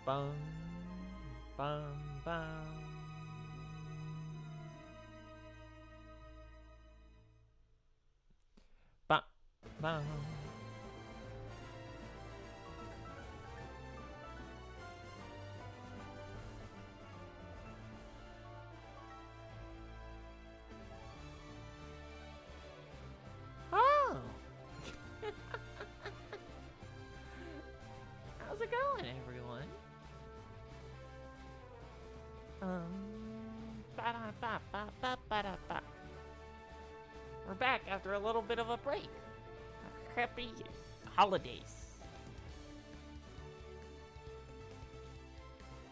Bum, bum, bum. Bum, bum. Oh! How's it going, everyone? Ba-da-ba-ba-ba-ba-da-ba. We're back after a little bit of a break. Happy holidays.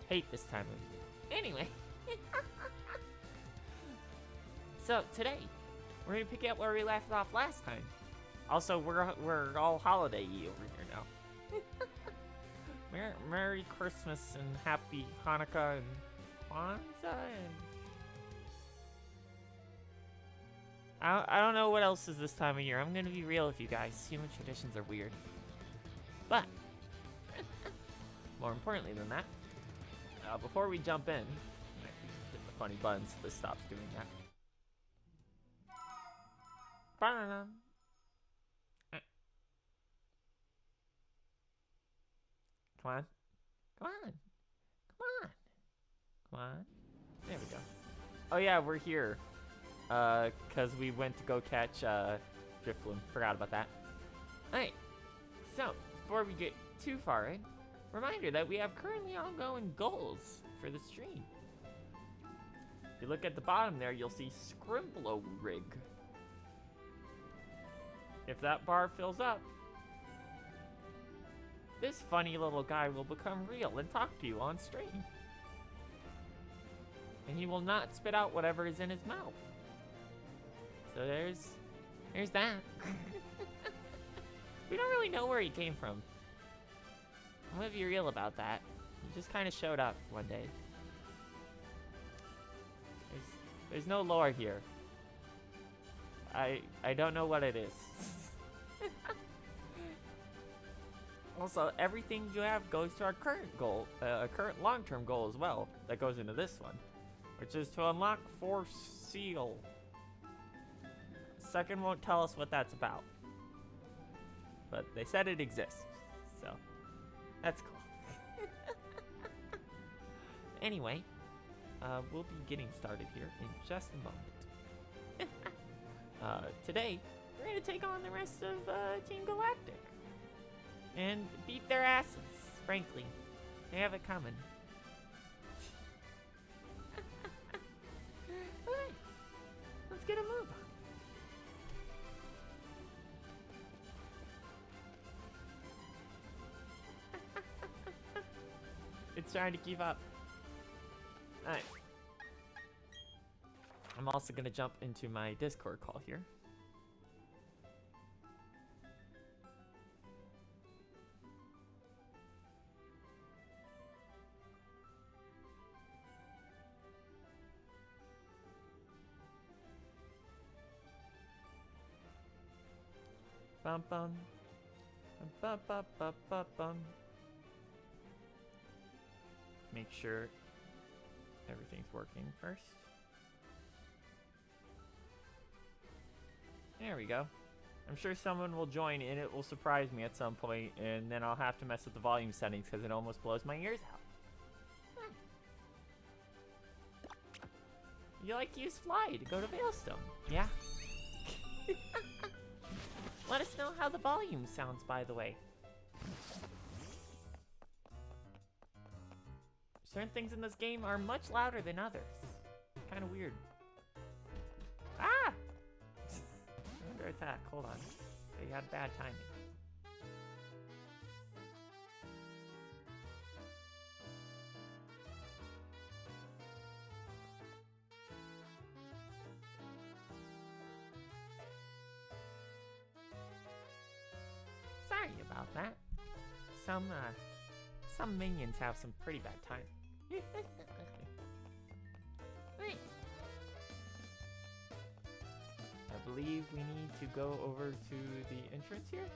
Hate this time of year. Anyway. So, today, we're gonna pick up where we left off last time. Also, we're all holiday-y over here now. Merry Christmas and Happy Hanukkah and Kwanzaa and... I don't know what else is this time of year. I'm gonna be real with you guys. Human traditions are weird. But, more importantly than that, before we jump in, hit the funny button so this stops doing that. Ba-da-dum. Come on. Come on. Come on. Come on. There we go. Oh yeah, we're here. Cause we went to go catch, Drifloon. Forgot about that. Alright. So, before we get too far in, reminder that we have currently ongoing goals for the stream. If you look at the bottom there, you'll see Scrimblow Rig. If that bar fills up, this funny little guy will become real and talk to you on stream. And he will not spit out whatever is in his mouth. So there's that. We don't really know where he came from. I'm gonna be real about that. He just kind of showed up one day. There's no lore here. I don't know what it is. Also, everything you have goes to our current goal, a current long-term goal as well, that goes into this one, which is to unlock Force Seal. Second won't tell us what that's about, but they said it exists, so that's cool. Anyway, we'll be getting started here in just a moment. Today, we're gonna take on the rest of Team Galactic. And beat their asses, frankly. They have it coming. Alright, let's get a move on. It's trying to keep up. Alright. I'm also gonna jump into my Discord call here. Bum bum. Bum bum bum bum bum. Make sure everything's working first. There we go. I'm sure someone will join and it will surprise me at some point, and then I'll have to mess with the volume settings because it almost blows my ears out. You like to use Fly to go to Veilstone, yeah? Let us know how the volume sounds, by the way. Certain things in this game are much louder than others. Kind of weird. Ah! Under attack, hold on. They had bad timing. Sorry about that. Some minions have some pretty bad timing. Right. I believe we need to go over to the entrance here.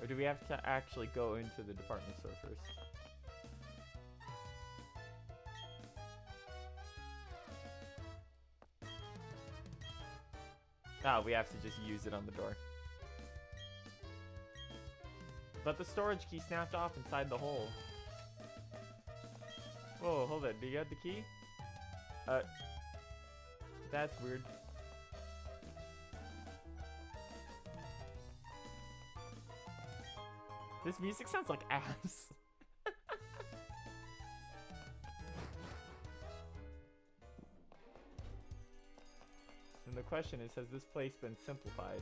Or do we have to actually go into the department store first? Oh, we have to just use it on the door. But the storage key snapped off inside the hole. Whoa, hold it. Do you have the key? That's weird. This music sounds like ass. And the question is, has this place been simplified?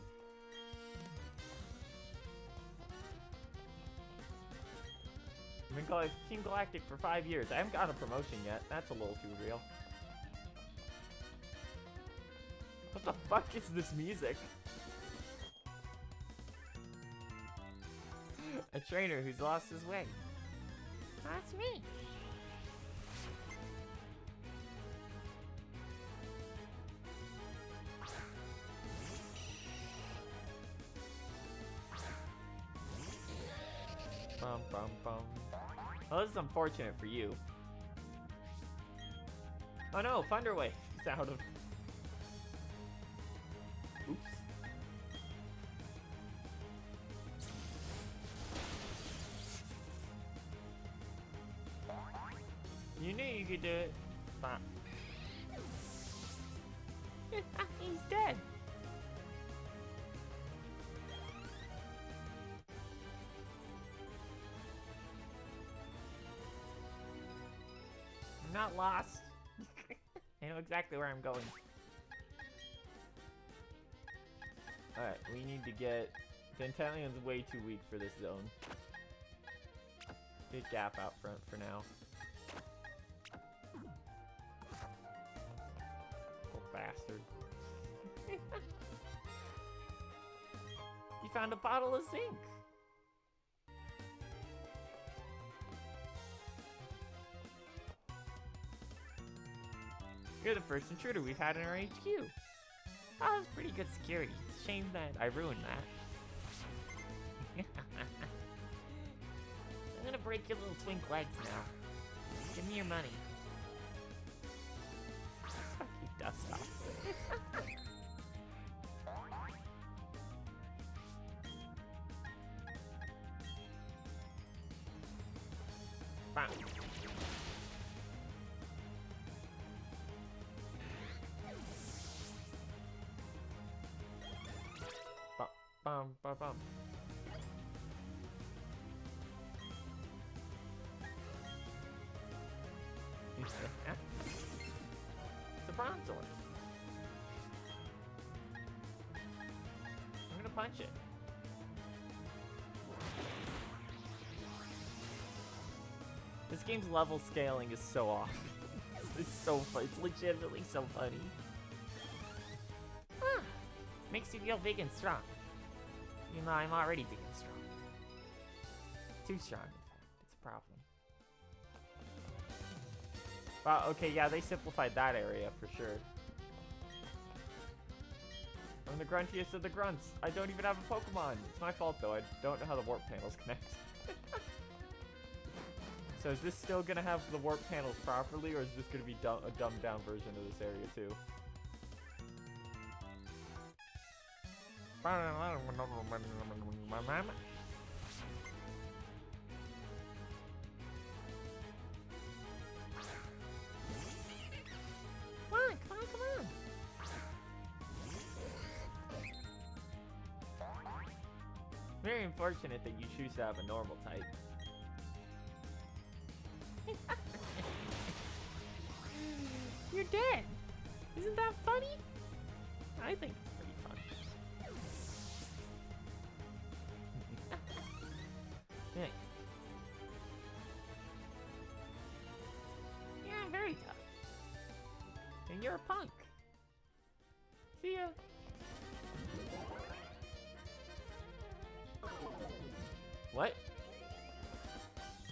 I've been calling Team Galactic for 5 years. I haven't got a promotion yet. That's a little too real. What the fuck is this music? A trainer who's lost his way. That's me. Bum bum bum. Well, this is unfortunate for you. Oh no, Thunderwave is out of... Oops. You knew you could do it. Bah. He's dead. I'm not lost. I know exactly where I'm going. Alright, we need to get... The Intellion's way too weak for this zone. Big gap out front for now. Bastard. You found a bottle of zinc. You're the first intruder we've had in our HQ. Oh, that's pretty good security. It's a shame that I ruined that. I'm gonna break your little twink legs now. Give me your money. Dust off. Bam. Bum bum bum. It's a bronze sword. I'm gonna punch it. This game's level scaling is so off. It's so fun. It's legitimately so funny. Huh. Makes you feel big and strong. Even though I'm already big and strong. Too strong, in fact. It's a problem. Wow, okay, yeah, they simplified that area for sure. I'm the gruntiest of the grunts. I don't even have a Pokemon. It's my fault, though. I don't know how the warp panels connect. So is this still gonna have the warp panels properly, or is this gonna be a dumbed down version of this area too? Come on. Very unfortunate that you choose to have a normal type. You're dead! Isn't that funny? I think it's pretty fun. Yeah. You're very tough. And you're a punk. See ya. What?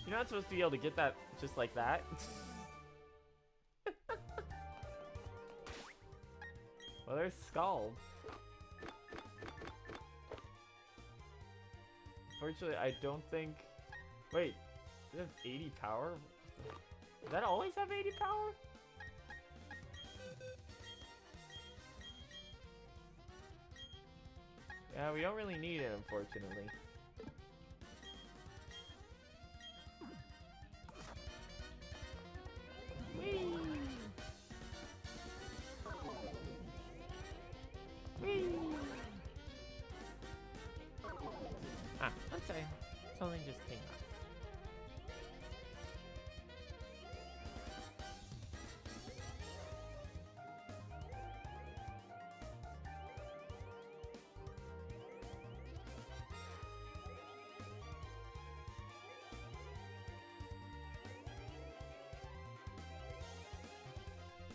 You're not supposed to be able to get that just like that. Well, there's Scald. Unfortunately, I don't think... Wait, does it have 80 power? Does that always have 80 power? Yeah, we don't really need it, unfortunately. Whee! Whee! Ah, I'm sorry. Something just came up.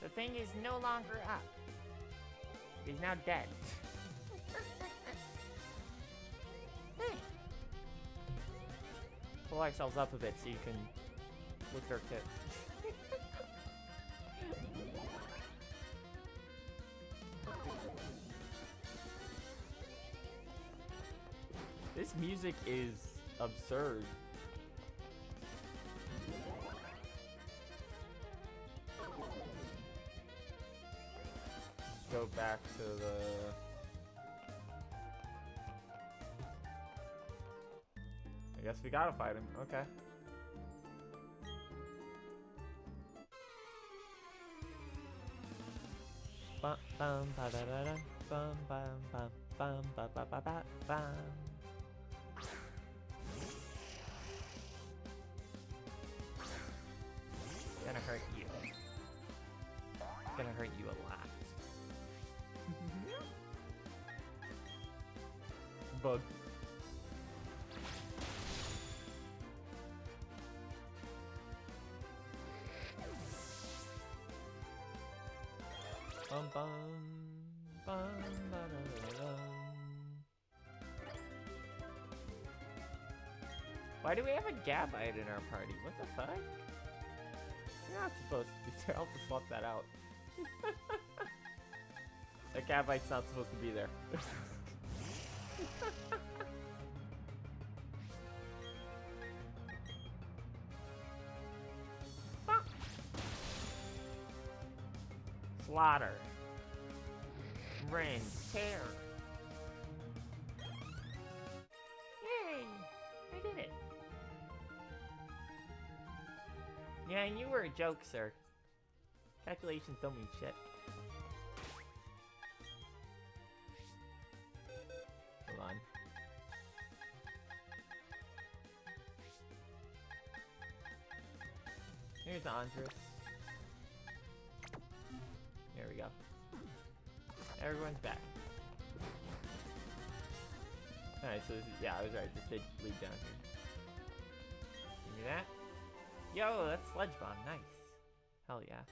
The thing is no longer up. He's now dead. Hey. Pull ourselves up a bit so you can look at our tits. This music is absurd. Let's go back to the... I guess we gotta fight him. Okay. Bum bum ba da da da bum bum bum bum ba ba ba ba bum. Gonna hurt you. Gonna hurt you a lot. Bug. Bum bum bum ba da da da. Why do we have a Gabite in our party? What the fuck? You're not supposed to be there. I'll just swap that out. That Gabite's not supposed to be there. Slaughter. Rend. Tear. Yay! I did it. Yeah, you were a joke, sir. Calculations don't mean shit. Hold on. Here's Andres. There we go. Everyone's back. Alright, so this is, yeah, I was right. This did lead down here. Give me that. Yo, that's Sledge Bomb. Nice. Hell yeah.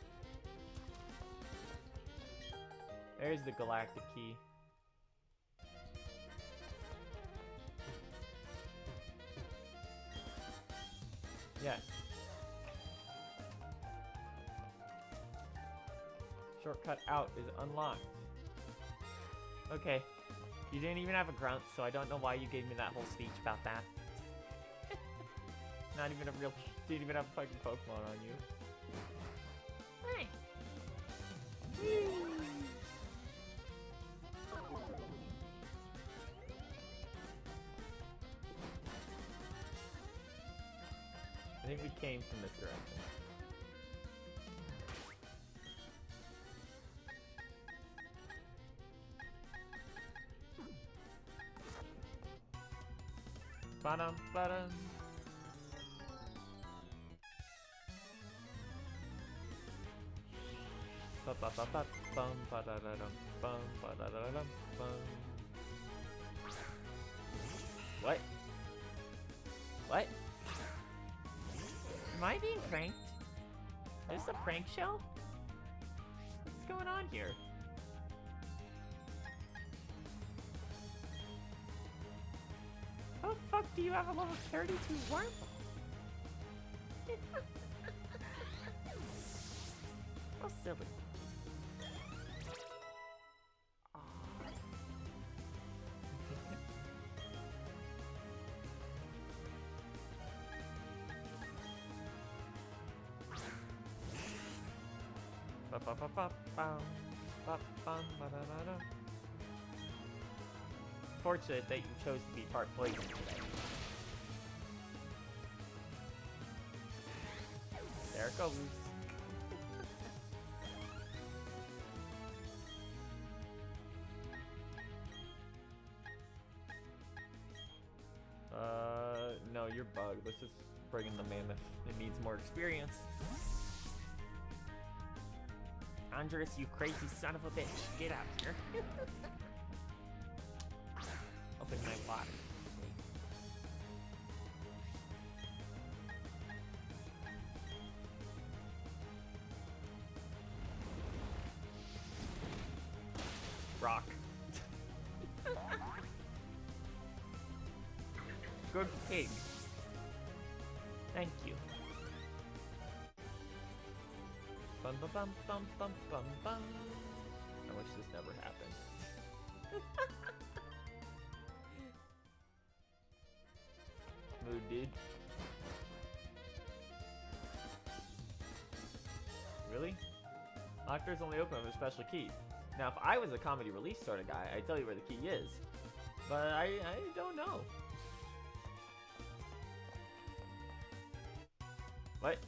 There's the galactic key. Yes. Shortcut out is unlocked. Okay. You didn't even have a grunt, so I don't know why you gave me that whole speech about that. Not even a real... Didn't even have a fucking Pokemon on you. Hey! I think we came from this direction. Ba-dum, ba-dum. Ba-ba-ba-ba-bum, ba-da-da-dum, bum, ba-da-da-dum, bum. What? What? Am I being pranked? Is this a prank show? What's going on here? How the fuck do you have a level 32 worm? How silly. Fortunate that you chose to be part poison today. There it goes. No, you're bugged. Let's just bring in the mammoth. It needs more experience. Andres, you crazy son of a bitch. Get out here. Open my water. Rock. Good pig. Thank you. Bum bum bum bum bum bum bum. I wish this never happened. Mood, dude. Really? Lockers only open with a special key. Now, if I was a comedy release sort of guy, I'd tell you where the key is. But I don't know. What?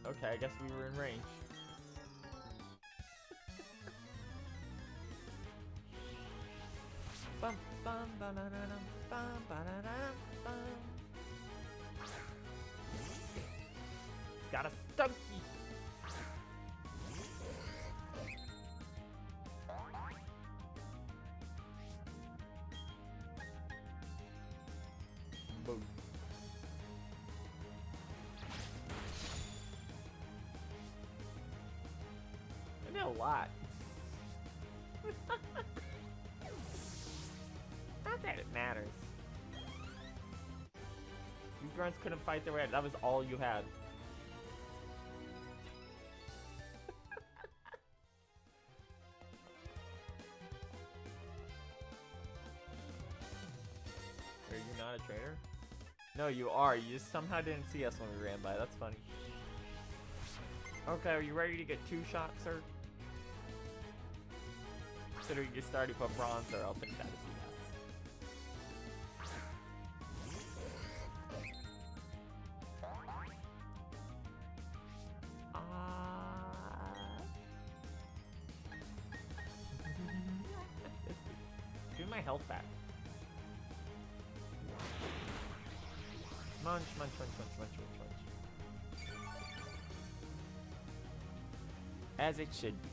Okay, I guess we were in range. Bum bum ba da da dum bum ba da da dum bum. Got a stunky. Boom. I know a lot. Not that it matters. You grunts couldn't fight their way out. That was all you had. Are you not a trainer? No, you are. You just somehow didn't see us when we ran by. That's funny. Okay, are you ready to get 2 shots, sir? Considering you just already put bronzer, I'll take that as a yes. Give me my health back. Munch, munch, munch, munch, munch, munch, munch. As it should be.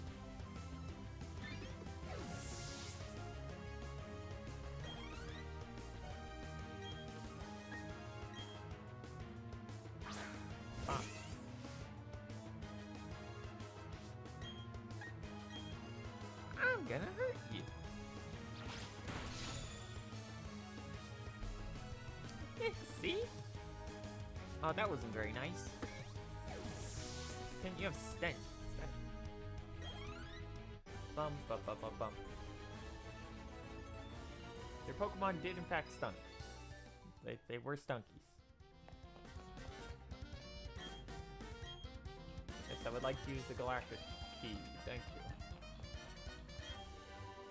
Ah. I'm gonna hurt you. See? Oh, that wasn't very nice. Didn't you have stench? Bum, bum, bum, bum, bum. Your Pokemon did in fact stunk. They were stunkies. Yes, I would like to use the Galactic Key. Thank you.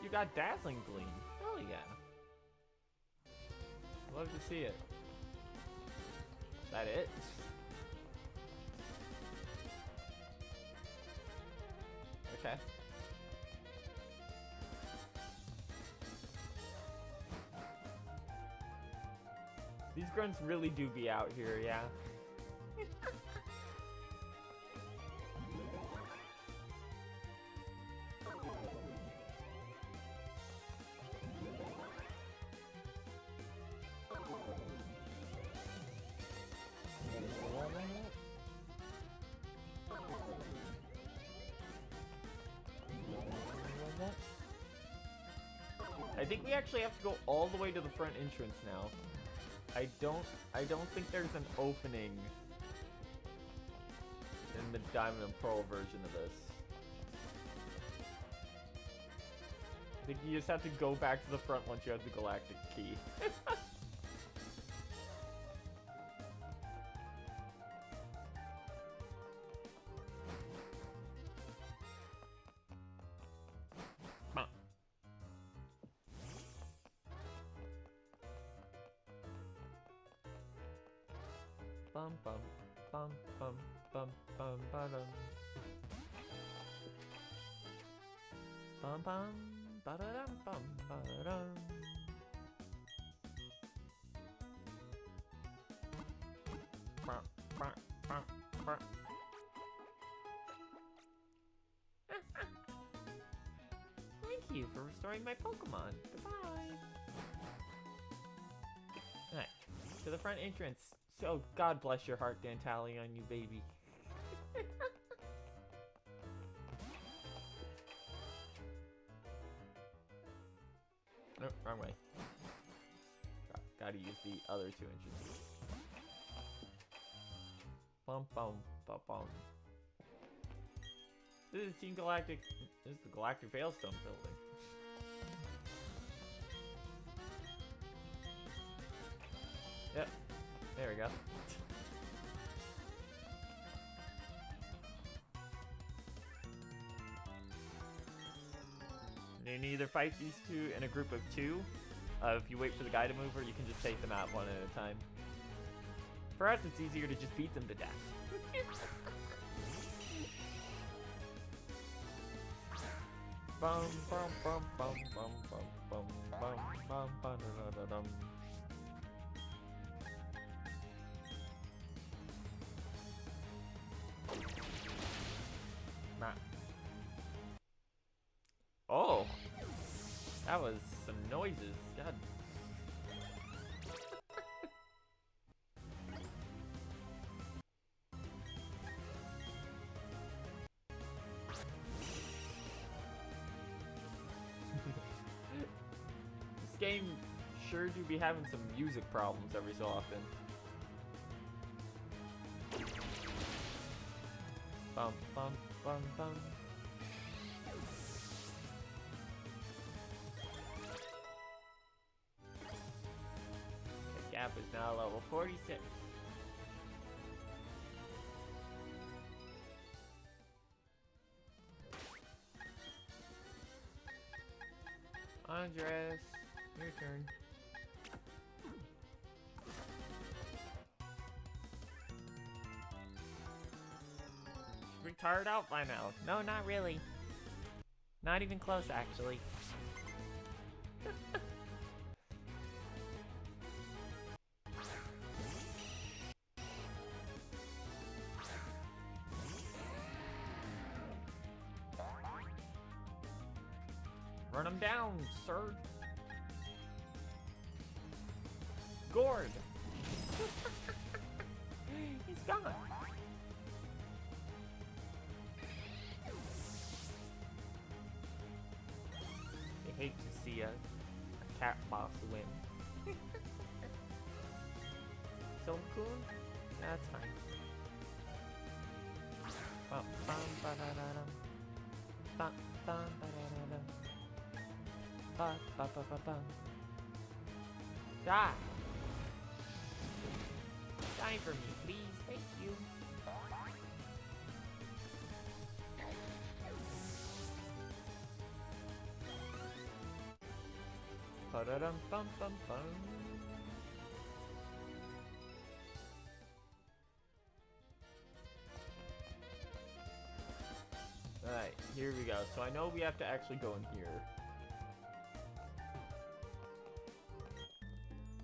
You got Dazzling Gleam. Oh yeah. Love to see it. Is that it? Okay. These grunts really do be out here, yeah. I think we actually have to go all the way to the front entrance now. I don't think there's an opening in the Diamond and Pearl version of this. I think you just have to go back to the front once you have the Galactic Key. bum bum bum bum bum bum bum bum bum ba-da-dum bum ba-dum. Thank you for restoring my Pokemon. Goodbye. Alright, to the front entrance. So, God bless your heart, Dantalion, you baby. Nope, wrong way. Gotta use the other 2 entrances. Bum bum bum bum. This is Team Galactic. This is the Galactic Veilstone building. Yep. There we go. You can either fight these two in a group of 2. If you wait for the guy to move, or you can just take them out one at a time. For us, it's easier to just beat them to death. Bum bum bum bum bum bum bum bum bum bum da da dum. Nah. Oh, that was some noises. God. This game sure do be having some music problems every so often. Bum bum bum bum. The gap is now level 46. Andres, your turn. Should be tired out by now. No, not really. Not even close, actually. Run him down, sir. Gourd. He's gone. I hate to see a cat boss win. Silcoon? That's fine. Bum, bum, ba-da-da-dum. Bum, bum, ba-da-da-dum. Ba, ba, ba, ba, bum. Die! Die for me, please. Thank you. Ba-da-dum, bum, bum, bum. Alright, here we go. So I know we have to actually go in here.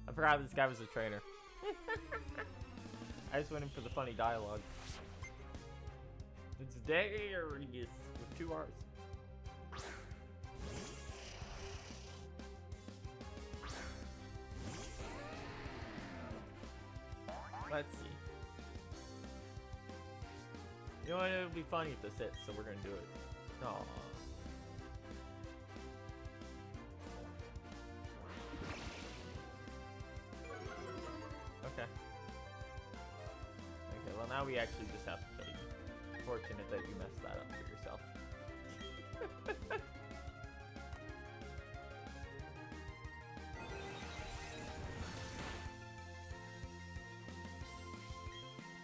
I forgot this guy was a trainer. I just went in for the funny dialogue. It's Darius with 2 R's. Let's see. You know what? It would be funny if this hits, so we're gonna do it. Aww. Okay. Okay, well now we actually just have to kill you. Fortunate that you messed that up for yourself.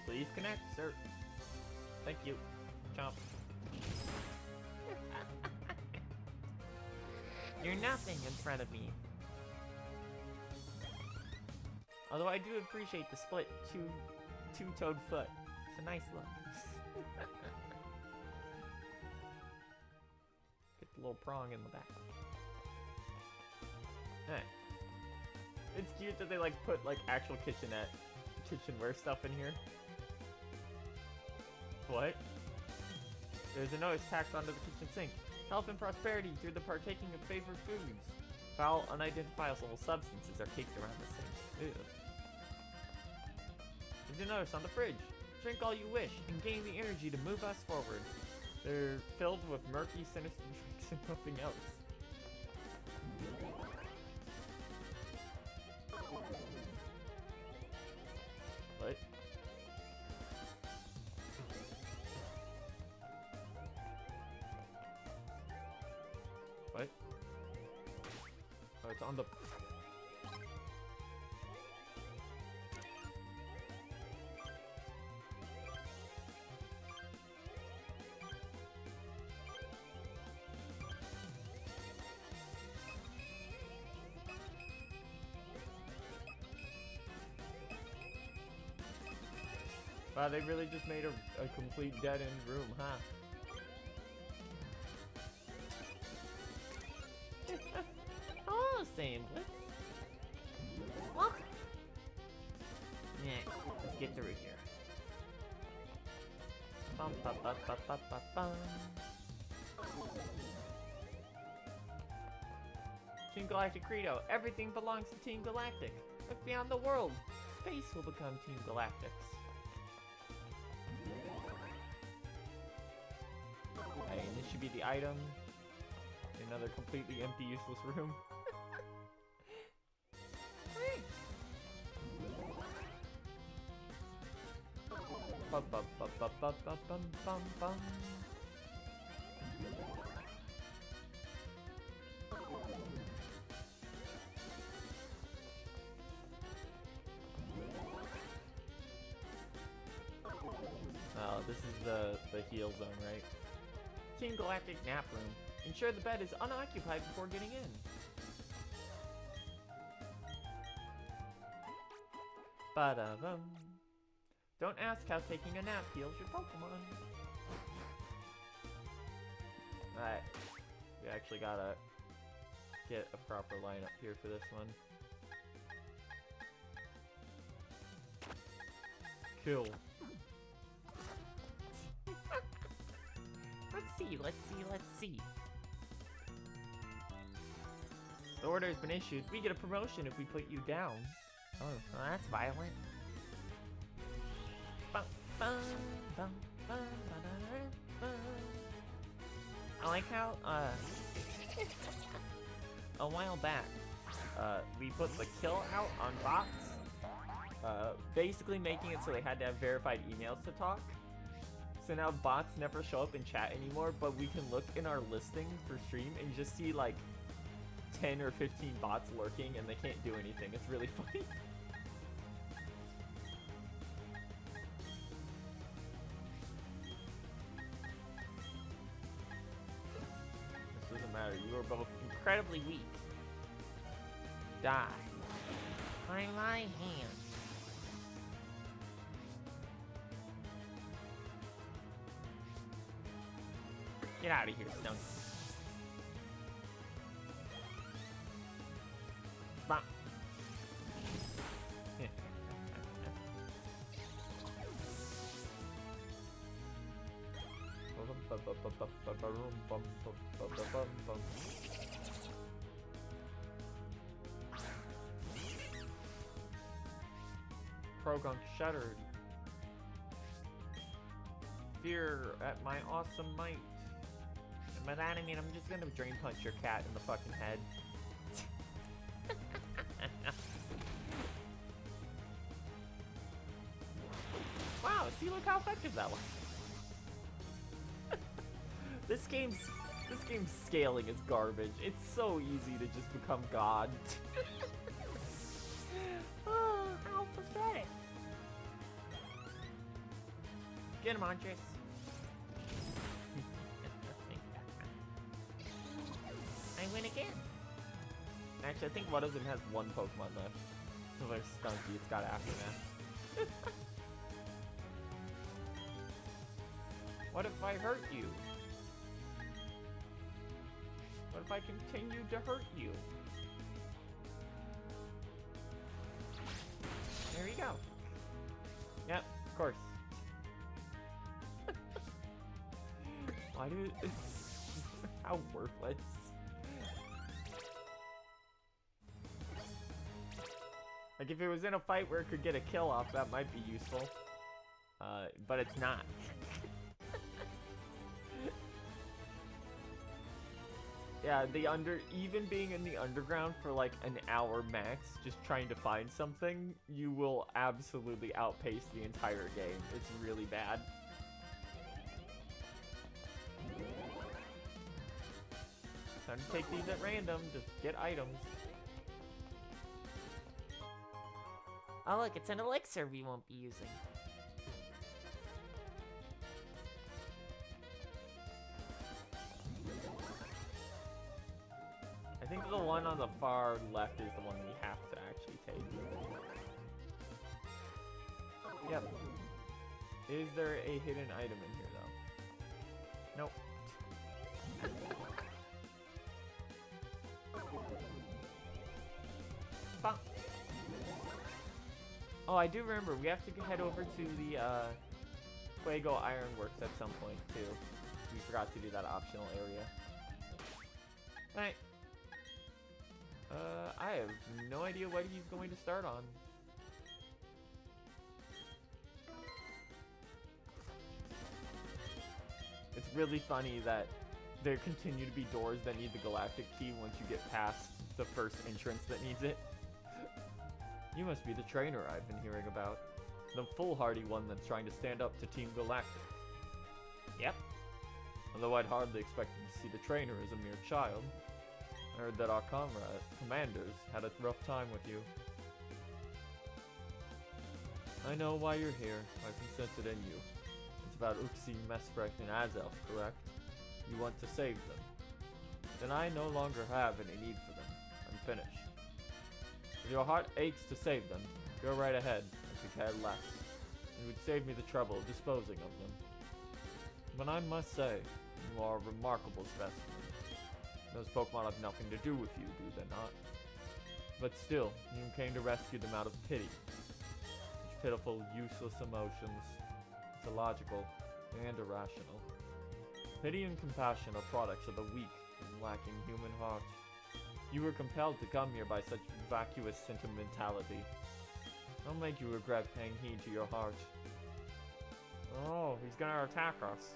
Please connect, sir. Thank you. Chomp. You're nothing in front of me. Although I do appreciate the split two-toed foot. It's a nice look. Get the little prong in the back. Alright. It's cute that they like put like actual kitchenware stuff in here. What? There's a notice tacked onto the kitchen sink. Health and prosperity through the partaking of favored foods. Foul, unidentifiable substances are caked around the sink. Ew. There's a notice on the fridge. Drink all you wish and gain the energy to move us forward. They're filled with murky, sinister drinks and nothing else. What? What? Oh, it's on the... Wow, they really just made a complete dead-end room, huh? Oh, Sam, welcome. Yeah, let's get through here. Bum, ba, ba, ba, ba, ba, bum. Team Galactic Credo. Everything belongs to Team Galactic. Look beyond the world. Space will become Team Galactic's. Okay, and this should be the item. Another completely empty, useless room. Bum, bum, bum, bum, bum, bum, bum, bum, bum. Oh, this is the heal zone, right? Team Galactic nap room. Ensure the bed is unoccupied before getting in. Ba-da-bum. Don't ask how taking a nap heals your Pokemon. Alright. We actually gotta get a proper lineup here for this one. Kill. Let's see. The order has been issued. We get a promotion if we put you down. Oh, well, that's violent. Bum, bum, bum, bum, ba-da-da-da-bum. I like how, a while back, we put the kill out on bots, basically making it so they had to have verified emails to talk. So now bots never show up in chat anymore, but we can look in our listing for stream and just see like 10 or 15 bots lurking and they can't do anything. It's really funny. This doesn't matter. You are both incredibly weak. Die. By my hand. Get out of here, Stunk. Bop. Progunk shuddered. Fear at my awesome might. And by that I mean I'm just gonna drain punch your cat in the fucking head. Wow, see, look how effective that was. This game's scaling is garbage. It's so easy to just become God. Oh, how pathetic. Get him, Andres. I win again. Actually, I think one of them has one Pokemon left. So they're Stunky. It's got Aftermath. What if I hurt you? What if I continue to hurt you? There you go. Yep, of course. Why do how worthless. Like if it was in a fight where it could get a kill off, that might be useful. But it's not. Yeah, even being in the underground for like an hour max, just trying to find something, you will absolutely outpace the entire game. It's really bad. Time to take these at random, just get items. Oh look, it's an elixir we won't be using. I think the one on the far left is the one we have to actually take. Yep. Is there a hidden item in here though? Nope. Bonk. Oh, I do remember, we have to head over to the Fuego Ironworks at some point too. We forgot to do that optional area. Alright. I have no idea what he's going to start on. It's really funny that there continue to be doors that need the galactic key once you get past the first entrance that needs it. You must be the trainer I've been hearing about. The foolhardy one that's trying to stand up to Team Galactic. Yep. Although I'd hardly expected to see the trainer as a mere child. I heard that our commanders had a rough time with you. I know why you're here. I can sense it in you. It's about Uxie, Mesprek, and Azelf, correct? You want to save them. Then I no longer have any need for them. I'm finished. If your heart aches to save them, go right ahead. I could care less. It would save me the trouble of disposing of them. But I must say, you are a remarkable specimen. Those Pokemon have nothing to do with you, do they not? But still, you came to rescue them out of pity. Such pitiful, useless emotions. It's illogical and irrational. Pity and compassion are products of the weak and lacking human heart. You were compelled to come here by such vacuous sentimentality. Don't make you regret paying heed to your heart. Oh, he's gonna attack us.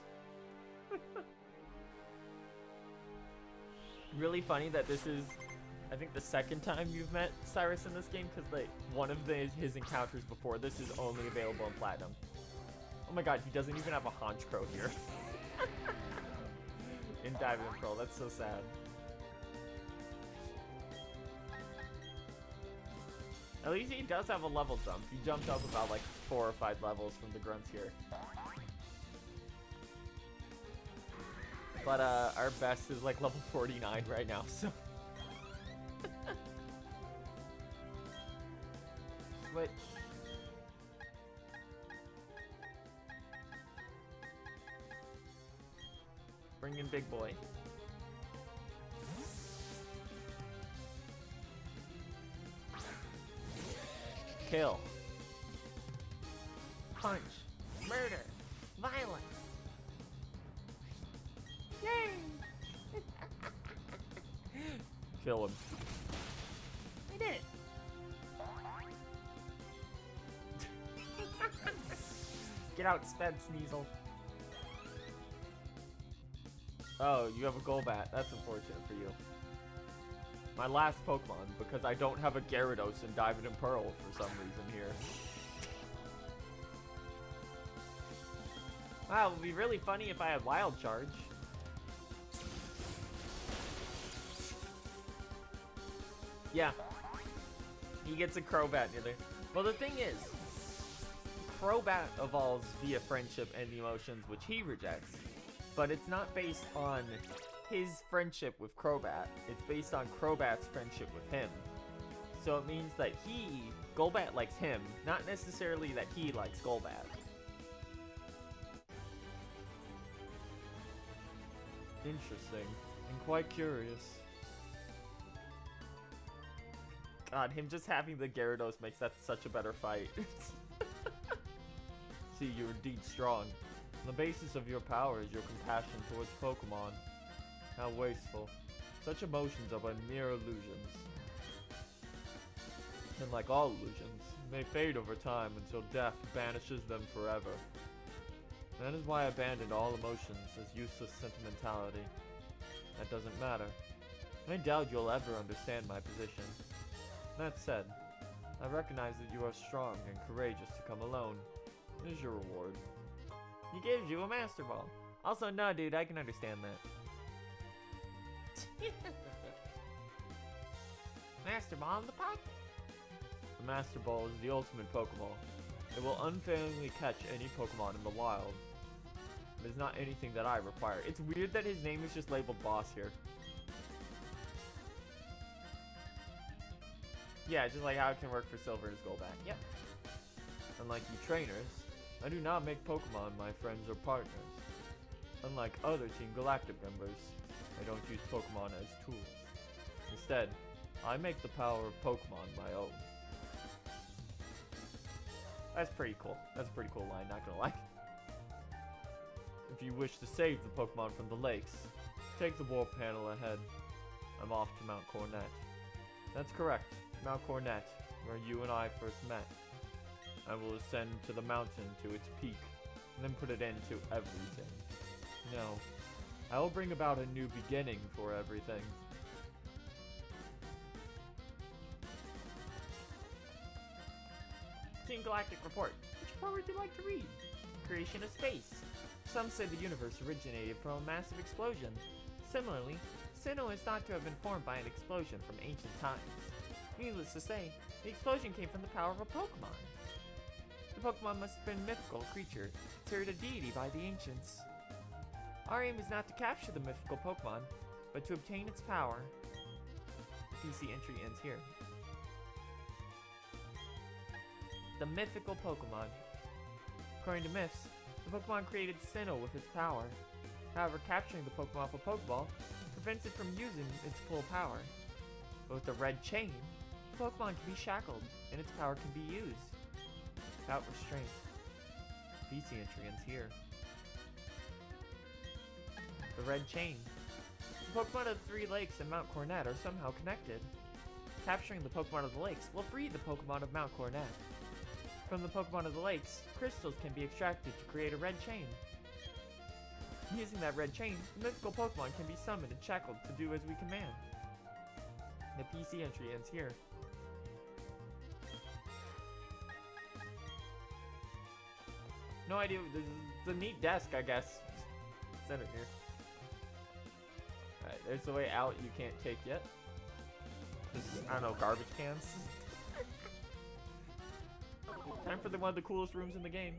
Really funny that this is, I think, the second time you've met Cyrus in this game, because like one of his encounters before this is only available in Platinum. Oh my god, he doesn't even have a Honchkrow here. In Diamond and Pearl, that's so sad. At least he does have a level jump. He jumped up about like 4 or 5 levels from the grunts here. But our best is like level 49 right now, so. Switch. Bring in big boy. Kill. Punch. Murder. Violence. Yay! Kill him. I did it. Get out, sped, Sneasel. Oh, you have a Golbat. That's unfortunate for you. My last Pokemon, because I don't have a Gyarados in Diamond and Pearl for some reason here. Wow, it would be really funny if I had Wild Charge. Yeah. He gets a Crobat near there. Well, the thing is, Crobat evolves via friendship and emotions, which he rejects. But it's not based on his friendship with Crobat. It's based on Crobat's friendship with him. So it means that Golbat likes him, not necessarily that he likes Golbat. Interesting, and quite curious. God, him just having the Gyarados makes that such a better fight. See, you're indeed strong. The basis of your power is your compassion towards Pokemon. How wasteful. Such emotions are but mere illusions. And like all illusions, they fade over time until death banishes them forever. That is why I abandoned all emotions as useless sentimentality. That doesn't matter. I doubt you'll ever understand my position. That said, I recognize that you are strong and courageous to come alone. It is your reward. He gives you a Master Ball. Also, no, dude, I can understand that. Master Ball in the pocket. The Master Ball is the ultimate Pokeball. It will unfailingly catch any Pokemon in the wild. It is not anything that I require. It's weird that his name is just labeled Boss here. Yeah, just like how it can work for Silver as Golbat. Yep. Unlike you trainers, I do not make Pokemon my friends or partners. Unlike other Team Galactic members, I don't use Pokemon as tools. Instead, I make the power of Pokemon my own. That's pretty cool. That's a pretty cool line, not gonna lie. If you wish to save the Pokemon from the lakes, take the warp panel ahead. I'm off to Mount Cornet. That's correct, Mount Cornet, where you and I first met. I will ascend to the mountain to its peak, and then put an end to everything. No, I will bring about a new beginning for everything. Team Galactic Report. Which report would you like to read? Creation of space. Some say the universe originated from a massive explosion. Similarly, Sinnoh is thought to have been formed by an explosion from ancient times. Needless to say, the explosion came from the power of a Pokemon. The Pokemon must have been a mythical creature, considered a deity by the ancients. Our aim is not to capture the mythical Pokemon, but to obtain its power. The PC entry ends here. The mythical Pokemon. According to myths, the Pokemon created Sinnoh with its power. However, capturing the Pokemon with a Pokeball prevents it from using its full power. But with the red chain, the Pokemon can be shackled, and its power can be used. Without restraint. PC entry ends here. The red chain. The Pokemon of the Three Lakes and Mount Cornet are somehow connected. Capturing the Pokemon of the Lakes will free the Pokemon of Mount Cornet. From the Pokemon of the Lakes, crystals can be extracted to create a red chain. Using that red chain, the mythical Pokemon can be summoned and shackled to do as we command. The PC entry ends here. No idea. There's a neat desk, I guess. Set it here. Alright, there's the way out you can't take yet. This is, I don't know, garbage cans. Time for one of the coolest rooms in the game.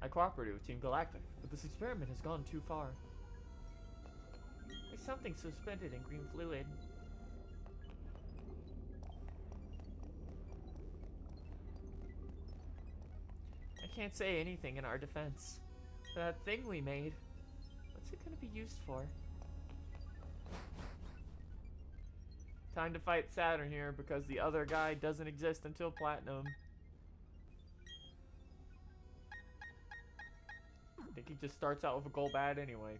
I cooperated with Team Galactic, but this experiment has gone too far. There's something suspended in green fluid. I can't say anything in our defense. That thing we made, what's it gonna be used for? Time to fight Saturn here because the other guy doesn't exist until Platinum. I think he just starts out with a Golbat anyway.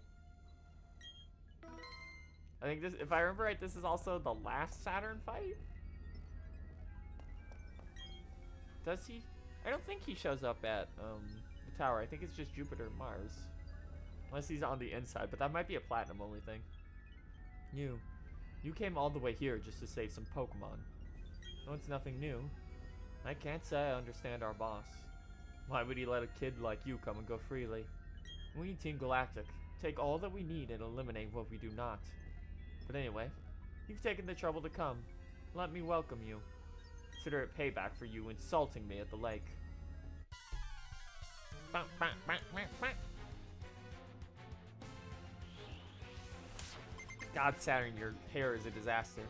I think this, if I remember right, this is also the last Saturn fight? Does he? I don't think he shows up at the tower. I think it's just Jupiter and Mars. Unless he's on the inside, but that might be a Platinum only thing. You came all the way here just to save some Pokemon. No, it's nothing new. I can't say I understand our boss. Why would he let a kid like you come and go freely? We, Team Galactic, take all that we need and eliminate what we do not. But anyway, you've taken the trouble to come. Let me welcome you. Consider it payback for you insulting me at the lake. God, Saturn, your hair is a disaster.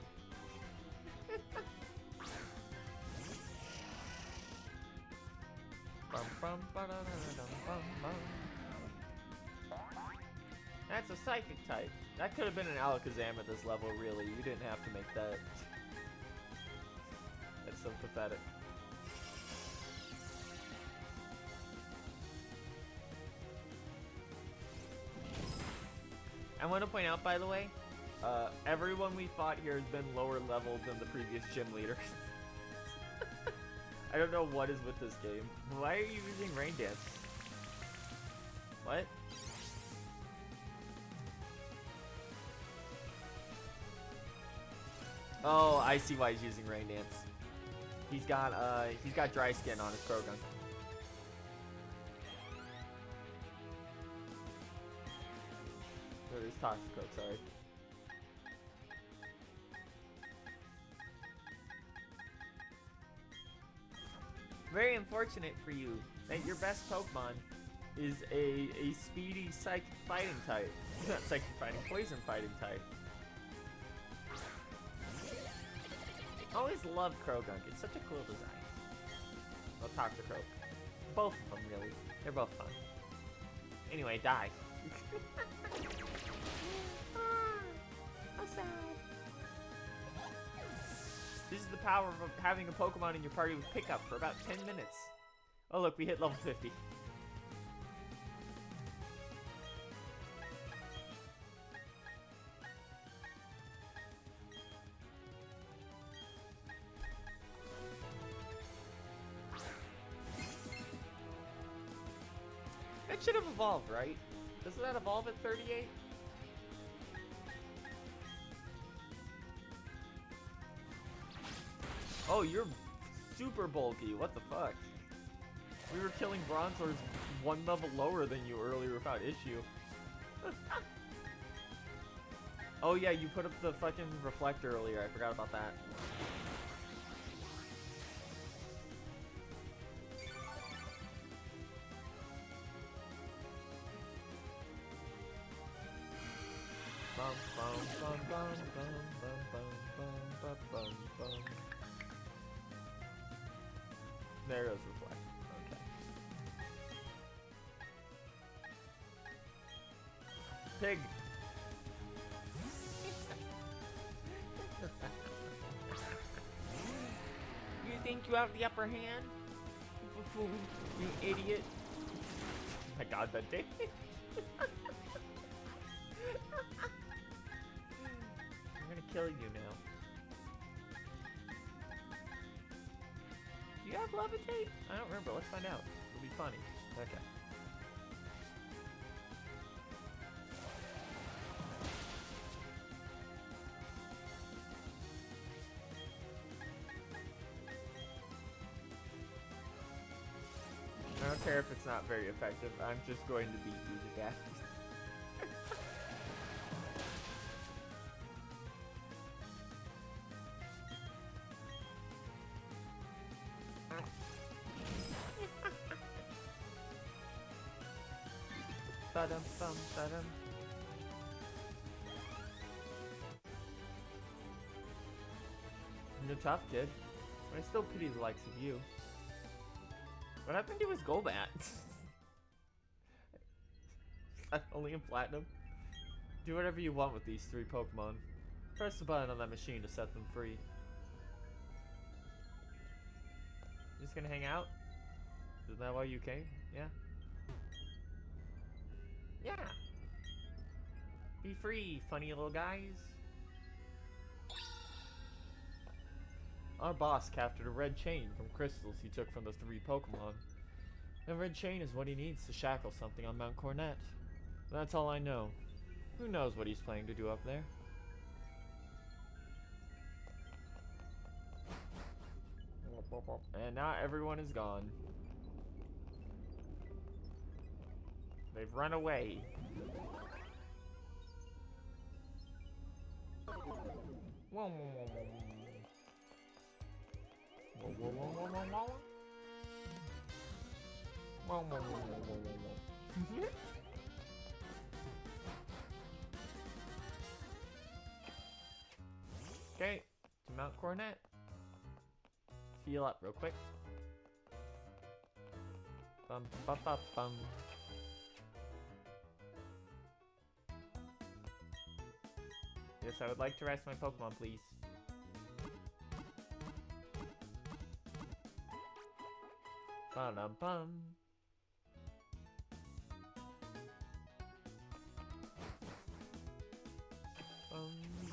That's a psychic type. That could have been an Alakazam at this level, really. You didn't have to make that. That's so pathetic. I want to point out, by the way, everyone we fought here has been lower level than the previous gym leader. I don't know what is with this game. Why are you using Rain Dance? What? Oh, I see why he's using Rain Dance. He's got dry skin on his Krogan. Or his Toxic, sorry. Very unfortunate for you that your best Pokemon is a speedy Psychic Fighting type. Not Psychic Fighting, Poison Fighting type. Always loved Krogunk. It's such a cool design. Well, Toxicroak. Both of them, really. They're both fun. Anyway, die. I'm sad. This is the power of having a Pokemon in your party with pickup for about 10 minutes. Oh look, we hit level 50. That should have evolved, right? Doesn't that evolve at 38? Oh, you're super bulky. What the fuck? We were killing Bronzors one level lower than you earlier without issue. Oh yeah, you put up the fucking reflector earlier. I forgot about that. Bum, bum, bum, bum, bum, bum, bum, bum, bum, bum. There goes reflect. Okay. Pig. You think you have the upper hand? You idiot. Oh my god, that day. I'm gonna kill you now. Do you have Levitate? I don't remember. Let's find out. It'll be funny. Okay. I don't care if it's not very effective. I'm just going to beat you to death. Ba-dum, bum, ba-dum. You're tough, kid. But I still pity the likes of you. What happened to his Golbat? Only in Platinum? Do whatever you want with these 3 Pokemon. Press the button on that machine to set them free. Just gonna hang out? Is that why you came? Yeah? Yeah! Be free, funny little guys! Our boss captured a red chain from crystals he took from the 3 Pokemon. The red chain is what he needs to shackle something on Mount Cornet. That's all I know. Who knows what he's planning to do up there? And now everyone is gone. They've run away. Whoa, whoa, whoa, whoa. Whoa, whoa, whoa, whoa, whoa, whoa. Whoa, whoa, whoa, whoa, whoa, whoa. Okay, to Mount Cornet. Heal up real quick. Bum, bum, bum, bum. Yes, I would like to rest my Pokemon, please. Ba-dum-bum.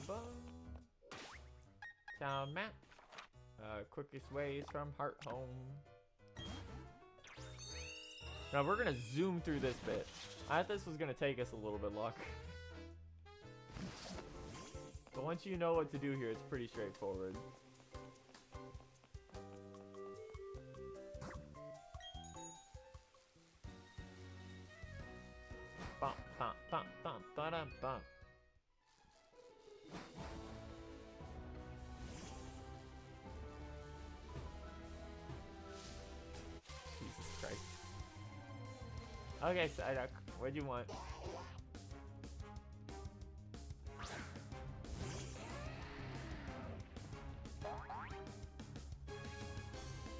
Bum. Town map. Quickest way is from Heart Home. Now we're gonna zoom through this bit. I thought this was gonna take us a little bit longer. But once you know what to do here, it's pretty straightforward. Bum, bum, bum, bum, ba-dum, bum. Jesus Christ. Okay, Psyduck, what do you want?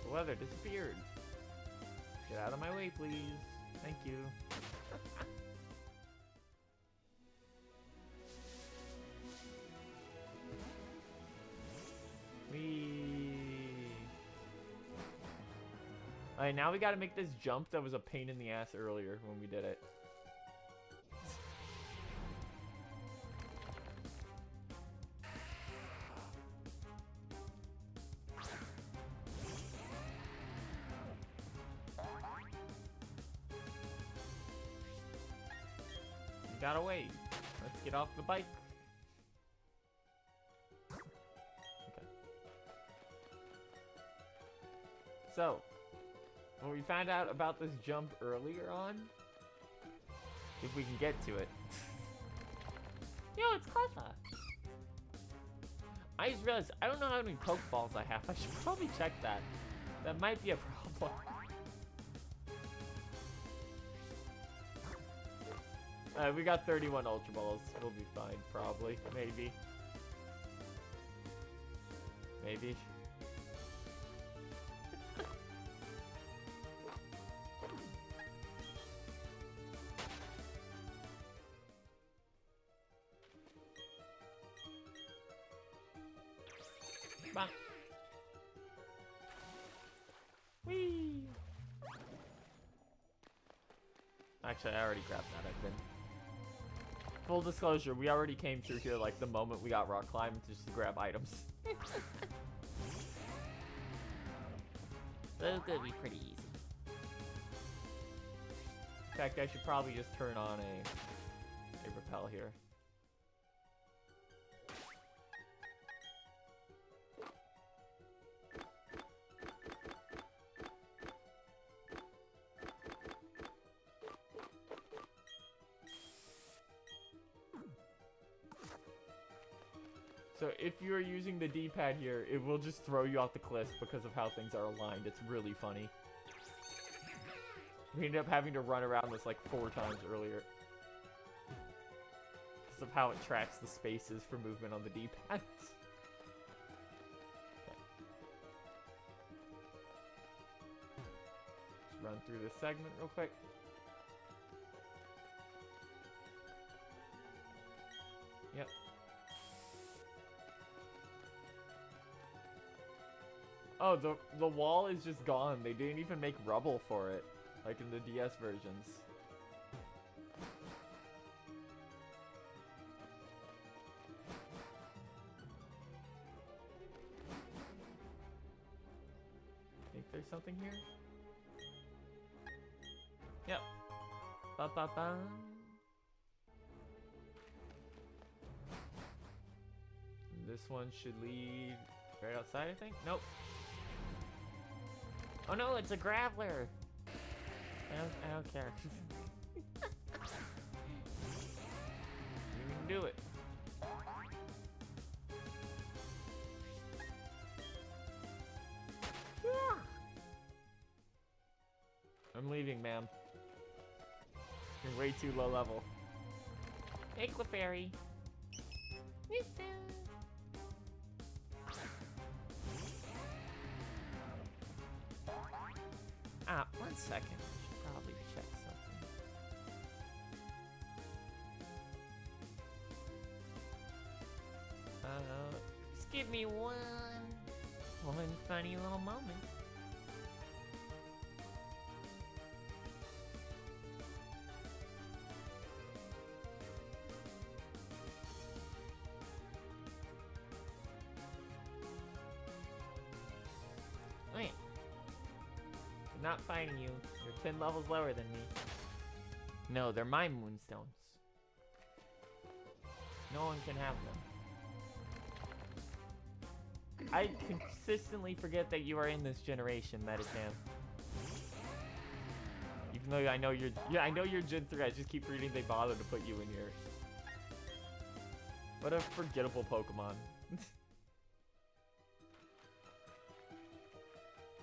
The weather disappeared. Get out of my way, please. Thank you. Alright, now we gotta make this jump that was a pain in the ass earlier when we did it. You gotta wait. Let's get off the bike. Okay. So, well, we found out about this jump earlier on. If we can get to it. Yo, it's Cleffa. I just realized I don't know how many Pokeballs I have. I should probably check that. That might be a problem. We got 31 Ultra Balls. We'll be fine, probably. Maybe. Maybe. Bah. Whee! Actually, I already grabbed that, I think. Full disclosure, we already came through here like the moment we got rock climb just to grab items. So it's gonna be pretty easy. In fact, I should probably just turn on a repel here. So if you're using the D-pad here, it will just throw you off the cliff because of how things are aligned. It's really funny. We ended up having to run around this like 4 times earlier. Because of how it tracks the spaces for movement on the D-pad. Okay. Just run through this segment real quick. Yep. Oh, the wall is just gone. They didn't even make rubble for it, like in the DS versions. Think there's something here? Yep. Ba ba ba. This one should lead right outside, I think. Nope. Oh no, it's a Graveler! I don't care. You can do it. Yeah. I'm leaving, ma'am. You're way too low level. Hey, Clefairy. Ah, 1 second. I should probably check something. me one funny little moment. Wait. I'm not fighting you. You're 10 levels lower than me. No, they're my moonstones. No one can have them. I consistently forget that you are in this generation, Metacam. Even though I know you're Gen 3, I just keep reading they bother to put you in yours. What a forgettable Pokemon.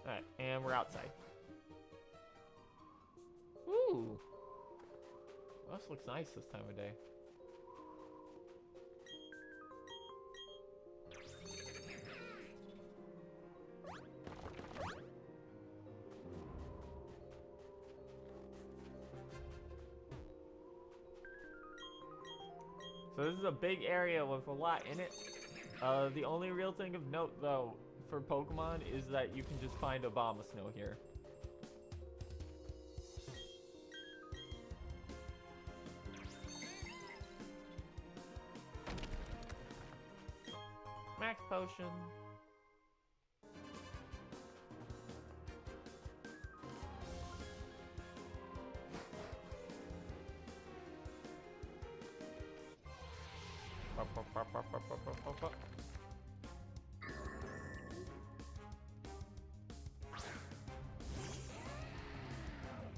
Alright, and we're outside. Ooh. Well, this looks nice this time of day. So this is a big area with a lot in it. The only real thing of note, though, for Pokemon is that you can just find Abomasnow here. Max Potion.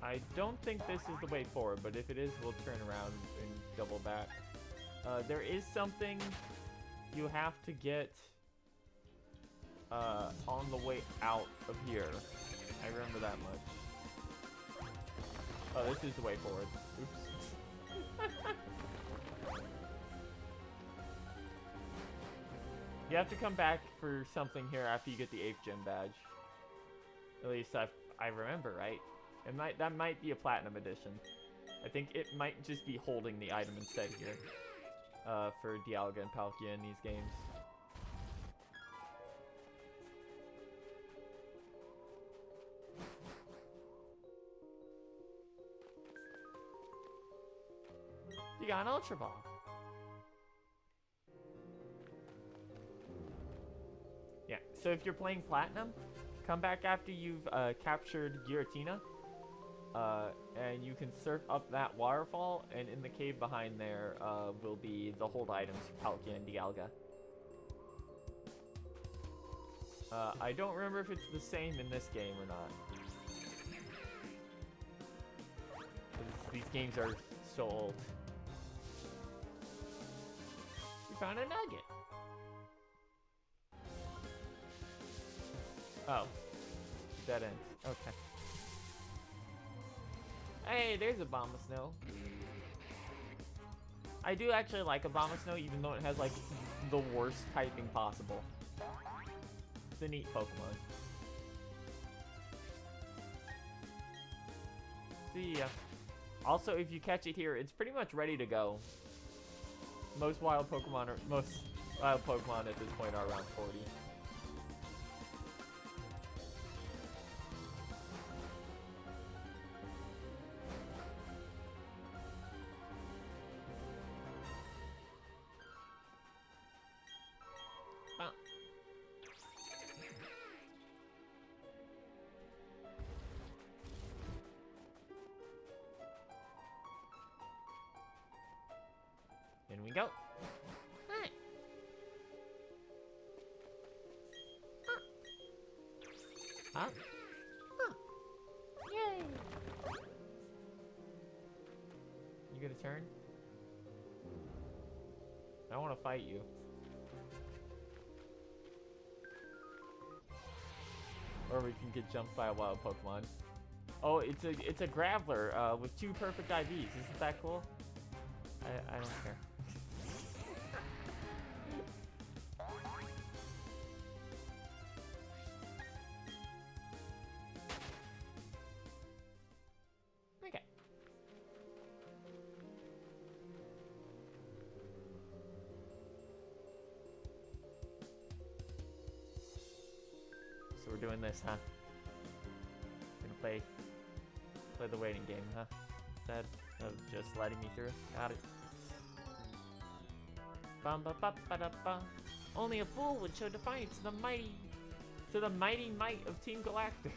I don't think this is the way forward, but if it is, we'll turn around and double back. There is something you have to get on the way out of here. I remember that much. Oh, this is the way forward. Oops. You have to come back for something here after you get the 8th gym badge. At least I remember, right? That might be a platinum edition. I think it might just be holding the item instead here. For Dialga and Palkia in these games. You got an Ultra Ball. Yeah, so if you're playing Platinum, come back after you've captured Giratina. And you can surf up that waterfall, and in the cave behind there will be the hold items for Palkia and Dialga. I don't remember if it's the same in this game or not. These games are so old. We found a nugget. Oh. Dead end. Okay. Hey, there's Abomasnow. I do actually like Abomasnow, even though it has, like, the worst typing possible. It's a neat Pokemon. See ya. Also, if you catch it here, it's pretty much ready to go. Most wild Pokemon at this point are around 40. In we go. Hi. Huh? Huh. Yay. You gonna turn? I want to fight you. Or we can get jumped by a wild Pokemon. Oh, it's a Graveler with 2 perfect IVs. Isn't that cool? I don't care. Okay. So we're doing this, huh? Gonna play the waiting game, huh? Instead of just letting me through. Got it. Bum ba ba ba da ba. Only a fool would show defiance to the mighty might of Team Galactic.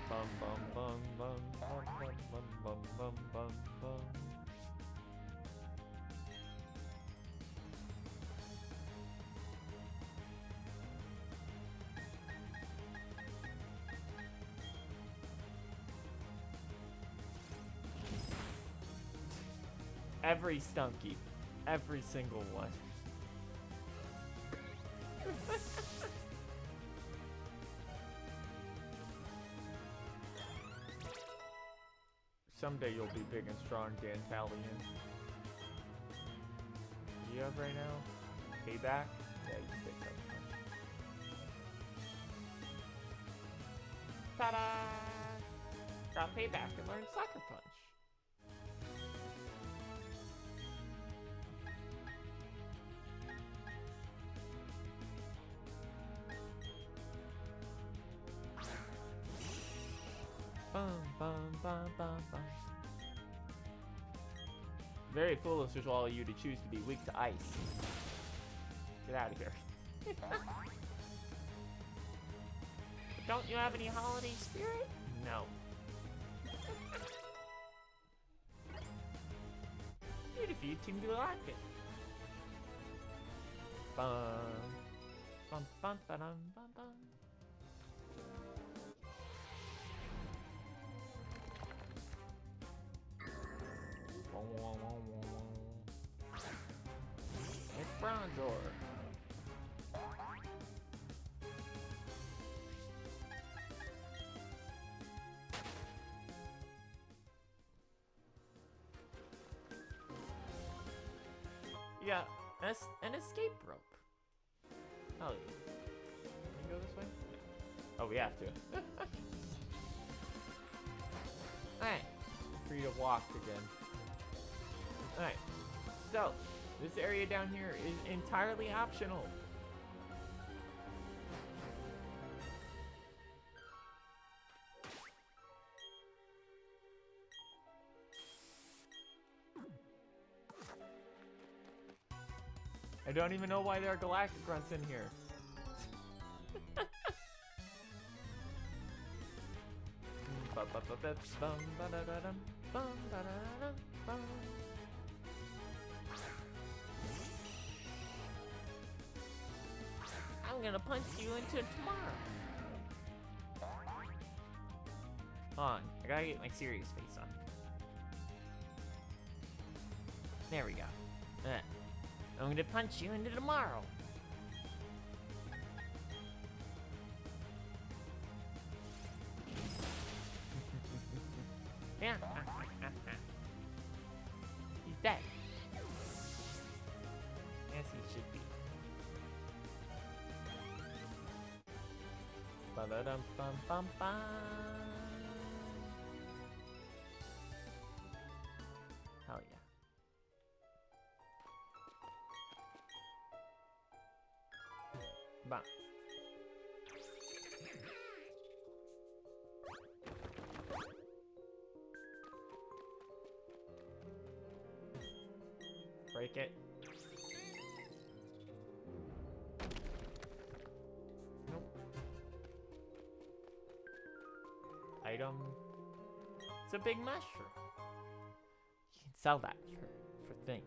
Bum bum bum bum bum bum bum bum bum bum. Every Stunky. Every single one. Someday you'll be big and strong, Dantalion. You have right now? Payback? Yeah, you can take that punch. Ta-da! Got payback and learned Sucker Punch. Bum, bum, bum, bum, bum. Very foolish of all of you to choose to be weak to ice. Get out of here. Don't you have any holiday spirit? No. You defeat Team Galactic. Bum, bum, bum, ba, dum, bum, bum. It's Bronzor. Yeah, an escape rope. Oh, yeah. Can we go this way? Oh, we have to. Alright. Free to walk again. Alright. So, this area down here is entirely optional. I don't even know why there are galactic grunts in here. I'm gonna punch you into tomorrow. Hold on, I gotta get my serious face on. There we go. I'm gonna punch you into tomorrow. Yeah. He's dead. Yes, he should be. Ba-da-dum-bum-bum-bum. Hell yeah. Bounce. Break it. Nope. Item. It's a big mushroom. You can sell that for things.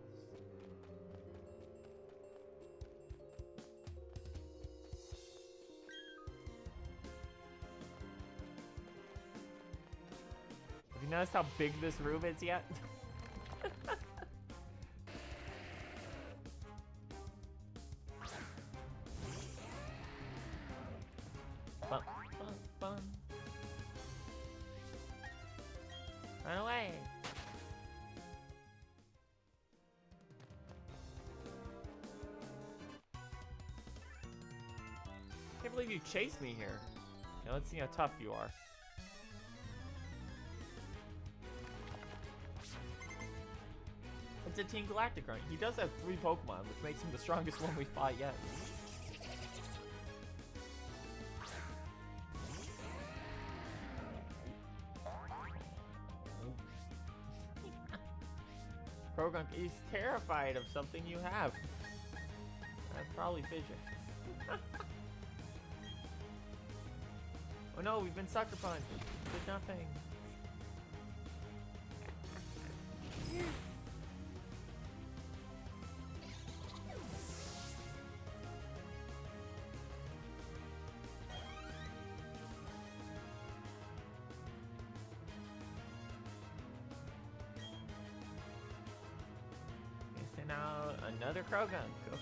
Have you noticed how big this room is yet? Bum, bum, bum. Run away. Can't believe you chased me here. Now let's see how tough you are. It's a Team Galactic grunt. He does have 3 Pokemon, which makes him the strongest one we fought yet. Krogunk is terrified of something you have. That's probably fissure. Oh no, we've been sucker punched. Did nothing. And now another Krogunk. Okay.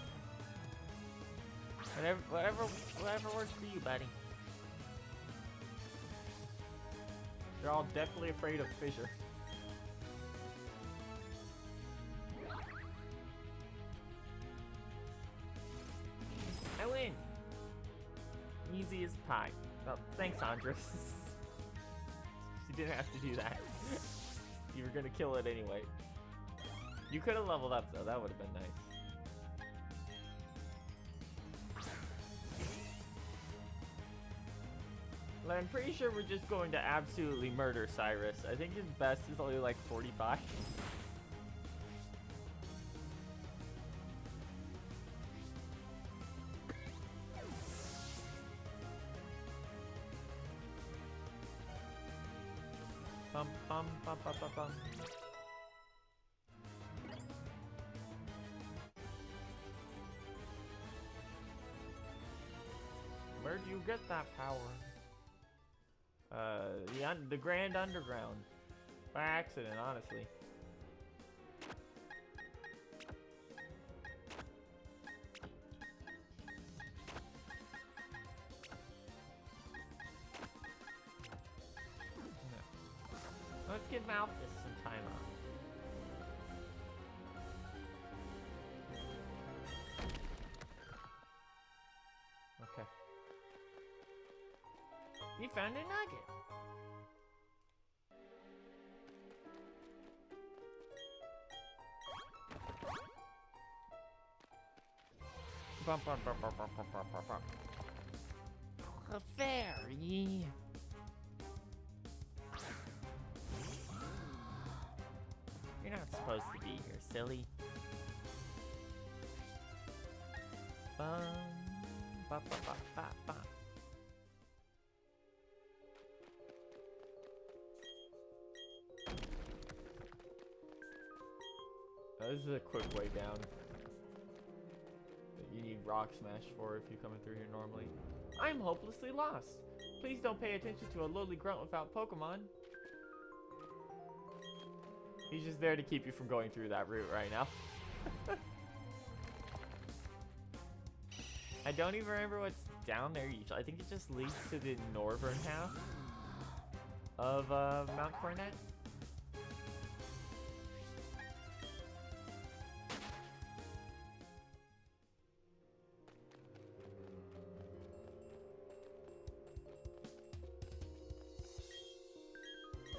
Whatever works for you, buddy. They're all definitely afraid of Fissure. I win! Easy as pie. Well, thanks, Andres. You didn't have to do that. You were gonna kill it anyway. You could have leveled up, though. That would have been nice. Well, I'm pretty sure we're just going to absolutely murder Cyrus. I think his best is only like 45. Bum bum bum bum bum bum. Where do you get that power? The Grand Underground. By accident, honestly. Let's give Malthus some time off. Okay. You found a nugget. Bum, bum, bum, bum, bum, bum, bum, bum. A fairy. You're not supposed to be here, silly. Bum, ba, ba, ba, ba, ba. This is a quick way down. You need Rock Smash for if you're coming through here normally. I'm hopelessly lost. Please don't pay attention to a lowly grunt without Pokemon. He's just there to keep you from going through that route right now. I don't even remember what's down there usually. I think it just leads to the northern half of Mount Coronet.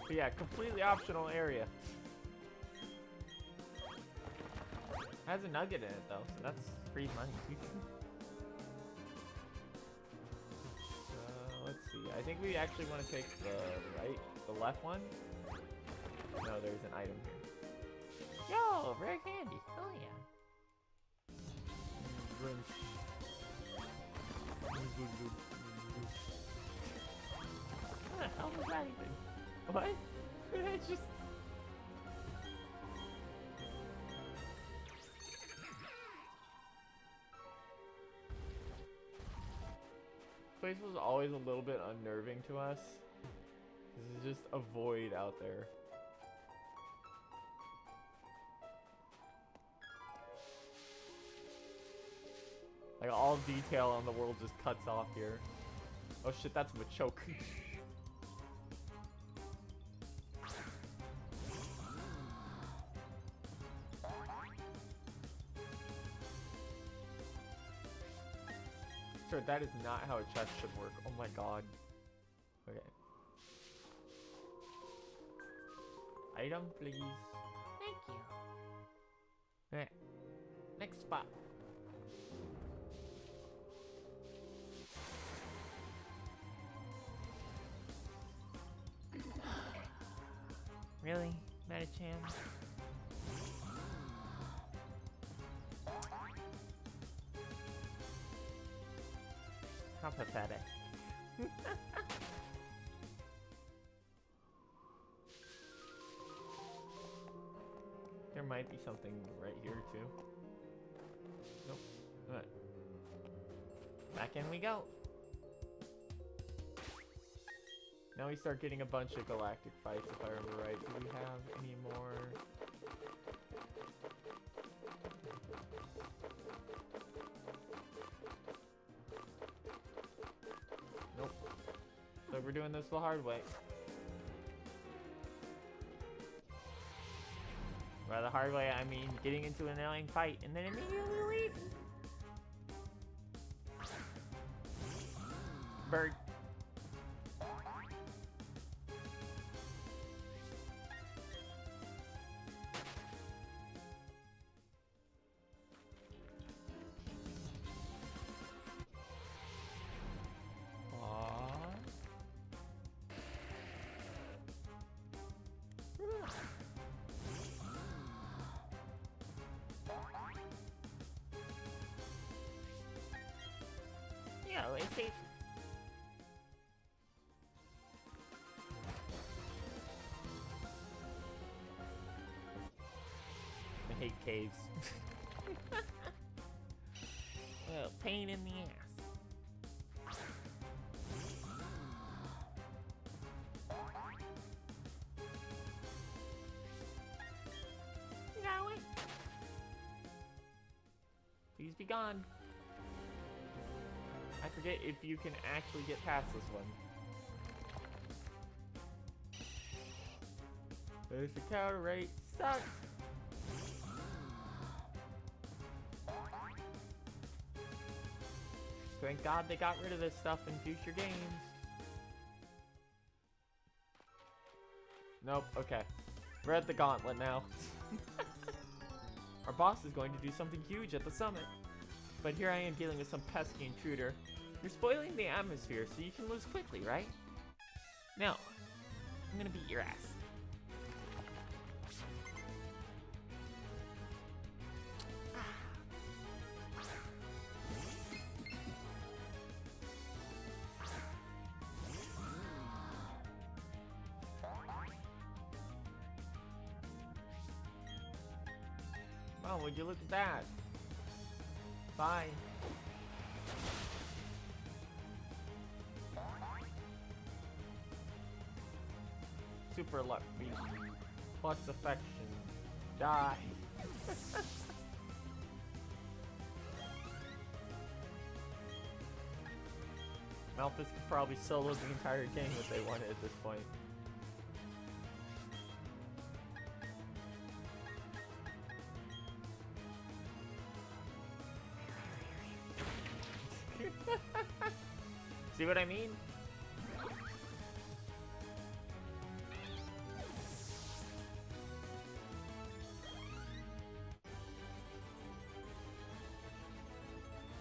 But yeah, completely optional area. Has a nugget in it though, so that's free money. Let's see. I think we actually want to take the left one. No, there's an item here. Yo, rare candy. Oh yeah. What the hell was that even? What? It's just... This place was always a little bit unnerving to us. This is just a void out there. Like all detail on the world just cuts off here. Oh shit, that's Machoke. Sure, that is not how a chest should work. Oh my god. item, please. Thank you. Alright. Next spot. Really? Metachan? How pathetic. There might be something right here too. Nope. Alright. Back in we go. Now we start getting a bunch of galactic fights, if I remember right. Do we have any more? Nope. So we're doing this the hard way. By the hard way, I mean getting into an annoying fight and then immediately leaving. Bird. Yeah, it's safe. I hate caves. Well, pain in the ass. You gotta wait. Please be gone. I forget if you can actually get past this one. There's the counter rate. Sucks. Thank God they got rid of this stuff in future games. Nope, okay. We're at the gauntlet now. Our boss is going to do something huge at the summit. But here I am dealing with some pesky intruder. You're spoiling the atmosphere so you can lose quickly, right? No. I'm gonna beat your ass. Oh, would you look at that? Bye. Super luck beat. Plus affection. Die. Malphus could probably solo the entire game if they wanted at this point. See what I mean?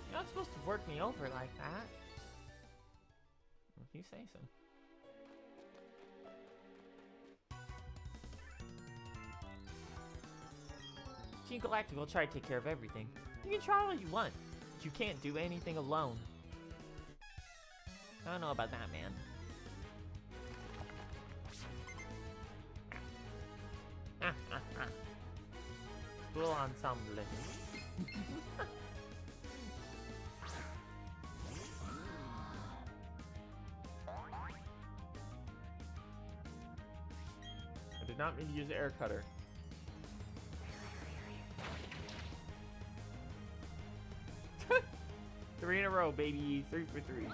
You're not supposed to work me over like that. If you say so. Team Galactic will try to take care of everything. You can try all you want, but you can't do anything alone. I don't know about that, man. Full ensemble. I did not mean to use the air cutter. Three in a row, baby. 3 for 3.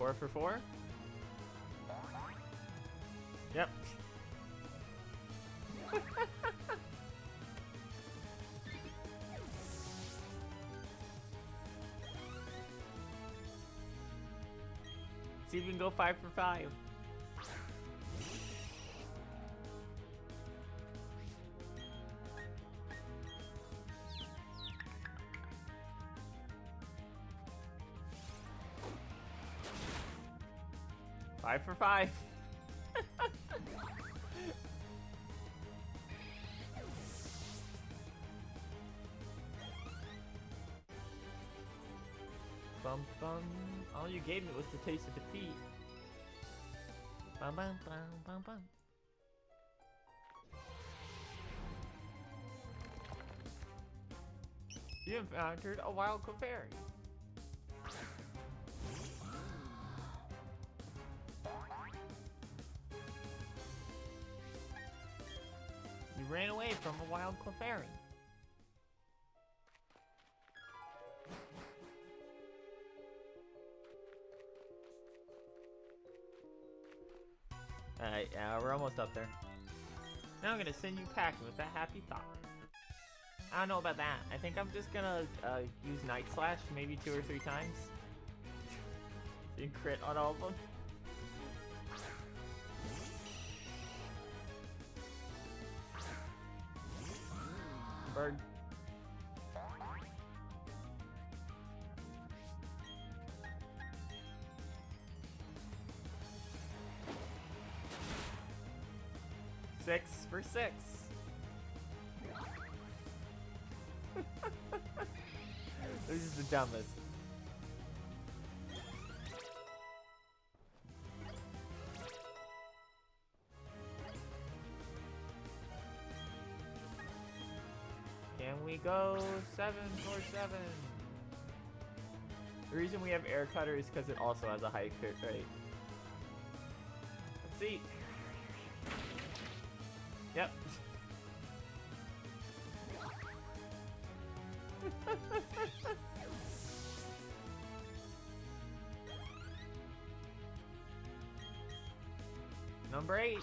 4 for 4? Yep. See if we can go 5 for 5. Five for 5. Bum bum. All you gave me was the taste of defeat. Bum bum bum bum bum. You encountered a wild Clefairy. You ran away from a wild Clefairy. Alright, we're almost up there. Now I'm gonna send you packing with that happy thought. I don't know about that. I think I'm just gonna use Night Slash maybe 2 or 3 times. So you crit on all of them. Bird. Six for 6. This is the dumbest. Can we go 7 for 7? The reason we have Air Cutter is because it also has a high crit rate. Let's see. Yep. Number 8.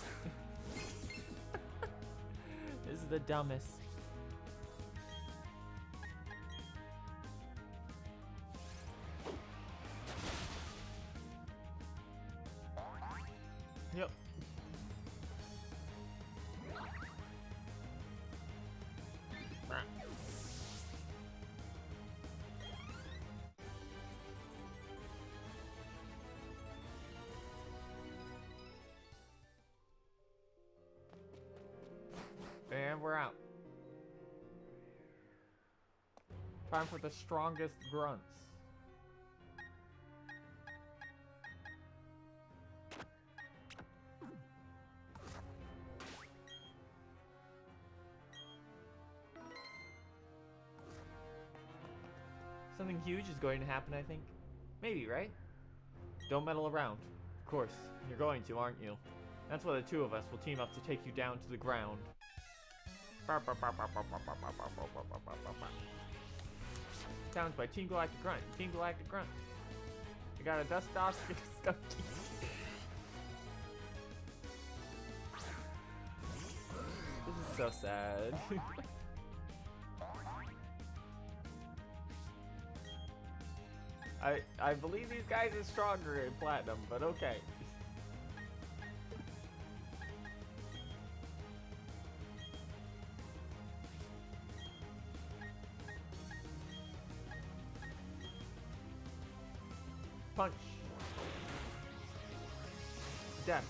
This is the dumbest. Yep. And we're out. Time for the strongest grunts. Something huge is going to happen, I think. Maybe, right? Don't meddle around. Of course, you're going to, aren't you? That's why the two of us will team up to take you down to the ground. Challenged by Team Galactic Grunt. Team Galactic Grunt. You got a dust off. This is so sad. I believe these guys are stronger in Platinum, but okay. Punch. Death.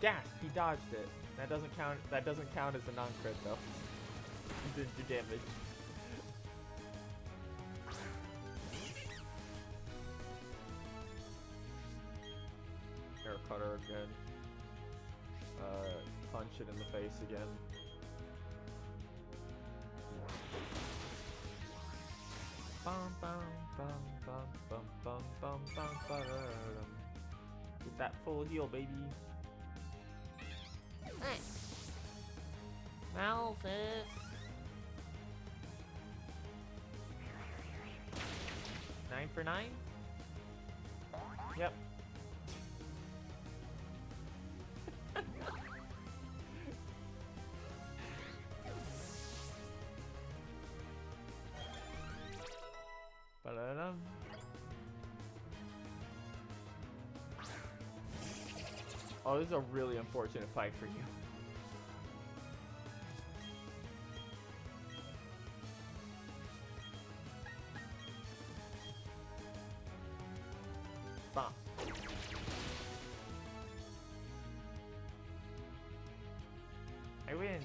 Gasp, he dodged it. That doesn't count. That doesn't count as a non-crit though. He didn't do damage. Air cutter again. Punch it in the face again. Bum bum bum bum bum bum bum bum bum. Get that full heal, baby. Hey. Malphus. Nine for 9? Yep. Ba-da-dum. Oh, this is a really unfortunate fight for you. Bomb. I win.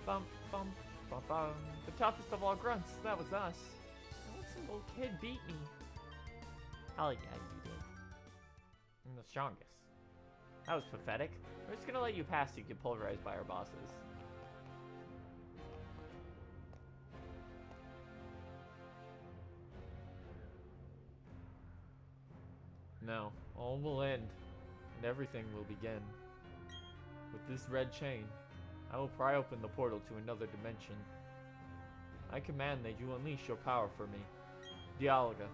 Bum, bum, bum, bum. The toughest of all grunts. That was us. What some little kid beat me? Hell yeah, you did. I'm the strongest. That was pathetic. We're just gonna let you pass so you get pulverized by our bosses. No, all will end, and everything will begin. With this red chain, I will pry open the portal to another dimension. I command that you unleash your power for me. Dialga,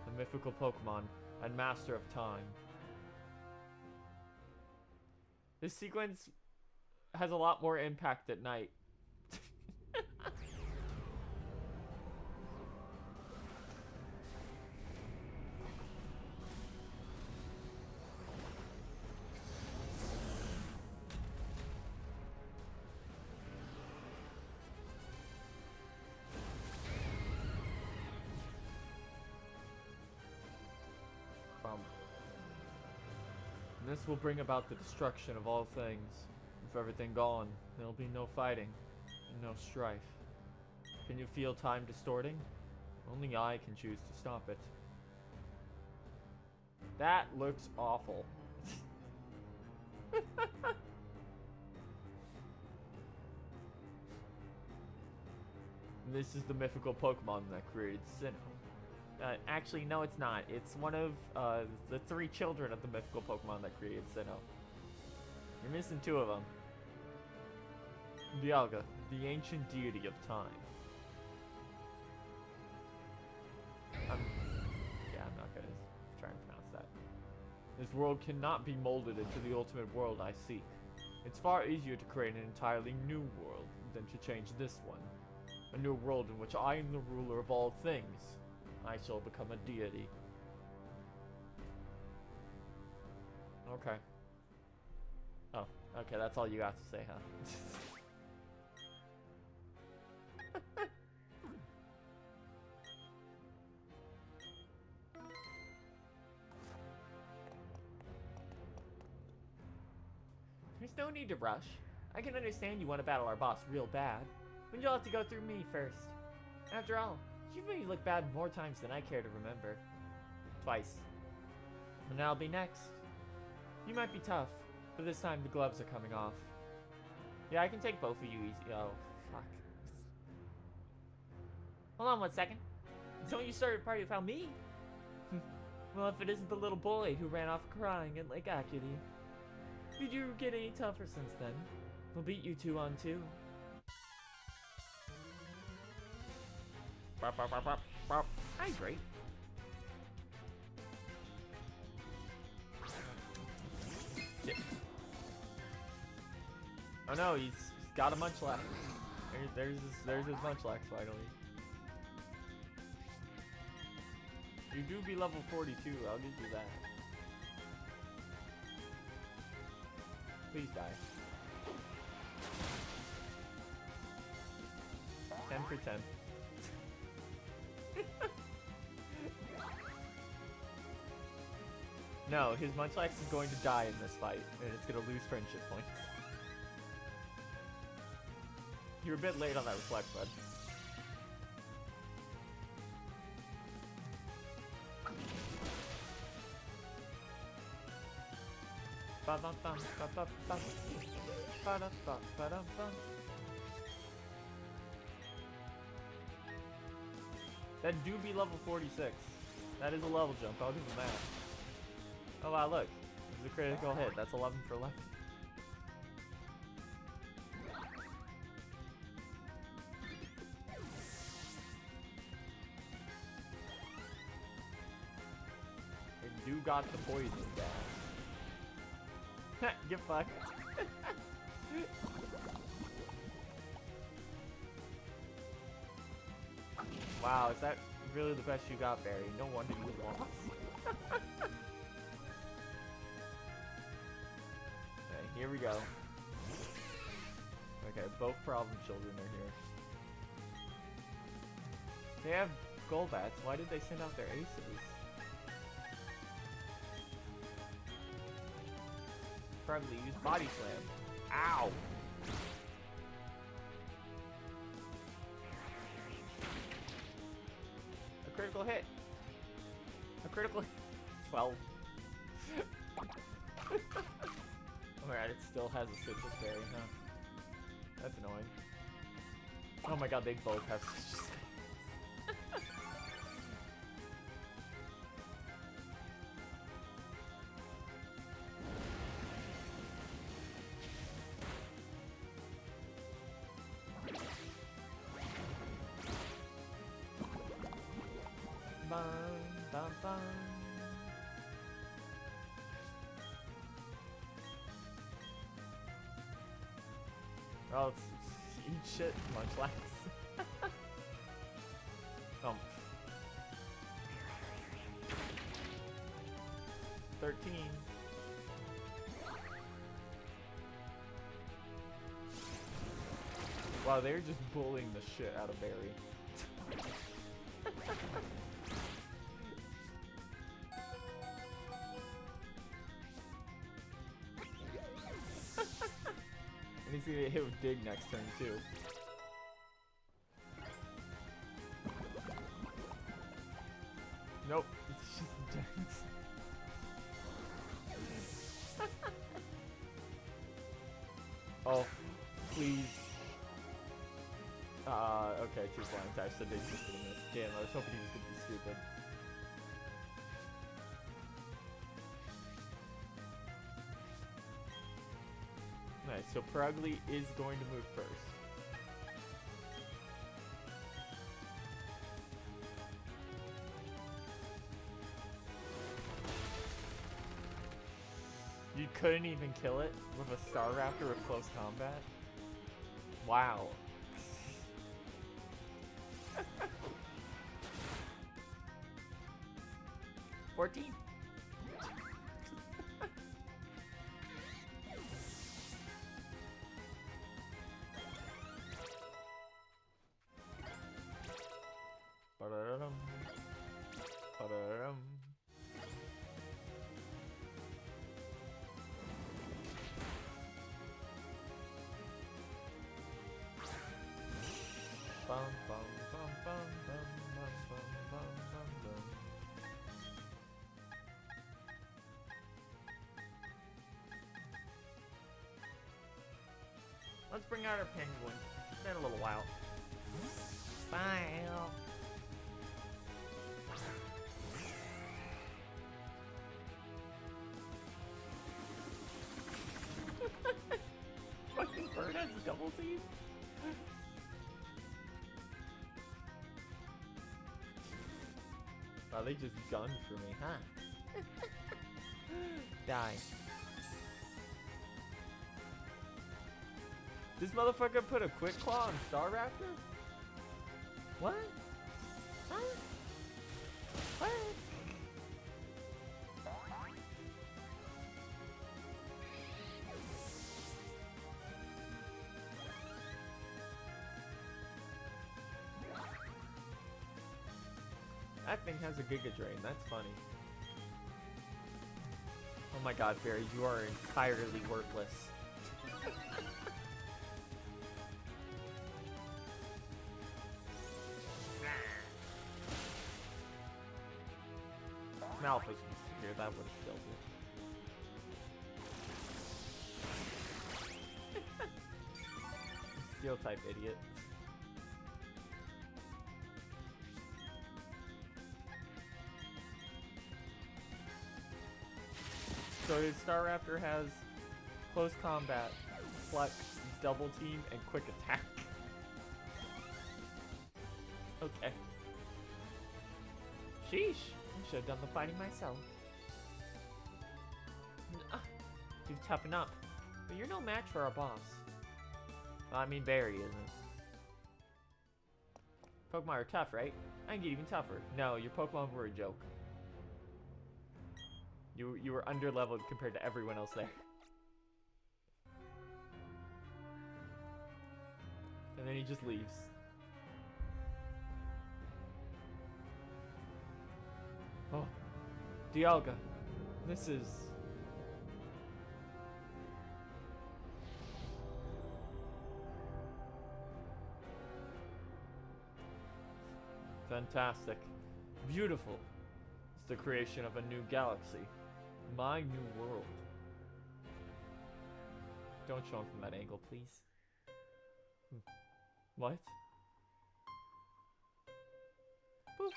the mythical Pokemon, and Master of Time. This sequence has a lot more impact at night. This will bring about the destruction of all things. With everything gone, there'll be no fighting, and no strife. Can you feel time distorting? Only I can choose to stop it. That looks awful. This is the mythical Pokemon that created Sinnoh. Actually, no, it's not. It's one of the 3 children of the mythical Pokemon that created Sinnoh. You're missing 2 of them. Dialga, the ancient deity of time. I'm not gonna try and pronounce that. This world cannot be molded into the ultimate world I seek. It's far easier to create an entirely new world than to change this one. A new world in which I am the ruler of all things. I shall become a deity. Okay. Oh, okay, that's all you got to say, huh? There's no need to rush. I can understand you want to battle our boss real bad, but you'll have to go through me first. After all, you've made me look bad more times than I care to remember. Twice. And I'll be next. You might be tough, but this time the gloves are coming off. Yeah, I can take both of you easy. Oh, fuck. Hold on 1 second. Don't you start a party without me? Well, if it isn't the little boy who ran off crying at Lake Acuity. Did you get any tougher since then? We'll beat you 2 on 2. Hi, great. Oh no, he's got a Munchlax. There's his Munchlax finally. You do be level 42, I'll give you that. Please die. 10 for 10. No, his Munchlax is going to die in this fight, and it's going to lose friendship points. You're a bit late on that reflect, bud. That do be level 46. That is a level jump. I'll give him that. Oh wow, look. This is a critical hit. That's 11 for 11. And you got the poison gas. Get fucked. Wow, is that really the best you got, Barry? No wonder you lost. Okay, here we go. Okay, both problem children are here. They have Golbats. Why did they send out their aces? Probably use Body Slam. Ow! A critical hit. A critical hit. 12. Alright, it still has a citrus berry, huh? That's annoying. Oh my god, they both have citrus berries. Bum, bum, bum. Oh, eat shit, much less. 13. Wow, they're just bullying the shit out of Barry. And he's gonna get hit with Dig next turn, too. Nope, it's just intense. Oh, please. Okay, 2 flying types, so Dig's just gonna miss. Damn, I was hoping he was gonna be stupid. Nice, so Purugly is going to move first. You couldn't even kill it with a Star Raptor with close combat? Wow. $14. Ba-da-dum. Ba-da-dum. Bum bum bum bum bum bum bum bum bum bum. Let's bring out our penguin. It's been a little while. Smile. Fucking bird has double teeth. Wow, they just gunned for me, huh? Die. This motherfucker put a Quick Claw on Star Raptor? What? Huh? What? That thing has a Giga Drain, that's funny. Oh my god, Barry, you are entirely worthless. Malphus was here, that would have killed it. Steel type idiot. So his Staraptor has close combat, flex, double team, and quick attack. Okay. Sheesh. I should have done the fighting myself. You toughen up. But you're no match for our boss. Well, I mean, Barry isn't. Pokemon are tough, right? I can get even tougher. No, your Pokemon were a joke. You were under-leveled compared to everyone else there. And then he just leaves. Oh. Dialga. This is... fantastic. Beautiful. It's the creation of a new galaxy. My new world. Don't show him from that angle, please. What? Boop.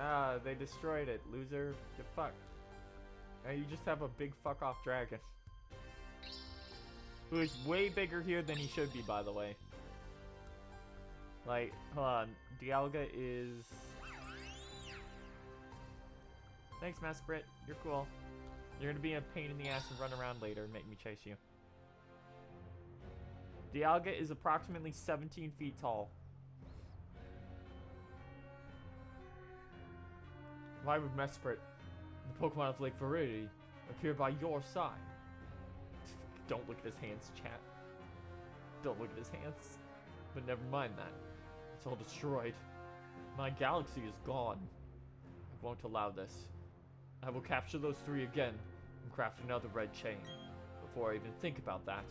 Ah, they destroyed it. Loser, get fucked. Now you just have a big fuck off dragon. Who is way bigger here than he should be, by the way. Like, hold on. Dialga is... Thanks, Masprit. You're cool. You're gonna be a pain in the ass and run around later and make me chase you. Dialga is approximately 17 feet tall. Why would Mesprit, the Pokemon of Lake Viridity, appear by your side? Don't look at his hands, chat. Don't look at his hands. But never mind that. It's all destroyed. My galaxy is gone. I won't allow this. I will capture those three again and craft another red chain. Before I even think about that,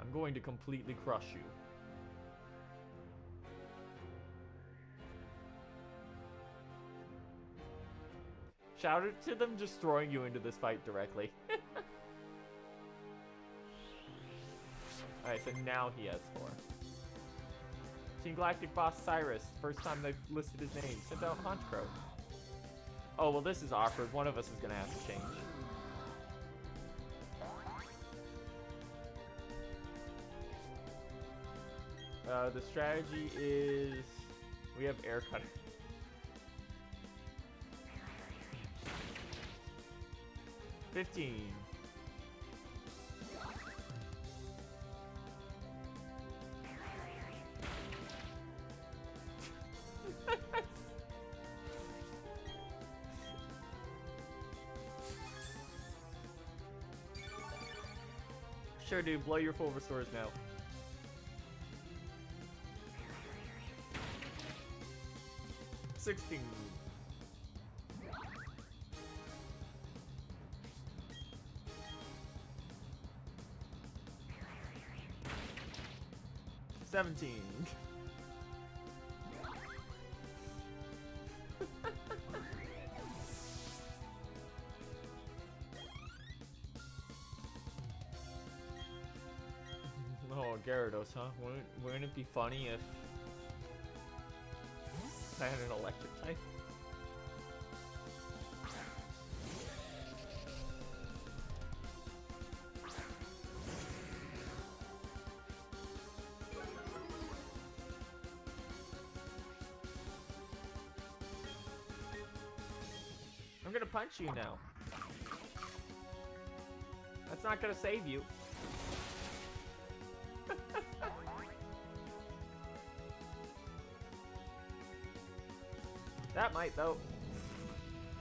I'm going to completely crush you. Shout out to them just throwing you into this fight directly. Alright, so now he has 4. Team Galactic Boss Cyrus. First time they've listed his name. Sent out Honchkrow. Oh, well this is awkward. One of us is going to have to change. The strategy is... we have Air Cutter. $15. Sure, dude. Blow your full restores now. $16. $17. Oh, Gyarados, huh? Wouldn't it be funny if I had an electric type? I'm gonna punch you now. That's not gonna save you. That might, though.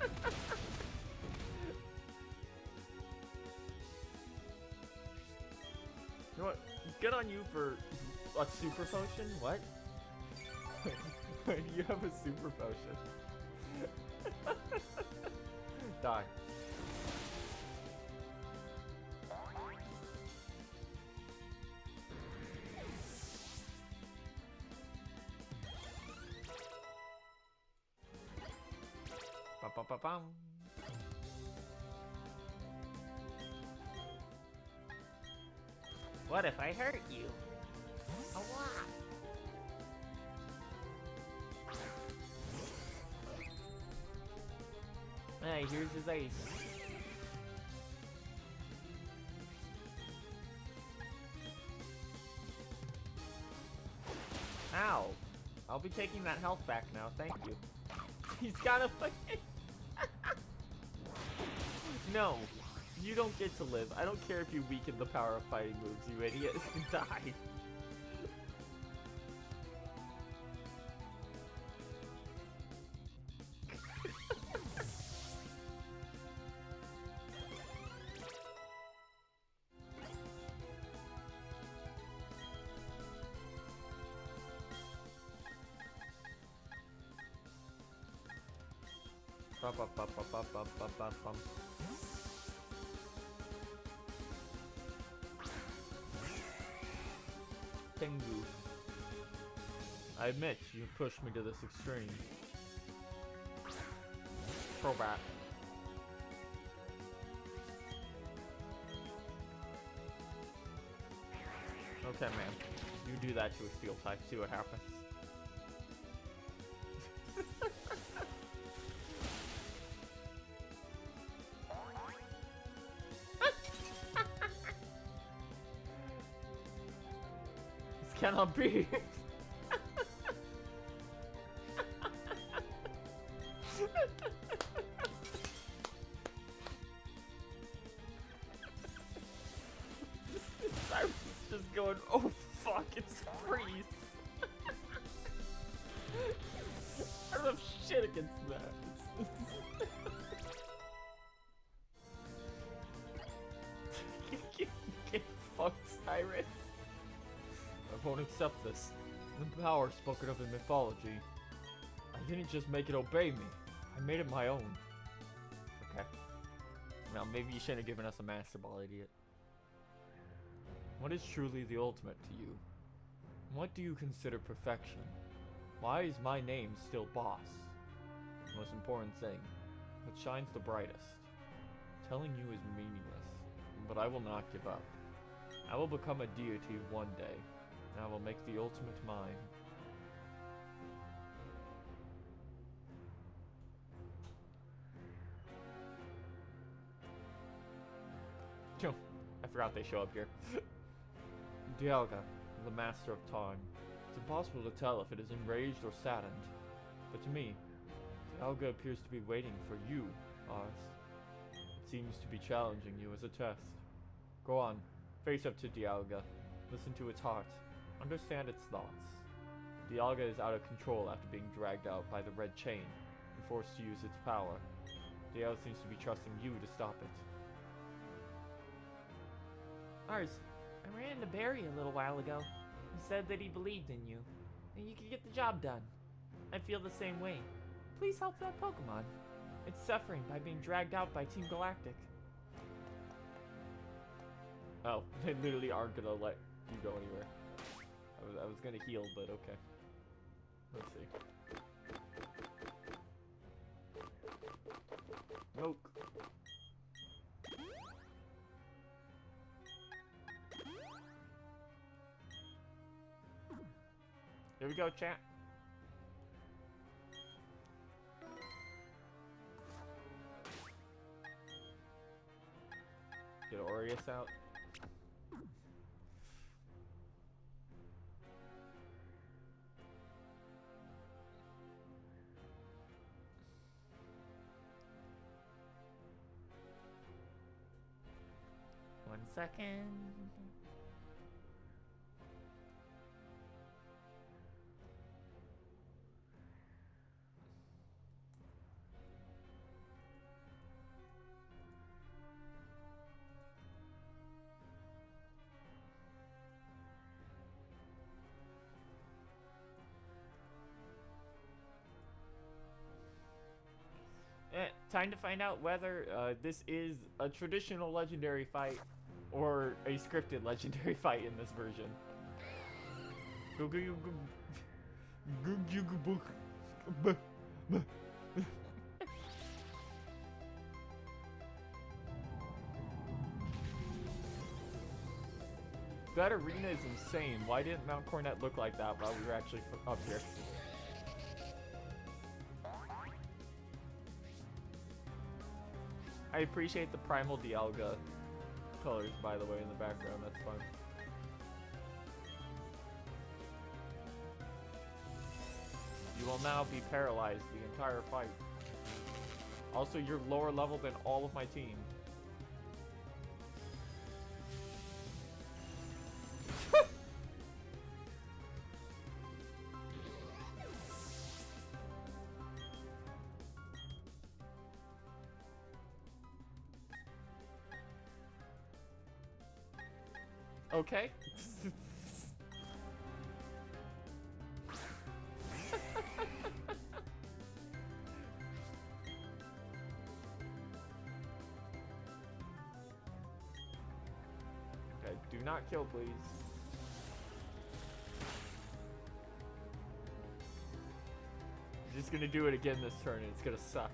You know what? Good on you for a super potion? What? You have a super potion. Die. Ba-ba-bum. What if I hurt you? A lot. Hey, here's his ace. Ow. I'll be taking that health back now, thank you. He's got a fucking... No, you don't get to live. I don't care if you weaken the power of fighting moves, you idiot. Die. Ba-ba-ba-ba-ba-ba-ba-bum. Tengu. I admit, you pushed me to this extreme. Crobat. Okay, man. You do that to a steel type, see what happens. This cannot be. Cyrus is just going, oh fuck, it's freeze. I don't have shit against that. Get fucked, Cyrus. I won't accept this. The power spoken of in mythology. I didn't just make it obey me. I made it my own. Okay. Now maybe you shouldn't have given us a Master Ball, idiot. What is truly the ultimate to you? What do you consider perfection? Why is my name still boss? The most important thing. What shines the brightest? Telling you is meaningless, but I will not give up. I will become a deity one day, and I will make the ultimate mine. I forgot they show up here. Dialga, the master of time. It's impossible to tell if it is enraged or saddened. But to me, Dialga appears to be waiting for you, Oz. It seems to be challenging you as a test. Go on, face up to Dialga. Listen to its heart. Understand its thoughts. Dialga is out of control after being dragged out by the red chain and forced to use its power. Dialga seems to be trusting you to stop it. Ars, I ran into Barry a little while ago. He said that he believed in you, and you could get the job done. I feel the same way. Please help that Pokemon. It's suffering by being dragged out by Team Galactic. Oh, they literally aren't gonna let you go anywhere. I was gonna heal, but okay. Let's see. Milk. Here we go, chat. Get Aureus out. One second. Time to find out whether this is a traditional legendary fight or a scripted legendary fight in this version. That arena is insane. Why didn't Mount Cornet look like that while we were actually up here? I appreciate the Primal Dialga colors, by the way, in the background. That's fun. You will now be paralyzed the entire fight. Also, you're lower level than all of my team. Okay. Okay, do not kill, please. I'm just gonna do it again this turn, and it's gonna suck.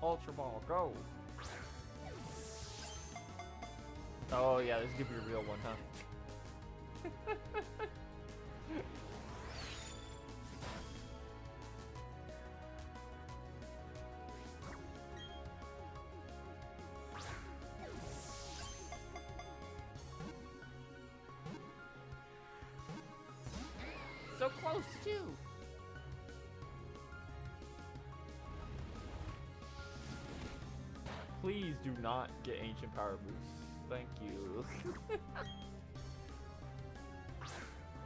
Ultra Ball, go! Oh yeah, this is gonna be a real one, huh? So close, too! Please do not get Ancient Power Boost. Thank you.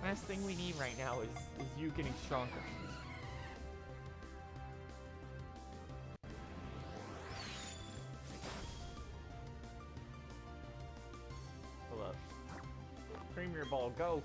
Last thing we need right now is you getting stronger. Hold up. Premier Ball, go!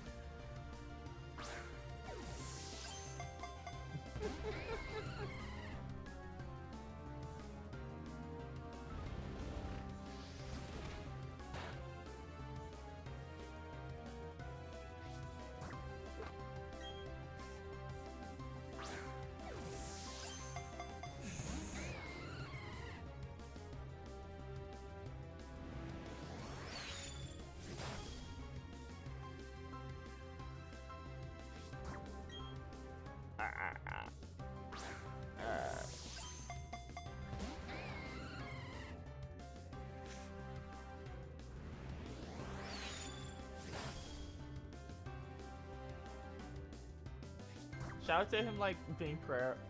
Shout out to him, like, being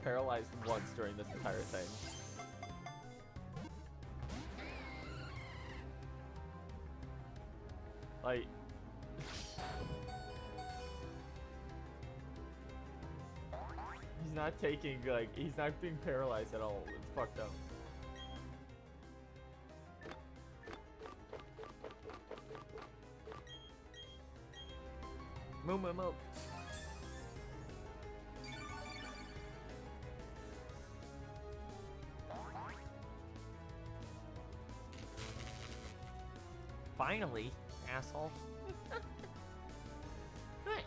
paralyzed once during this entire thing. Like... he's not taking, like, he's not being paralyzed at all. It's fucked up. Moo moo moo. Finally, asshole. Right.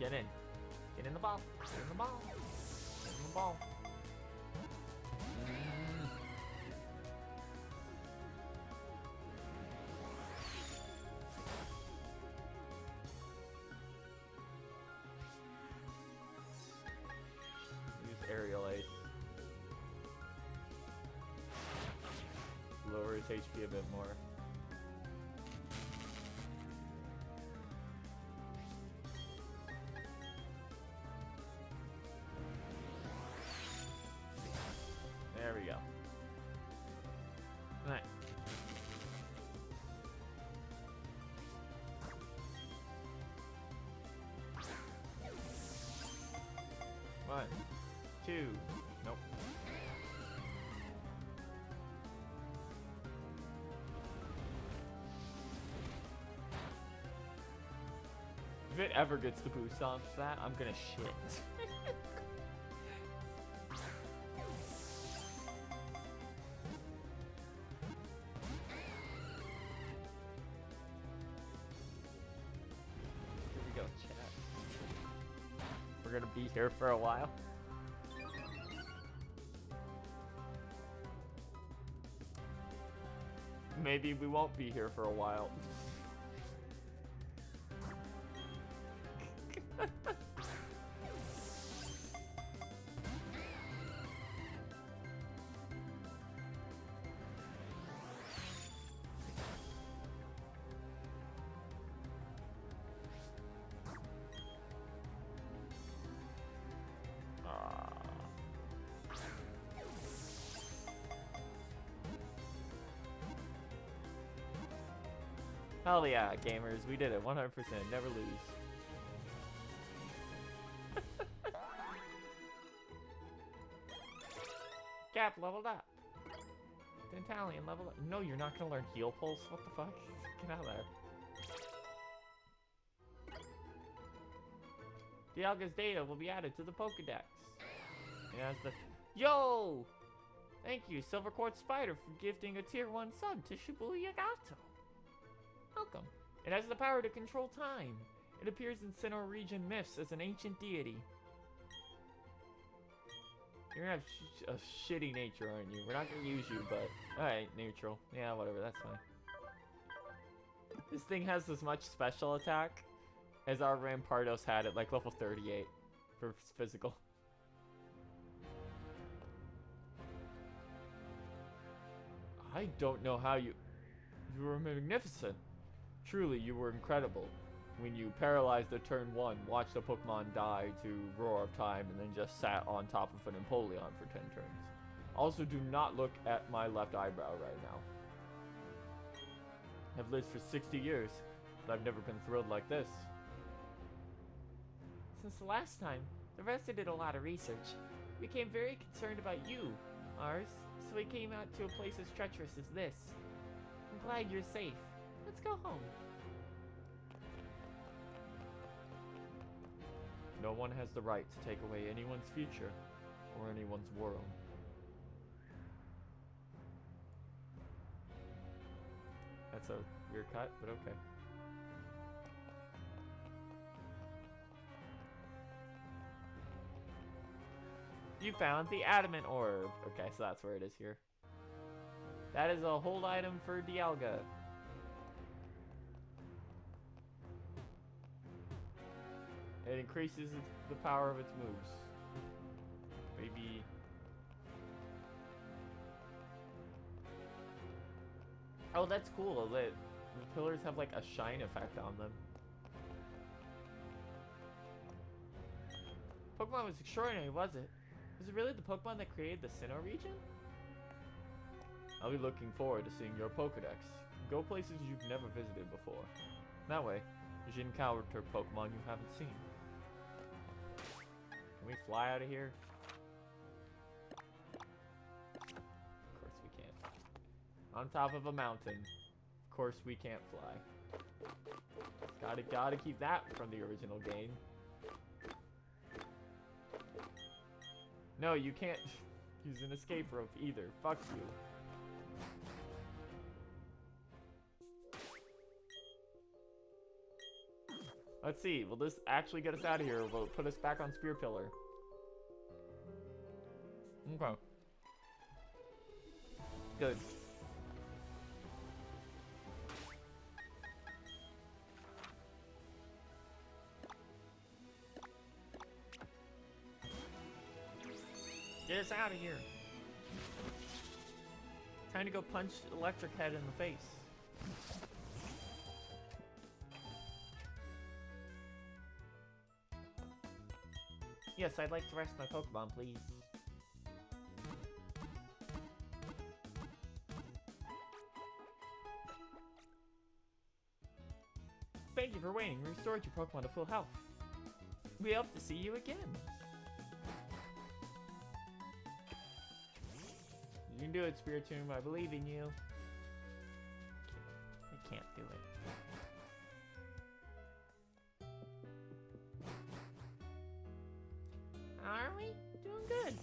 Get in. Get in the ball. Get in the ball. Get in the ball. Use aerial ace. Lower his HP a bit more. There we go. Alright. One, two, nope. If it ever gets the boost on that, I'm gonna shit. We're gonna be here for a while. Maybe we won't be here for a while. Hell yeah, gamers, we did it. 100%, never lose. Cap leveled up. Dentalian leveled up. No, you're not gonna learn Heal Pulse? What the fuck? Get out of there. Dialga's data will be added to the Pokedex. It has the... Yo! Thank you, Silver Quartz Spider, for gifting a Tier 1 sub to Shibuya Gato. Welcome. It has the power to control time. It appears in Sinnoh region myths as an ancient deity. You're gonna have a shitty nature, aren't you? We're not gonna use you, but... Alright, neutral. Yeah, whatever, that's fine. This thing has as much special attack as our Rampardos had at like level 38 for physical. I don't know how you were magnificent. Truly, you were incredible. When you paralyzed the turn 1, watched the Pokemon die to Roar of Time, and then just sat on top of an Empoleon for 10 turns. Also, do not look at my left eyebrow right now. I've lived for 60 years, but I've never been thrilled like this. Since the last time, the rest did a lot of research. We became very concerned about you, ours, so we came out to a place as treacherous as this. I'm glad you're safe. Let's go home. No one has the right to take away anyone's future or anyone's world. That's a weird cut, but okay. You found the Adamant Orb. Okay, so that's where it is here. That is a hold item for Dialga. It increases the power of its moves. Maybe... Oh, that's cool. The pillars have like a shine effect on them. Pokemon was extraordinary, was it? Was it really the Pokemon that created the Sinnoh region? I'll be looking forward to seeing your Pokedex. Go places you've never visited before. That way, you should encounter Pokemon you haven't seen. Can we fly out of here? Of course we can't. On top of a mountain. Of course we can't fly. Gotta keep that from the original game. No, you can't use an escape rope either. Fuck you. Let's see, will this actually get us out of here, or will it put us back on Spear Pillar? Okay. Good. Get us out of here. Time to go punch Electric Head in the face. Yes, I'd like to rest my Pokemon, please. Thank you for waiting. We restored your Pokemon to full health. We hope to see you again. You can do it, Spiritomb. I believe in you. I can't do it. Are we? Doing good.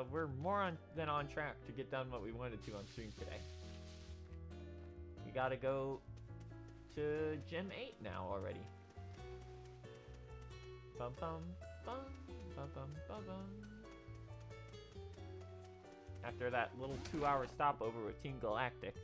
We're more than on track to get done what we wanted to on stream today. We gotta go to Gym 8 now already. Bum bum bum bum bum bum bum. After that little 2-hour stopover with Team Galactic.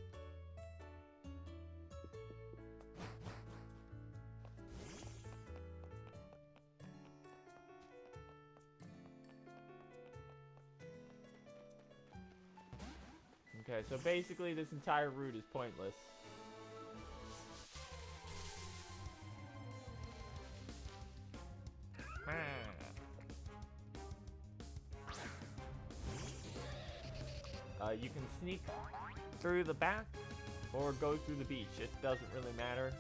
Okay, so basically this entire route is pointless. You can sneak through the back or go through the beach. It doesn't really matter.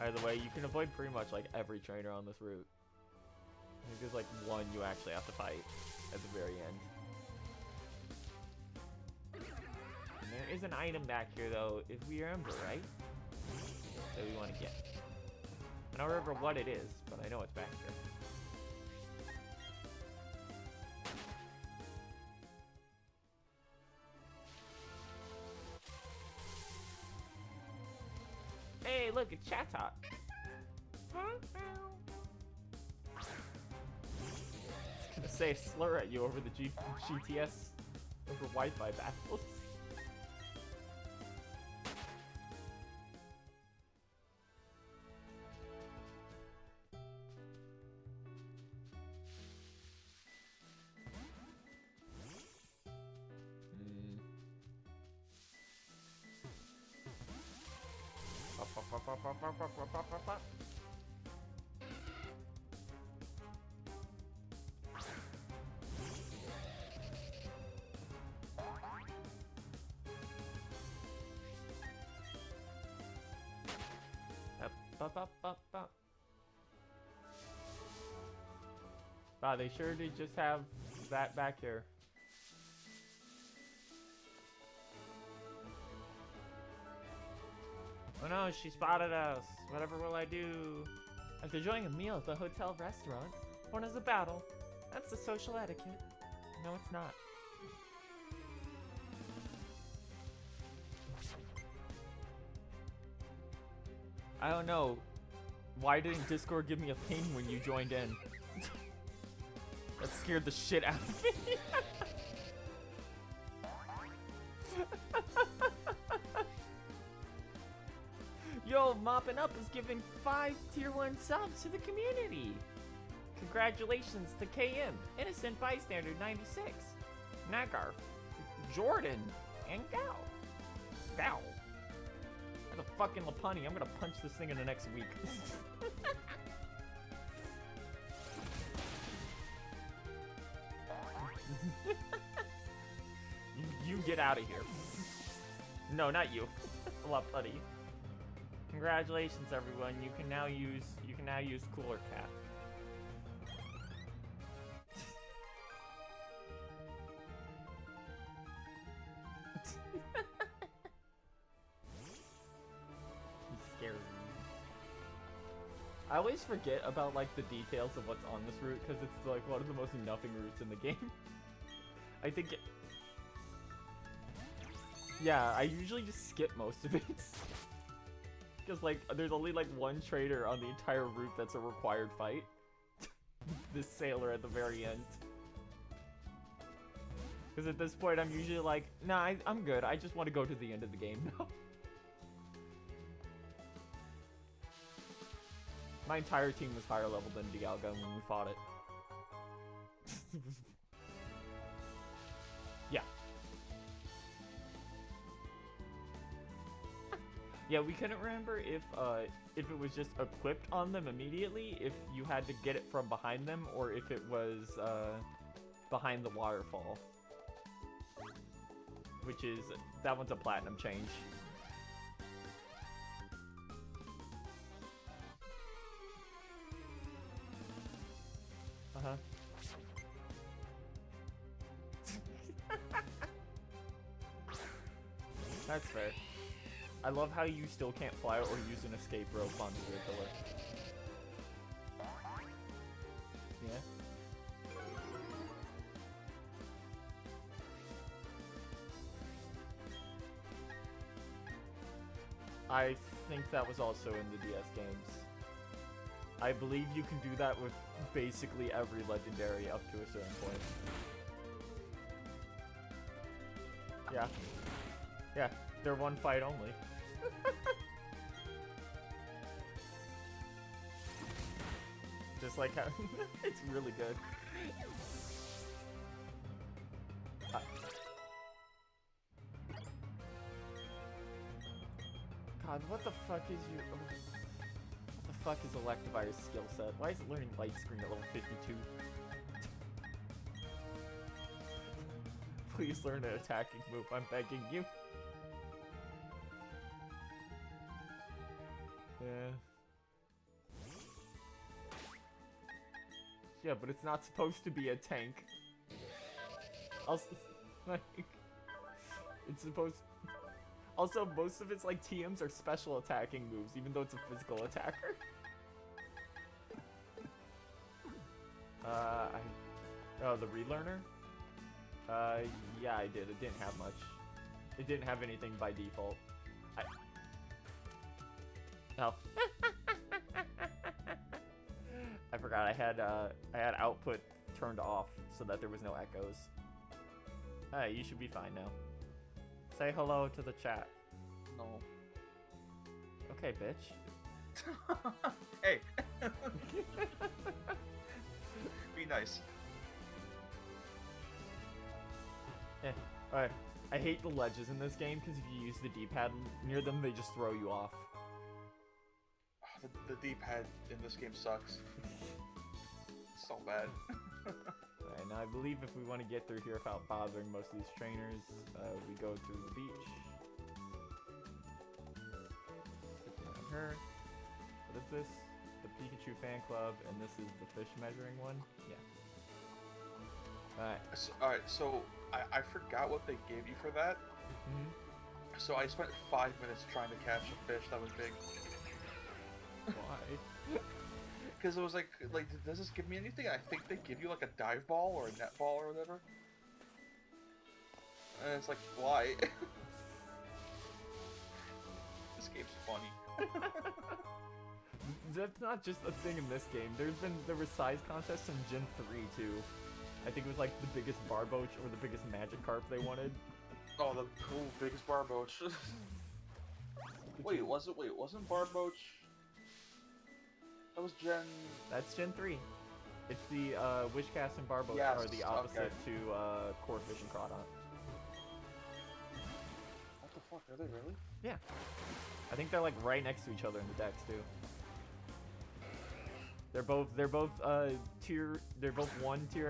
Either way, you can avoid pretty much like every trainer on this route. I think there's like one you actually have to fight at the very end. And there is an item back here though, if we remember, right? That we want to get. I don't remember what it is, but I know it's back here. Hey, look, it's Chatot. It's gonna say a slur at you over the GTS, over Wi-Fi battles. Wow, they sure did just have that back there. Oh no, she spotted us. Whatever will I do? After enjoying a meal at the hotel restaurant, one is a battle. That's the social etiquette. No, it's not. I don't know. Why didn't Discord give me a ping when you joined in? That scared the shit out of me. Yo, Mopping Up is giving 5 tier 1 subs to the community. Congratulations to KM, Innocent Bystander 96, Nagarf, Jordan, and Gao. That's a fucking Lapani. I'm gonna punch this thing in the next week. you get out of here. No, not you. Lapani. Congratulations, everyone. You can now use Cooler Cat. I always forget about like the details of what's on this route because it's like one of the most nothing routes in the game. I think yeah, I usually just skip most of it. Because like there's only like one trader on the entire route that's a required fight. This sailor at the very end. Because at this point I'm usually like, nah, I'm good. I just want to go to the end of the game now. My entire team was higher level than Dialga when we fought it. Yeah. Yeah, we couldn't remember if it was just equipped on them immediately, if you had to get it from behind them, or if it was behind the waterfall. Which is, that one's a platinum change. Uh-huh. That's fair. I love how you still can't fly or use an escape rope on Spirit Killer. Yeah. I think that was also in the DS games. I believe you can do that with basically every legendary up to a certain point. Yeah. Yeah, they're one fight only. Just like how it's really good. God, what the fuck is your... What the fuck is Electivire's skill set? Why is it learning light screen at level 52? Please learn an attacking move, I'm begging you. Yeah. Yeah, but it's not supposed to be a tank. Also, like... It's supposed... Also, most of its, like, TMs are special attacking moves, even though it's a physical attacker. Oh, the relearner? Yeah, I did. It didn't have much. It didn't have anything by default. Oh. I forgot I had output turned off so that there was no echoes. Hey, you should be fine now. Say hello to the chat. No. Okay, bitch. Hey. Be nice. Alright. I hate the ledges in this game because if you use the D-pad near them, they just throw you off. The D-pad in this game sucks. So bad. Alright, now I believe if we want to get through here without bothering most of these trainers, we go through the beach. Her. What is this? The Pikachu fan club, and this is the fish measuring one? Yeah. Alright. So I forgot what they gave you for that. Mm-hmm. So I spent 5 minutes trying to catch a fish that was big. Why? Because it was like, does this give me anything? I think they give you like a dive ball or a net ball or whatever. And it's like, why? This game's funny. That's not just a thing in this game. There were size contests in Gen 3 too. I think it was like the biggest Barboach or the biggest Magikarp they wanted. Oh, the cool biggest Barboach. Wasn't Barboach? That was Gen... That's Gen 3. It's the, Wishcast and Barboach are the opposite to, Corphish and Crawdon. What the fuck, are they really? Yeah. I think they're, like, right next to each other in the decks, too. They're both 1 tier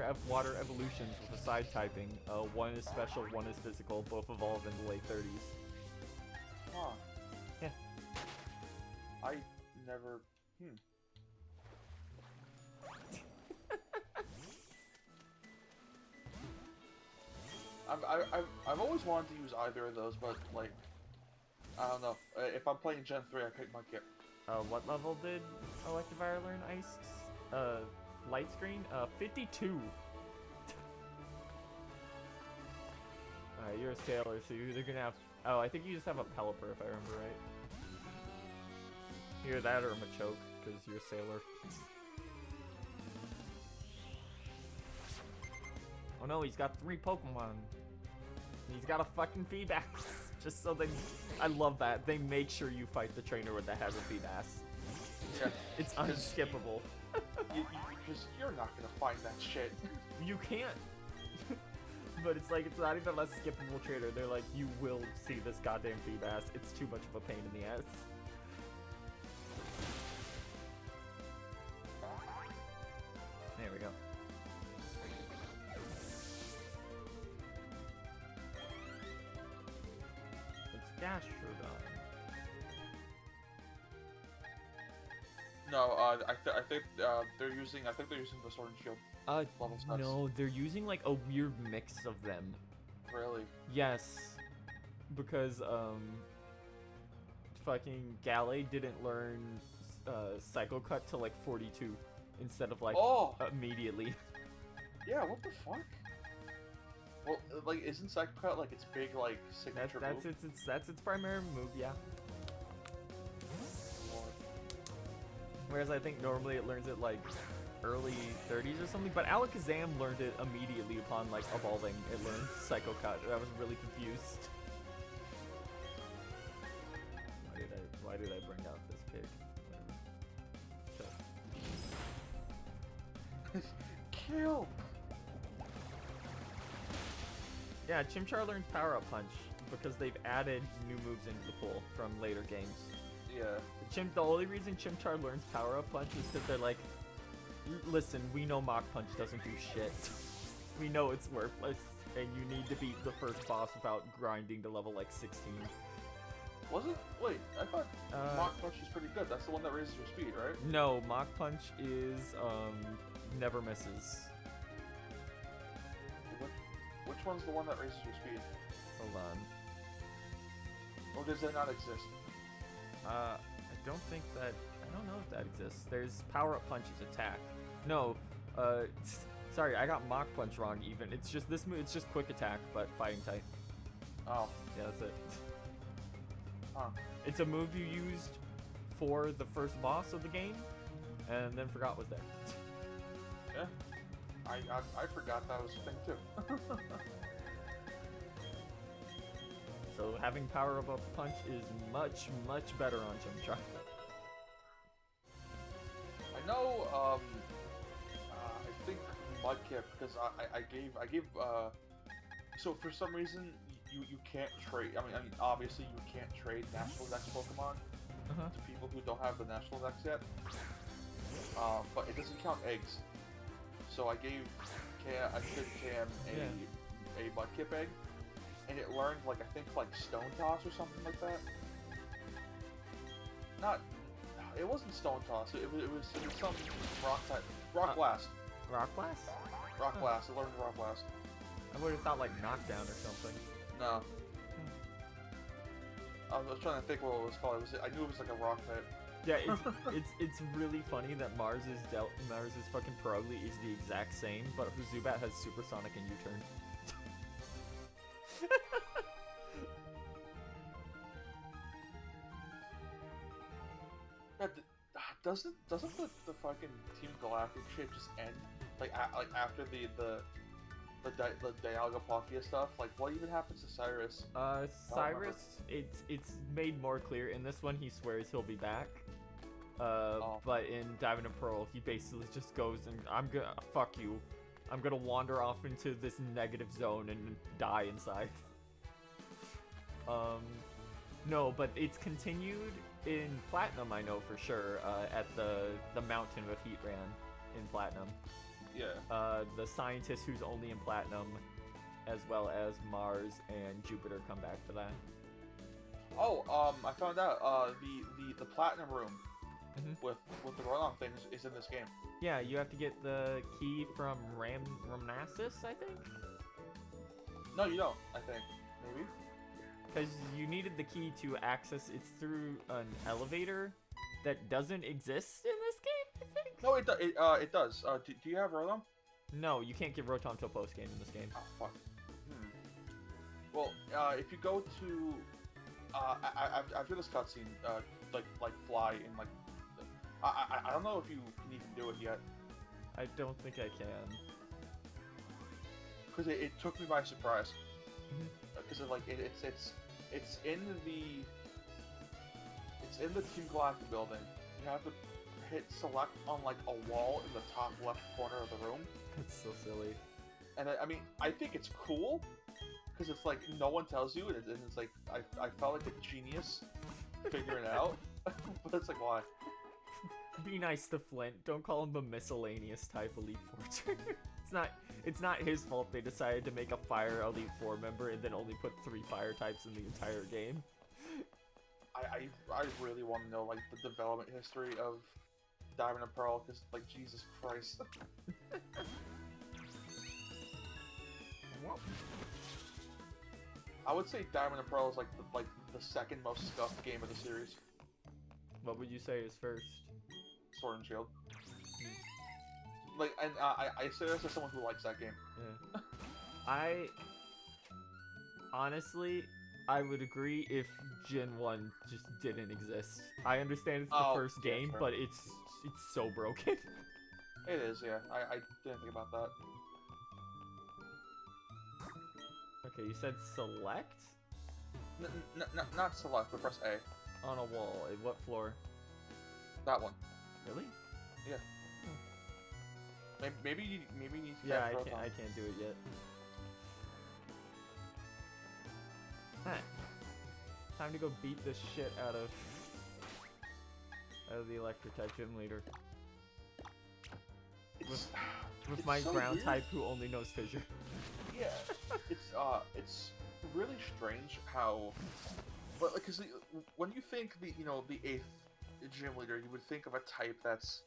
F water evolutions with a side typing. One is special, one is physical, both evolve in the late 30s. Huh. Yeah. I never... I've always wanted to use either of those, but like, I don't know. If I'm playing Gen 3, I pick my kit. What level did Electivire learn Ice? Light screen? 52. Alright, you're a sailor, so you're either gonna have... Oh, I think you just have a Pelipper, if I remember right. Either that or a Machoke, because you're a sailor. Oh no, he's got 3 Pokemon. He's got a fucking feedback. Just so they... I love that. They make sure you fight the trainer with the heavy feedass. Yeah. It's unskippable. Because you're not gonna find that shit. You can't. But it's like, it's not even a skippable trainer. They're like, you will see this goddamn feedass. It's too much of a pain in the ass. There we go. Gastrodon. No, I think they're using the Sword and Shield level stats. No, they're using like a weird mix of them. Really? Yes, because fucking Galley didn't learn Psycho Cut till like 42 instead of like immediately. Yeah, what the fuck? Well, like, isn't Psycho Cut like its big like signature move? That's its primary move, yeah. Whereas I think normally it learns it like early 30s or something. But Alakazam learned it immediately upon like evolving. It learned Psycho Cut. I was really confused. Why did I bring out this pig? Whatever. Kill! Yeah, Chimchar learns Power Up Punch because they've added new moves into the pool from later games. Yeah. The only reason Chimchar learns Power Up Punch is because they're like, listen, we know Mach Punch doesn't do shit. We know it's worthless, and you need to beat the first boss without grinding to level like 16. Was it? Wait, I thought Mach Punch is pretty good. That's the one that raises your speed, right? No, Mach Punch is never misses. Which one's the one that raises your speed? Hold on. Or does that not exist? I don't think that. I don't know if that exists. There's Power Up Punch's attack. No, sorry, I got Mach Punch wrong. Even it's just this move. It's just Quick Attack, but fighting type. Oh. Yeah, that's it. Huh. It's a move you used for the first boss of the game, and then forgot was there. Yeah. I forgot that was a thing too. So having Power Up Punch is much, much better on Chimchar. I know, I think Mudkip, because I gave, so for some reason, you can't trade, I mean, obviously you can't trade National Dex Pokemon to people who don't have the National Dex yet, but it doesn't count eggs. So I gave Cam a Mudkip egg, and it learned, like, I think, like, Stone Toss or something like that. It wasn't Stone Toss, it was some rock type. Rock Blast. Rock Blast? Rock Blast, it learned Rock Blast. I would have thought like Knockdown or something. No. I was trying to think what it was called. I knew it was like a rock type. Yeah, it's really funny that Mars's fucking Pierogi is the exact same, but Zubat has Supersonic and U-turn. Yeah, doesn't the fucking Team Galactic shit just end like after the Dialga Palkia stuff? Like, what even happens to Cyrus? Cyrus, it's made more clear. In this one, he swears he'll be back. But in Diamond and Pearl, he basically just goes and fuck you. I'm gonna wander off into this negative zone and die inside. No, but it's continued in Platinum, I know for sure, at the mountain with Heatran in Platinum. Yeah. The scientist who's only in Platinum, as well as Mars and Jupiter come back for that. Oh, I found out, the Platinum room with the run-on things is in this game. Yeah, you have to get the key from Ramnasis, I think? No, you don't, I think. Maybe? Because you needed the key to access, it's through an elevator that doesn't exist in this game, I think? No, it does. Do you have Rotom? No, you can't give Rotom to a post-game in this game. Oh, fuck. Well, if you go to, after this cutscene, like fly in, like, I don't know if you can even do it yet. I don't think I can. Because it took me by surprise. Because it's in the Team Galactic building. You have to hit select on like a wall in the top left corner of the room. That's so silly. And I mean, I think it's cool because it's like no one tells you, and it's like I felt like a genius figuring it out. But it's like, why? Be nice to Flint. Don't call him the miscellaneous type Elite Four. It's not his fault they decided to make a Fire Elite Four member and then only put 3 Fire types in the entire game. I really want to know like the development history of Diamond and Pearl, because like Jesus Christ. I would say Diamond and Pearl is like the second most scuffed game of the series. What would you say is first? Sword and Shield. Like, and I say this as someone who likes that game. Yeah. I honestly, I would agree if Gen 1 just didn't exist. I understand it's the Oh, first yeah, game, sure. but it's so broken. It is, yeah. I didn't think about that. Okay, you said select Not select, but press A. on a wall. At what floor? That one. Really? Maybe you need to Yeah, catch Proton. I can't do it yet. Huh. Time to go beat the shit out of the electric type gym leader It's, with it's my so ground weird. type who only knows fissure. Yeah, it's really strange how, well, because when you think the 8th gym leader, you would think of a type that's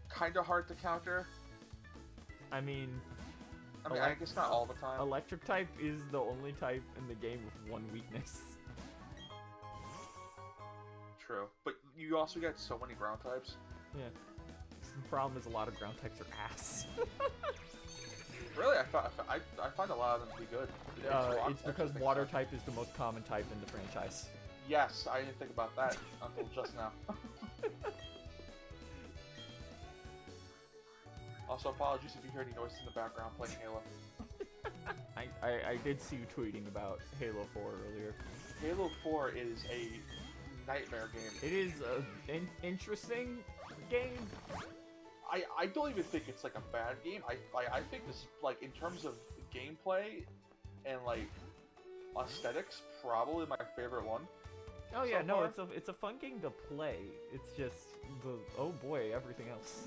kind of hard to counter. I mean, I guess not all the time. electric type is the only type in the game with one weakness. True, but you also get so many ground types. Yeah. The problem is a lot of ground types are ass. Really, I find a lot of them to be good. It's because water type is the most common type in the franchise. Yes, I didn't think about that until just now. Also, apologies if you hear any noises in the background playing Halo. I did see you tweeting about Halo 4 earlier. Halo 4 is a nightmare game. It is an interesting game. I don't even think it's like a bad game. I think this, like, in terms of gameplay and like aesthetics, probably my favorite one. Oh yeah, so no, far. it's a fun game to play. It's just the oh boy, everything else.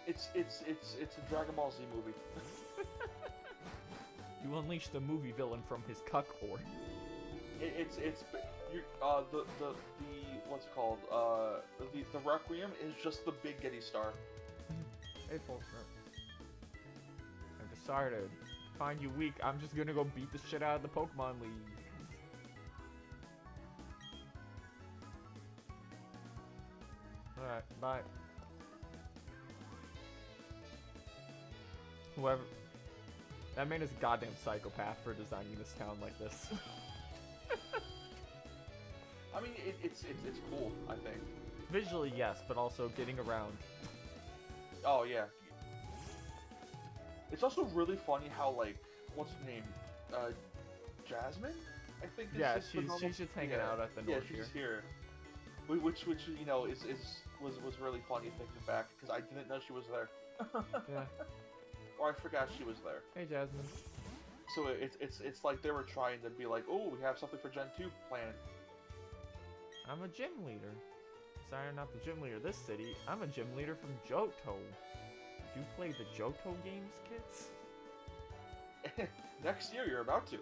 It's a Dragon Ball Z movie. You unleash the movie villain from his cuck ore. It's you the what's it called the Requiem is just the big Getty Star. Hey, folks. I've decided to find you weak. I'm just gonna go beat the shit out of the Pokemon League. Alright, bye. Whoever. That man is a goddamn psychopath for designing this town like this. I mean, it's cool. I think. Visually, yes, but also getting around. Oh yeah. It's also really funny how, like, what's her name? Jasmine, I think. Yeah, is the normal- she's just hanging out at the Yeah, north she's here. here. Which you know was really funny thinking back because I didn't know she was there. Yeah. Or I forgot she was there. Hey, Jasmine. So it's like they were trying to be like, oh, we have something for Gen 2 planned. I'm a gym leader. Sorry, I'm not the gym leader of this city. I'm a gym leader from Johto. Did you play the Johto games, kids? Next year, you're about to.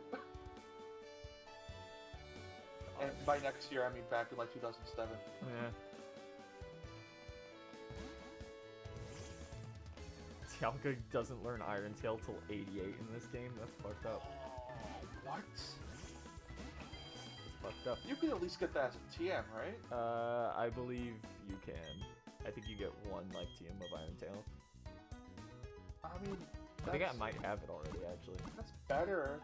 And by next year, I mean back in like 2007. Yeah. Tialka doesn't learn Iron Tail till 88 in this game. That's fucked up. What? It's fucked up. You can at least get that as a TM, right? I believe you can. I think you get one like TM of Iron Tail. I mean, I think I might have it already, actually. That's better.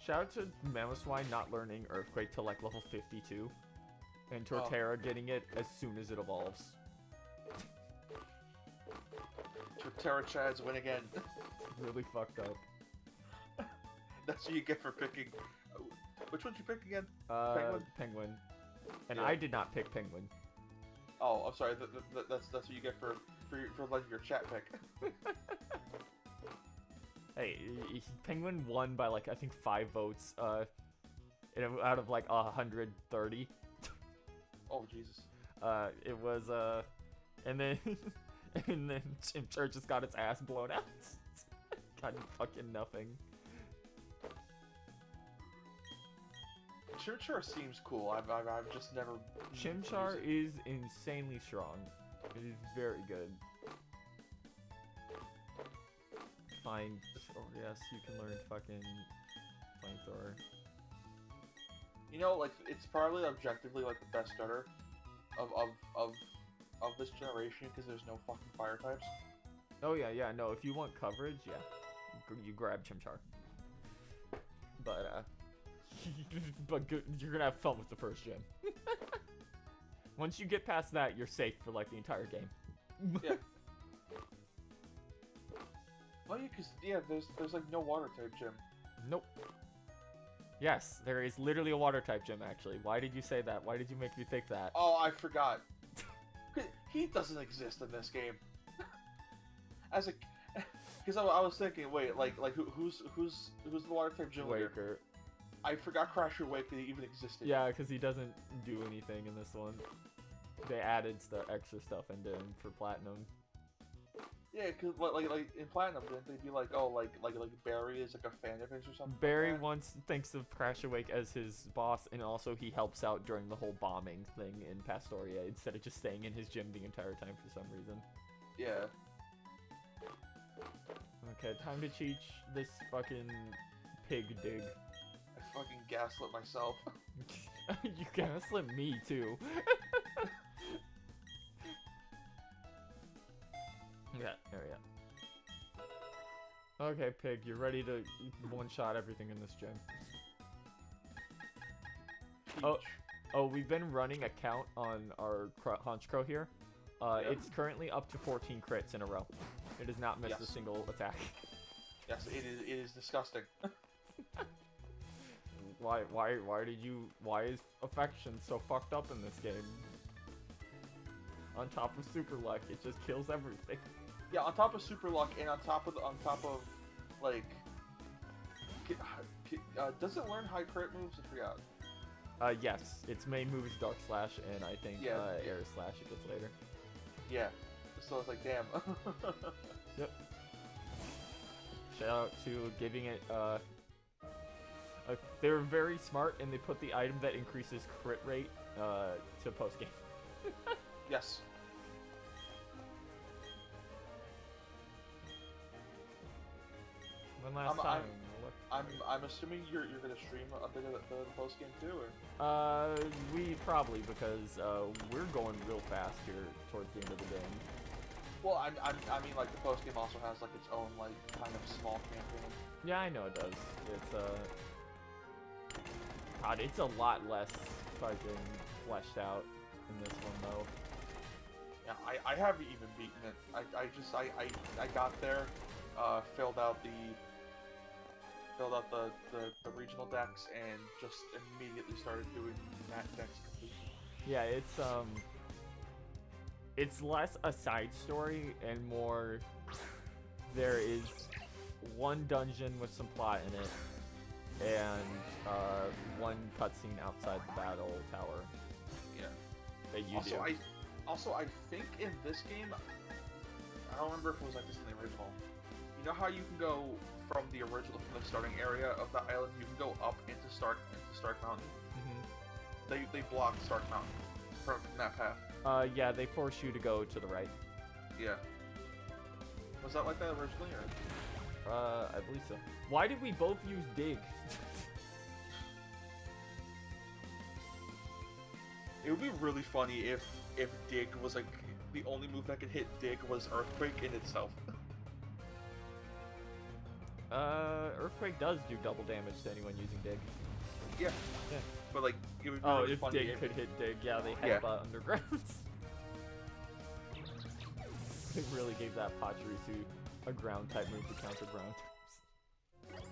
Shout out to Mamoswine not learning Earthquake till like level 52. And Torterra getting it as soon as it evolves. Terra Chads win again. Really fucked up. That's what you get for picking. Which one did you pick again? Penguin? Penguin? And Yeah. I did not pick Penguin. Oh, I'm sorry. That's what you get for letting your chat pick. Hey, Penguin won by like I think 5 votes. Out of like 130. Oh Jesus. It was and then and then Chimchar just got its ass blown out. Got fucking nothing. Chimchar seems cool. I've just never. Chimchar is insanely strong. It is very good. Fine. Oh yes, you can learn fucking flamethrower. You know, like it's probably objectively like the best starter of this generation because there's no fucking fire types. Oh yeah, no. If you want coverage, yeah, you grab Chimchar. But you're gonna have fun with the first gym. Once you get past that, you're safe for like the entire game. Yeah. Oh yeah, cause there's like no water type gym. Nope. Yes, there is literally a water type gym actually. Why did you say that? Why did you make me think that? Oh, I forgot. He doesn't exist in this game. As a, because I was thinking, wait, like who's the water type gym leader? Waker. I forgot Crasher Wake even existed. Yeah, because he doesn't do anything in this one. They added extra stuff into him for Platinum. Yeah, cause like in Platinum, didn't they be like, oh, like Barry is like a fan of his or something? Barry like that? once thinks of Crash Awake as his boss, and also he helps out during the whole bombing thing in Pastoria instead of just staying in his gym the entire time for some reason. Yeah. Okay, time to teach this fucking pig dig. I fucking gaslit myself. You gaslit me too. Yeah, there we go. Okay, pig, you're ready to one-shot everything in this gym. Oh, we've been running a count on our Haunch Crow here. Yeah. It's currently up to 14 crits in a row. It has not missed a Yes. single attack. Yes, it is disgusting. Why is affection so fucked up in this game? On top of super luck, it just kills everything. Yeah, on top of super luck and on top of like, does it learn high crit moves? I forgot. Yes, its main move is Dark Slash, and I think Yeah. Air Slash it gets later. Yeah. So it's like, damn. Yep. Shout out to giving it, they were very smart, and they put the item that increases crit rate, to post-game. Yes. One last I'm- time. I'm assuming you're gonna stream a bit of the post game too, or? We probably, because, we're going real fast here towards the end of the game. Well, I mean, like the post game also has like its own like kind of small campaign. Yeah, I know it does. It's, God, it's a lot less fucking fleshed out in this one, though. Yeah, I haven't even beaten it. I got there, filled out the regional decks and just immediately started doing that decks completely. Yeah, it's less a side story and more there is one dungeon with some plot in it and one cutscene outside the battle tower. Yeah. That you do. I think in this game, I don't remember if it was like this in the original. You know how you can go from the starting area of the island, you can go up into Stark Mountain. Mhm. They block Stark Mountain from that path. Yeah, they force you to go to the right. Yeah. Was that like that originally, or? I believe so. Why did we both use dig? It would be really funny if Dig was like the only move that could hit Dig was Earthquake in itself. Earthquake does do double damage to anyone using dig. Yeah. Yeah. But like it would be Oh, really if funny dig could hit dig, yeah, they Yeah. headbutt undergrounds. They really gave that Pachirisu a ground type move to counter ground types.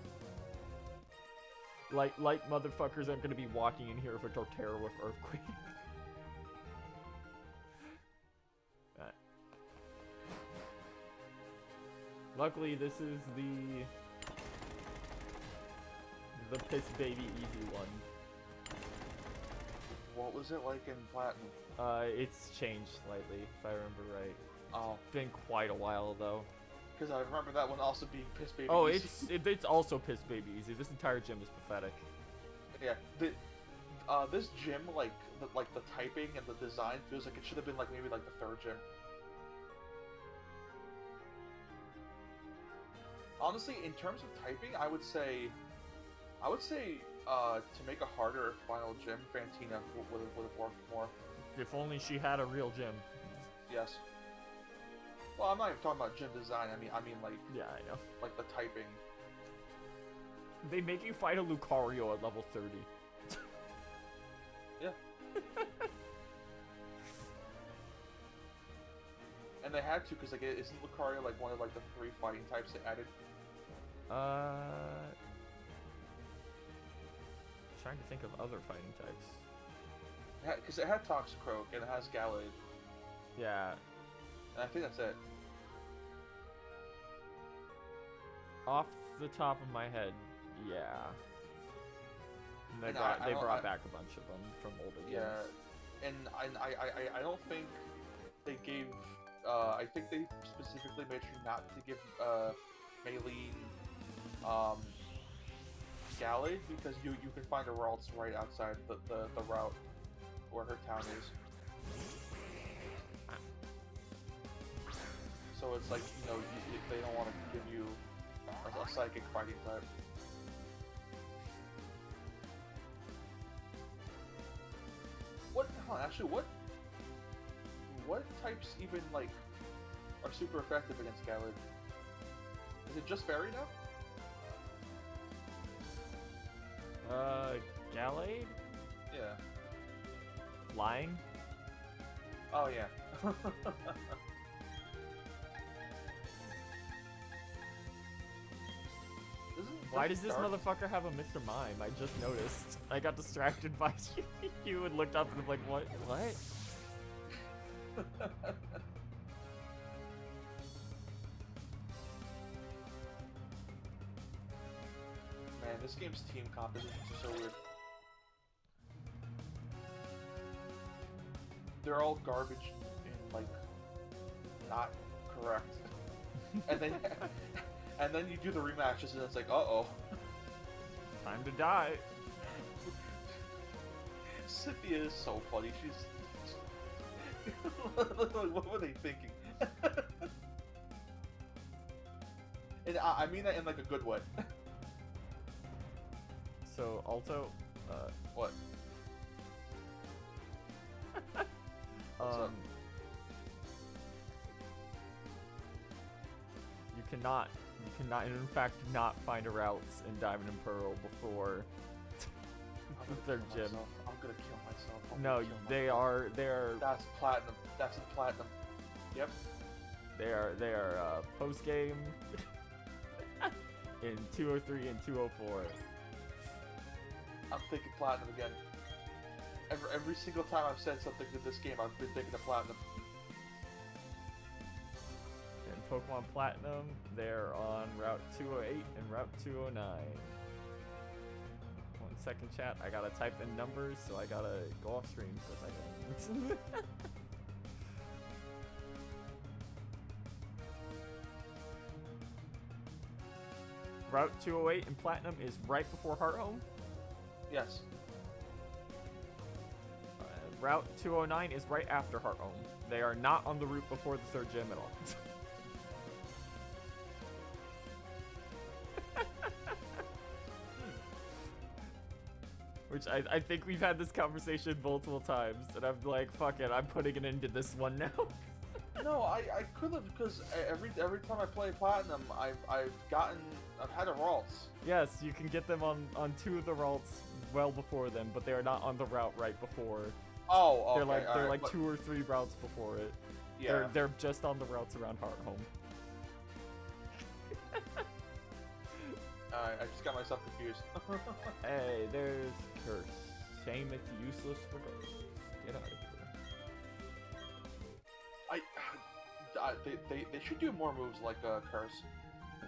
Like motherfuckers aren't gonna be walking in here with a Torterra with Earthquake. Alright. Luckily, this is the piss baby easy one. What was it like in Platinum? It's changed slightly, if I remember right. Oh, It's been quite a while though. because I remember that one also being Piss Baby. Oh, Easy. it's also piss baby easy. This entire gym is pathetic. Yeah. This gym, like the typing and the design feels like it should have been like maybe like the third gym. Honestly, in terms of typing, I would say to make a harder final gym, Fantina would have worked more. If only she had a real gym. Yes. Well, I'm not even talking about gym design. I mean like Yeah, I know. like the typing. They make you fight a Lucario at level 30. Yeah. And they had to, because like, isn't Lucario like one of like the 3 fighting types they added? Trying to think of other fighting types. Because it had Toxicroak and it has Gallade. Yeah. And I think that's it. Off the top of my head, yeah. And And they I brought back a bunch of them from older Yeah, games. and I don't think they gave. I think they specifically made sure not to give Maylene Gallade, because you can find her Ralts right outside the route where her town is. So it's like, you know, they don't want to give you a psychic fighting type. What? Hold on, actually, what types even like are super effective against Gallade? Is it just Fairy now? Gallade? Yeah. Flying? Oh yeah. Why does this motherfucker have a Mr. Mime? I just noticed. I got distracted by you and looked up and I'm like, what? What? Man, this game's team compositions are so weird. They're all garbage and like not correct. and then you do the rematches and it's like, uh-oh. Time to die. Cynthia is so funny. She's what were they thinking? And I mean that in like a good way. So, Alto, What? What's up? You cannot, and in fact, not find a routes in Diamond and Pearl before the third gym. I'm gonna kill myself. No, they are. That's platinum. That's in platinum. Yep. They are post game in 203 and 204. I'm thinking platinum again. Every single time I've said something to this game, I've been thinking of platinum. And Pokemon Platinum, they're on Route 208 and Route 209. 1 second, chat. I gotta type in numbers, so I gotta go off stream for a second. Route 208 in Platinum is right before Heart Home. Yes. Route 209 is right after Heart Home. They are not on the route before the third gym at all. Which I think we've had this conversation multiple times, and I'm like, fuck it, I'm putting an end to this one now. No, I could have, because every time I play platinum, I've had a Ralts. Yes, you can get them on 2 of the routes well before them, but they are not on the route right before. Oh, okay. They're like 2 or 3 routes before it. Yeah. They're just on the routes around Heart Home. I just got myself confused. Hey, there's Curse. Shame it's useless for ghosts. Get out of here. They should do more moves like Curse.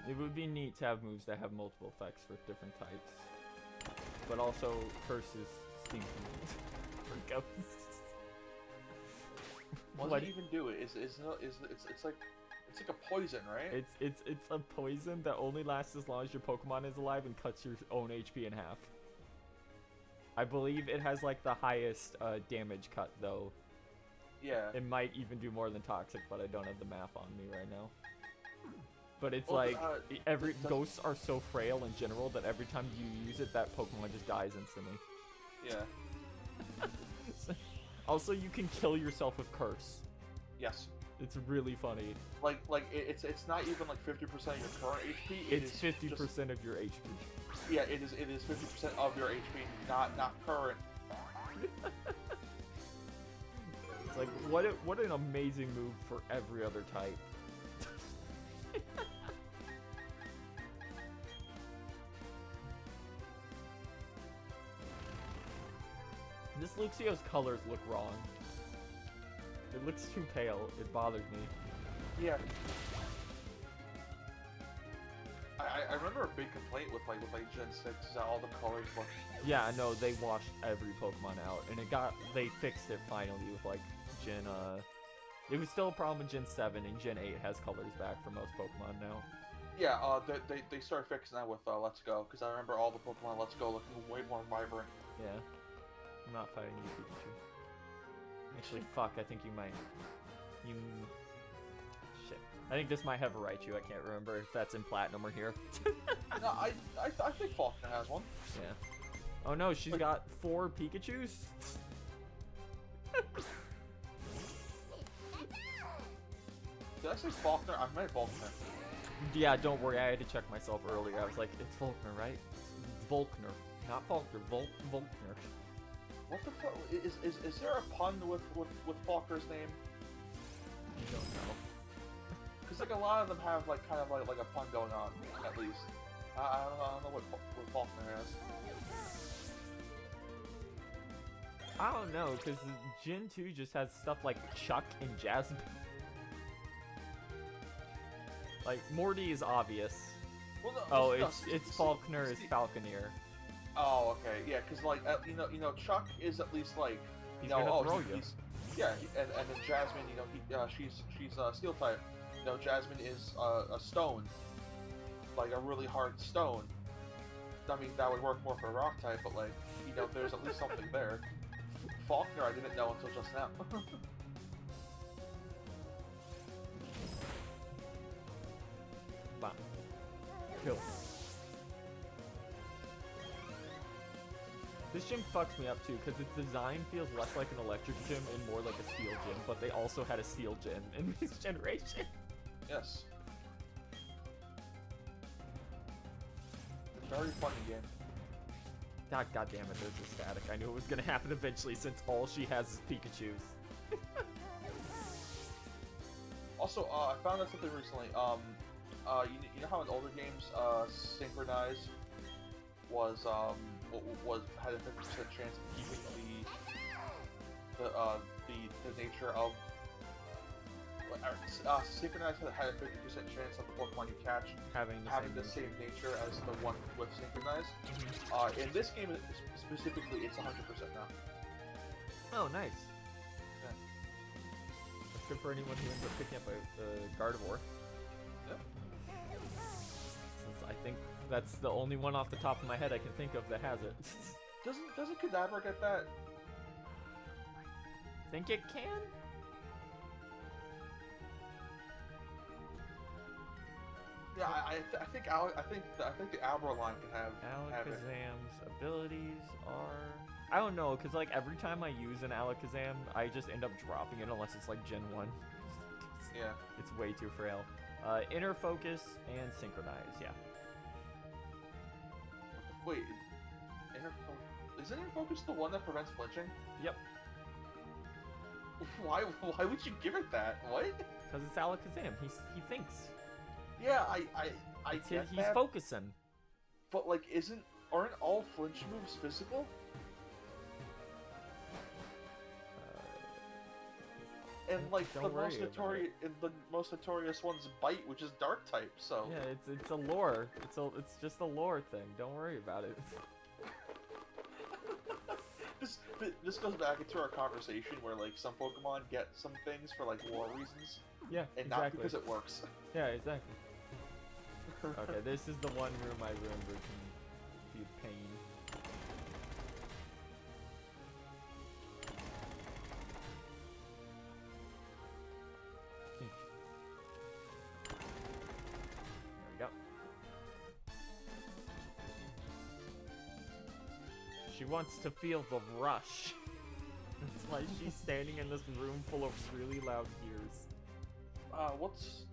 It would be neat to have moves that have multiple effects for different types. But also, Curse is stinky for ghosts. What does it even do? It's like a poison, right? It's a poison that only lasts as long as your Pokemon is alive and cuts your own HP in half. I believe it has like the highest damage cut though. Yeah. It might even do more than Toxic, but I don't have the map on me right now. But it's Well, like ghosts are so frail in general that every time you use it, that Pokemon just dies instantly. Yeah. Also, you can kill yourself with Curse. Yes. It's really funny. It's not even like 50% of your current HP. It's is 50% just- of your HP. Yeah, it is 50% of your HP, not current. It's like what an amazing move for every other type. This Luxio's colors look wrong. It looks too pale. It bothers me. Yeah. I remember a big complaint with Gen 6 is that all the colors look. Yeah, no, they washed every Pokemon out, and they fixed it finally with like Gen. It was still a problem in Gen 7, and Gen 8 has colors back for most Pokemon now. Yeah, they started fixing that with Let's Go, because I remember all the Pokemon Let's Go looking way more vibrant. Yeah. I'm not fighting you, Pikachu. Actually, fuck, I think you might. Shit. I think this might have a Raichu. I can't remember if that's in Platinum or here. No, I think Faulkner has one. Yeah. Oh no, she's got 4 Pikachus? Did I say Faulkner? I meant Faulkner. Yeah, don't worry, I had to check myself earlier. I was like, it's Volkner, right? It's Volkner. Not Faulkner, Volkner. What the fuck? Is there a pun with Faulkner's name? You don't know. Because like a lot of them have like kind of like a pun going on, at least. I don't know what Faulkner has. I don't know, because Gen 2 just has stuff like Chuck and Jasmine. Like, Morty is obvious. Well, no, Oh, no, it's Faulkner is Falconeer. Oh, okay, yeah, because like you know, Chuck is at least like He's gonna throw you. And then Jasmine, she's Steel type. Jasmine is a stone, like a really hard stone. I mean, that would work more for a rock type, but like, there's at least something there. Faulkner, I didn't know until just now. Bam. Kill. This gym fucks me up too, because its design feels less like an electric gym and more like a steel gym, but they also had a steel gym in this generation. Yes. Very funny game. God damn it, there's a static. I knew it was gonna happen eventually since all she has is Pikachus. Also, I found out something recently. You know how in older games, Synchronize had a 50% chance of keeping the nature of Synchronize had a 50% chance of the Pokemon you catch having the same nature as the one with Synchronize. In this game specifically, it's 100% now. Oh, nice. Yeah. That's good for anyone who ends up picking up a Gardevoir. Yeah. Since I think that's the only one off the top of my head I can think of that has it. Doesn't Kadabra get that? Think it can? Yeah, I think the Abra line can have it. Alakazam's abilities are... I don't know, because like every time I use an Alakazam, I just end up dropping it unless it's like Gen 1. Yeah. It's way too frail. Inner Focus and Synchronize, yeah. Wait, isn't Inner Focus the one that prevents flinching? Yep. Why would you give it that? What? Because it's Alakazam. He thinks. Yeah, I get He's that, focusing. but like, aren't all flinch moves physical? And like the most notorious one's Bite, which is Dark type. So yeah, it's a lore. It's just a lore thing. Don't worry about it. This goes back into our conversation where like some Pokemon get some things for like lore reasons. Yeah, and exactly. not because it works. Yeah, exactly. Okay, this is the one room I remember can be a pain. There we go. She wants to feel the rush. That's why she's standing in this room full of really loud gears. What's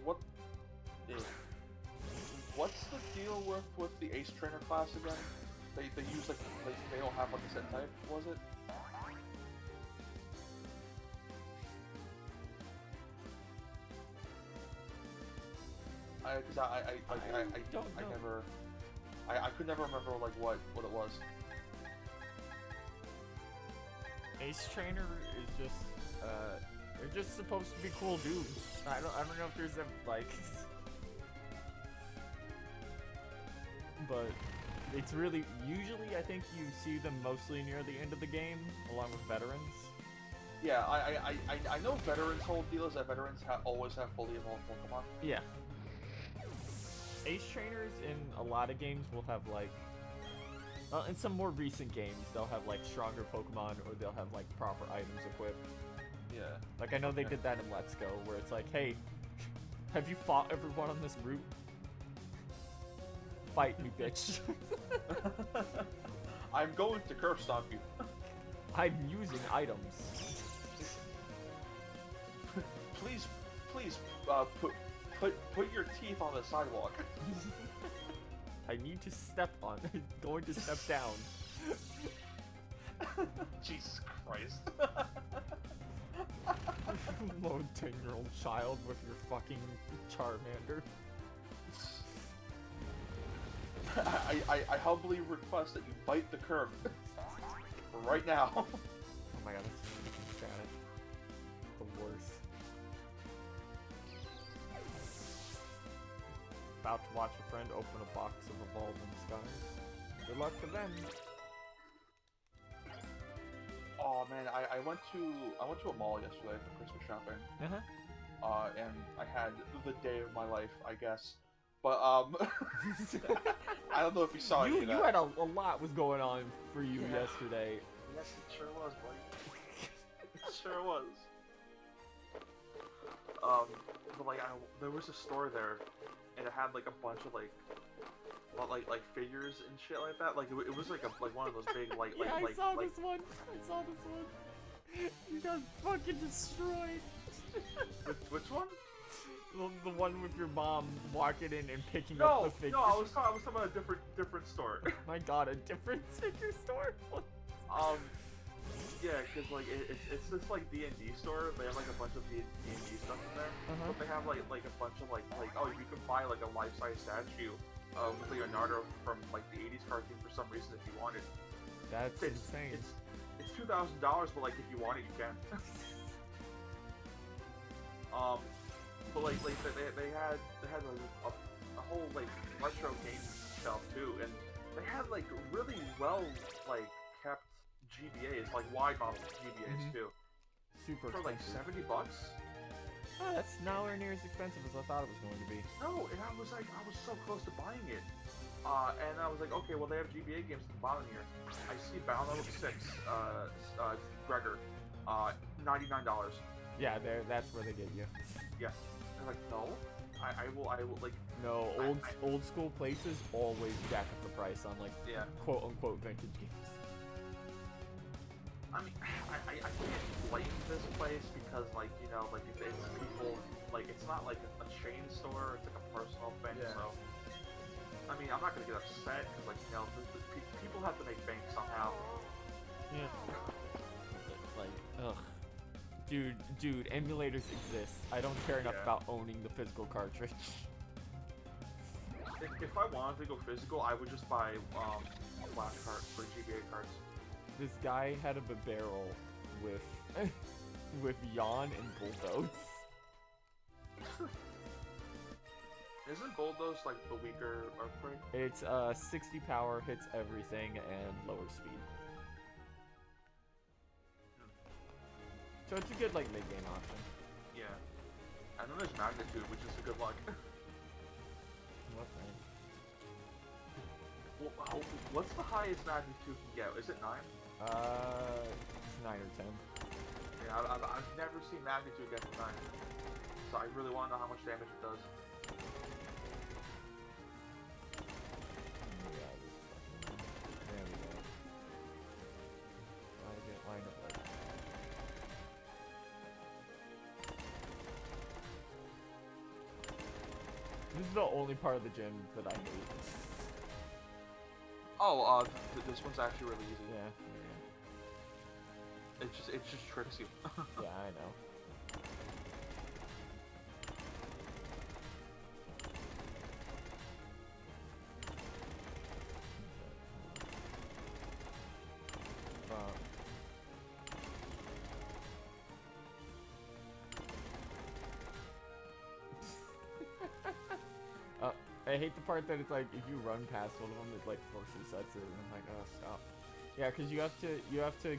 what is what's the deal with the Ace Trainer class again? They use like they don't have like a set type, was it? Because I don't know. never I could never remember like what it was. Ace Trainer is just they're just supposed to be cool dudes. I don't know if there's a like but it's really usually I think you see them mostly near the end of the game along with veterans. Yeah, I know veterans' whole deal is that veterans always have fully evolved Pokemon. Yeah. Ace Trainers in a lot of games will have like in some more recent games they'll have like stronger Pokemon or they'll have like proper items equipped. Yeah. Like I know they did that in Let's Go where it's like, hey, have you fought everyone on this route? Fight me, bitch. I'm going to curve stomp you. I'm using items. Please, put your teeth on the sidewalk. I need to step on. Going to step down. Jesus Christ. Low 10-year-old child with your fucking Charmander. I humbly request that you bite the curb right now. Oh my god, that's got it. The worst. About to watch a friend open a box of Evolving Skies. Good luck to them. Oh man, I went to a mall yesterday for Christmas shopping. And I had the day of my life, I guess. But I don't know if you saw any of that. You had a lot was going on for you yesterday. Yes, it sure was, buddy. It sure was. But like, there was a store there, and it had like a bunch of like figures and shit like that. Like it was like one of those big I saw this one. I saw this one. You got fucking destroyed. Which one? The one with your mom walking in and picking No, up the figures. no, I was talking about a different store. My god, a different figure store? Yeah, cause like it's this like D&D store. They have like a bunch of D&D stuff in there, but they have like a bunch of like oh, you can buy like a life-size statue with Leonardo from like the '80s cartoon for some reason if you wanted. That's insane. It's $2,000, but like if you want it, you can. But like they had a whole like retro game shelf too, and they had like really well like kept GBAs, like wide model GBAs too. Super for like expensive. $70. Oh, that's nowhere near as expensive as I thought it was going to be. No, and I was so close to buying it. And I was like, okay, well they have GBA games at the bottom here. I see Battle Level 6, Gregor, $99. Yeah, that's where they get you. Yes. I'm like, no, I will like. No, old school places always jack up the price on like quote unquote vintage games. I mean, I can't blame this place because like like it's people like it's not like a chain store, it's like a personal thing. Yeah. So I mean, I'm not gonna get upset because like the people have to make bank somehow. Yeah. Like, ugh. Dude, emulators exist. I don't care enough about owning the physical cartridge. If I wanted to go physical, I would just buy flash cards for GBA cards. This guy had a barrel with with Yawn and Bulldoze. Isn't Bulldoze like the weaker Earthquake? It's 60 power, hits everything, and lower speed. So it's a good like mid game option. Yeah. And then there's Magnitude, which is a good luck. What, man? Well, what's the highest Magnitude can get? Is it 9? 9 or 10. Yeah, I've never seen Magnitude get to 9. So I really want to know how much damage it does. Yeah, there we go. Gotta get lined up like that. the only part of the gym that I hate. Oh, this one's actually really easy. Yeah. It just tricks you. Yeah, I know. I hate the part that it's like if you run past one of them, it like force resets it, and I'm like, oh, stop. Yeah, because you have to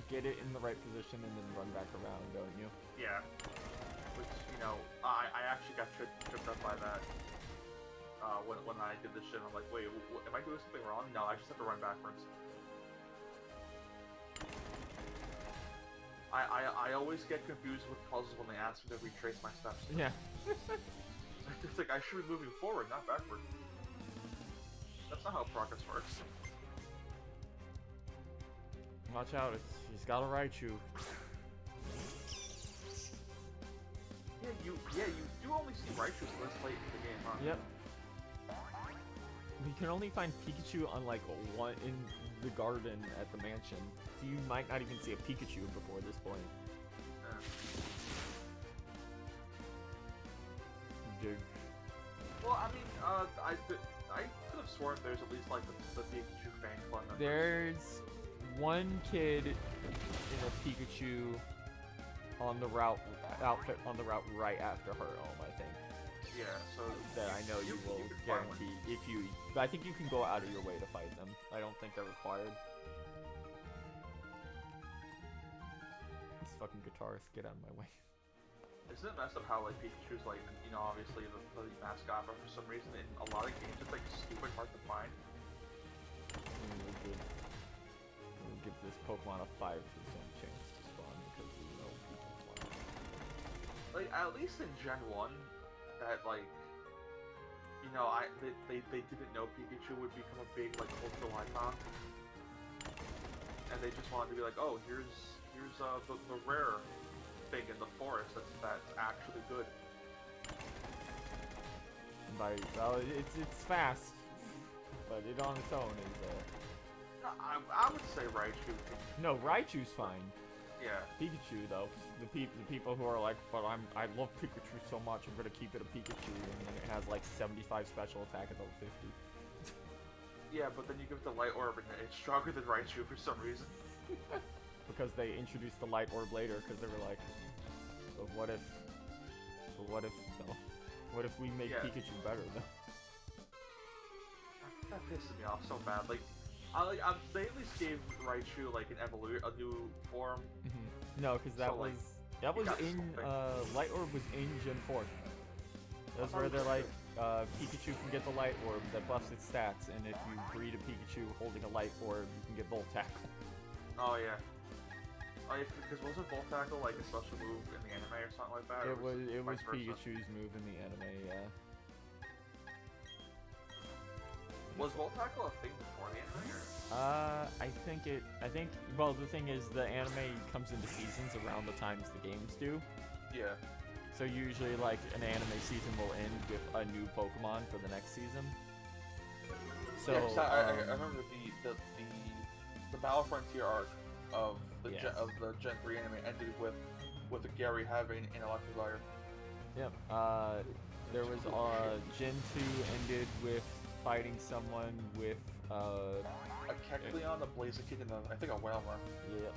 get it in the right position and then run back around, don't you? Yeah. Which, you know, I actually got tripped up by that. When I did this shit, I'm like, wait, am I doing something wrong? No, I just have to run backwards. I always get confused with puzzles when they ask me to retrace my steps. Yeah. It's like, I should be moving forward, not backward. That's not how progress works. Watch out, he's got a Raichu. Yeah, you do only see Raichus this late in the game, huh? Yep. You can only find Pikachu on like one in the garden at the mansion. So you might not even see a Pikachu before this point. Dig. Well, I mean, I could have sworn there's at least like the Pikachu fan club members. There's one kid in a Pikachu on the route outfit on the route right after her home, I think. Yeah, so that I know you will can find one. guarantee if you. But I think you can go out of your way to fight them. I don't think they're required. These fucking guitarists, get out of my way. Isn't it messed up how like Pikachu's like, you know, obviously the mascot, but for some reason in a lot of games it's like stupid hard to find. We'll give this Pokemon a 5% chance to spawn because we know people spawn. Like at least in Gen 1, that like, you know, they didn't know Pikachu would become a big like cultural icon, and they just wanted to be like, oh, here's the rare thing in the forest that's actually good. Well, it's fast, but it on its own is. I would say Raichu. No, Raichu's fine. Yeah. Pikachu though, the people who are like, but I love Pikachu so much, I'm gonna keep it a Pikachu, and then it has like 75 special attack at level 50. Yeah, but then you give it the Light Orb and it's stronger than Raichu for some reason. Because they introduced the Light Orb later, because they were like, but what if we make Pikachu better though? That pisses me off so bad. Like, they at least gave Raichu like an a new form. No, because that was in Light Orb was in Gen 4. That's where they're like, Pikachu can get the Light Orb that buffs its stats, and if you breed a Pikachu holding a Light Orb, you can get Volt Tackle. Oh yeah. Because wasn't Volt Tackle like a special move in the anime or something like that? It was Pikachu's move in the anime, yeah. Was Volt Tackle a thing before the anime? Well, the thing is, the anime comes into seasons around the times the games do. Yeah. So usually, like, an anime season will end with a new Pokemon for the next season. So, yeah, I remember the Battle Frontier arc of the Gen 3 anime ended with a Gary having an Electivire. Yep. There was Gen 2 ended with fighting someone with a Kecleon, a Blaziken, and I think a Wailmer. Yeah.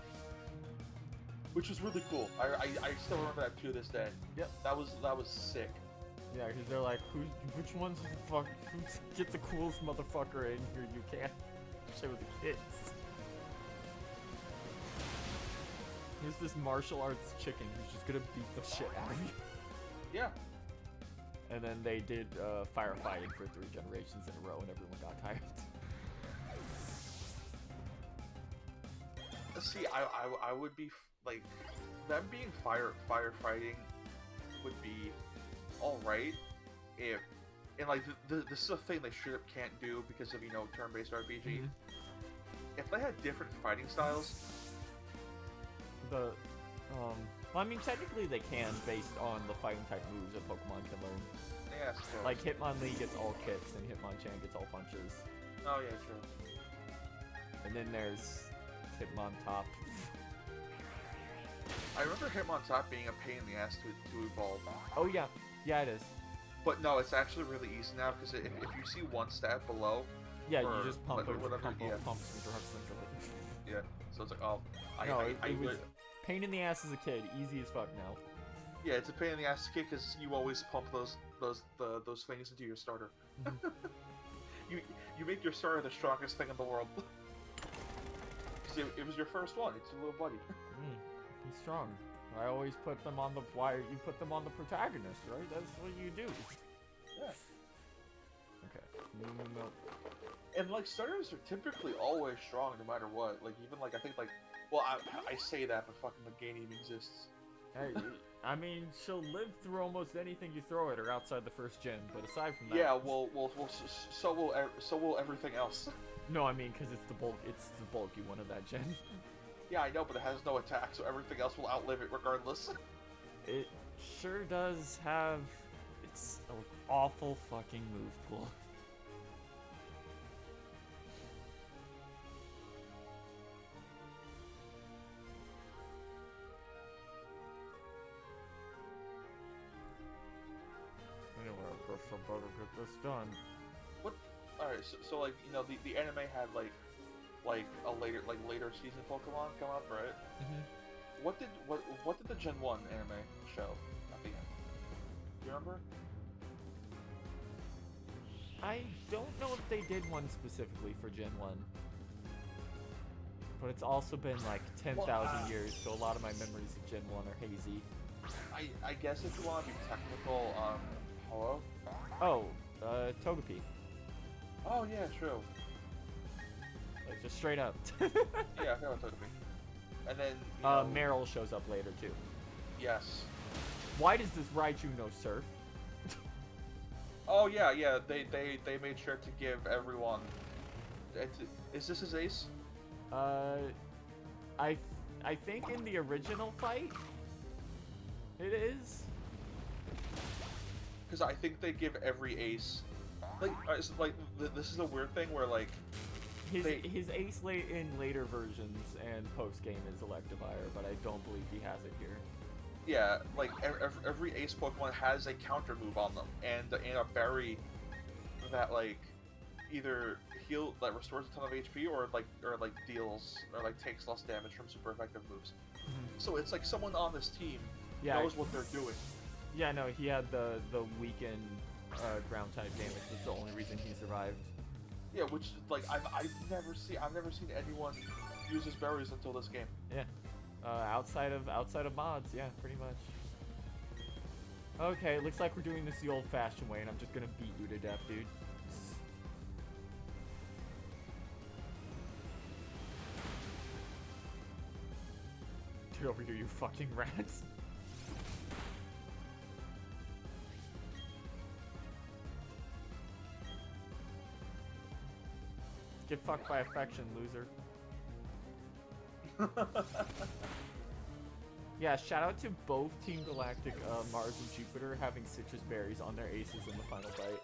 Which was really cool. I still remember that to this day. Yep. That was sick. Yeah, because they're like, which one's the fuck? Get the coolest motherfucker in here you can. Shit with the kids. Here's this martial arts chicken who's just gonna beat the shit out of you. Yeah. And then they did firefighting for 3 generations in a row, and everyone got tired. See, I would be like, them being firefighting would be all right if, and like this is a thing they straight up can't do because of, you know, turn-based RPG. If they had different fighting styles. Well, I mean, technically they can, based on the fighting type moves that Pokemon can learn. the ass. So. Like Hitmonlee gets all kicks and Hitmonchan gets all punches. Oh yeah, true. And then there's Hitmontop. I remember Hitmontop being a pain in the ass to evolve. Oh yeah, yeah it is. But no, it's actually really easy now because if you see one stat below, Yeah, or you just pump it, whatever, pump yeah. pumps and drugs into it. Yeah, so it's like, oh, No, it was pain in the ass as a kid, easy as fuck now. yeah, it's a pain in the ass to kick because you always pump those things into your starter. Mhm. you make your starter the strongest thing in the world. Because it was your first one. It's your little buddy. He's strong. I always put them on the you put them on the protagonist, right? That's what you do. Yeah. Okay. No. And like starters are typically always strong no matter what. Like even like I think like, well I say that, but fucking the game even exists. Hey, I mean, she'll live through almost anything you throw at her outside the first gen, but aside from that... Yeah, well, so will everything else. No, I mean, because it's the bulky one of that gen. Yeah, I know, but it has no attack, so everything else will outlive it regardless. It sure does have... It's an awful fucking move pool. Anyway, I guess I better get this done. What? All right, so like you know the anime had like a later season Pokemon come up, right? Mm-hmm. What did the Gen 1 anime show at the end? Do you remember? I don't know if they did one specifically for Gen 1. But it's also been like 10,000 years, so a lot of my memories of Gen 1 are hazy. I guess if you want to be technical, hello? Oh, Togepi. Oh yeah, true. Like, just straight up. Yeah, I forgot about Togepi. And then you know, Meryl shows up later too. yes. Why does this Raichu know Surf? Oh yeah, they made sure to give everyone. Is this his ace? I think in the original fight, it is. Because I think they give every ace. This is a weird thing where like. His ace in later versions and post game is Electivire, but I don't believe he has it here. Yeah, like every ace Pokemon has a counter move on them, and a berry that like either that restores a ton of HP or deals or like takes less damage from super effective moves. Mm-hmm. So it's like someone on this team knows what they're doing. Yeah, no, he had the weakened ground type damage. That's the only reason he survived. Yeah, which like I've never seen anyone use his berries until this game. Yeah, outside of mods, yeah, pretty much. Okay, looks like we're doing this the old-fashioned way, and I'm just gonna beat you to death, dude. Get over here, you fucking rats. Get fucked by affection, loser. Yeah, shout out to both Team Galactic, Mars and Jupiter having citrus berries on their aces in the final fight.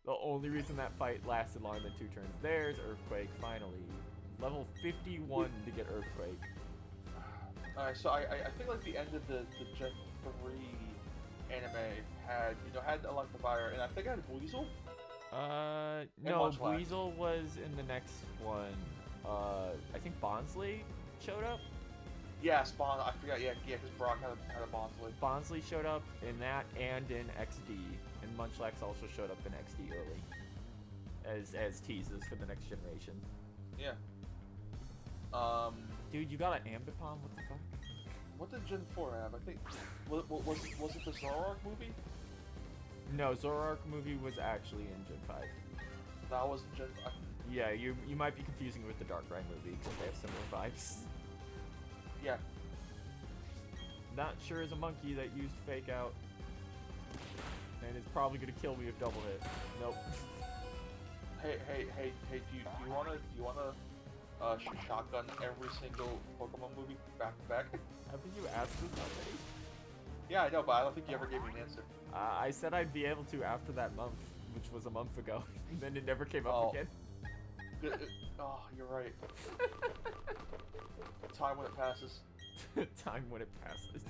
The only reason that fight lasted longer than 2 turns. There's Earthquake, finally. Level 51 to get Earthquake. Alright, so I think like the end of the Gen 3 anime had Electivire, and I think I had Weasel. No, Weasel was in the next one. I think Bonsley showed up. Yeah, Spawn. I forgot. Yeah, because Brock had a Bonsley. Bonsley showed up in that and in XD, and Munchlax also showed up in XD early, as teases for the next generation. Yeah. Dude, you got an Ambipom? What the fuck? What did Gen 4 have? I think was it the Zoroark movie? No, Zoroark movie was actually in Gen 5. That wasn't Gen 5. Yeah, you might be confusing it with the Darkrai movie because they have similar vibes. Yeah. Not sure as a monkey that used Fake Out, and it's probably gonna kill me if double hit. Nope. Hey! Do you wanna shotgun every single Pokemon movie back to back? Haven't you asked this already? Yeah, I know, but I don't think you ever gave me an answer. I said I'd be able to after that month, which was a month ago, and then it never came up Oh. again. Oh, you're right. Time when it passes. Time when it passes.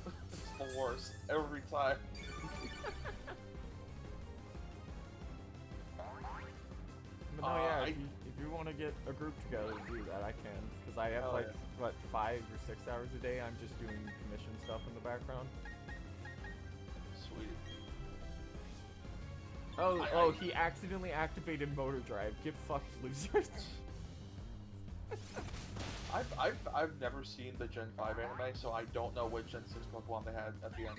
It's the worst. Every time. But no, yeah, I- if you want to get a group together to do that, I can. Because I have Hell like, yeah. what, 5 or 6 hours a day I'm just doing commission stuff in the background. Sweet. Oh, he accidentally activated motor drive. Get fucked, losers. I've never seen the Gen 5 anime, so I don't know what Gen 6 Pokemon they had at the end.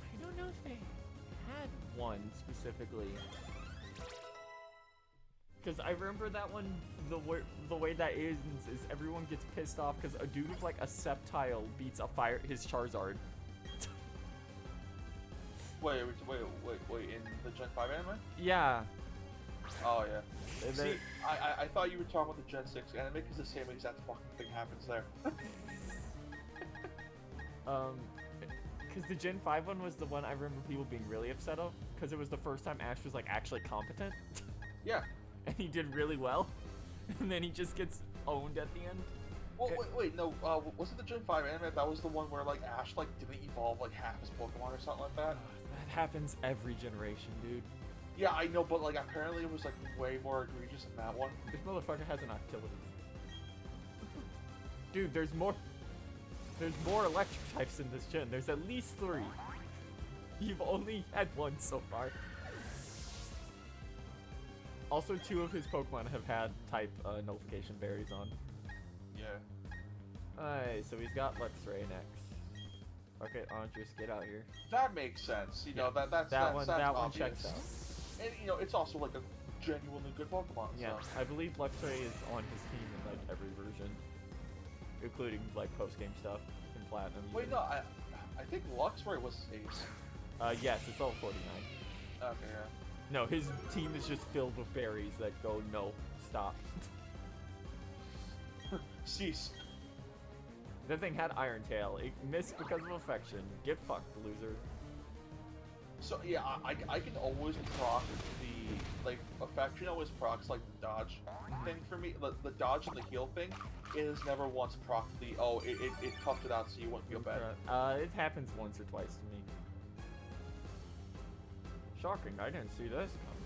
I don't know if they had one specifically. Because I remember that one, the way that is everyone gets pissed off because a dude with like a Sceptile beats his Charizard. Wait, in the Gen 5 anime? Yeah. Oh, yeah. See, I thought you were talking about the Gen 6 anime because the same exact fucking thing happens there. Because the Gen 5 one was the one I remember people being really upset of, because it was the first time Ash was like actually competent. Yeah. And he did really well. And then he just gets owned at the end. Well, wait, no, wasn't the Gen 5 anime, that was the one where, like, Ash, like, didn't evolve, like, half his Pokemon or something like that? That happens every generation, dude. Yeah, I know, but, like, apparently it was, like, way more egregious in that one. This motherfucker has an Octility. Dude, there's more electric types in this gen. There's at least 3. You've only had 1 so far. Also, 2 of his Pokemon have had type nullification berries on. Yeah. Alright, so he's got Luxray next. Okay, Andres, get out here. That makes sense. You know, that's that one obvious. checks out. And, you know, it's also, like, a genuinely good Pokemon, Yeah, so. I believe Luxray is on his team in like every version, including like post-game stuff in Platinum. Wait, even. no, I think Luxray was Ace. Yes, it's level 49. Okay, yeah. No, his team is just filled with berries that go, no, stop. Cease. That thing had Iron Tail. It missed because of affection. Get fucked, loser. So, yeah, I can always proc the, like, affection always procs, like, the dodge thing for me. The dodge and the heal thing, it has never once proc the, it toughed it out so you wouldn't feel bad. It happens once or twice to me. Shocking, I didn't see this coming.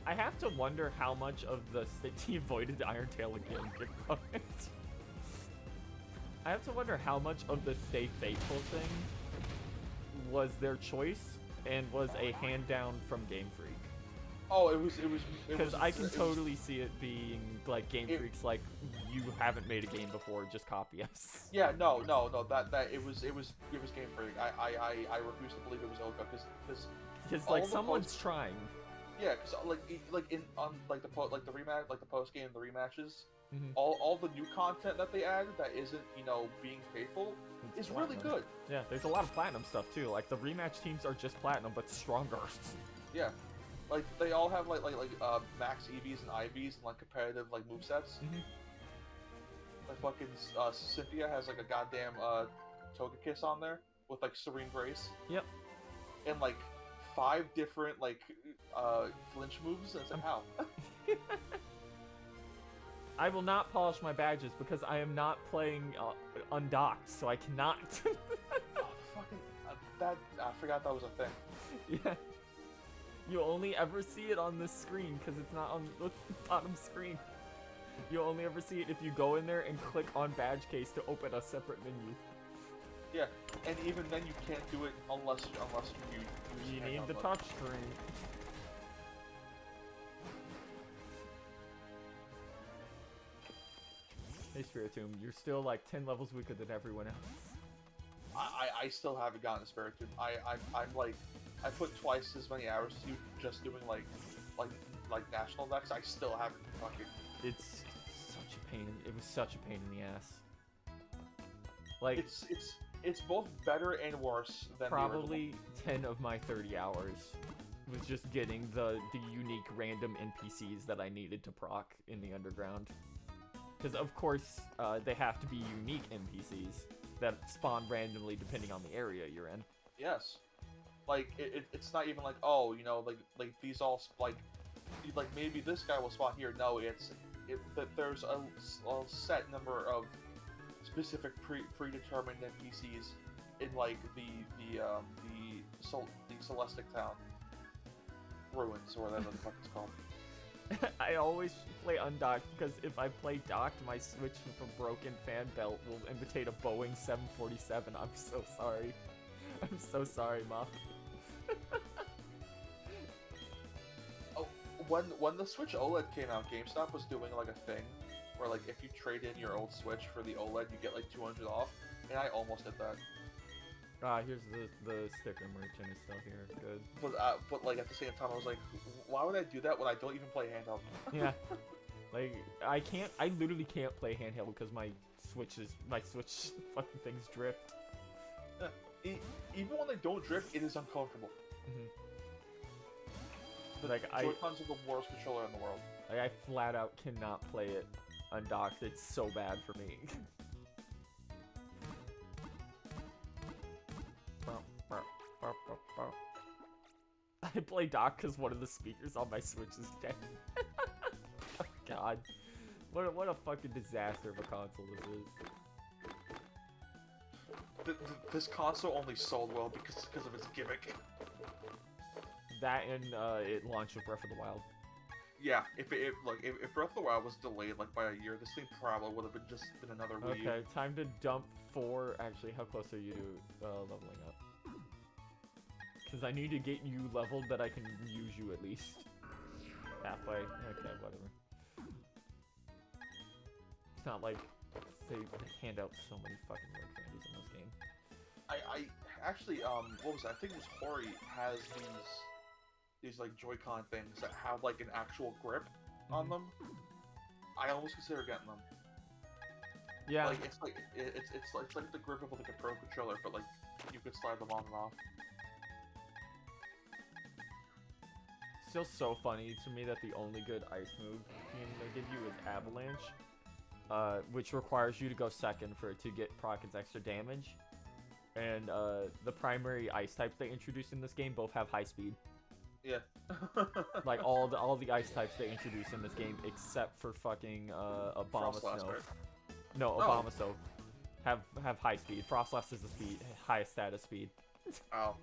I have to wonder how much of the he avoided Iron Tail again. Get fucked. I have to wonder how much of the Stay Faithful thing was their choice and was a hand down from Game Freak. Oh, it was Because I can totally see it being like Game Freak's like, you haven't made a game before, just copy us. Yeah, no, that it was Game Freak. I refuse to believe it was Oka because like someone's trying. Yeah, because like in on like the rematch, like the post game, the rematches, Mhm. all the new content that they added that isn't, you know, being faithful is really good. Yeah, there's a lot of platinum stuff too. Like the rematch teams are just platinum but stronger. Yeah, like they all have like max EVs and IVs and like competitive like movesets. Mhm. Like fucking Cynthia has like a goddamn Togekiss on there with like Serene Grace. Yep. And like 5 different like flinch moves. And it's like, how? I will not polish my badges because I am not playing undocked, so I cannot. Oh, the fucking I forgot that was a thing. Yeah. You only ever see it on this screen because it's not on the bottom screen. You only ever see it if you go in there and click on badge case to open a separate menu. Yeah, and even then you can't do it unless you need the touch screen. Hey Spiritomb, you're still like 10 levels weaker than everyone else. I still haven't gotten a Spiritomb. I'm like, I put twice as many hours as you just doing like national decks. I still haven't fucking. It's such a pain. It was such a pain in the ass. Like it's both better and worse than probably 10 of my 30 hours was just getting the unique random NPCs that I needed to proc in the underground. Because of course, they have to be unique NPCs that spawn randomly depending on the area you're in. Yes. Like it's not even like, oh, you know, like these all like maybe this guy will spawn here. No, that there's a set number of specific predetermined NPCs in like the Celestic Town ruins or whatever the fuck it's called. I always play undocked because if I play docked, my switch with a broken fan belt will imitate a Boeing 747. I'm so sorry. I'm so sorry, Mom. Oh, when the Switch OLED came out, GameStop was doing like a thing where like if you trade in your old Switch for the OLED, you get like 200 off, and I almost did that. Here's the sticker merchant is still here. Good. But like at the same time, I was like, why would I do that when I don't even play handheld? Yeah. Like I literally can't play handheld because my Switch fucking things drift. Even when they don't drift, it is uncomfortable. Mm-hmm. The Like, Joy-Cons are the worst controller in the world. Like I flat out cannot play it undocked. It's so bad for me. I play dock because one of the speakers on my Switch is dead. Oh god. What a fucking disaster of a console this is. This console only sold well because of its gimmick. That and it launched with Breath of the Wild. Yeah, if Breath of the Wild was delayed like by a year, this thing probably would have just been another Wii U. Okay, time to dump 4. Actually, how close are you to leveling up? Because I need to get you leveled that I can use you at least. Halfway. Okay, whatever. It's not like they hand out so many fucking rare candies in this game. I actually, what was that? I think it was Hori has these like Joy-Con things that have like an actual grip on them. I almost consider getting them. Yeah. Like it's like the grip of like a Pro controller, but like you could slide them on and off. Still so funny to me that the only good ice move team they give you is Avalanche, which requires you to go second for it to get proc its extra damage. And the primary ice types they introduced in this game both have high speed. Yeah. Like all the ice types they introduced in this game except for fucking Abomasnow. No, Abomasnow have high speed. Frostlass is the highest status speed. Oh.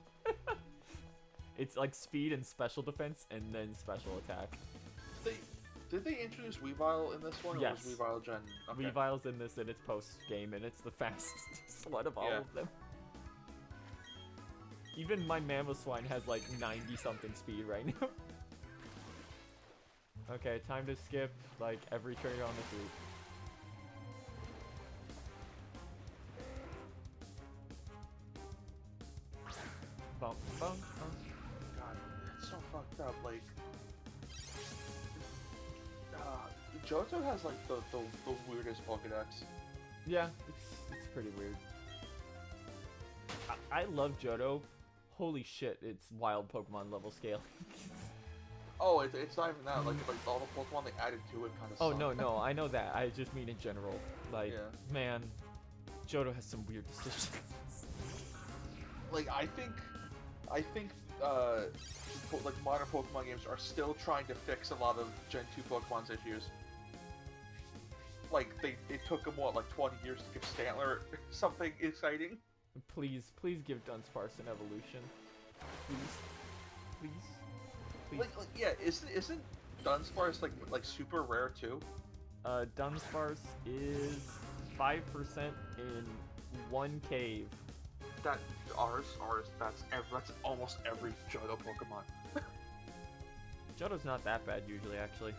It's like speed and special defense and then special attack. Did they introduce Weavile in this one? Yes. Or was Weavile Gen? Okay. Weavile's in this in its post game and it's the fastest one of all of them. Even my Mamoswine has like 90 something speed right now. Okay, time to skip like every trigger on this route. Bump, bump, bump. God, that's so fucked up. Like, Johto has like the weirdest Pokedex. Yeah, it's pretty weird. I love Johto. Holy shit, it's wild Pokemon level scale. Oh, it's not even that. Like all the Pokemon they added to it kind of. Oh no, I know that. I just mean in general. Like, yeah. Man, Johto has some weird decisions. Like I think, like modern Pokemon games are still trying to fix a lot of Gen 2 Pokemon's issues. Like it took them what, like 20 years to give Stantler something exciting. Please give Dunsparce an evolution. Please. Like yeah, isn't Dunsparce like super rare too? Dunsparce is 5% in one cave. That's almost every Johto Pokemon. Johto's not that bad usually, actually.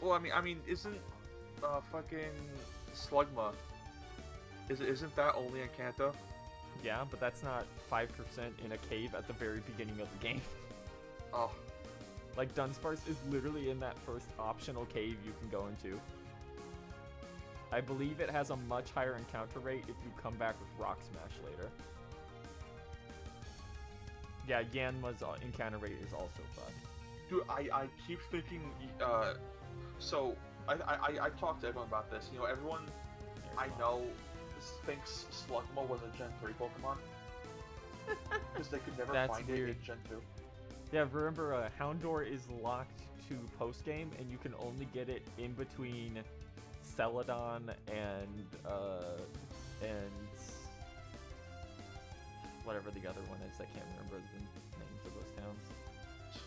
Well, I mean, isn't fucking Slugma? Isn't that only in Kanto? Yeah, but that's not 5% in a cave at the very beginning of the game. Oh. Like, Dunsparce is literally in that first optional cave you can go into. I believe it has a much higher encounter rate if you come back with Rock Smash later. Yeah, Yanma's encounter rate is also fun. Dude, I keep thinking, so I talked to everyone about this. You know, everyone I know thinks Slugma was a Gen 3 Pokemon. Because they could never That's find weird. it in Gen 2. Yeah, remember, Houndour is locked to post-game, and you can only get it in between Celadon and whatever the other one is. I can't remember the names of those towns.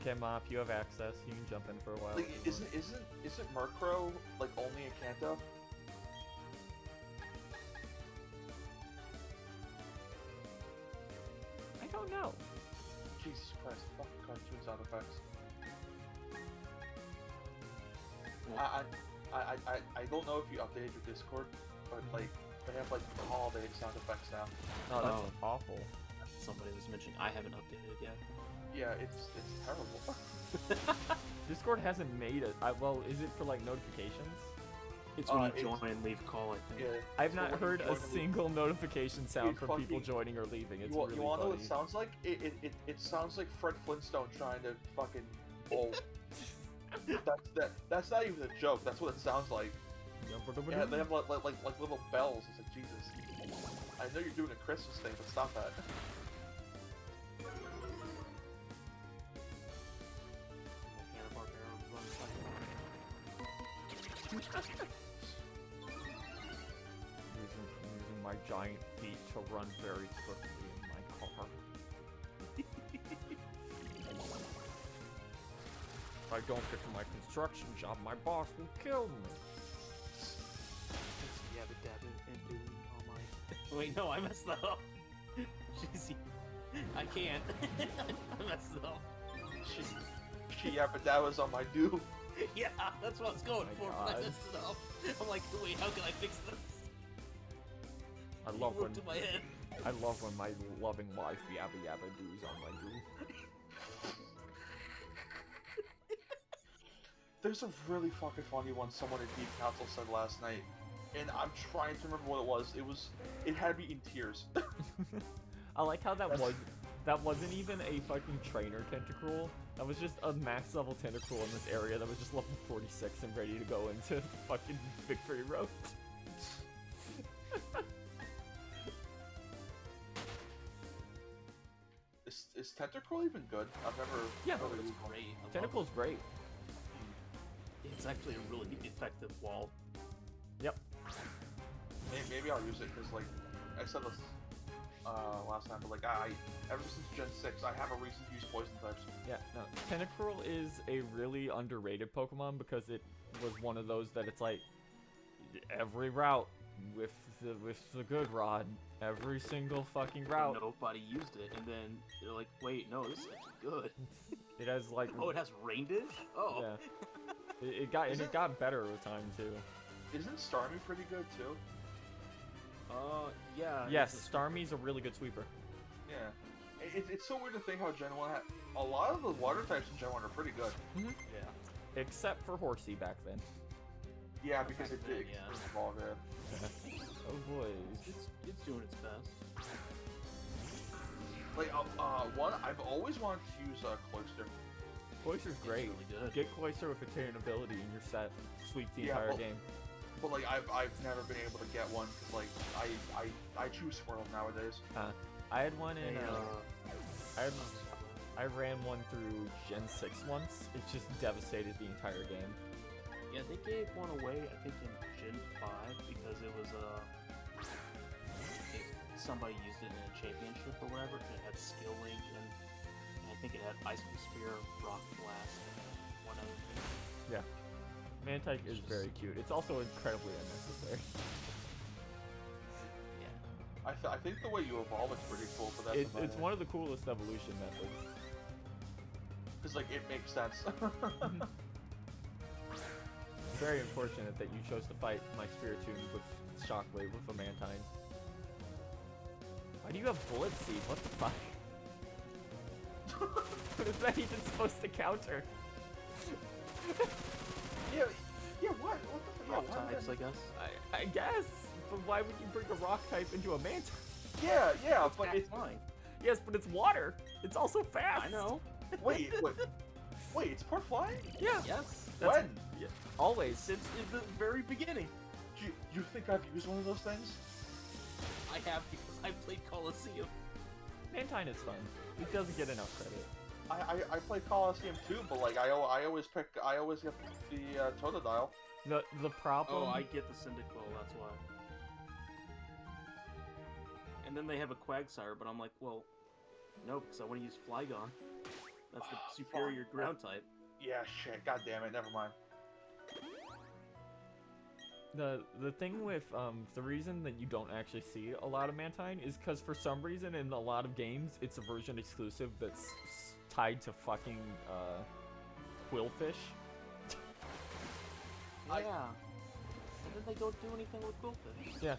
Okay, Mop, you have access. You can jump in for a while. Like, isn't Murkrow like only in Kanto? I don't know. Jesus Christ, fucking cartoon sound effects. I don't know if you updated your Discord, but like they have like holiday sound effects now. No, that's Oh. awful. Somebody was mentioning. I haven't updated it yet. Yeah, it's terrible. Discord hasn't made it. Well, is it for like notifications? It's when you it's- join and leave call, I think. Yeah. I've so not when you heard join a the- single notification sound It's from people fucking- joining or leaving. It's You really wanna know what funny. it sounds like? It sounds like Fred Flintstone trying to fucking bolt. That's not even a joke. That's what it sounds like. Yeah, they have like little bells. It's like Jesus. I know you're doing a Christmas thing, but stop that. Hanna-Barbera runs Using my giant feet to run very quickly in my car. If I don't get to my construction job, my boss will kill me. Yabba dabba and doing all my. Wait, no, I messed that up. Jeez, I can't. I messed it up. She yabbadawas on my do. Yeah, that's what I was going My for, but I God. messed it up. I'm like, wait, how can I fix this? I love when Whooped in my head. my loving wife yabba yabba doos on my do. There's a really fucking funny one someone at Deep Council said last night, and I'm trying to remember what it was. It had me in tears. I like how that wasn't even a fucking trainer tentacruel. That was just a max level tentacruel in this area that was just level 46 and ready to go into fucking Victory Road. Is Tentacruel even good? I've never. Yeah. never It's used one. great. I love Tentacle's great. it. It's actually a really effective wall. Yep. Maybe I'll use it because, like, I said this last time, but like, I ever since Gen 6, I have a reason to use poison types. Yeah, no. Tentacruel is a really underrated Pokemon because it was one of those that it's like every route with the good rod, every single fucking route. Nobody used it, and then they're like, wait, no, this is actually good. It has like Oh, it has rain dish? Oh. yeah. It got better with time too. Isn't Starmie pretty good too? Yeah. Yes, it's a- Starmie's a really good sweeper. Yeah. It's so weird to think how Gen 1 had. A lot of the water types in Gen 1 are pretty good. Yeah. Except for Horsey back then. Yeah, because it then, did yeah. evolve it. Oh boy. It's doing its best. Like, one, I've always wanted to use Cloyster. Cloyster's great. really good. Get Cloyster with Attain ability and you're set. Sweep the Yeah, entire well- game. But like, I've never been able to get one because like I choose Squirtle nowadays. I had one in Hey, I ran one through Gen 6 once. It just devastated the entire game. yeah, they gave one away, I think, in Gen 5 because it was somebody used it in a championship or whatever, and it had Skill Link, and I think it had Ice Spear, Rock Blast, and one other thing. Yeah. Mantike is very cute. It's also incredibly unnecessary. Yeah. I think the way you evolve is pretty cool, but that's It's one of the coolest evolution methods. because like it makes sense. It's very unfortunate that you chose to fight my Spiritomb with Shockwave with a Mantine. Why do you have Bullet Seed? What the fuck? What is that even supposed to counter? yeah, what the Rock fuck? types, I guess. I guess, but why would you bring a rock type into a Mantine? Yeah, but That's it's fine. Yes, but it's water. It's also fast. I know. Wait, it's part flying? Yeah. Yes. That's- When? Yeah, always. Since the very beginning. You think I've used one of those things? I have because I played Coliseum. Mantine is fun. It doesn't get enough credit. I play Coliseum too, but like I always get the Totodile. The problem. Oh, I get the Cyndaquil, that's why. And then they have a Quagsire, but I'm like, well, no, because I want to use Flygon. That's the superior fuck. ground type. Yeah, shit. God damn it. Never mind. The thing with the reason that you don't actually see a lot of Mantine is because for some reason in a lot of games it's a version exclusive that's tied to fucking Quillfish. I- Yeah. And then they don't do anything with Quillfish. Yeah.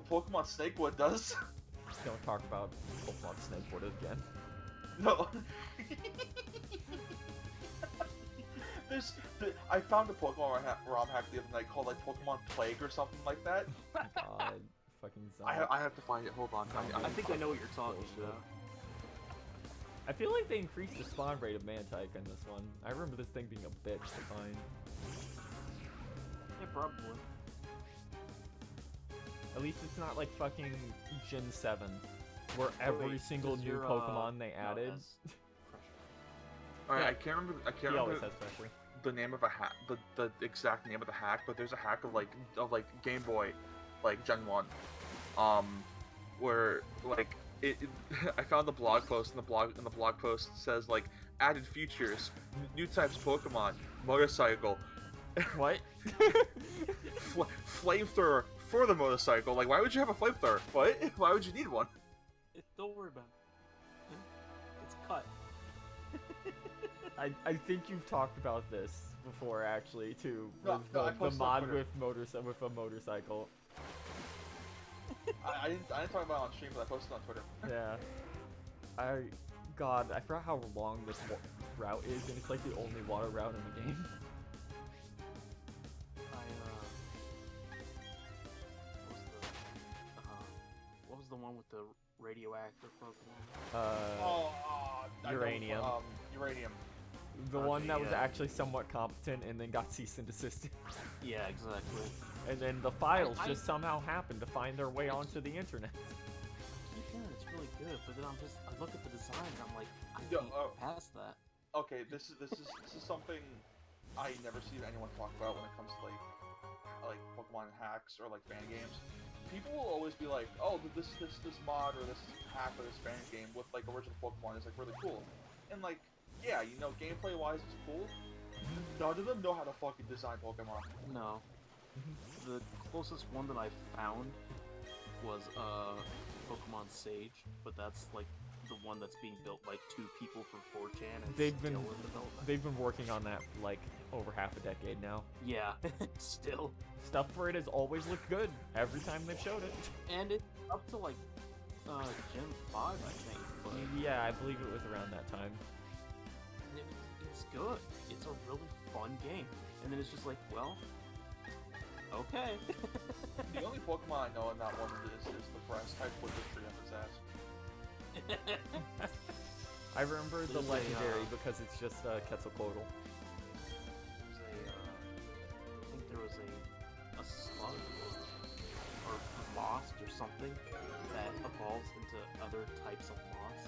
Pokemon Snakewood does. Don't talk about Pokemon Snakewood again. No. I found a Pokemon ROM hack the other night called like Pokemon Plague or something like that. God, fucking I Zombie. have to find it. Hold on. I think I know what you're talking Bullshit. about. I feel like they increased the spawn rate of Mantike in this one. I remember this thing being a bitch to find. Yeah, probably. At least it's not like fucking Gen 7, where every Wait, single does new your, Pokemon they no, it added. has pressure. Alright, Yeah. I can't remember. He always has pressure. The name of a hack, the exact name of the hack, but there's a hack of Game Boy, like Gen 1, where like I found the blog post and the blog post says like added features, new types of Pokemon, motorcycle, What? flamethrower for the motorcycle. Like, why would you have a flamethrower? What? Why would you need one? Don't worry about it. It's cut. I think you've talked about this before, actually, too. No, with no, I the posted on mod Twitter. with a motorcycle. I didn't talk about it on stream, but I posted on Twitter. Yeah. God, I forgot how long this route is, and it's like the only water route in the game. What was the one with the radioactive Pokemon? Uranium. Uranium. The one that was yeah. actually somewhat competent and then got cease and desist. Yeah, exactly. And then the files I- just somehow happened to find their way onto the internet. I keep hearing it's really good, but then I look at the designs, I'm like, I Yo, can't oh. pass that. Okay, this is something I never see anyone talk about when it comes to like Pokemon hacks or like fan games. People will always be like, "Oh, this mod or this hack or this fan game with like original Pokemon is like really cool," and like, yeah, you know, gameplay wise it's cool. None of them know how to fucking design Pokemon. No. The closest one that I found was Pokemon Sage, but that's like the one that's being built by 2 people from 4chan and They've still been- in development. They've been working on that for like over half a decade now. Yeah, still. Stuff for it has always looked good every time they've showed it. And it's up to like Gen 5, I think, but Yeah, I believe it was around that time. it's good. It's a really fun game. And then it's just like, well, okay. The only Pokemon I know in that one is the grass type with the tree up its ass. I remember the There's a, legendary because it's just Quetzalcoatl. I think there was a slug or a moss or something that evolves into other types of moss.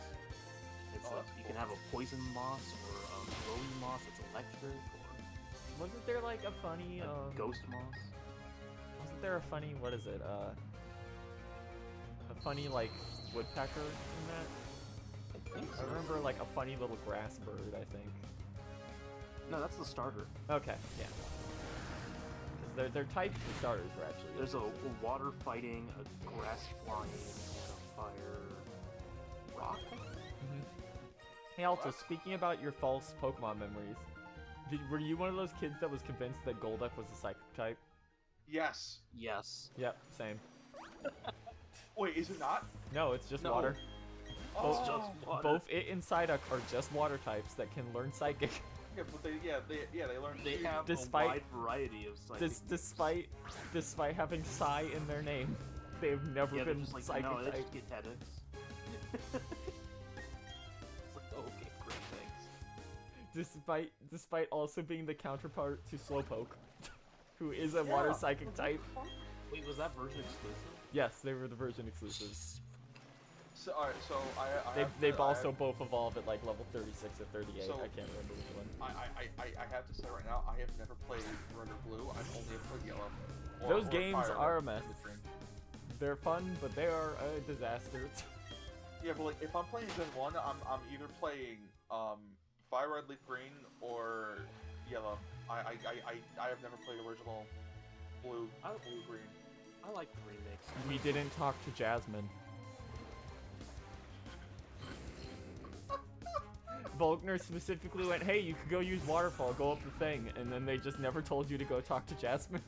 It's Oh, like that's you can cool. have a poison moss or a glowy moss that's electric or Wasn't there like a funny a ghost moss. Wasn't there a funny, what is it, a funny, like, woodpecker in that? I think I so. remember, like, a funny little grass bird, I think. No, that's the starter. Okay, yeah. Because their types for starters were actually... There's a water fighting, a grass flying, a fire rock. Mhm. Hey, Alto, speaking about your false Pokemon memories, were you one of those kids that was convinced that Golduck was a psychic type? Yes. Yes. Yep, same. Wait, is it not? No, it's just No. water. Oh, It's just water. Both it and Psyduck are just water types that can learn Psychic. Yeah, but they learned. They have Despite- a wide variety of psychic. Despite having Psy in their name, they've never yeah, they're been just like, Psychic no, they types. just get headaches. It's like, oh, okay, great, thanks. Despite also being the counterpart to Slowpoke, who is a water psychic type. Wait, was that version exclusive? Yes, they were the version exclusives. Jeez. So, alright, so I They've also both evolved at like level 36 or 38. So- I can't remember which one. I have to say right now, I have never played Red or Blue. I've only ever played Yellow. Those games Fire are a Red, mess. Blue, Green. They're fun, but they are a disaster. Yeah, but like if I'm playing Gen 1, I'm either playing Fire Red, Leaf Green or Yellow. I have never played original Blue, Blue Green. I like the remix. We didn't talk to Jasmine. Volkner specifically went, hey, you could go use Waterfall, go up the thing, and then they just never told you to go talk to Jasmine.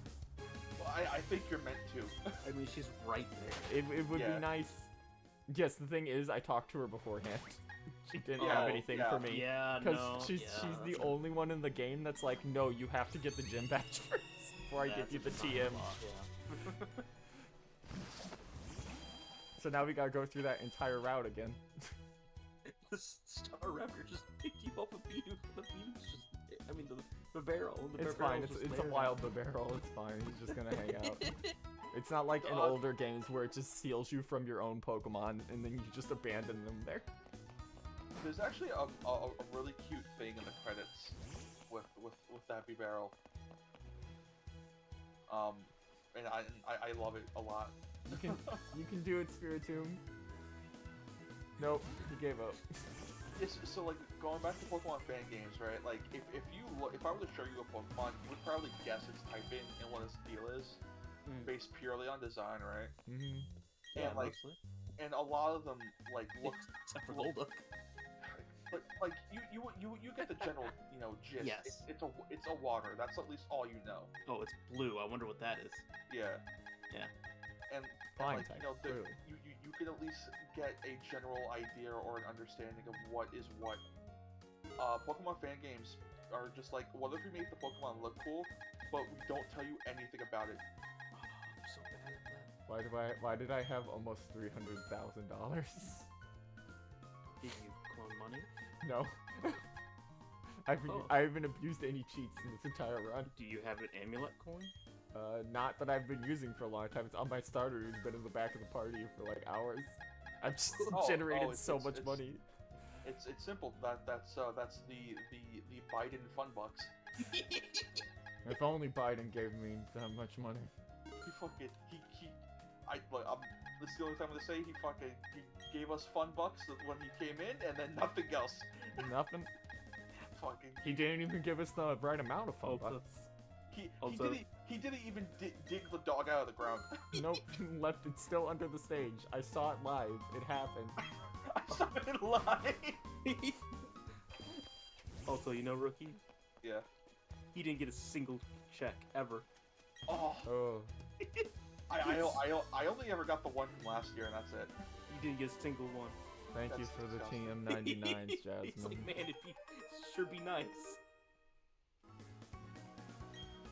Well, I think you're meant to. I mean, she's right there. It would Yeah. be nice. Yes, the thing is, I talked to her beforehand. She didn't Yeah, have anything yeah. for me. Yeah, Because no. she's the only one in the game that's like, no, you have to get the gym badge first before I give you the TM. Yeah. So now we gotta go through that entire route again. The Star Raptor just picked you up a beat. The beat's just, I mean, the barrel. The It's barrel's fine. just It's a there wild now. barrel. It's fine. He's just gonna hang out. It's not like in God. older games where it just steals you from your own Pokemon and then you just abandon them there. There's actually a really cute thing in the credits with that barrel. And I love it a lot. You can do it, Spiritomb. Nope, he gave up. Yes, so like going back to Pokemon fan games, right? Like if I were to show you a Pokemon, you would probably guess its typing and what its deal is, based purely on design, right? Mm-hmm. Yeah, And, like, mostly. And a lot of them like look Except for Golduck. like you get the general gist. Yes. It's a water. That's at least all you know. Oh, it's blue. I wonder what that is. Yeah. Yeah. And Flying like, type, you clearly. you can at least get a general idea or an understanding of what is what. Pokemon fan games are just like, what if we make the Pokemon look cool, but we don't tell you anything about it? Oh, I'm so bad at that. Why did I have almost $300,000? Did you clone money? No. I haven't abused any cheats in this entire run. Do you have an amulet coin? Not that I've been using for a long time. It's on my starter who's been in the back of the party for like hours. I've just generated so much money. It's simple. That's the Biden fun bucks. If only Biden gave me that much money. He fucking this is the only time I'm gonna say he gave us fun bucks when he came in, and then nothing else. Nothing. Fucking. He didn't even give us the right amount of fun Also- bucks. He didn't even dig the dog out of the ground. Nope, left it still under the stage. I saw it live. It happened. I saw it live. Also, Rookie? Yeah. He didn't get a single check ever. Oh. Oh. I only ever got the one from last year, and that's it. He didn't get a single one. Thank you That's for the disgusting. TM99s, He's Jasmine. like, man, it'd sure be nice.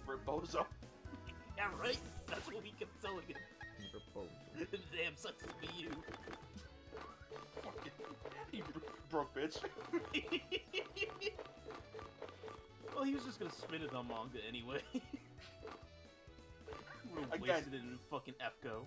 Rebozo. Yeah, right? That's what we kept telling him. Proposal. Damn, sucks to be you. Fucking. You broke bitch. Well, he was just gonna spin it on manga anyway. Would've Again. wasted it in fucking FGO.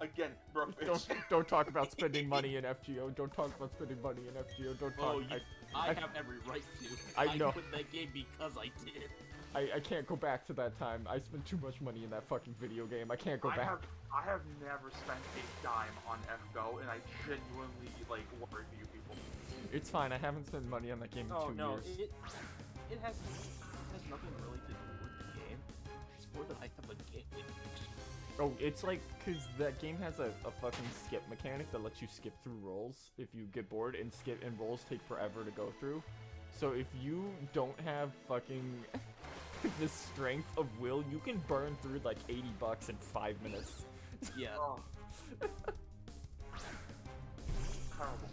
Again, broke bitch. Don't talk about spending money in FGO. Don't talk about spending money in FGO. Don't talk. Oh, I have every right to. I know. quit that game because I did. I can't go back to that time. I spent too much money in that fucking video game. I can't go back. I have never spent a dime on FGO, and I genuinely worry for you people. It's fine. I haven't spent money on that game in Oh 2 no, years. it has nothing really to do with the game. It's more that I have a game addiction. Oh, it's like, because that game has a fucking skip mechanic that lets you skip through rolls if you get bored, and rolls take forever to go through. So if you don't have fucking the strength of will, you can burn through like $80 in 5 minutes. Yeah. Oh. Terrible.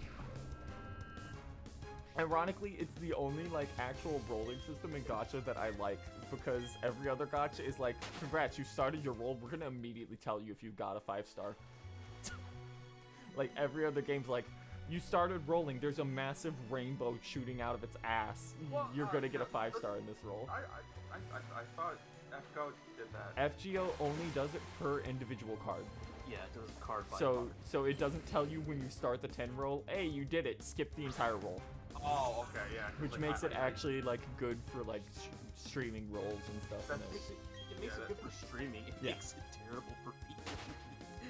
Ironically, it's the only like actual rolling system in gacha that I like, because every other gacha is like, congrats, you started your roll, we're gonna immediately tell you if you got a 5-star. Like every other game's like, you started rolling, there's a massive rainbow shooting out of its ass. Well, You're gonna get a yeah, 5-star in this roll. I thought FGO did that. FGO only does it per individual card. Yeah, it does card by So card. so it doesn't tell you when you start the 10 roll, hey, you did it, skip the entire roll. Oh, okay, yeah. 'cause, Which like, makes it I- actually like good for like streaming rolls and stuff. And That's- it's- It makes Yeah, it good for streaming. It Yeah. makes it terrible for people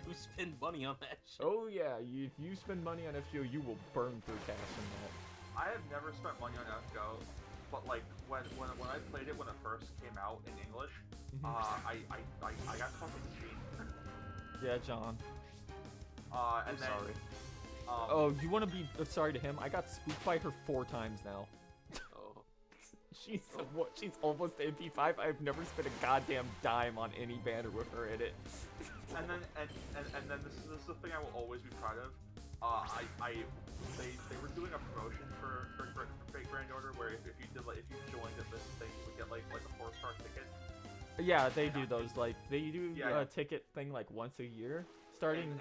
who spend money on that shit. Oh yeah, if you spend money on FGO, you will burn through cash in that. I have never spent money on FGO, but like when I played it when it first came out in English, Mhm. I got stuck with the machine. Yeah, John. And I'm then, sorry. Oh, you want to be sorry to him? I got spooked by her 4 times now. Oh. She's almost MP5. I've never spent a goddamn dime on any banner with her in it. and then this is the thing I will always be proud of. They were doing a promotion for Fate Grand Order where if you joined at this thing you would get like a 4-star ticket. Yeah, they do those. Like they do Yeah, a ticket thing like once a year. Starting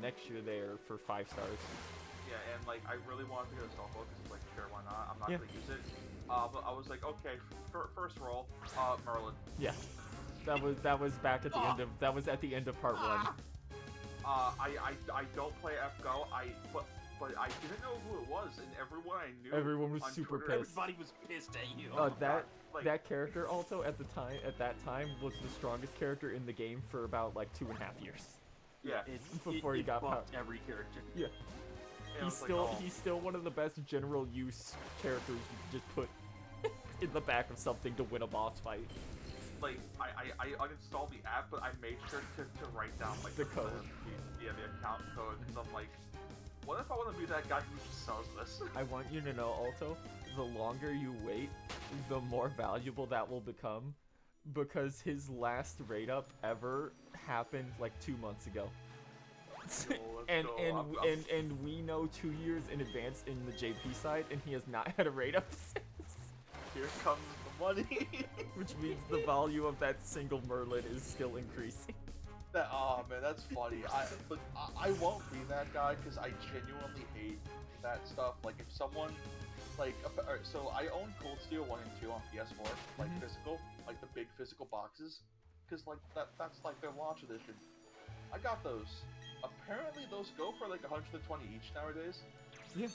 next year, they are for 5 stars. Yeah, and like I really wanted to get a Snowball because like sure why not? I'm not Yeah. gonna use it. But I was like okay, first roll, Merlin. Yeah, that was back at the end of at the end of part 1. I don't play FGO. But I didn't know who it was, and everyone I knew. Everyone was on super Twitter, pissed. Everybody was pissed at you. That character also at that time was the strongest character in the game for about like 2.5 years. Yeah. Before he got buffed every character. Yeah. And I was like, He's still one of the best general use characters you can just put in the back of something to win a boss fight. like I uninstalled the app, but I made sure to write down like The code. the account code, because I'm like, what if I want to be that guy who just sells this? I want you to know also, the longer you wait, the more valuable that will become, because his last rate up ever happened like 2 months ago. and we know 2 years in advance in the JP side, and he has not had a rate up since. Here comes the money. Which means the value of that single Merlin is still increasing. Oh man, that's funny. I won't be that guy because I genuinely hate that stuff. Like if someone, like, alright, so I own Cold Steel 1 and 2 on PS4, like physical, like the big physical boxes, because like that's like their launch edition. I got those. Apparently those go for like 120 each nowadays. Yeah.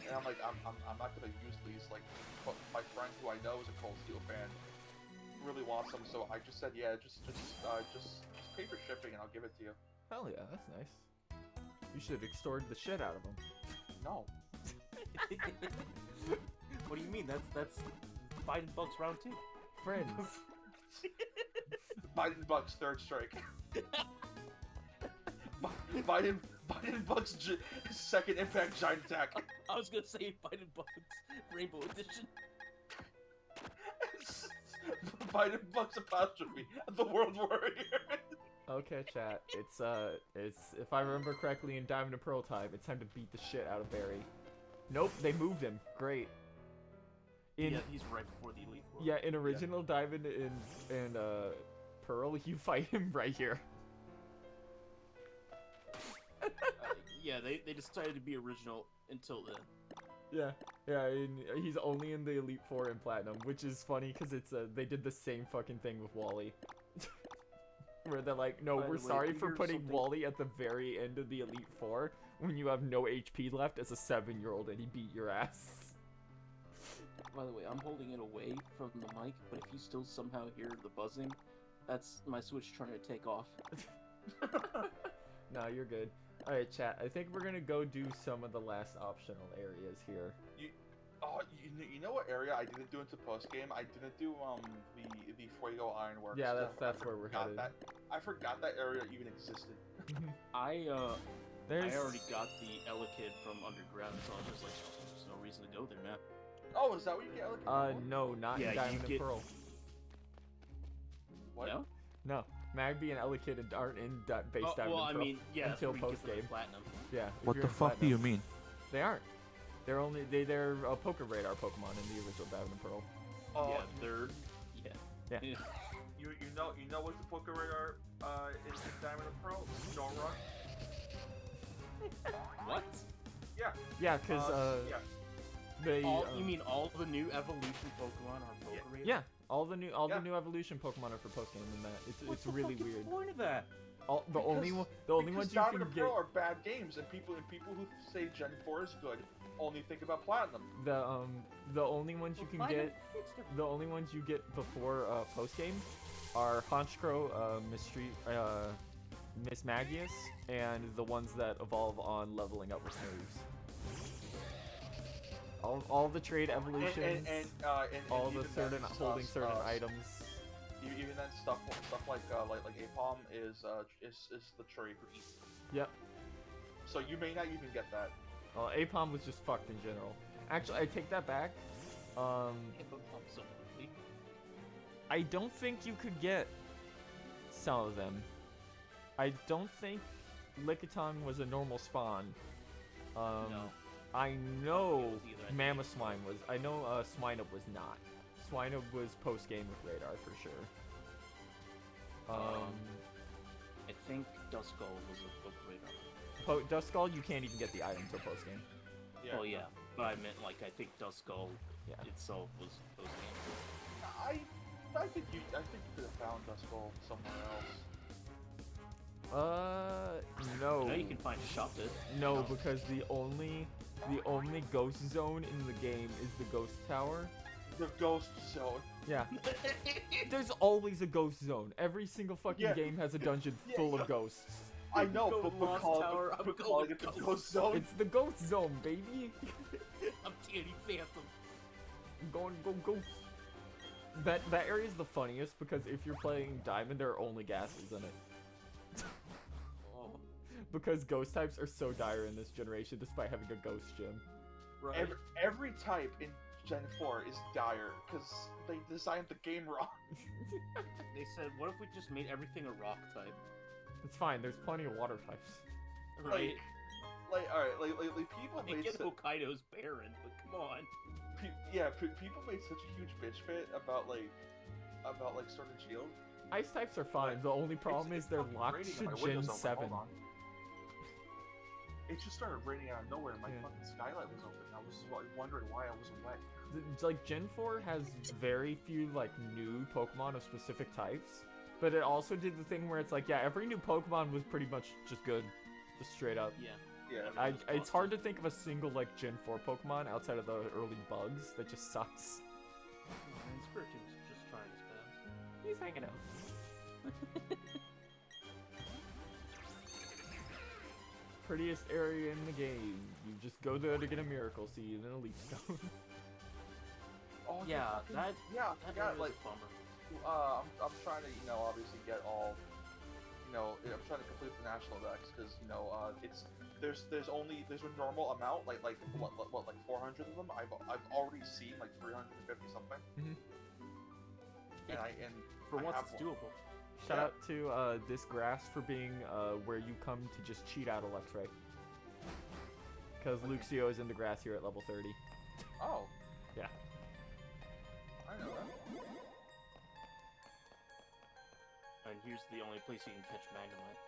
And I'm like, I'm not gonna use these. Like, but my friend who I know is a Cold Steel fan really wants them, so I just said, yeah, just pay for shipping and I'll give it to you. Hell yeah, that's nice. You should have extorted the shit out of him. No. What do you mean? That's Biden Bucks round 2. Friends. Biden Bucks third strike. Biden Bucks second impact giant attack. I was gonna say Biden Bucks Rainbow Edition. Biden Bucks apostrophe, the World Warrior. Okay, chat. It's if I remember correctly in Diamond and Pearl time, it's time to beat the shit out of Barry. Nope, they moved him. Great. Yeah, he's right before the Elite Four. Yeah, in original Diamond and Pearl, you fight him right here. Yeah, they decided to be original until then. Yeah, and he's only in the Elite Four and Platinum, which is funny because it's they did the same fucking thing with Wally. Where they're like, no, By the we're way, sorry for here's putting something- Wally at the very end of the Elite Four when you have no HP left as a 7-year-old and he beat your ass. By the way, I'm holding it away from the mic, but if you still somehow hear the buzzing, that's my Switch trying to take off. No, you're good. Alright, chat, I think we're gonna go do some of the last optional areas here. You know what area I didn't do into post game? I didn't do the Fuego Ironworks. Yeah, stuff. that's where we're headed. I forgot that area even existed. I There's... already got the Elekid from underground, so I was just like, there's no reason to go there, man. Oh, is that what you get? no, not Yeah, in you Diamond and get- Pearl. What? No? No, Magby and Elekid aren't in base Oh, Diamond well, I and Pearl mean, yeah, until that's where you get post-game. the Platinum. Yeah. if What you're the in fuck do Platinum. you mean? They aren't. They're only they're Poker Radar Pokemon in the original Diamond and Pearl. Oh, Yeah, they're... Yeah. Yeah. you know what the Poké Radar in Diamond and Pearl? Snow Run. What? Yeah. Yeah, because yeah. they. You mean all the new evolution Pokemon are Pokerade? Yeah, all the new Yeah. evolution Pokemon are for post game, and that it's What's the really fucking weird. point of that? The only Because ones you Diamond can and get Pearl are bad games, and people who say Gen 4 is good only think about Platinum. the only ones you can get the only ones you get before post game are Honchkrow, Miss Magius, and the ones that evolve on leveling up with moves. All the trade evolutions, And all the even certain then, holding certain items. Even then, stuff like Apom is the trade for East. Yep. So you may not even get that. Well, Apom was just fucked in general. Actually, I take that back. Hippopomp so quickly. I don't think you could get some of them. I don't think Lickitung was a normal spawn. No. I know It was either, I think. Mamoswine was. I know Swinub was not. Swinub was post game with Radar for sure. I think Duskull was a Pokerade. Duskull, you can't even get the item till post game. Oh yeah, but I meant like I think Duskull Yeah. itself was post game. I think you could have found Duskull somewhere else. No. I know you can find Shuppet. No, because the only ghost zone in the game is the ghost tower. The Ghost Zone. Yeah. There's always a ghost zone. Every single fucking Yeah. game has a dungeon full of ghosts. I know, Go but Lost Tower, I'm calling going it the Ghost Ghost Zone. It's the ghost zone, baby. I'm Danny Phantom. Go. That area is the funniest because if you're playing Diamond, there are only gases in it. Oh, Because ghost types are so dire in this generation, despite having a ghost gym. right. Every type in Gen 4 is dire because they designed the game wrong. They said, what if we just made everything a rock type? It's fine. There's plenty of water types. Right. Alright, people I made get su- Hokkaido's barren, but come on. people made such a huge bitch fit about Sword and Shield. Ice types are fine. The only problem is they're fucking locked raining to and my Gen window's open. 7. Hold on. It just started raining out of nowhere and my Yeah. fucking skylight was open. I was wondering why I wasn't wet. Like Gen 4 has very few like new Pokemon of specific types, but it also did the thing where it's like, yeah, every new Pokemon was pretty much just good, just straight up. Yeah. Yeah. It's hard to think of a single like Gen 4 Pokemon outside of the early bugs that just sucks. And Spiritom's just trying his best. He's hanging out. Prettiest area in the game. You just go there to get a Miracle Seed and a Leaf Stone. Oh, Yeah, that I got area like is a bummer. I'm trying to obviously get all I'm trying to complete the national decks because it's there's a normal amount like what like 400 of them. I've already seen like 350 something. Mhm. And For I once, have it's one. doable. Shout Yeah. out to this grass for being where you come to just cheat out Luxray. Because Luxio is in the grass here at level 30. Oh. Yeah. I know that. And here's the only place you can catch Magnemite.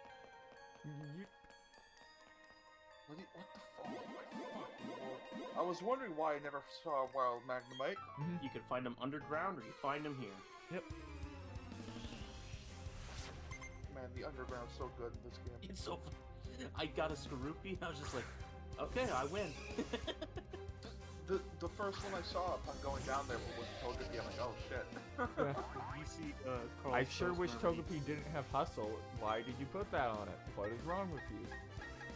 What the fuck? Oh my fucking lord. I was wondering why I never saw a wild Magnemite. You can find them underground or you find them here. Yep. Man, the underground's so good in this game. It's so fun. I got a Skorupi and I was just like, okay, I win. The first one I saw upon going down there was Togepi. I'm like, oh shit. You see, Carl I sure wish Stroh's Togepi didn't have Hustle. Why did you put that on it? What is wrong with you?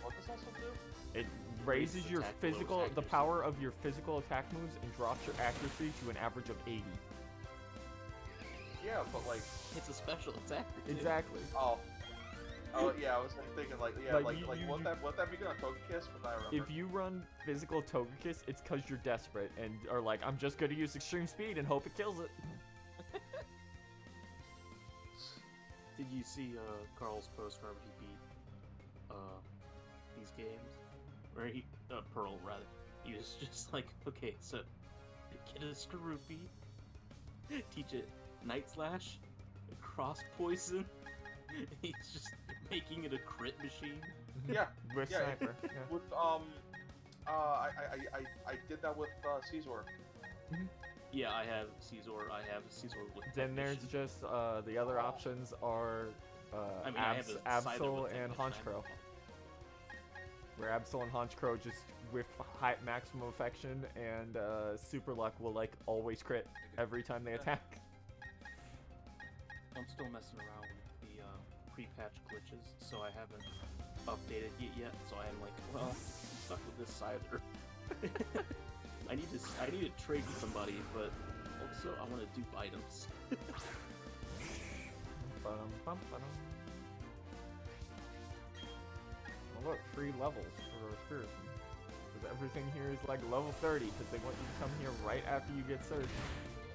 What does also do? It raises your attack physical, lowers the accuracy. power of your physical attack moves and drops your accuracy to an average of 80. Yeah, but like, It's a special attack. Exactly. oh yeah, I was thinking like, yeah, Like, like you- won't that be good on Togekiss? But I remember. If you run physical Togekiss, it's because you're desperate and are like, I'm just going to use extreme speed and hope it kills it. Did you see Carl's post where he beat these games? Or he Pearl rather. He was just like, okay, so get a Skorupi, teach it Night Slash, Cross Poison. He's just Making it a crit machine. Yeah, With yeah, sniper. Yeah. with I did that with Caesar. Yeah, I have Caesar. I have Caesar with. Then there's technician. just the other options are I mean, I have a Scyther Absol with and technician. Honchkrow. Where Absol and Honchkrow just with high maximum affection and super luck will like always crit every time they attack. I'm still messing around with the pre-patch glitches, so I haven't updated it yet. So I'm like, well, I'm stuck with this Scyther. I need to trade with somebody, but also I want to dupe items. Ba-dum-bum-ba-dum. Well, look, free levels for our spirits. Because everything here is like level 30, because they want you to come here right after you get searched.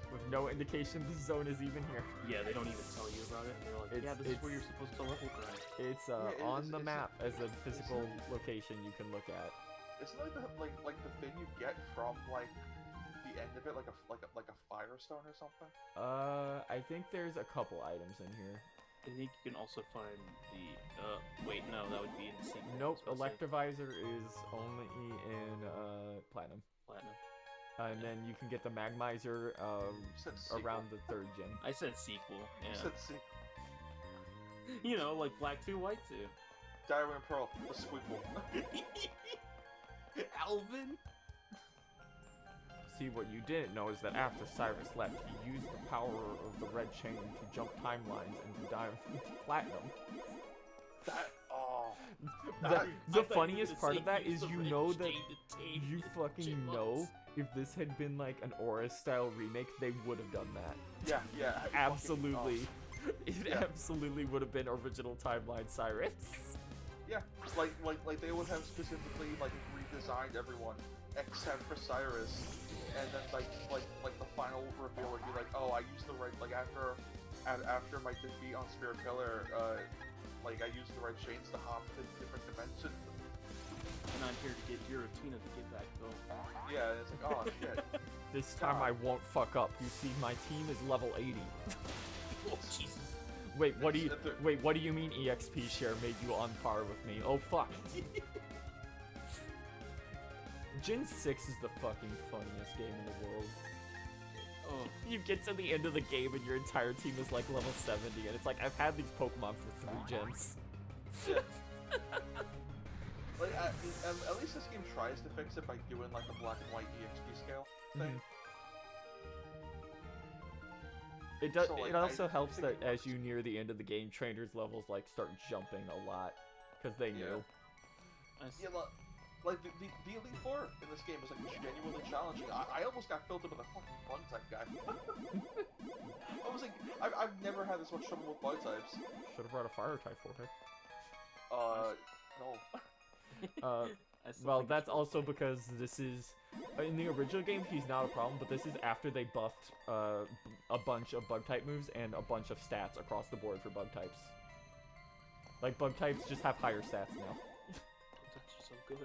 With no indication the zone is even here. Yeah, they don't even tell you about it. And they're like, yeah, this is where you're supposed to level grind. It's Yeah, on the it's map as a physical location you can look at. Isn't like the thing you get from like the end of it, like a firestone or something? I think there's a couple items in here. I think you can also find the. Wait, no, that would be in the sequel. Nope, I was gonna say Electivizer is only in Platinum. Platinum. And then you can get the Magmizer said sequel. around the 3rd gym. I said sequel. You Yeah. said You know, like Black 2, White 2. Diamond and Pearl, the squeakle. Alvin. See, what you didn't know is that after Cyrus left, he used the power of the red chain to jump timelines into Platinum. That The, I the thought funniest you were part gonna of that say is use the you red know that chain to tame you fucking chipmunks. know if this had been like an Aura style remake, they would have done that. yeah. Absolutely. It Yeah. absolutely would have been original timeline Cyrus. Yeah, like they would have specifically like redesigned everyone except for Cyrus, and then like the final reveal would be like, oh, I used the right after my defeat on Spirit Pillar, like I used the right chains to hop to different dimensions. And I'm here to get Giratina to get back though. Yeah, and it's like, oh shit. This time I won't fuck up. You see, my team is level 80. Oh Jesus. Wait, what do you It's- it's- wait? What do you mean EXP share made you on par with me? Oh fuck. Gen 6 is the fucking funniest game in the world. Oh. You get to the end of the game and your entire team is like level 70, and it's like, I've had these Pokemon for 3 gens. Yeah. Like at least this game tries to fix it by doing like a black and white EXP scale thing. It does. So, like, it also I helps think that it as works. you near the end of the game, trainers' levels like start jumping a lot because they knew. Yeah, like the Elite Four in this game is like genuinely challenging. I almost got filled in with a fucking bug type guy. I was like, I've never had this much trouble with bug types. Should have brought a fire type for her. No. I still Well, think that's it's also because this is in the original game. He's not a problem, but this is after they buffed a bunch of bug type moves and a bunch of stats across the board for bug types. Like bug types just have higher stats now. That's so good.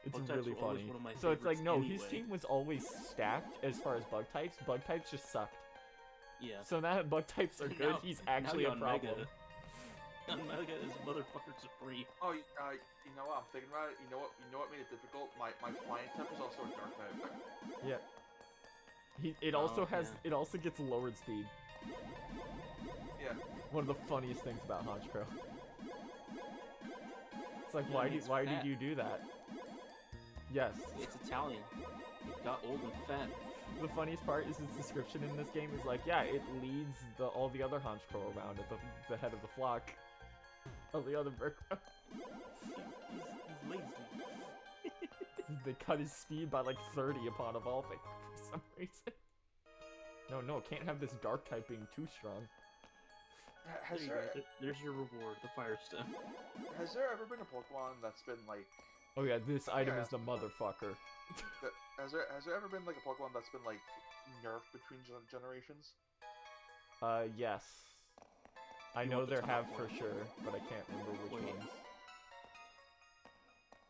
It's Bug types really were always funny. one of my So it's like, favorites no, his anyway. team was always stacked as far as bug types. Bug types just sucked. Yeah. So now that bug types are good, Now- he's actually now a on problem. Mega, on Mega is motherfucker supreme. Oh, you know what? I'm thinking about it. You know what made it difficult? My flying type is also a dark type. Yeah. It also Oh, has. yeah. It also gets lowered speed. Yeah. One of the funniest things about Honchkrow. It's like, Yeah, why it's did fat. you do that? Yes. It's Italian. It got old and fat. The funniest part is its description in this game is like, yeah, it leads all the other Honchkrow around at the head of the flock. All the other Murkrow. He's lazy. They cut his speed by like 30 upon evolving for some reason. No, can't have this dark type being too strong. Has There you there go. There's your reward, the Firestone. has there ever been a Pokemon that's been like Oh yeah, this item Yeah. is the motherfucker. has there ever been like a Pokemon that's been like nerfed between generations? Yes. I You know want the there top have one? for sure, but I can't remember which Wait. ones.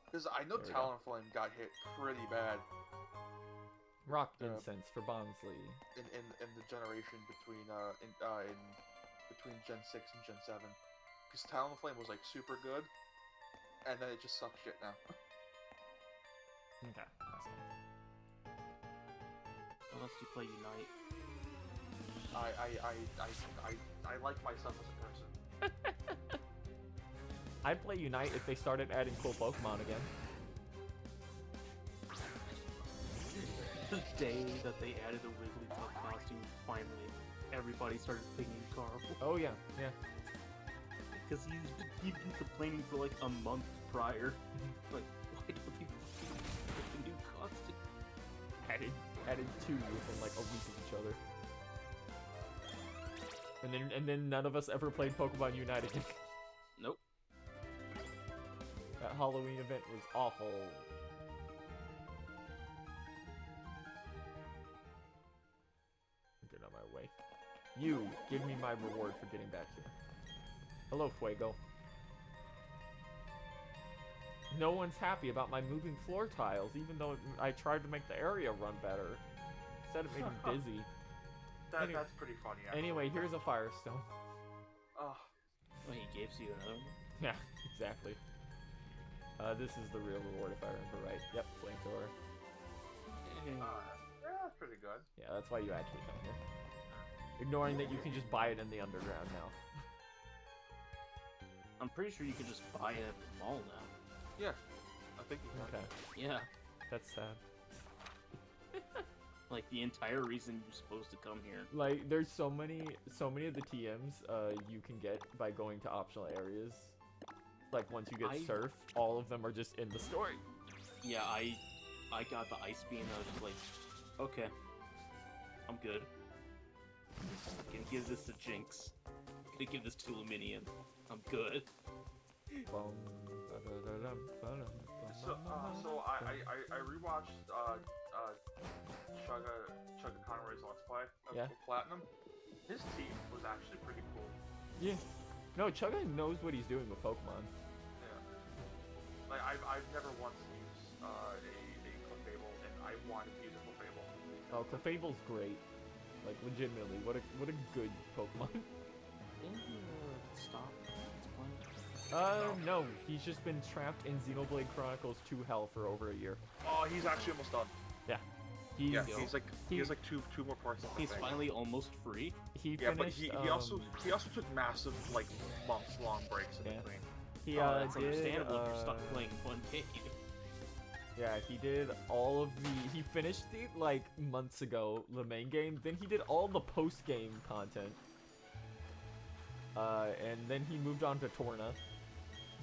Because I know There we go. Talonflame got hit pretty bad Rock Uh, incense for Bonsley. in the generation between between Gen 6 and Gen 7. because Talonflame was like super good, and then it just sucks shit now. Okay, that's fine. Unless you play Unite. I like myself as a person. I'd play Unite if they started adding cool Pokemon again. The day that they added a Wigglytuff costume, finally, everybody started picking Carl. Oh yeah, yeah. Because he'd been complaining for like a month prior. Like, why don't people get the new costume? Added two within like a week of each other. And then none of us ever played Pokemon Unite again. Nope. That Halloween event was awful. Get out of my way. You, give me my reward for getting back here. Hello, Fuego. No one's happy about my moving floor tiles, even though I tried to make the area run better. Instead of making busy. That's pretty funny. Actually. Anyway, here's a Firestone. Oh, Well, he gives you another one. Yeah, exactly. This is the real reward if I remember right. Yep, Flamethrower. yeah, that's pretty good. Yeah, that's why you actually come here. Ignoring that you can just buy it in the underground now. I'm pretty sure you can just buy it at the mall now. Yeah, I think you can. Okay, Yeah. that's sad. Like, the entire reason you're supposed to come here. Like, there's so many of the TMs you can get by going to optional areas. Like, once you get Surf, all of them are just in the story. Yeah, I got the Ice Beam and I was just like, okay, I'm good. Gonna give this to Jinx. Gonna give this to Luminion. I'm good. So I rewatched Chugga Conroy's Let's Play of Platinum. His team was actually pretty cool. Yeah. No, Chugga knows what he's doing with Pokemon. Yeah. Like I've never once used a Clefable, and I wanted to use a Clefable. Oh, Clefable's great. Like, legitimately, what a good Pokemon. Stop. No, he's just been trapped in Xenoblade Chronicles 2 Hell for over a year. Oh, he's actually almost done. Yeah. He has like two more parts left. He's finally almost free. He Yeah, finished, but he also took massive like months long breaks in between. He That's did, understandable if you're stuck playing one game. Yeah, he did all of the. He finished it like months ago, the main game. Then he did all the post-game content. And then he moved on to Torna.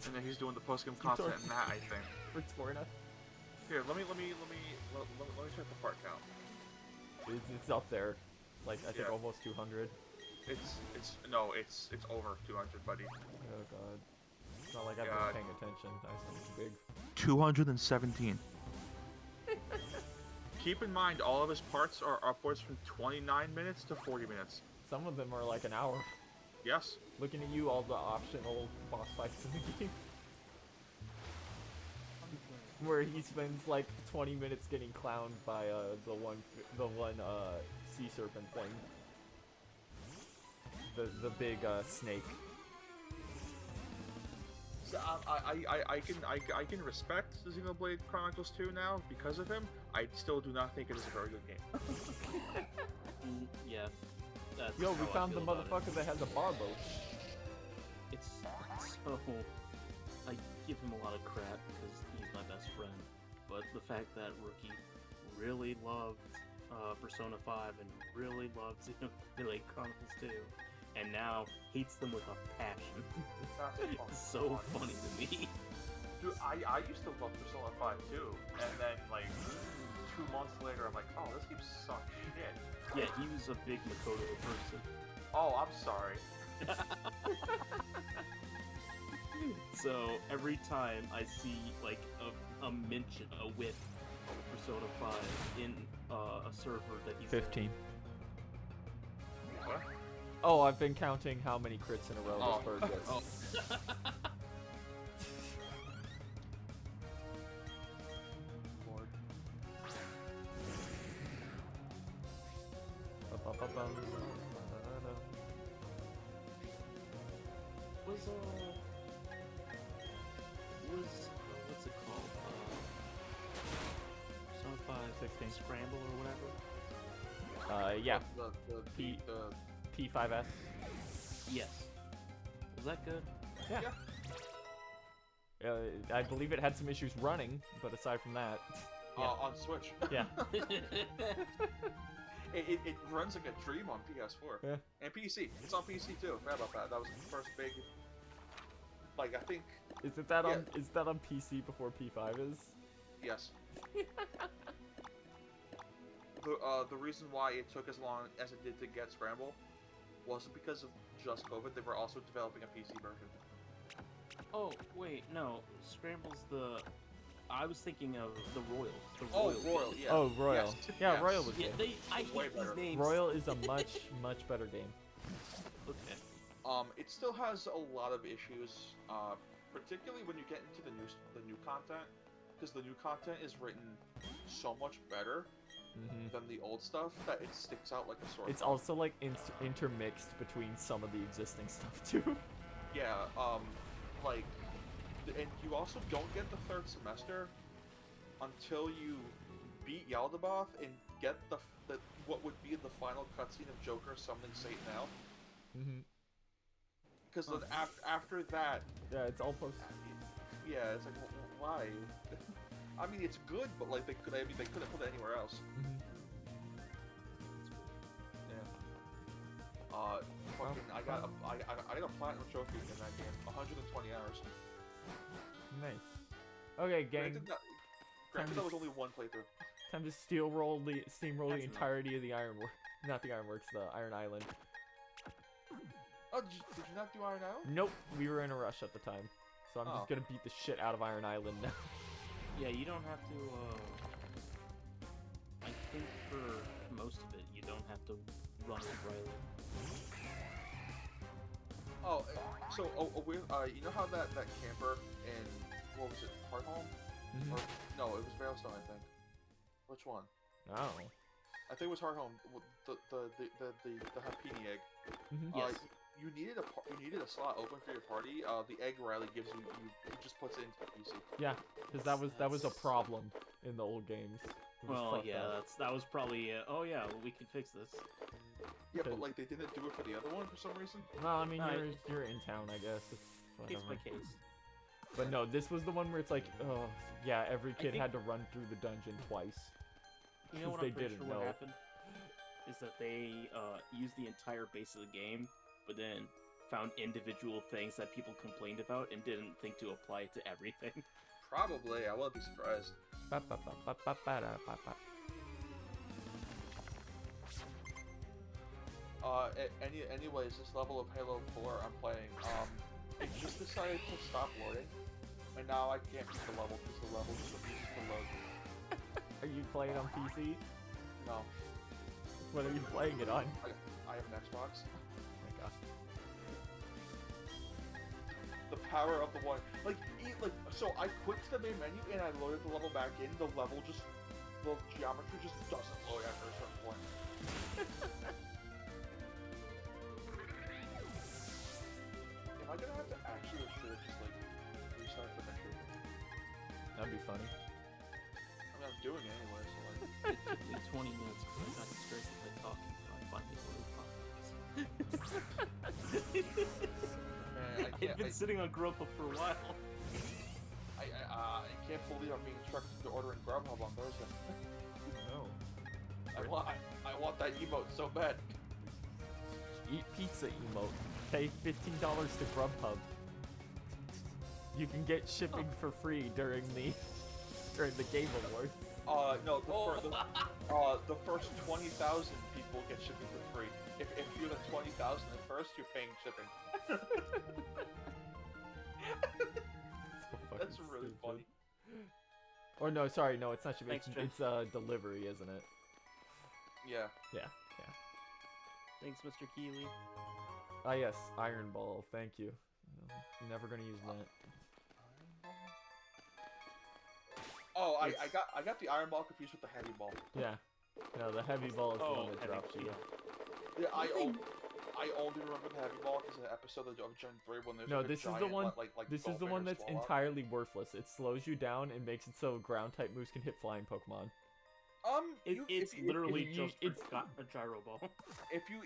And then he's doing the post-game content in that, I think. For Torna. Here, let me check the part count. It's up there, like I think Yeah. almost 200. It's over 200, buddy. Oh god. It's not like I've God. been paying attention. Nice and big. 217. Keep in mind, all of his parts are upwards from 29 minutes to 40 minutes. Some of them are like an hour. Yes. Looking at you, all the optional boss fights in the game. Where he spends like 20 minutes getting clowned by the one sea serpent thing. The big snake. So I can respect Xenoblade Chronicles 2 now because of him. I still do not think it is a very good game. Yeah. That's Yo, we how I found the feel about it. motherfucker that has a barbo. It's so... I give him a lot of crap because he's my best friend. But the fact that Rookie really loved Persona 5 and really loves Xenoblade Chronicles 2, and now hates them with a passion. It's so funny to me. Dude, I used to love Persona 5 too, and then like 2 months later, I'm like, oh, this game sucks shit. Yeah, he was a big Makoto person. Oh, I'm sorry. So every time I see like a mention, a whiff of Persona 5 in a server that he's 15. What? Oh, I've been counting how many crits in a row Oh. this bird gets. Oh. Lord. was what's it called? Persona 5 16. Scramble or whatever. Yeah, The P- the P5S. Yes. Was that good? Yeah. I believe it had some issues running, but aside from that, yeah. on Switch. Yeah. It runs like a dream on PS4 Yeah. and PC. It's on PC too. Forgot about that. That was the first big. Like I think Isn't that on? Is that on PC before P5 is? yes. The reason why it took as long as it did to get Scramble wasn't because of just COVID. They were also developing a PC version. Oh wait, no. Scramble's the. I was thinking of the Royals. The Oh, Royal. Royal, yeah. Oh, Royal. Yes, Yeah, yes. Royal was Yeah, good. I Way hate better. these names. Royal is a much better game. Okay. It still has a lot of issues, particularly when you get into the new content, because the new content is written so much better than the old stuff that it sticks out like a sore It's thumb. also like intermixed between some of the existing stuff too. Yeah, like, and you also don't get the third semester until you beat Yaldabaoth and get the what would be the final cutscene of Joker summoning Satan out. Because then after that, Yeah, it's almost. yeah, it's like why? I mean, it's good, but like they couldn't put it anywhere else. Yeah. Fucking, I got a platinum trophy in that game. 120 hours. Nice. Okay, gang. Granted, that was only one playthrough. Time to steamroll the That's entirety of the Ironworks. Not the Ironworks, the Iron Island. Oh, did you not do Iron Island? Nope, we were in a rush at the time, so I'm Oh. just gonna beat the shit out of Iron Island now. Yeah, you don't have to. I think for most of it, you don't have to run with Riley. Oh, you know how that camper in what was it, Hardhome? Or, no, it was Veilstone, I think. Which one? Oh. I think it was Hardhome. The Happini egg. Yes. You needed a slot open for your party. The egg Riley gives you just puts it into the PC. Yeah, because that was a problem in the old games. It was Well, fucked yeah, up. that was probably. Oh yeah, well, we can fix this. Yeah, but like they didn't do it for the other one for some reason. Well, I mean, No, you're in town, I guess. It's Case whatever. by case. But no, this was the one where it's like, oh, yeah, every kid think- had to run through the dungeon twice. You know what They I'm pretty didn't sure know. what happened is that they used the entire base of the game, but then found individual things that people complained about and didn't think to apply it to everything. Probably, I wouldn't be surprised. Ba-ba-ba-ba-ba-da-ba-ba. Anyways, this level of Halo 4 I'm playing, it just decided to stop loading, and now I can't beat the level because the level just refuses to load. Are you playing on PC? No, What are you playing it on? I have an Xbox. Oh my god. The power of the one, so I quit the main menu and I loaded the level back in. The geometry just doesn't load after a certain point. Am I gonna have to actually just restart the menu? That'd be funny. I mean, I'm doing it anyway, so like. It took me 20 minutes because I got distracted by talking, so I finally loaded Man, I I've can't. been sitting on Grubhub for a while. I can't believe I'm being instructed to order in Grubhub on Thursday. No. I want that emote so bad. Eat pizza emote. Pay $15 to Grubhub. You can get shipping for free during the Game Awards. No, the first 20,000 people get shipping for free. If you're the 20,000 at first, you're paying shipping. So That's fucking really stupid. funny. Or no, sorry, no, it's not shipping. Thanks, Jeff. It's delivery, isn't it? Yeah. Yeah. Thanks, Mr. Keeley. Ah yes, Iron Ball. Thank you. I'm never gonna use that. Oh, I It's- got the Iron Ball confused with the Heavy Ball. Yeah. No, the heavy ball is the one that heavy, drops you. yeah. Yeah, I only remember the heavy ball because of the episode of Gen 3 when there's No, like, a this is the giant, one. like This is the ball one fingers that's blow up. entirely worthless. It slows you down and makes it so ground type moves can hit flying Pokemon. It's if you, literally if you- just it's- got a gyro ball. if you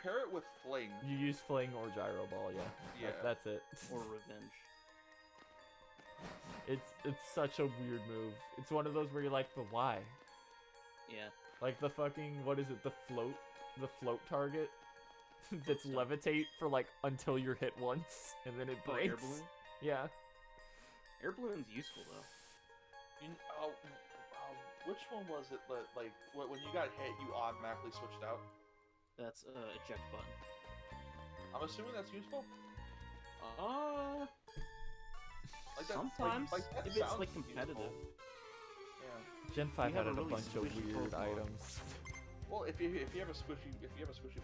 pair it with Fling, You use Fling or Gyro Ball, yeah. yeah. That's it. Or revenge. It's such a weird move. It's one of those where you're like, but why? Yeah. Like the fucking what is it? The float target that's levitate for like until you're hit once and then it Oh, breaks. air balloon. Yeah. Air balloon's useful though. Which one was it that, like, when you got hit, you automatically switched out? That's eject button. I'm assuming that's useful? Like that, Sometimes that if it's sounds like competitive. useful. Yeah. Gen 5 have had a a really bunch of squishy weird Pokemon. items. Well, if you have a squishy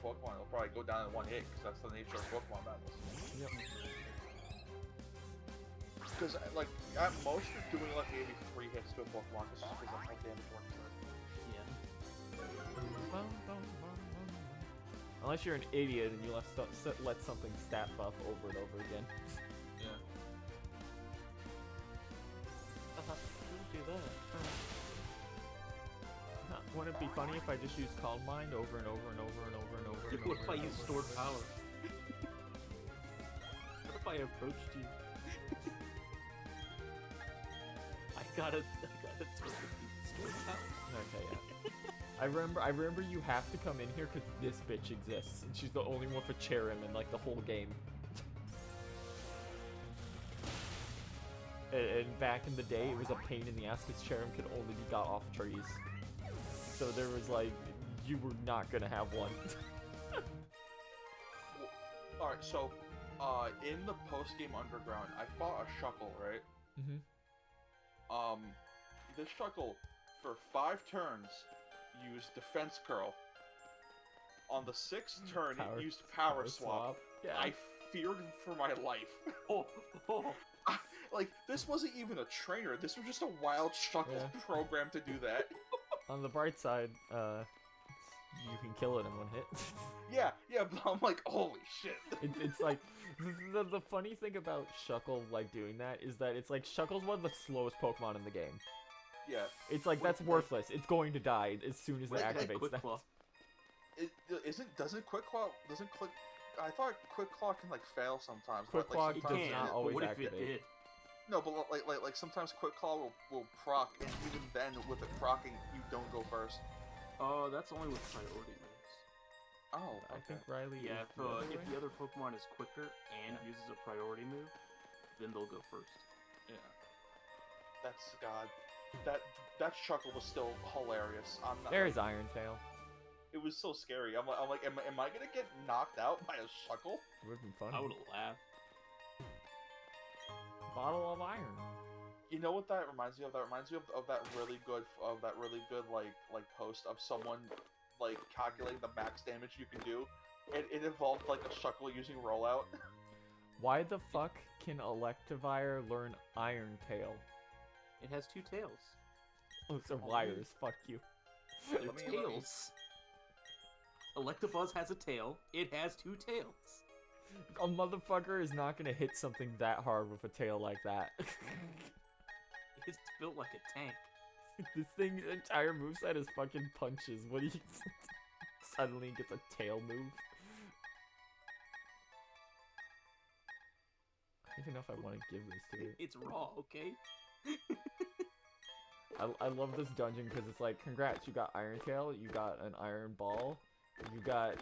Pokemon, it'll probably go down in one hit because that's the nature of Pokemon battles. Yep. Because like at most you're doing like maybe 3 hits to a Pokemon because that's how damage works. Yeah. Unless you're an idiot and you let something stat buff over and over again. Yeah. Do that. Wouldn't it be funny if I just used Calm Mind over and over and over and over and over and over? What if I and use over stored and power? over? What if I approached you? I gotta stored power. Okay, yeah. I remember you have to come in here because this bitch exists, and she's the only one for Cherim in like the whole game. And back in the day, it was a pain in the ass because Cherim could only be got off trees. So there was like, you were not gonna have one. All right, so in the post-game underground, I fought a Shuckle, right? Mm-hmm. This Shuckle for 5 turns used Defense Curl. On the 6th turn, Power- it used Power Swap. Yeah. I feared for my life. Oh. Like, this wasn't even a trainer. This was just a wild Shuckle Yeah. programmed to do that. On the bright side, you can kill it in one hit. Yeah, but I'm like, holy shit. It's like the funny thing about Shuckle like doing that is that it's like Shuckle's one of the slowest Pokemon in the game. Yeah. It's like that's worthless. It's going to die as soon as it Like activates Quick that. Claw. Doesn't Quick Claw, I thought Quick Claw can, like, fail sometimes. Quick but, Claw like, It does sometimes not can, always but what if it activate. did? No, but like sometimes Quick Claw will proc, and even then, with it procking, you don't go first. Oh, that's only with priority moves. Oh, I think Riley. Yeah, is the other if way. the other Pokemon is quicker and uses a priority move, then they'll go first. Yeah. That's God. That Shuckle was still hilarious. I'm not. There's Iron Tail. It was so scary. I'm like, am I gonna get knocked out by a Shuckle? It would be fun. I would have laughed. Bottle of Iron. You know what that reminds me of? That reminds me of that really good like post of someone like calculating the max damage you can do. It involved like a Shuckle using rollout. Why the fuck can Electivire learn Iron Tail? It has 2 tails. Oh, so wires. Fuck you. They're Let me- tails. Electabuzz has a tail. It has 2 tails. A motherfucker is not gonna hit something that hard with a tail like that. It's built like a tank. This thing's entire moveset is fucking punches. What do you suddenly gets a tail move? I don't even know if I want to give this to it. It's raw, okay? I love this dungeon because it's like, congrats, you got Iron Tail, you got an Iron Ball, you got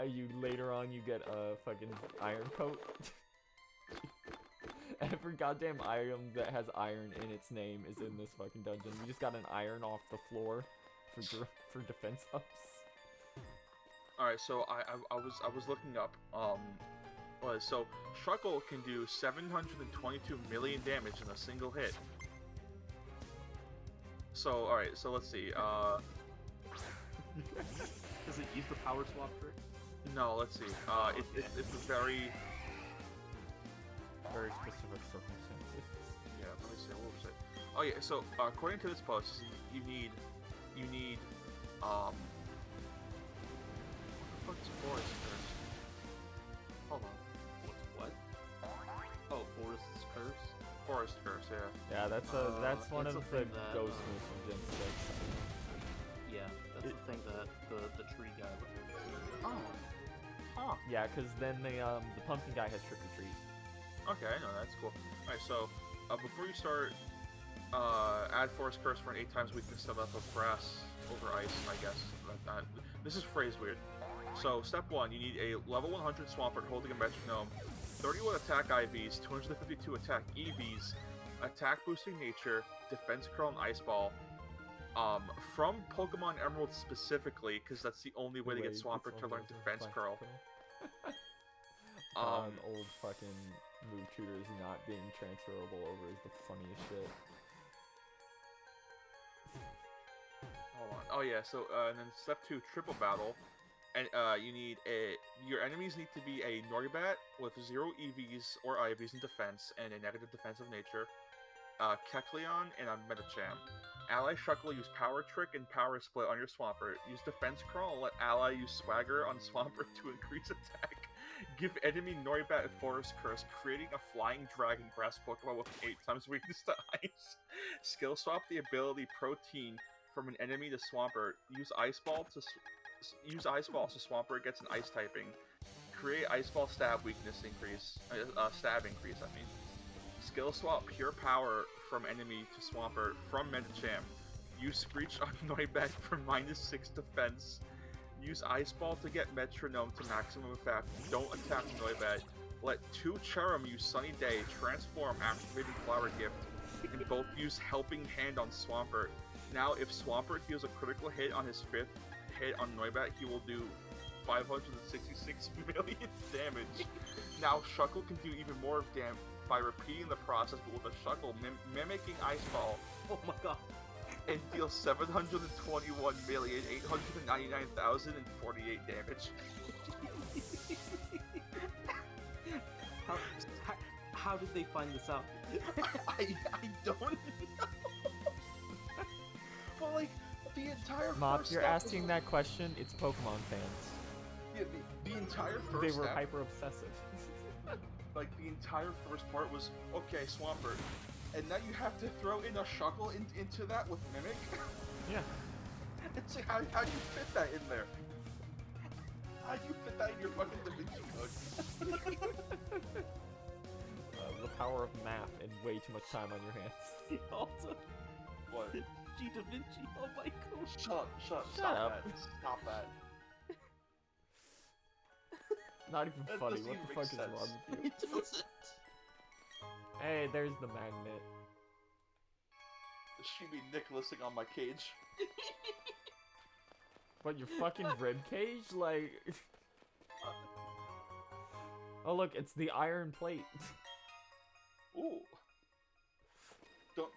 you later on you get a fucking Iron Coat. Every goddamn item that has iron in its name is in this fucking dungeon. We just got an iron off the floor for defense ups. All right, so I was looking up. So Shuckle can do 722 million damage in a single hit. So all right, so let's see. Does it use the power swap trick? No, let's see. It's a very specific circumstances. Yeah, let me see. What was it? Oh yeah. So according to this post, you need what the fuck is Forest Curse? Hold on. What's what? Oh, Forest's Curse? Forest Curse, yeah. Yeah, that's one it's of a the thing that, ghost moves from Gen 6. Yeah, that's the thing that the tree guy would. Oh. Huh. Yeah, because then the pumpkin guy has trick or treat. Okay, I know, that's cool. Alright, so, before you start, add Forest Curse for an 8 times weakness set up of grass over ice, I guess. This is phrased weird. So, step 1, you need a level 100 Swampert holding a metronome, 31 attack IVs, 252 attack EVs, attack boosting nature, defense curl, and ice ball. From Pokemon Emerald specifically, because that's the only way to get Swampert to learn defense curl. Old fucking move tutors not being transferable over is the funniest shit. Hold on. Oh yeah, so and then step 2, triple battle, and you need your enemies need to be a Noibat with 0 EVs or IVs in defense and a negative defensive nature, Kecleon, and a Medicham. Ally Shuckle use Power Trick and Power Split on your Swampert. Use Defense Curl and let Ally use Swagger on Swampert to increase attack. Give enemy Noibat Forest Curse, creating a Flying Dragon Grass Pokemon with 8 times weakness to Ice. Skill swap the ability Protein from an enemy to Swampert. Use Ice Ball so Swampert gets an Ice typing. Create Ice Ball stab weakness increase. Stab increase, I mean. Skill swap Pure Power from enemy to Swampert from Medicham. Use Screech on Noibat for -6 defense. Use Ice Ball to get Metronome to maximum effect. Don't attack Noibat. Let 2 Cherum use Sunny Day, transform activating Flower Gift, and both use Helping Hand on Swampert. Now, if Swampert deals a critical hit on his 5th hit on Noibat, he will do 566 million damage. Now, Shuckle can do even more damage by repeating the process, but with a Shuckle mimicking Ice Ball. Oh my god. And deals 721,899,048 damage. How did they find this out? I don't know. But like the entire Mop, first you're step asking was, that question, it's Pokemon fans. Yeah, the entire first They were step, hyper obsessive. like the entire first part was okay, Swampert, and now you have to throw in a Shuckle into that with Mimic. Yeah. It's like how do you fit that in there? How do you fit that in your fucking Da Vinci Code? The power of math and way too much time on your hands. Also, What? G Da Vinci. Oh my god. Shut Shut stop up. that. Stop that. Not even That funny. doesn't What even the make fuck is sense. wrong with you? It doesn't. Hey, there's the magnet. She be Nicholasing on my cage. What, your fucking rib cage? Like... Oh look, it's the iron plate. Ooh.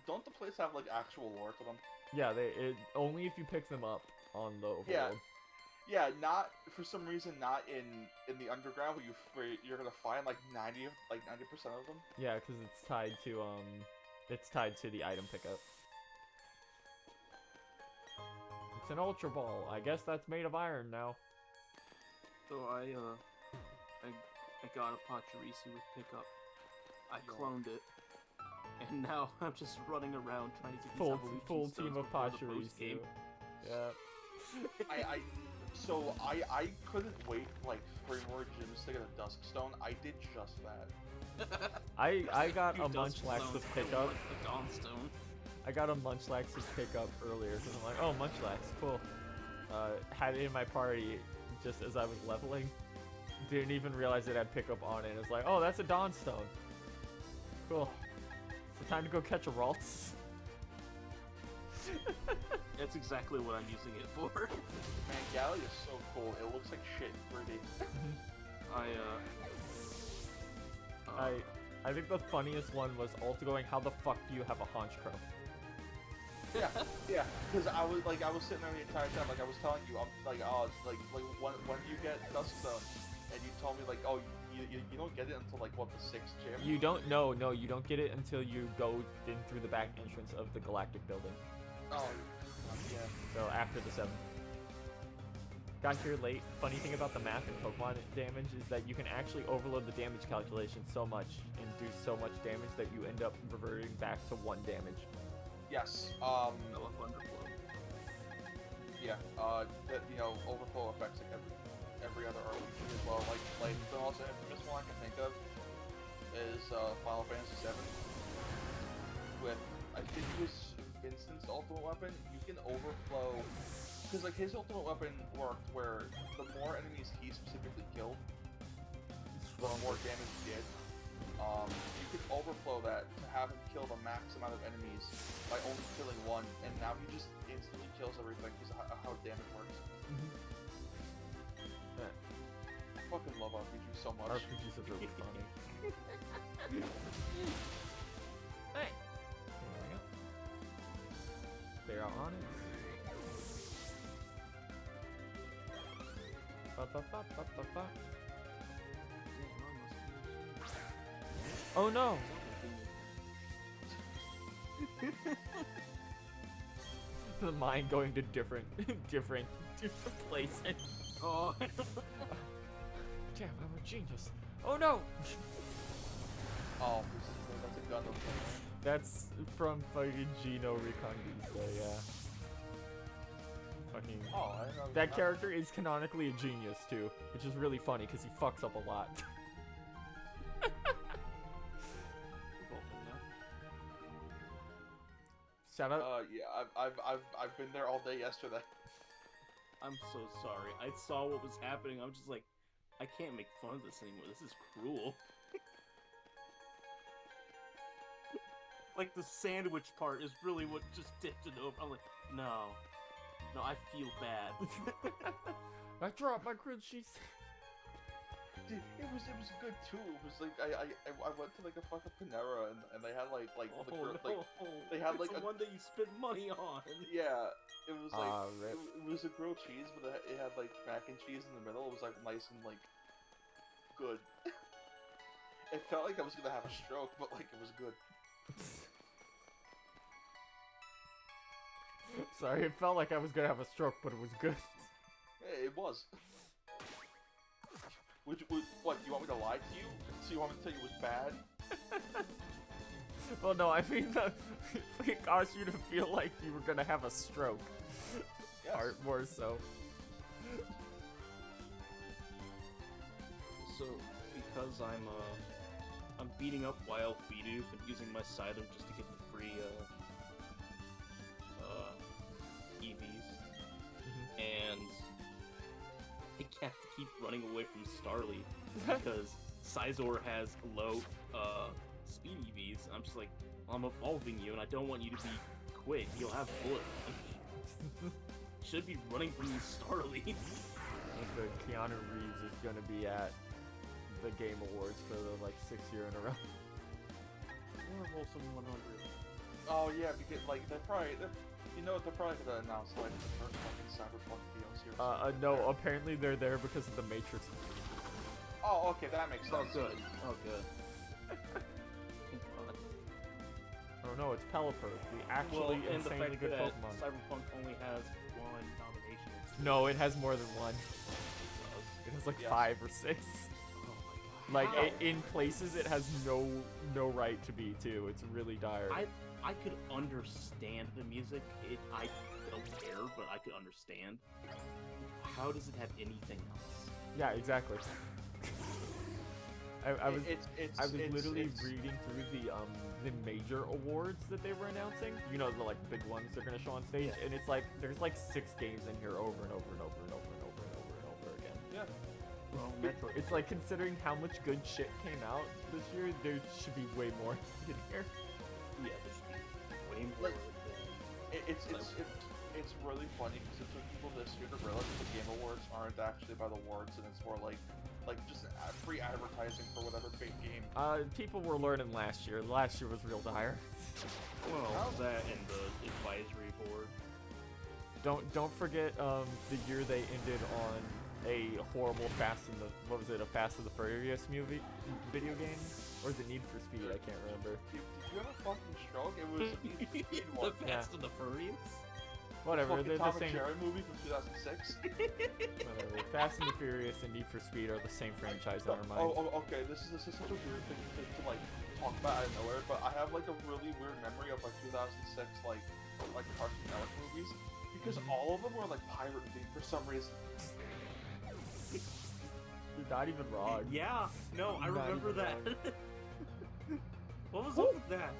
Don't the plates have like actual lore to them? Yeah, only if you pick them up on the overworld. Yeah. Yeah, not for some reason not in the underground where you're gonna find like 90% of them. Yeah, because it's tied to the item pickup. It's an Ultra Ball. I guess that's made of iron now. So I got a Pachirisu with pickup. I cloned it, and now I'm just running around trying to get these evolution Full stones team of before the Pachirisu. post-game. Yeah. I couldn't wait like 3 more gyms to get a Dusk Stone. I did just that. I got You a Dusk Munchlax Stones with don't pickup. want the Dawnstone. I got a Munchlax with pickup earlier, so I'm like, oh, Munchlax, cool. Had it in my party just as I was leveling. Didn't even realize it had pickup on it. It was like, oh, that's a Dawnstone. Cool. So time to go catch a Ralts. That's exactly what I'm using it for. Man, Galley is so cool. It looks like shit in 3D. I think the funniest one was Alta going, how the fuck do you have a Honchkrow? Yeah, because I was sitting there the entire time, like I was telling you, I'm like, oh, it's like when do you get Dusk Stone? And you told me like, oh, you don't get it until like what, the 6th gym? You don't know, no, you don't get it until you go in through the back entrance of the Galactic Building. Oh, yeah. So after the 7th. got here late. Funny thing about the math and Pokemon damage is that you can actually overload the damage calculation so much and do so much damage that you end up reverting back to 1 damage. Yes. I love Underflow. Yeah. That overflow affects like every other RPG as well. Like the most infamous one I can think of is Final Fantasy VII with I think it was Vincent's ultimate weapon. You can overflow because like his ultimate weapon worked where the more enemies he specifically killed, the more damage he did. You could overflow that to have him kill the max amount of enemies by only killing 1, and now he just instantly kills everything because of how damage works. Yeah. I fucking love RPGs so much. RPGs are really funny. Hey! There we go. They're on it. Ba-ba-ba-ba-ba-ba. Oh no! The mind going to different places. Oh. Damn, I'm a genius. Oh no! Oh, that's a Gundam thing, right? That's from fucking Geno Reconquista, yeah. Fucking. Oh, I didn't know That character is canonically a genius too, which is really funny because he fucks up a lot. Shout out. Yeah, I've been there all day yesterday. I'm so sorry. I saw what was happening. I'm just like, I can't make fun of this anymore. This is cruel. Like the sandwich part is really what just tipped it over. I'm like, no, I feel bad. I dropped my grilled cheese. Dude, it was good too. It was like I went to like a fucking Panera and they had like they had like it's the one that you spend money on. yeah, it was like Rip. it was a grilled cheese, but it had like mac and cheese in the middle. It was like nice and like good. It felt like I was gonna have a stroke, but like it was good. Sorry, it felt like I was gonna have a stroke, but it was good. Yeah, it was. What, you want me to lie to you? So you want me to tell you it was bad? Well, no, I mean, it caused you to feel like you were gonna have a stroke. Yes. Or more so. So, because I'm beating up Wild Bidoof and using my Sidem just to get the free, EVs, and I have to keep running away from Starly because Sizor has low, speed EVs. I'm just like, I'm evolving you and I don't want you to be quick. You'll have bullet punch. Should be running from these Starlies. The Keanu Reeves is gonna be at the Game Awards for the, like, 6th year in a row. Or Wholesome 100. Oh yeah, because like they're probably gonna announce like the first fucking Cyberpunk DLC or something. No, apparently they're there because of the Matrix. Oh, okay, that makes sense. Oh, good. Oh, good. Oh no, it's Pelipper, the actually and the insanely fact good that Pokemon. Cyberpunk only has one nomination. No, it has more than one. It has like Yes. 5 or 6. Oh my god. Like Wow. in places, it has no right to be too. It's really dire. I could understand the music. I don't care, but I could understand. How does it have anything else? Yeah, exactly. I was literally it's- reading through the major awards that they were announcing. You know, the like big ones they're gonna show on stage, Yeah. and it's like there's like 6 games in here over and over and over and over and over and over and over again. Yeah. Well, Metroid. It's like considering how much good shit came out this year, there should be way more in here. Yeah, there should be way more Like, than... It's really funny because it took people this year to realize that the Game Awards aren't actually by the awards, and it's more like just free advertising for whatever big game. People were learning last year. Last year was real dire. Well, that and the advisory board. Don't forget the year they ended on a horrible Fast and the Fast and the Furious video game, or is it Need for Speed? I can't remember. Did you have a fucking stroke? It was Need for Speed The one. Fast and the Furious? Whatever, fucking they're the Tom and same. Jerry movie from 2006. Whatever. Fast and the Furious and Need for Speed are the same franchise in our minds. Okay. This is such a weird thing to like talk about out of nowhere, but I have like a really weird memory of like 2006 like Cartoon Network movies because all of them were like pirate themed for some reason. You're not even wrong. Yeah, no, I Not remember even that. wrong. What was up with that?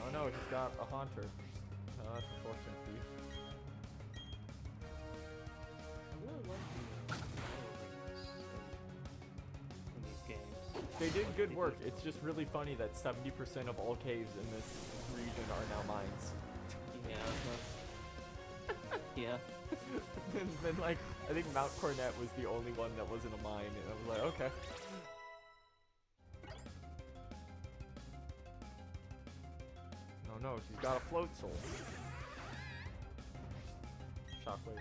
Oh no, he's got a haunter. Oh, that's unfortunate for you. I really like the dialogue in these games. They did good work. It's just really funny that 70% of all caves in this region are now mines. Yeah. Yeah. And then, like, I think Mount Cornet was the only one that wasn't a mine, and I was like, okay. Oh no, she's got a float soul. Shockwave.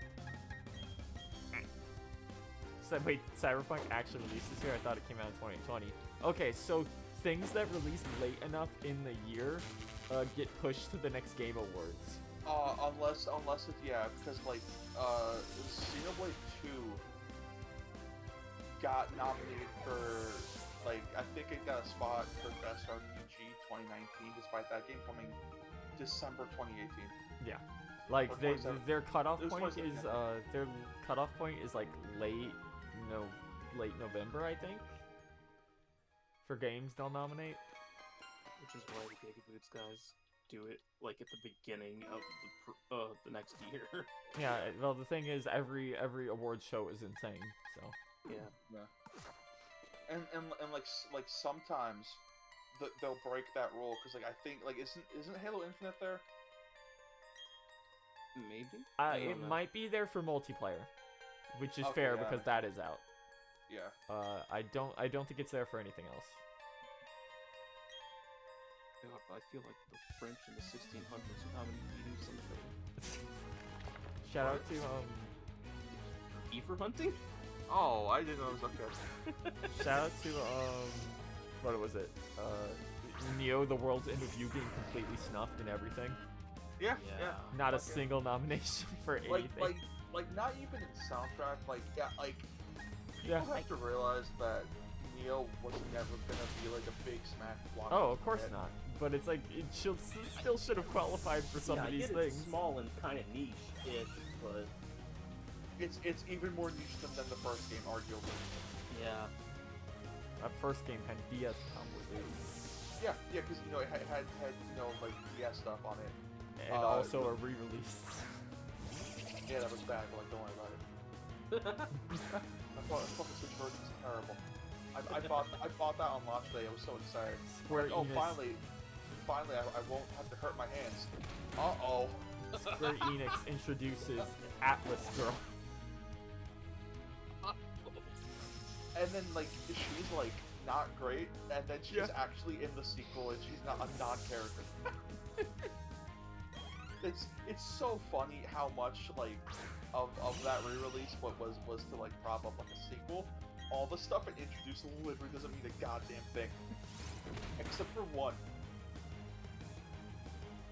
So, wait, Cyberpunk actually released this year? I thought it came out in 2020. Okay, so things that released late enough in the year get pushed to the next Game Awards. Unless it's because like Xenoblade 2 got nominated for like I think it got a spot for Best RPG 2019 despite that game coming December 2018. Yeah, like Or they, 27. their cutoff It was point 27, is yeah. their cutoff point is like late November, I think. For games they'll nominate. Which is why the Giga Boots guys do it like at the beginning of the next year. Yeah, well the thing is every award show is insane. So Yeah. And like sometimes they'll break that rule because like I think like isn't Halo Infinite there? Maybe. I don't it know. might be there for multiplayer, which is Okay, fair yeah. because that is out. Yeah. I don't think it's there for anything else. God, I feel like the French in the 1600s with how many beatings on the Shout out to Beaver hunting? Oh, I didn't know it was okay. shout out to what was it? Neo: The World's End of You being completely snuffed and everything. Yeah. Not a Okay. single nomination for anything. Like not even in soundtrack. Like people Yeah. have to realize that Neo was never gonna be like a big Smash block. Oh, of course not. But it's like it still should have qualified for some yeah, of I these get things. It's small and kind of niche-ish, but It's even more niche than the first game, arguably. yeah. That first game had DS power, dude. Yeah, because it had like DS stuff on it. And also a re-release. Yeah, that was bad, but like don't worry about it. I thought the fucking Switch version was terrible. I bought that on launch day. I was so excited. Square Like, oh, Enix. finally, I won't have to hurt my hands. Uh-oh. Square Enix introduces Atlas Girl. And then like she's like not great, and then she's actually in the sequel, and she's not a non-character. It's so funny how much like of that re-release was to like prop up like a sequel. All the stuff it introduced literally doesn't mean a goddamn thing, except for one.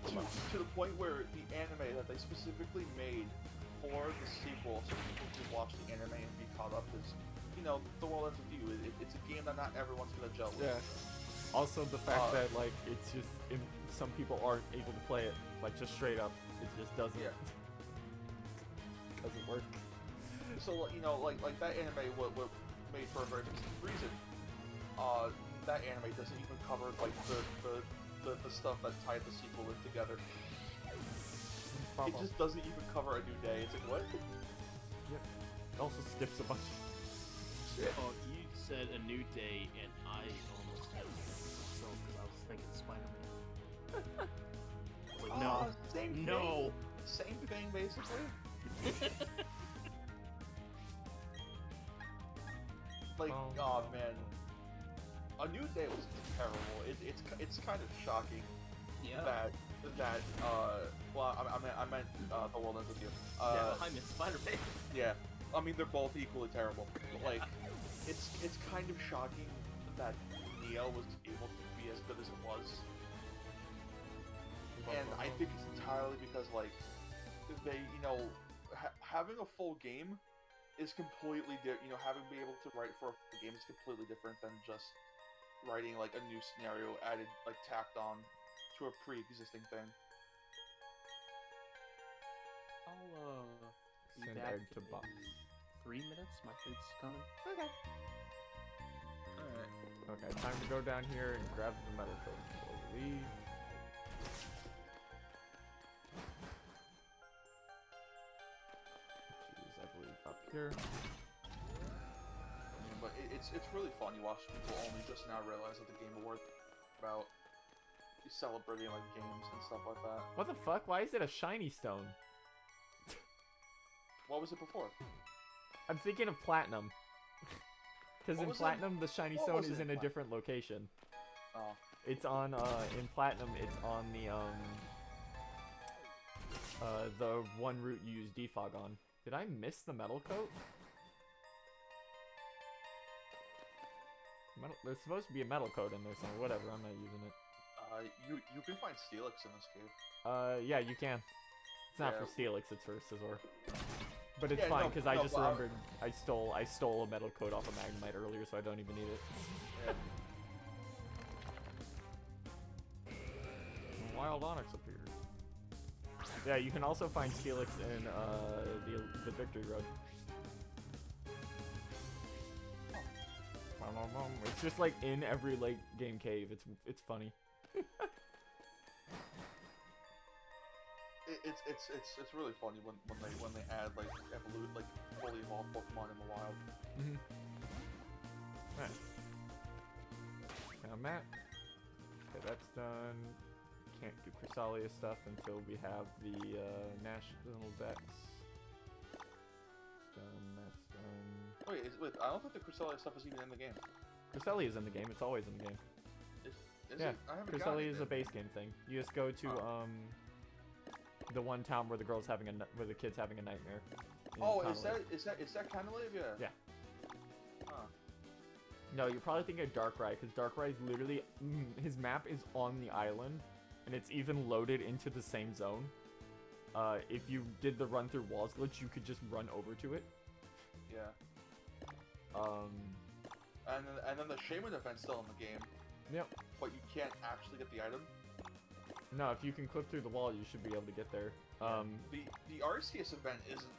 To the point where the anime that they specifically made for the sequel, so people can watch the anime and be caught up, is The World Ends With You. It's a game that not everyone's gonna gel with. Yeah. Also the fact that like it's just some people aren't able to play it like just straight up. It just doesn't doesn't work. So like that anime was made for a very specific reason. That anime doesn't even cover like the stuff that tied the sequel in together. It just doesn't even cover A New Day. It's like what? Yep. It also skips a bunch of shit. Oh, you said A New Day, and I almost had myself because I was thinking Spider-Man. Like, no. Same thing. No. Same thing, basically. Like, oh man, A New Day was terrible. It's kind of shocking that well, I meant The World Ends With You. Yeah, I meant Spider-Man. Yeah, I mean they're both equally terrible. But like, it's kind of shocking that Neo was able to be as good as it was. and I think it's entirely because like they, having a full game is completely different. Having be able to write for a full game is completely different than just writing like a new scenario added, like tacked on to a pre-existing thing. I'll be Send back egg to box. in 3 minutes. My food's coming. Okay. Alright. Okay, time to go down here and grab the metal coat before we leave. Which is, I believe, up here. But it's really fun. You watch people only just now realize that the Game Awards about celebrating like games and stuff like that. What the fuck? Why is it a shiny stone? What was it before? I'm thinking of platinum. Because What in was it? platinum, the shiny What stone was is it in in a different location. Oh. It's on, in platinum, it's on the one route you use defog on. Did I miss the metal coat? There's supposed to be a metal coat in there somewhere. Whatever, I'm not using it. You can find Steelix in this cave. Yeah, you can. It's not Yeah. for Steelix, it's for Scizor. But it's Yeah, fine, no, because I no, just but remembered I stole a metal coat off of Magnemite earlier, so I don't even need it. Yeah. Wild Onyx appeared. Yeah, you can also find Steelix in the Victory Road. It's just like in every late game cave. It's funny. It's really funny when they add like fully evolved Pokemon in the wild. Right. Now Matt. Okay, that's done. Can't do Chrysalia stuff until we have the national dex. That's done. Wait, I don't think the Cresselia stuff is even in the game. Cresselia is in the game. It's always in the game. Is Yeah, it? I haven't gotten Cresselia it is a yet. base game thing. You just go to the one town where the girl's having where the kid's having a nightmare. in Oh, Conway. is that Canalave? Yeah. Huh. No, you're probably thinking of Darkrai, because Darkrai is literally his map is on the island, and it's even loaded into the same zone. If you did the run through walls glitch, you could just run over to it. Yeah. And then the Shaman event's still in the game, Yep. but you can't actually get the item. No, if you can clip through the wall, you should be able to get there. The Arceus event isn't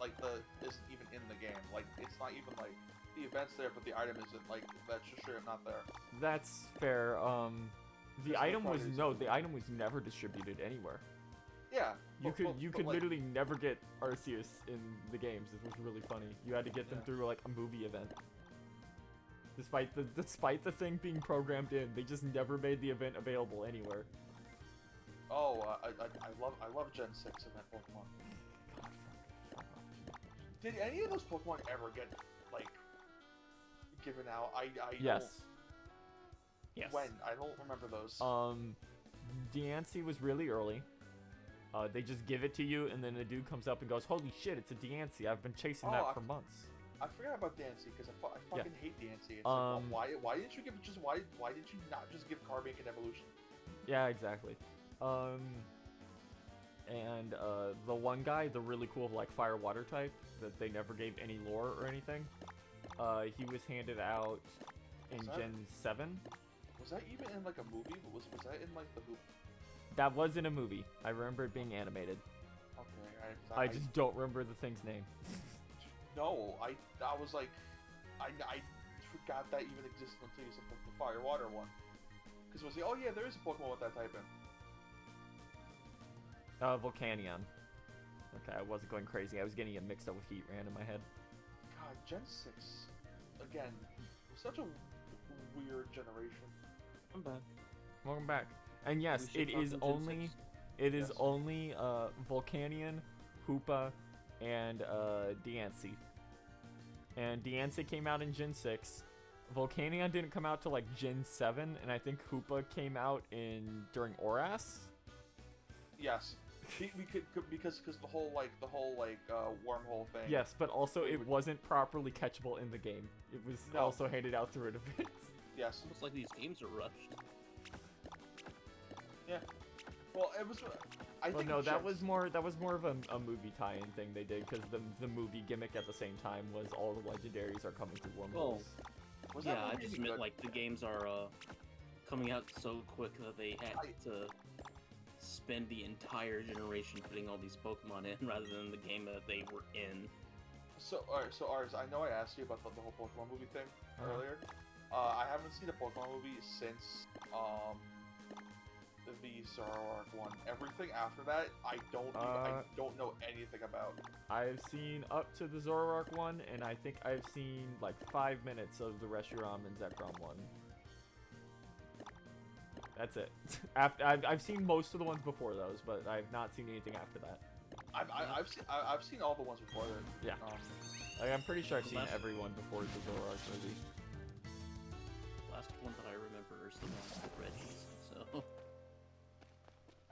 even in the game. Like it's not even like the event's there, but the item isn't like that's just straight up not there. That's fair. The There's item no was progress. the item was never distributed anywhere. Yeah. You could but, like, literally never get Arceus in the games. It was really funny. You had to get them Yeah. through like a movie event. Despite the thing being programmed in, they just never made the event available anywhere. Oh, I love Gen 6 event Pokemon. God, fuck off. Did any of those Pokemon ever get like given out? I Yes. don't- Yes. When? I don't remember those. Deancey was really early. They just give it to you, and then a dude comes up and goes, "Holy shit, it's a Deancey! I've been chasing Oh, that for months." I forgot about Dancey because I fucking hate Dancey. It's Um, like, why didn't you give it why did you not just give Carbink an evolution? Yeah, exactly. And the one guy, the really cool like fire water type that they never gave any lore or anything, he was handed out in Was that- Gen 7. Was that even in like a movie? Was that in like the Hoop? That was in a movie. I remember it being animated. Okay, I just don't remember the thing's name. no, I was like, I forgot that even existed until you said the fire water one. Because it was like, oh yeah, there is a Pokemon with that type in. Volcanion. Okay, I wasn't going crazy. I was getting it mixed up with Heatran in my head. God, Gen 6 again, such a weird generation. I'm bad. Welcome back. And yes, We it should talk is in Gen only 6. Yes. Volcanion, Hoopa, and Deancey. And Deancey came out in Gen 6. Volcanion didn't come out till like Gen 7, and I think Hoopa came out during Oras. Yes, we could because the whole wormhole thing. Yes, but also it wasn't properly catchable in the game. It was No. also handed out through an event. Yes. Almost like these games are rushed. Well, it was. I Well, think no, that Gen- was more of a movie tie-in thing they did, because the movie gimmick at the same time was all the legendaries are coming through wormholes. Was that Yeah, I movie just any meant good? like the games are coming out so quick that they had to spend the entire generation putting all these Pokemon in rather than the game that they were in. So, alright, so Ars, I know I asked you about the whole Pokemon movie thing earlier. I haven't seen a Pokemon movie since the Zoroark one. Everything after that, I don't know anything about. I've seen up to the Zoroark one, and I think I've seen like 5 minutes of the Reshiram and Zekrom one. That's it. I've seen most of the ones before those, but I've not seen anything after that. I've seen all the ones before then. Yeah. Like, I'm pretty sure I've The seen last- every one before the Zoroark movie. Last one that I remember is the one with Reggie's.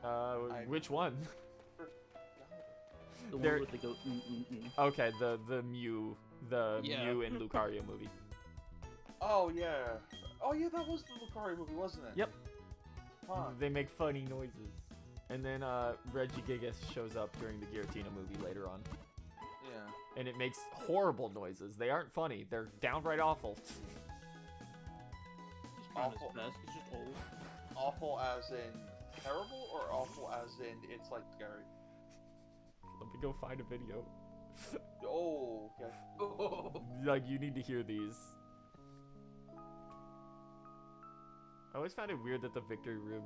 So Which one? the one There- where they go. Okay, the Mew, Yeah. Mew and Lucario movie. Oh yeah. Oh yeah, that was the Lucario movie, wasn't it? Yep. Huh. They make funny noises. And then Regigigas shows up during the Giratina movie later on. Yeah. And it makes horrible noises. They aren't funny. They're downright awful. He's trying his Awful. best. He's just old. Awful as in terrible, or awful as in it's like scary? Let me go find a video. Oh, okay. Like, you need to hear these. I always found it weird that the Victory Room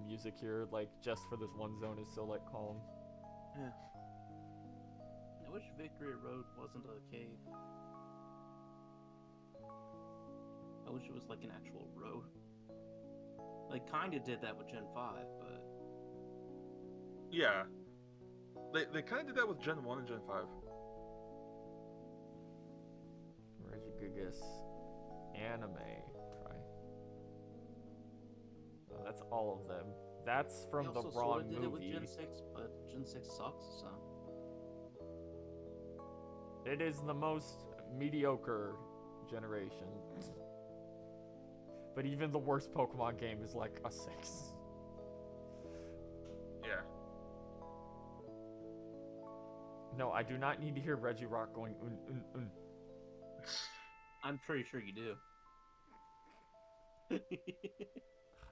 music here, like, just for this one zone is so, like, calm. Yeah. I wish Victory Road wasn't a cave. I wish it was like an actual road. Like, kinda did that with Gen 5, but Yeah. They kind of did that with Gen 1 and Gen 5. Regigigas anime. Try. Oh, that's all of them. That's from they the also wrong sorta did it with movie. Gen 6, but Gen 6 sucks, so. It is the most mediocre generation. But even the worst Pokemon game is like a 6. Yeah. No, I do not need to hear Regirock going I'm pretty sure you do.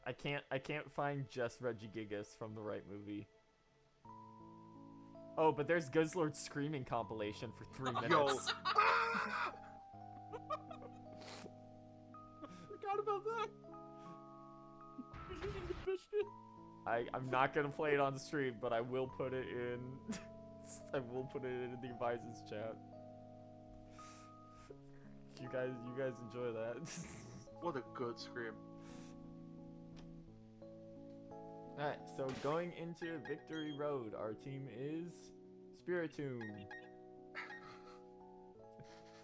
I can't find just Regigigas from the right movie. Oh, but there's Guzzlord's screaming compilation for 3 minutes. Yo. Forgot about that. You're eating the biscuit. I'm not gonna play it on the stream, but I will put it in. I will put it in the advisors chat. You guys enjoy that. What a good scream. Alright, so going into Victory Road, our team is Spiritomb.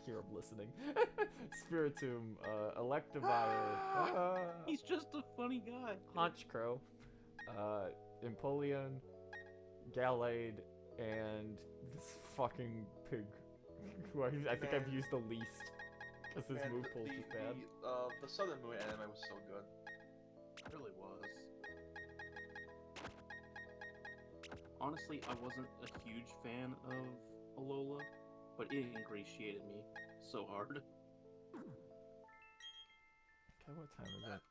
Here I'm listening. Spiritomb, Electivire, He's just a funny guy. Honchkrow, Empoleon, Gallade, and this fucking pig, who I think I've used the least, because his Man, move pool is bad. The Southern Moon anime was so good. It really was. Honestly, I wasn't a huge fan of Alola, but it ingratiated me so hard. Okay, what time is it?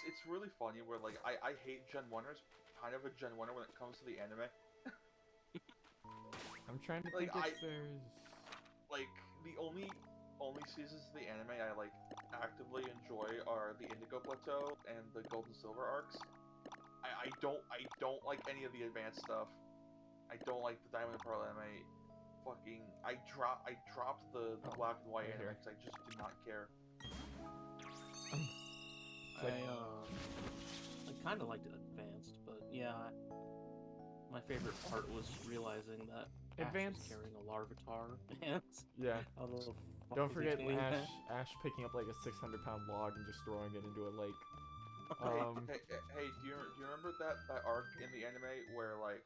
It's really funny where like I hate Gen 1ers, kind of a Gen 1er when it comes to the anime. I'm trying to Like, think if there's... Like the only seasons of the anime I like actively enjoy are the Indigo Plateau and the Gold and Silver arcs. I don't like any of the advanced stuff. I don't like the Diamond and Pearl anime. Fucking I dropped the Oh, Black and White right anime here. because I just do not care. I kind of liked it advanced, but yeah, my favorite part was realizing that Ash Advanced? was carrying a Larvitar, and Yeah. how the fuck Don't is he forget doing that? Ash picking up like a 600-pound log and just throwing it into a lake. Hey, do you remember that arc in the anime where like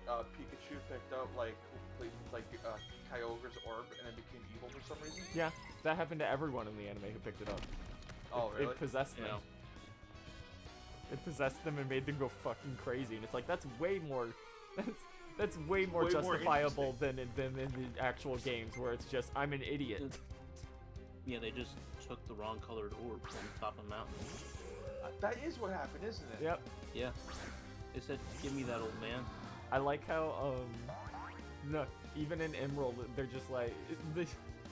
Pikachu picked up like Kyogre's orb and it became evil for some reason? Yeah, that happened to everyone in the anime who picked it up. Oh, It really? possessed them. Yeah. It possessed them and made them go fucking crazy, and it's like that's way more, that's way more Way more justifiable than in the actual games where it's just I'm an idiot. Yeah, they just took the wrong colored orb from the top of the mountain. That is what happened, isn't it? Yep. Yeah. They said, "Give me that, old man." I like how no, even in Emerald they're just like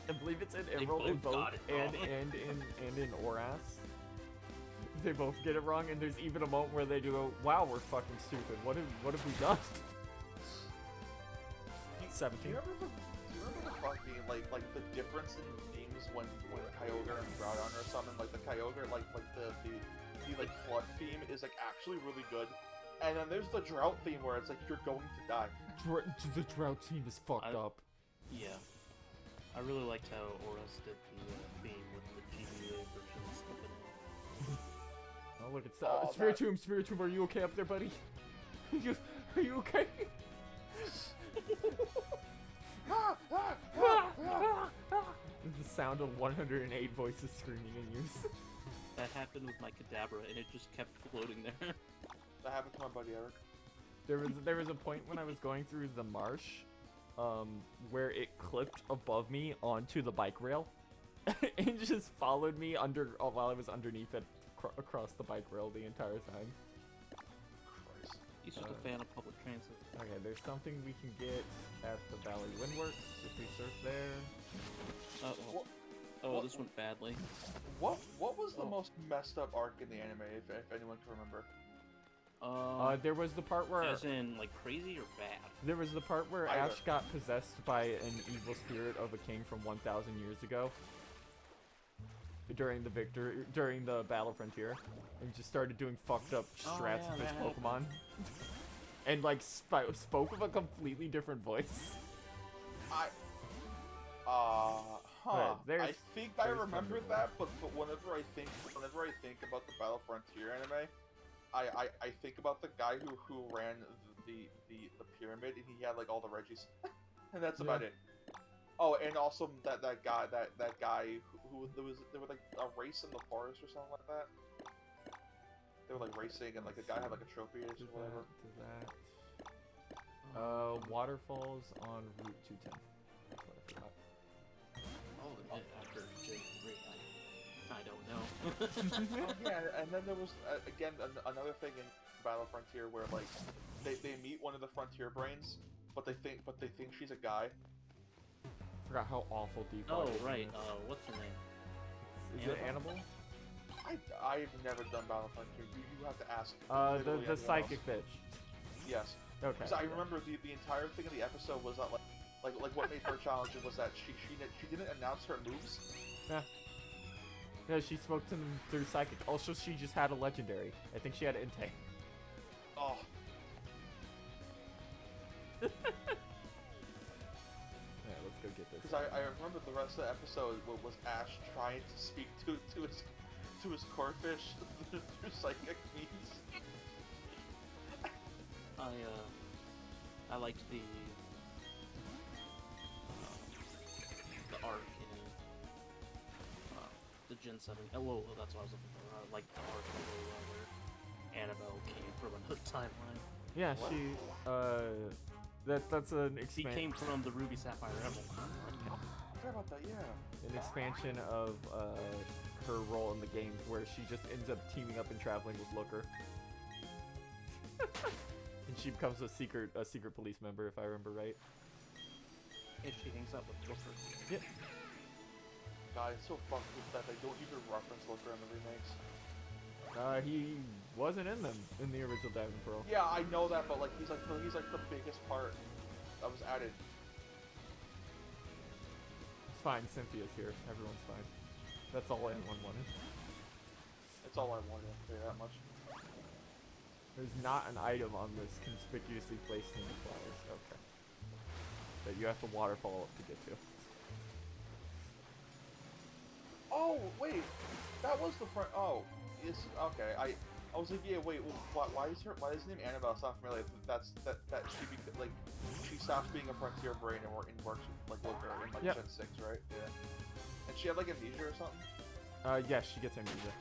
I believe it's in Emerald in both both got it and wrong. and in Oras. They both get it wrong, and there's even a moment where they do go, "Wow, we're fucking stupid. What have we done?" 17. Do you remember the fucking like the difference in themes when Kyogre and Groudon or something, like the Kyogre like the like flood theme is like actually really good, and then there's the drought theme where it's like you're going to die. The drought team is fucked up. Yeah. I really liked how Oras did the theme with the GBA version slipping in. Oh look, it's Oh, Spiritomb. Spiritomb, are you okay up there, buddy? Are you okay? The sound of 108 voices screaming in use. That happened with my Kadabra, and it just kept floating there. That happened to my buddy Eric. There was a point when I was going through the marsh, where it clipped above me onto the bike rail, and just followed me while I was underneath it across the bike rail the entire time. Christ. He's just a fan of public transit. Okay, there's something we can get at the Valley Windworks if we surf there. Uh-oh. Oh, this went badly. What was the Oh. most messed up arc in the anime, if anyone can remember? There was the part where As in, like, crazy or bad? there was the part where Either. Ash got possessed by an evil spirit of a king from 1,000 years ago. During the Battle Frontier, and just started doing fucked up strats yeah, with his that Pokemon, and like spoke with a completely different voice. I there's- think I there's remember Thunderbolt. that, but whenever I think about the Battle Frontier anime, I think about the guy who ran the pyramid, and he had like all the Reggies, and that's about Yeah. it. Oh, and also that guy who there was like a race in the forest or something like that. They were like racing, and like the guy had like a trophy or Do whatever. that. Waterfalls on Route 210. That's what I forgot. Oh, after J3, I don't know. Oh, yeah, and then there was again another thing in Battle Frontier where like they meet one of the Frontier Brains, but they think she's a guy. Forgot how awful default Oh, is in right. this. What's her name? Is it Animal? I've never done Battle Frontier. You have to ask. The literally anyone psychic else. bitch. Yes. Okay. Because I remember the entire thing of the episode was that like what made her challenging was that she didn't announce her moves. Yeah, she spoke to them through psychic. Also, she just had a legendary. I think she had Entei. Oh. Yeah, let's go get this. Because I remember the rest of the episode was Ash trying to speak to his corfish through psychic means. I liked the arc in the Gen 7. Oh, that's what I was looking for. I like the arc where Annabelle came from another timeline. Yeah, What? she. That's an She came expansion. from the Ruby Sapphire Emerald timeline. I forgot about that. Yeah. An expansion of her role in the games, where she just ends up teaming up and traveling with Looker. And she becomes a secret police member, if I remember right. If she hangs out with Looker. Yep. God, it's so fucked with that they don't even reference Looker in the remakes. He wasn't in them in the original Diamond Pearl. Yeah, I know that, but like he's like the biggest part that was added. It's fine, Cynthia's here. Everyone's fine. That's all anyone wanted. That's all I wanted. I'll tell you that much. There's not an item on this conspicuously placed in the flowers. Okay. That you have to waterfall up to get to. Oh wait, that was the front. Oh, is okay. I was like, yeah, wait. Well, why is her name Annabelle? It's not familiar. That she stops being a frontier brain and works with like Looker in like Yep. Gen 6, right? Yeah. And she had like amnesia or something. Yes, she gets amnesia.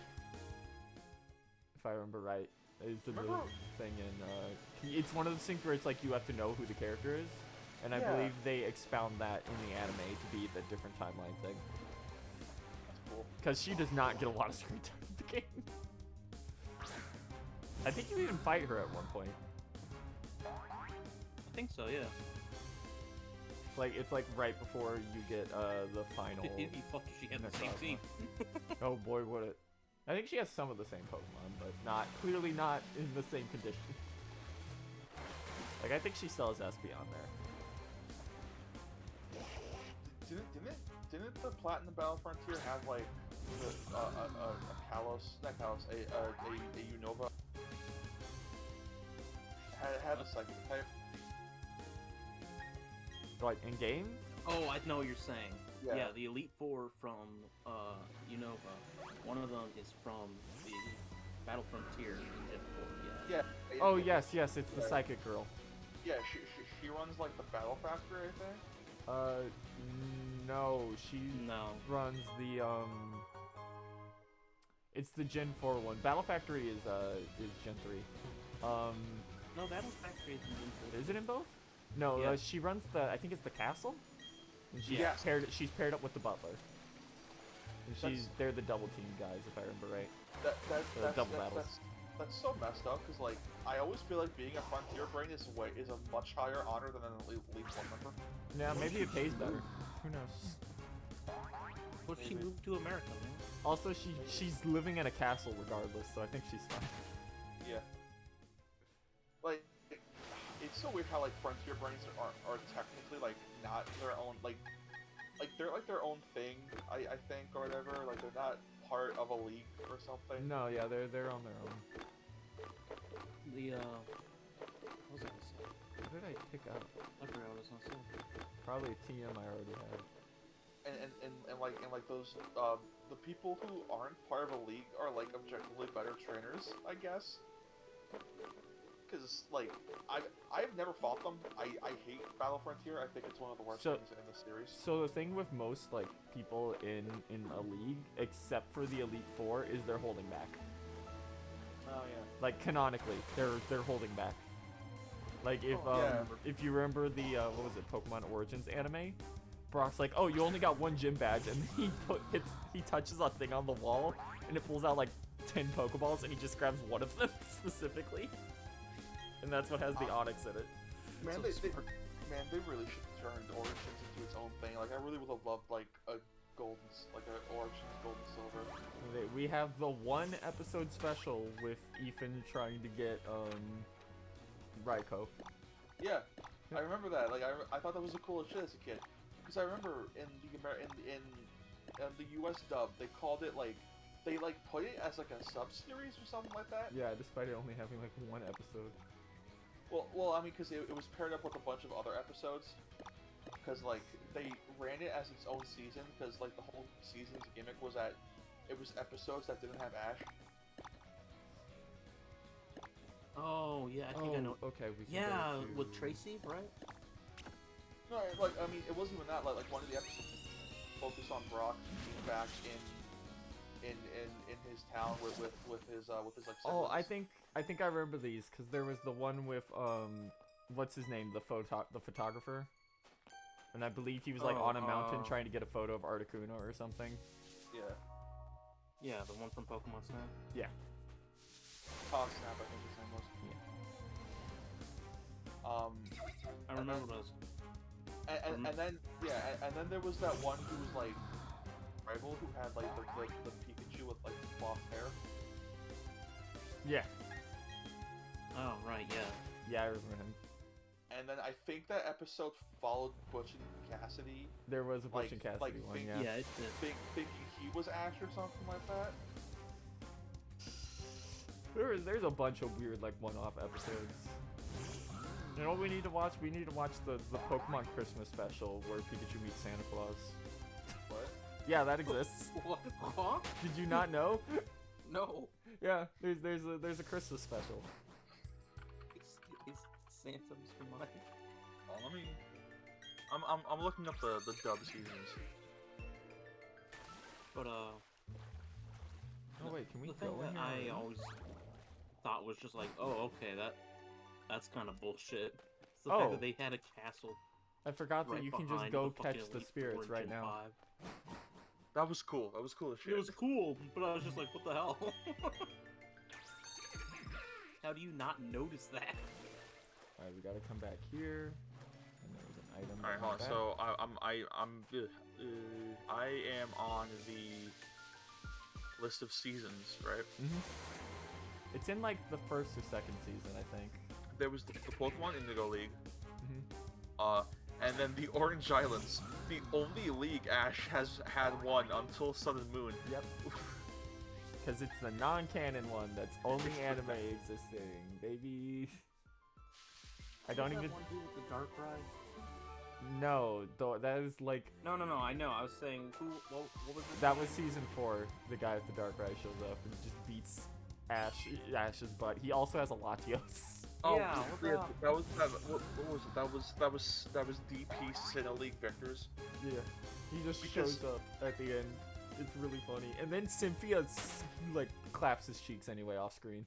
if I remember right. Is the new Remember- thing in it's one of those things where it's like you have to know who the character is, and I Yeah. believe they expound that in the anime to be the different timeline thing. That's cool. Because she does not get a lot of screen time in the game. I think you even fight her at one point. I think so, yeah. It's like right before you get the final. It'd be fucked if she had the same Necrozma. team. Oh boy, would it! I think she has some of the same Pokemon, but clearly not in the same condition. Like I think she still has SP on there. Didn't the Platinum Battle Frontier have like a Kalos, not Kalos, a Unova? Had a psychic type. Like in game? Oh, I know what you're saying. Yeah. Yeah, the Elite Four from Unova. One of them is from the Battle Frontier in Gen 4. Yeah. Yeah. Oh yes, it's the Yeah. psychic girl. Yeah, she runs like the Battle Factory, I think. No, she No. runs the It's the Gen 4 one. Battle Factory is Gen 3. No, Battle Factory is in Gen 4. Is it in both? No, Yeah. she runs I think it's the castle. And she's Yeah. she's paired up with the butler. And they're the double team guys, if I remember right. Double battles. That's so messed up because like I always feel like being a Frontier brain is a much higher honor than an Elite One member. Yeah, maybe it pays better. Who knows? What if she moved to America, man? Also, she's living in a castle regardless, so I think she's fine. Yeah. Like it's so weird how like Frontier brains are technically like not their own like they're like their own thing, I think, or whatever. Like they're not part of a league or something. No, yeah, they're on their own. The what was I gonna say? What did I pick up? I forgot what I was gonna say. Probably a TM I already had. And like those the people who aren't part of a league are like objectively better trainers, I guess. Because like I've never fought them. I hate Battle Frontier. I think it's one of the worst So- things in the series. So the thing with most like people in a league, except for the Elite Four, is they're holding back. Oh yeah. Like canonically, they're holding back. Like if Yeah. if you remember the what was it, Pokemon Origins anime, Brock's like, oh, you only got one gym badge, and he touches a thing on the wall, and it pulls out like 10 Pokeballs, and he just grabs one of them specifically, and that's what has the Onyx in it. Man, So they really should have turned Origins into its own thing. Like I really would have loved like a Origins Gold and Silver. We have the one episode special with Ethan trying to get Raikou. Yeah, I remember that. Like I thought that was the coolest shit as a kid. Because I remember in the US dub, they called it like they like put it as like a sub-series or something like that. Yeah, despite it only having like one episode. Well, I mean, because it was paired up with a bunch of other episodes. Because like they ran it as its own season. Because like the whole season's gimmick was that it was episodes that didn't have Ash. Oh yeah, I think I know. Okay, we can Yeah, go to... with Tracy, right? No, like I mean, it wasn't even that. Like one of the episodes focused on Brock being back in his town with his like. Oh, siblings. I think I remember these because there was the one with what's his name, the photographer, and I believe he was like on a mountain trying to get a photo of Articuno or something. Yeah. Yeah, the one from Pokemon Snap. Yeah. Toss Snap, I think his name was. Yeah. I remember those. And then and then there was that one who was like rival who had like the Pikachu with like the cloth hair. Yeah. Oh right, yeah. Yeah, I remember him. And then I think that episode followed Butch and Cassidy, There was a Butch and Cassidy like, one, think- yeah. Yeah, it did. thinking he was Ash or something like that. There's a bunch of weird like one-off episodes. You know what we need to watch? We need to watch the Pokemon Christmas special where Pikachu meets Santa Claus. What? Yeah, that exists. What? Huh? Did you not know? No. Yeah, there's a Christmas special. Is Santa Mr. Mime? Let me. I'm looking up the dub seasons. But Oh wait, can we the go thing in that here? I always thought was just like, oh, okay, that's kind of bullshit. It's the Oh. fact that they had a castle I forgot that right you can just behind go the fucking catch the Elite spirits Four in right Gen now. 5. That was cool. That was cool as shit. It was cool, but I was just like, what the hell? How do you not notice that? All right, we gotta come back here. And there was an item. All right, hold on. back. So I am on the list of seasons, right? It's in like the first or second season, I think. There was the Pokemon Indigo League, Mhm. and then the Orange Islands, the only league Ash has had won until Sun and Moon. Yep. Because it's the non-canon one that's only anime existing, baby. I don't even. That one dude with the dark ride? No, though that is like No, I know. I was saying, what was it? that was season 4. The guy with the dark eye shows up and just beats Ash's butt. He also has a Latios. Oh, Yeah, what the hell? that was what was it? That was DP Sinnoh League Victors. Yeah, he just Because- shows up at the end. It's really funny. And then Cynthia like claps his cheeks anyway off screen.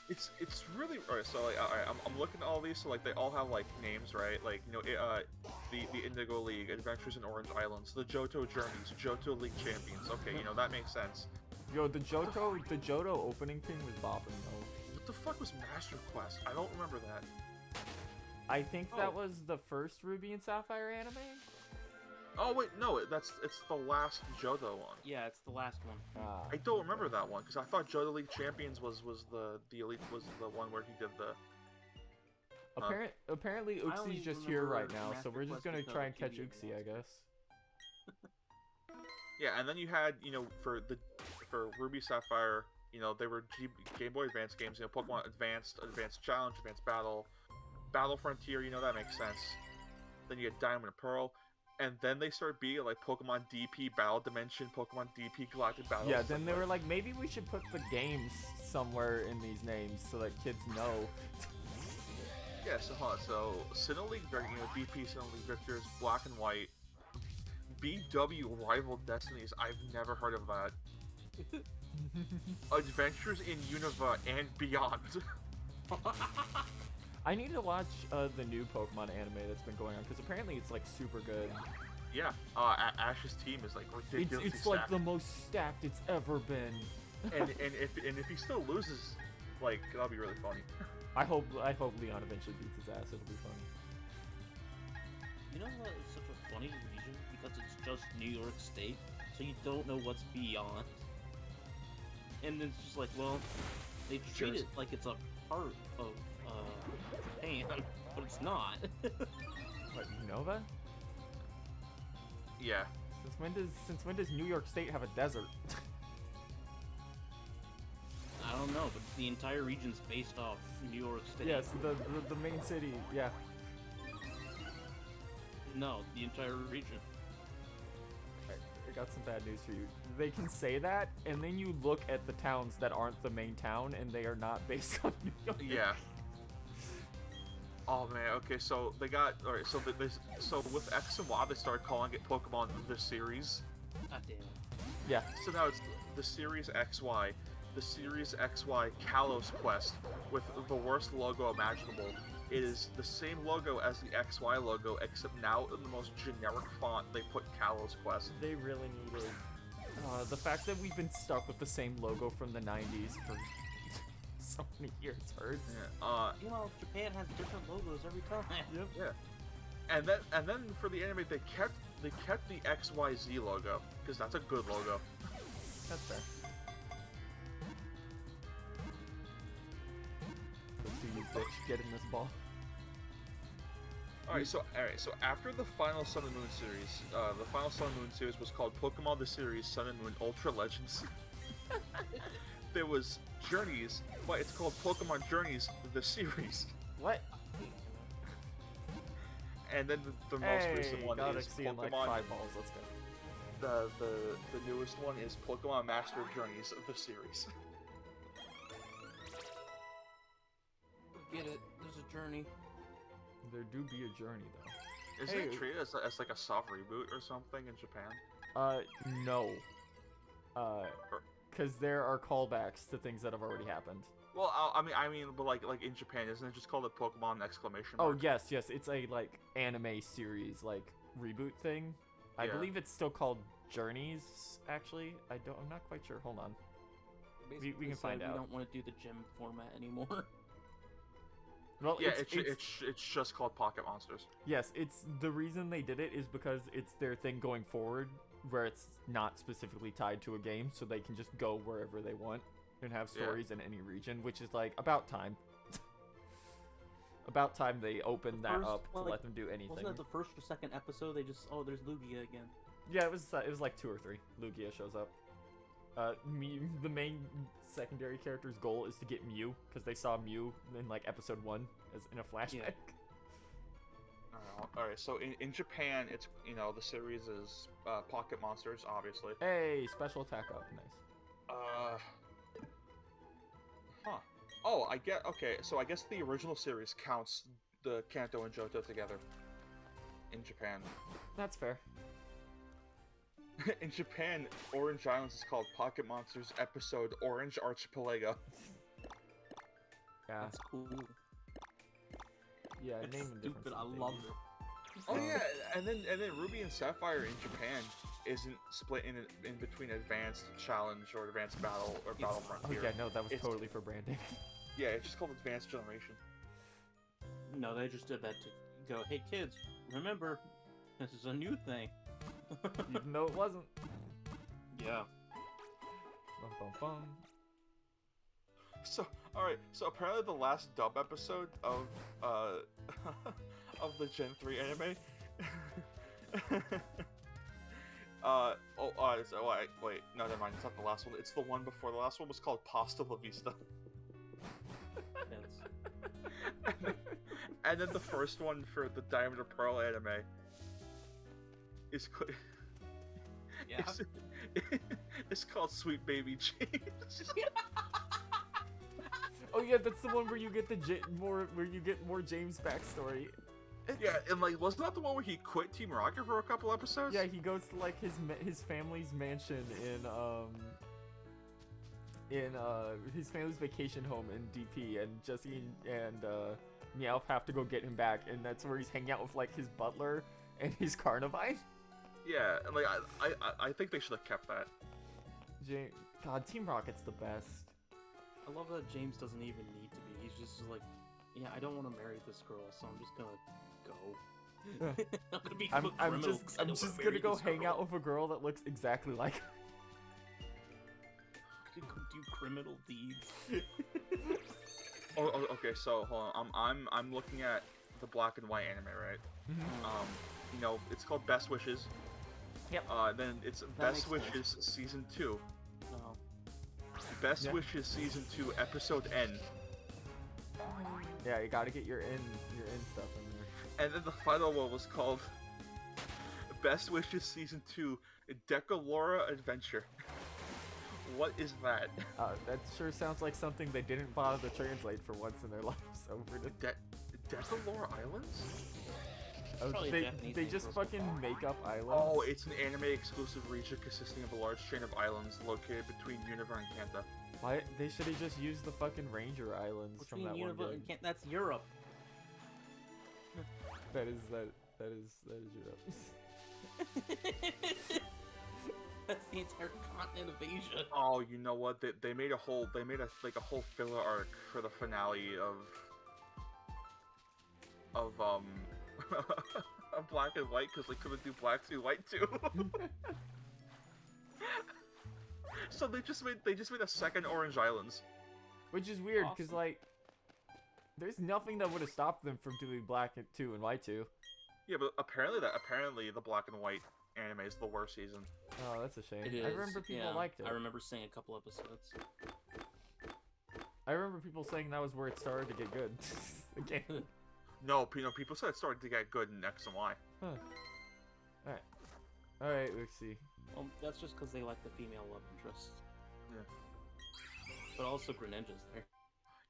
It's really alright. So like, alright, I'm looking at all these. So like, they all have like names, right? Like, you know, the Indigo League, Adventures in Orange Islands, the Johto Journeys, Johto League Champions. Okay, you know that makes sense. Yo, the Johto opening thing was bopping though. What the fuck was Master Quest? I don't remember that. I think that Oh. was the first Ruby and Sapphire anime. Oh wait, no, it's the last Johto one. Yeah, it's the last one. Ah, I don't remember that one because I thought Johto League Champions was the elite was the one where he did the. apparently I only Uxie's just here remember right now, so Master we're just Quest gonna because try of and catch TV Uxie, I guess. Yeah, and then you had, you know, for Ruby Sapphire, you know, they were Game Boy Advance games, you know, Pokemon Advanced Challenge, Advanced Battle, Battle Frontier, you know, that makes sense. Then you get Diamond and Pearl, and then they start being like Pokemon DP Battle Dimension, Pokemon DP Galactic Battle. Yeah, stuff then they were like, maybe we should put the games somewhere in these names so that kids know. Yeah, so hold on, so Sinnoh League, you know, DP Sinnoh League Victors, Black and White, BW Rival Destinies, I've never heard of that. Adventures in Unova and Beyond. I need to watch the new Pokemon anime that's been going on because apparently it's like super good. Yeah, Ash's team is like ridiculously It's like stacked. the most stacked it's ever been. and if he still loses, like, that'll be really funny. I hope Leon eventually beats his ass. It'll be funny. You know what is such a funny region? Because it's just New York State, so you don't know what's beyond. And it's just like, well, they treat Cheers. it like it's a part of Japan, but it's not. What, Nova? Yeah. Since when does New York State have a desert? I don't know, but the entire region's based off New York State. Yes, the main city. Yeah. No, the entire region. I got some bad news for you. They can say that, and then you look at the towns that aren't the main town, and they are not based on New York. Yeah. Oh man. Okay. So they got. All right. So so with X and Y, they started calling it Pokemon the series. God damn it. Yeah. So now it's the Series XY. The Series XY Kalos Quest with the worst logo imaginable. It is the same logo as the XY logo, except now in the most generic font they put Kalos Quest. They really needed. The fact that we've been stuck with the same logo from the 90s for so many years hurts. Yeah. You know, Japan has different logos every time. Yep. Yeah. And then for the anime they kept the XYZ logo because that's a good logo. That's fair. Let's see you bitch get in this ball. Alright, so after the final Sun and Moon series, the final Sun and Moon series was called Pokemon the Series Sun and Moon Ultra Legends. There was Journeys, but it's called Pokemon Journeys the series. What? And then the most Hey, recent one got is Xeon like Pokemon. 5 balls. Let's go. The newest one is Pokemon Master Journeys the series. Get it? There's a journey. There do be a journey though. Isn't Hey. it treated as like a soft reboot or something in Japan? No. because there are callbacks to things that have already happened. Well, I mean, but like in Japan, isn't it just called a Pokemon exclamation Oh mark? yes, it's a like anime series like reboot thing. I Yeah. believe it's still called Journeys. Actually, I'm not quite sure. Hold on. Basically can said find out. We don't want to do the gym format anymore. Well, Yeah, it's just called Pocket Monsters. yes, it's the reason they did it is because it's their thing going forward, where it's not specifically tied to a game, so they can just go wherever they want and have Yeah. stories in any region, which is like about time. About time they opened that First, up to like, let them do anything. Wasn't that the first or second episode? They just there's Lugia again. Yeah, it was like 2 or 3. Lugia shows up. The main secondary character's goal is to get Mew, because they saw Mew in like episode 1 as in a flashback. All right. So in Japan, it's the series is Pocket Monsters, obviously. Hey, special attack up, nice. Huh. Oh, okay. So I guess the original series counts the Kanto and Johto together. In Japan. That's fair. In Japan, Orange Islands is called Pocket Monsters Episode Orange Archipelago. Yeah, That's cool. yeah. It's Name and stupid. difference I is love baby. it. Oh yeah, and then Ruby and Sapphire in Japan isn't split in between Advanced Challenge or Advanced Battle or Battle Oh Frontier. yeah, no, that was It's- totally for branding. Yeah, it's just called Advanced Generation. No, they just did that to go, hey kids, remember, this is a new thing. Even though it wasn't. Yeah. Bum, bum, bum. So, alright, so apparently the last dub episode of of the Gen 3 anime wait, no, never mind, it's not the last one, it's the one before. The last one was called Pasta La Vista. That's... And then the first one for the Diamond or Pearl anime is Yeah. it's called Sweet Baby James. Oh yeah, that's the one where you get more James backstory. Yeah, and like, wasn't that the one where he quit Team Rocket for a couple episodes? Yeah, he goes to like his family's mansion in his family's vacation home in DP, and Jesse and Meowth have to go get him back, and that's where he's hanging out with like his butler and his Carnivine. Yeah, and like I think they should have kept that. God, Team Rocket's the best. I love that James doesn't even need to be. He's just like, yeah, I don't want to marry this girl, so I'm just gonna go. I'm gonna become a I'm criminal. just 'cause I don't gonna wanna marry go this hang girl. out with a girl that looks exactly like her. Go do criminal deeds. Okay, so hold on. I'm looking at the black and white anime, right? It's called Best Wishes. Yep. Then it's That Best makes sense. Wishes Season 2. No. Best Yeah. Wishes Season 2 Episode N. Yeah, you gotta get your in stuff in there. And then the final one was called Best Wishes Season 2 Decalora Adventure. What is that? That sure sounds like something they didn't bother to translate for once in their lives over to. Decalora Islands? Probably a They Japanese they name just for a fucking make up islands. Oh, it's an anime-exclusive region consisting of a large chain of islands located between Univers and Kanta. Why they should have just used the fucking Ranger Islands from Between that one Unova game. and Kent, that's Europe. That is Europe. That's the entire continent of Asia. Oh, you know what? They made a whole filler arc for the finale of of Black and White because they couldn't do Black 2 White 2. So they just made a second Orange Islands. Which is weird because Awesome. like, there's nothing that would have stopped them from doing Black 2 and White 2. Yeah, but apparently the Black and White anime is the worst season. Oh, that's a shame. It is. I remember people yeah. liked it. I remember seeing a couple episodes. I remember people saying that was where it started to get good. Again. No, people said it started to get good in X and Y. Huh. Alright, let's see. Well, that's just because they like the female love interest. Yeah. But also Greninja's there.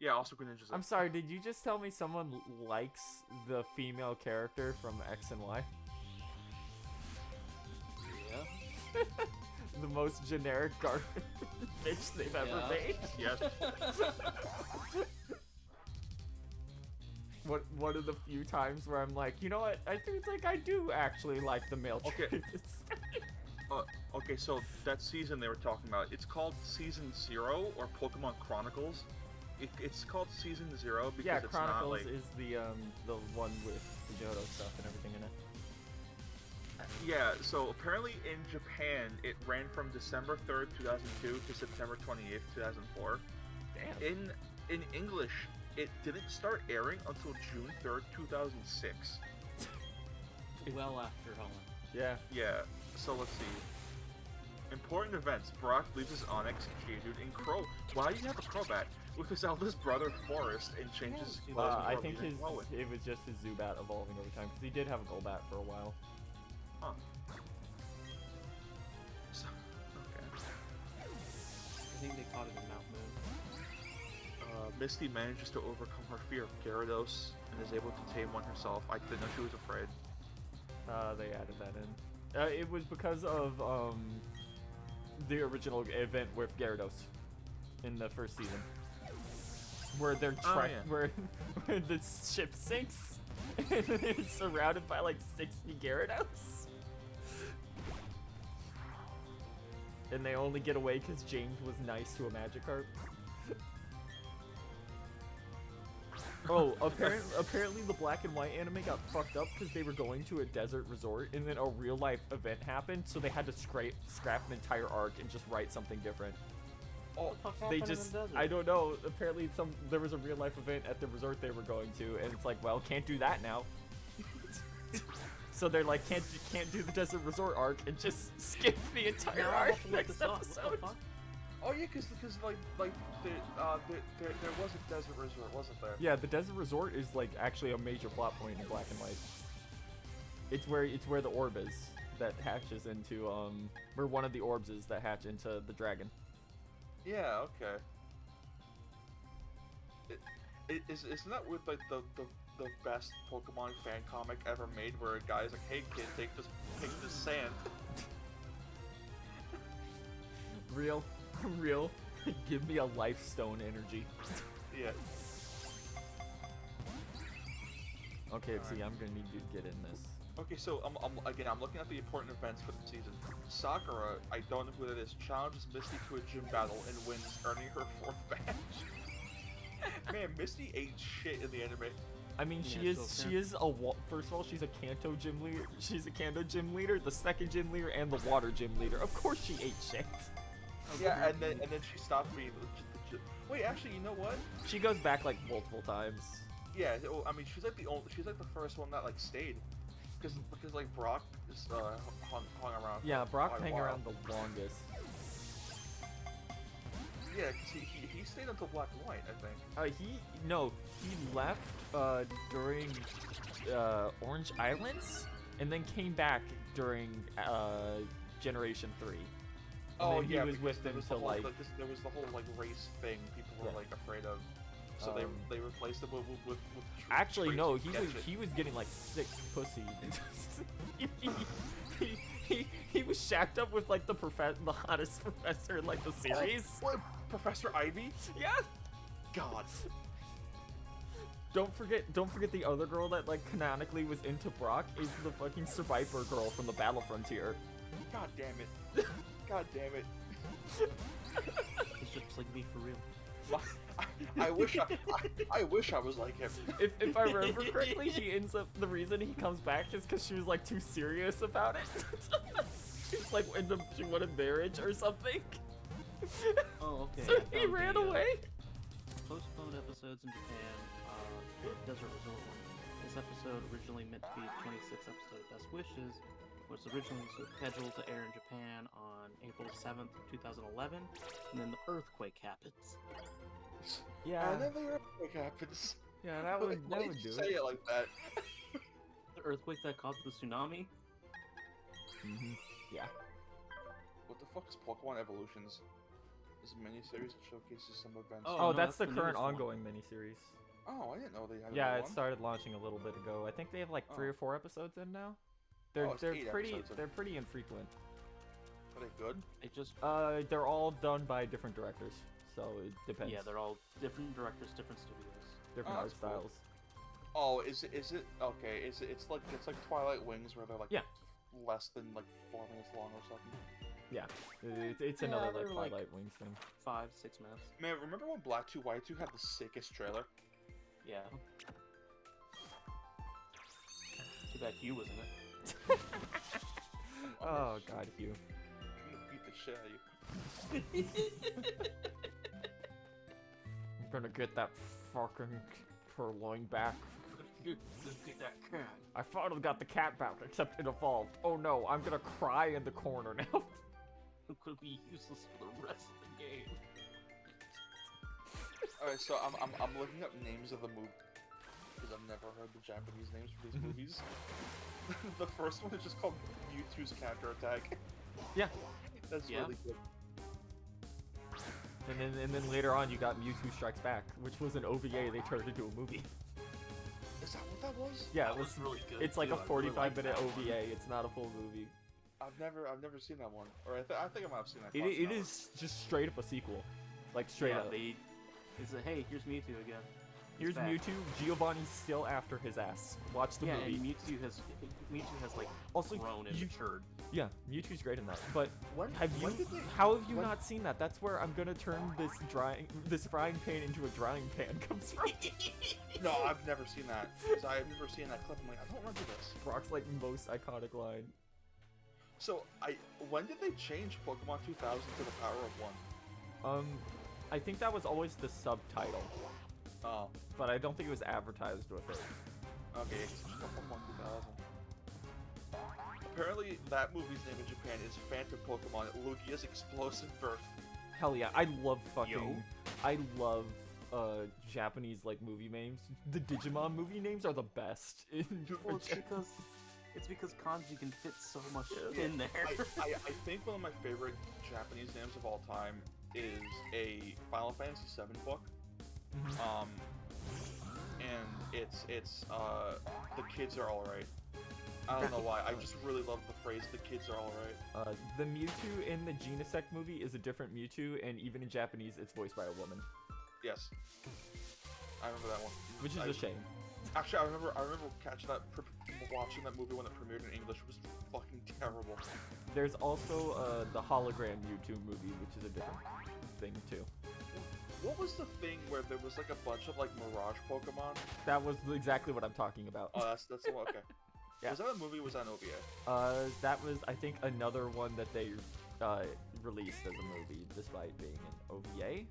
Yeah, also Greninja's. I'm sorry, did you just tell me someone likes the female character from X and Y? Yeah. The most generic garbage. bitch they've ever Yeah. made. Yes. One of the few times where I'm like, you know what? I do think I do actually like the male Okay. traits. Okay, so that season they were talking about, it's called Season 0 or Pokemon Chronicles. It's called Season 0 because Yeah, it's Chronicles not like... is the one with the Johto stuff and everything in it. Yeah, so apparently in Japan, it ran from December 3rd, 2002 to September 28th, 2004. Damn. In English, it didn't start airing until June 3rd, 2006. Well after Holland. Yeah. Yeah, so let's see. Important events. Brock leaves his Onix, Geodude, and Crow. Why do you have a Crobat? With his eldest brother, Forest, and changes his I think Glowing. it was just his Zubat evolving over time, because he did have a Golbat for a while. Huh. So, okay. I think they caught it in Mount Moon. Misty manages to overcome her fear of Gyarados and is able to tame one herself. I didn't know she was afraid. They added that in. It was because of the original event with Gyarados in the first season, where they're where the ship sinks and it's surrounded by like 60 Gyarados, and they only get away because James was nice to a Magikarp. Oh, apparently the black and white anime got fucked up because they were going to a desert resort and then a real life event happened, so they had to scrap an entire arc and just write something different. Oh, They just, I don't know, apparently there was a real life event at the resort they were going to, and it's like, well, can't do that now. So they're like, can't do the desert resort arc and just skip the entire Now I arc have to look next this up. What the episode. fuck? oh yeah, because there was a desert resort, wasn't there? Yeah, the desert resort is like actually a major plot point in Black and White. It's where the orb is that hatches into where one of the orbs is that hatch into the dragon. Yeah. Okay. Isn't that with like the best Pokemon fan comic ever made, where a guy's like, "Hey kid, take this sand." Real. Give me a life stone energy. Yeah. Okay, see, I'm gonna need you to get in this. Okay, so I'm looking at the important events for the season. Sakura, I don't know who that is, challenges Misty to a gym battle and wins, earning her 4th badge. Man, Misty ain't shit in the anime. I mean, Yeah, she is a first of all, she's a Kanto gym leader. She's a Kanto gym leader, the second gym leader, and the water gym leader. Of course, she ate shit. Yeah, and then she stopped being the wait, actually, you know what? She goes back like multiple times. Yeah, well, I mean, she's like the first one that like stayed, because like Brock is hung around. Yeah, for Brock quite a hang while. around the longest. Yeah, because he stayed until Black and White, I think. He left during Orange Islands, and then came back during Generation 3. And then he was because with there them was till the whole, like there was the whole like race thing people were Yeah. like afraid of, so they replaced him with actually no, he traits was to catch it. he was getting like sick pussy. he was shacked up with like the hottest professor in like the series. Oh, what, Professor Ivy? Yeah. God. Don't forget the other girl that like canonically was into Brock is the fucking Survivor girl from the Battle Frontier. God damn it. God damn it. He's just like me for real. I wish I was like him. If I remember correctly, she ends up the reason he comes back is because she was like too serious about it. She's like she wanted marriage or something. Oh, okay. So I he found ran the, away. Postponed episodes in Japan. Desert Resort one. This episode originally meant to be the 26th episode of Best Wishes, was originally scheduled to air in Japan on April 7th, 2011, and then the earthquake happens. Yeah. And then the earthquake happens. Yeah, that would Why did do you say it. it like that? The earthquake that caused the tsunami? Yeah. What the fuck is Pokemon Evolutions? This miniseries that showcases some events. Oh, no, that's the the current newest one. ongoing miniseries. Oh, I didn't know they had Yeah, another it one. started launching a little bit ago. I think they have like 3 Oh. or 4 episodes in now. They're Oh, it's they're 8 pretty episodes in. they're pretty infrequent. Are they good? It just They're all done by different directors, so it depends. yeah, they're all different directors, different studios. different Oh, art that's cool. styles. Oh, is it okay? It's like Twilight Wings where they're like Yeah. less than like 4 minutes long or something. Yeah, it's Yeah, another like they're, like- Twilight Wings thing. 5-6 minutes. Man, remember when Black 2 White 2 had the sickest trailer? Yeah. Too bad Hugh was in it. Oh God, Hugh. I'm gonna beat the shit out of you. I'm gonna get that fucking purloin back. Let's get that cat. I finally got the cat back, except it evolved. Oh no, I'm gonna cry in the corner now. It could be useless for the rest of the game. Alright, so I'm looking up names of the movie because I've never heard the Japanese names for these movies. The first one is just called Mewtwo's Counterattack. Yeah. That's Yeah. really good. And then later on, you got Mewtwo Strikes Back, which was an OVA they turned into a movie. Is that what that was? Yeah, That it was. was really good. It's like too. a I really 45-minute liked that. OVA. It's not a full movie. I've never seen that one. Or I think I might have seen that. It is just straight up a sequel, like straight Yeah, up. It's a hey, here's Mewtwo again. He's Here's back. Mewtwo. Giovanni's still after his ass. Watch the Yeah, movie. and Mewtwo has like Also, grown and you- matured. Yeah, Mewtwo's great in that. But When have you? when did they- How have you when- not seen that? That's where I'm gonna turn this frying pan into a drying pan comes from. No, I've never seen that. Because I remember seeing that clip. I'm like, I don't remember this. Brock's like most iconic line. So when did they change Pokemon 2000 to the Power of One? I think that was always the subtitle, Oh, but I don't think it was advertised with it. okay. It's just Pokemon 2000. Apparently, that movie's name in Japan is Phantom Pokemon Lugia's Explosive Birth. Hell yeah, I love fucking. Yo. I love Japanese like movie names. The Digimon movie names are the best. Well, it's because kanji can fit so much in there. I think one of my favorite Japanese names of all time is a Final Fantasy VII book. Mhm. And it's the kids are alright. I don't know why. I just really love the phrase "the kids are alright." The Mewtwo in the Genesect movie is a different Mewtwo, and even in Japanese, it's voiced by a woman, Yes, I remember that one. which is a shame. Actually, I remember watching that movie when it premiered in English. It was fucking terrible. There's also the hologram Mewtwo movie, which is a different thing too. What was the thing where there was like a bunch of like Mirage Pokemon? That was exactly what I'm talking about. Oh, that's the one. Okay. Yeah. Was that a movie? Or was that an OVA? That was, I think, another one that they released as a movie, despite being an OVA.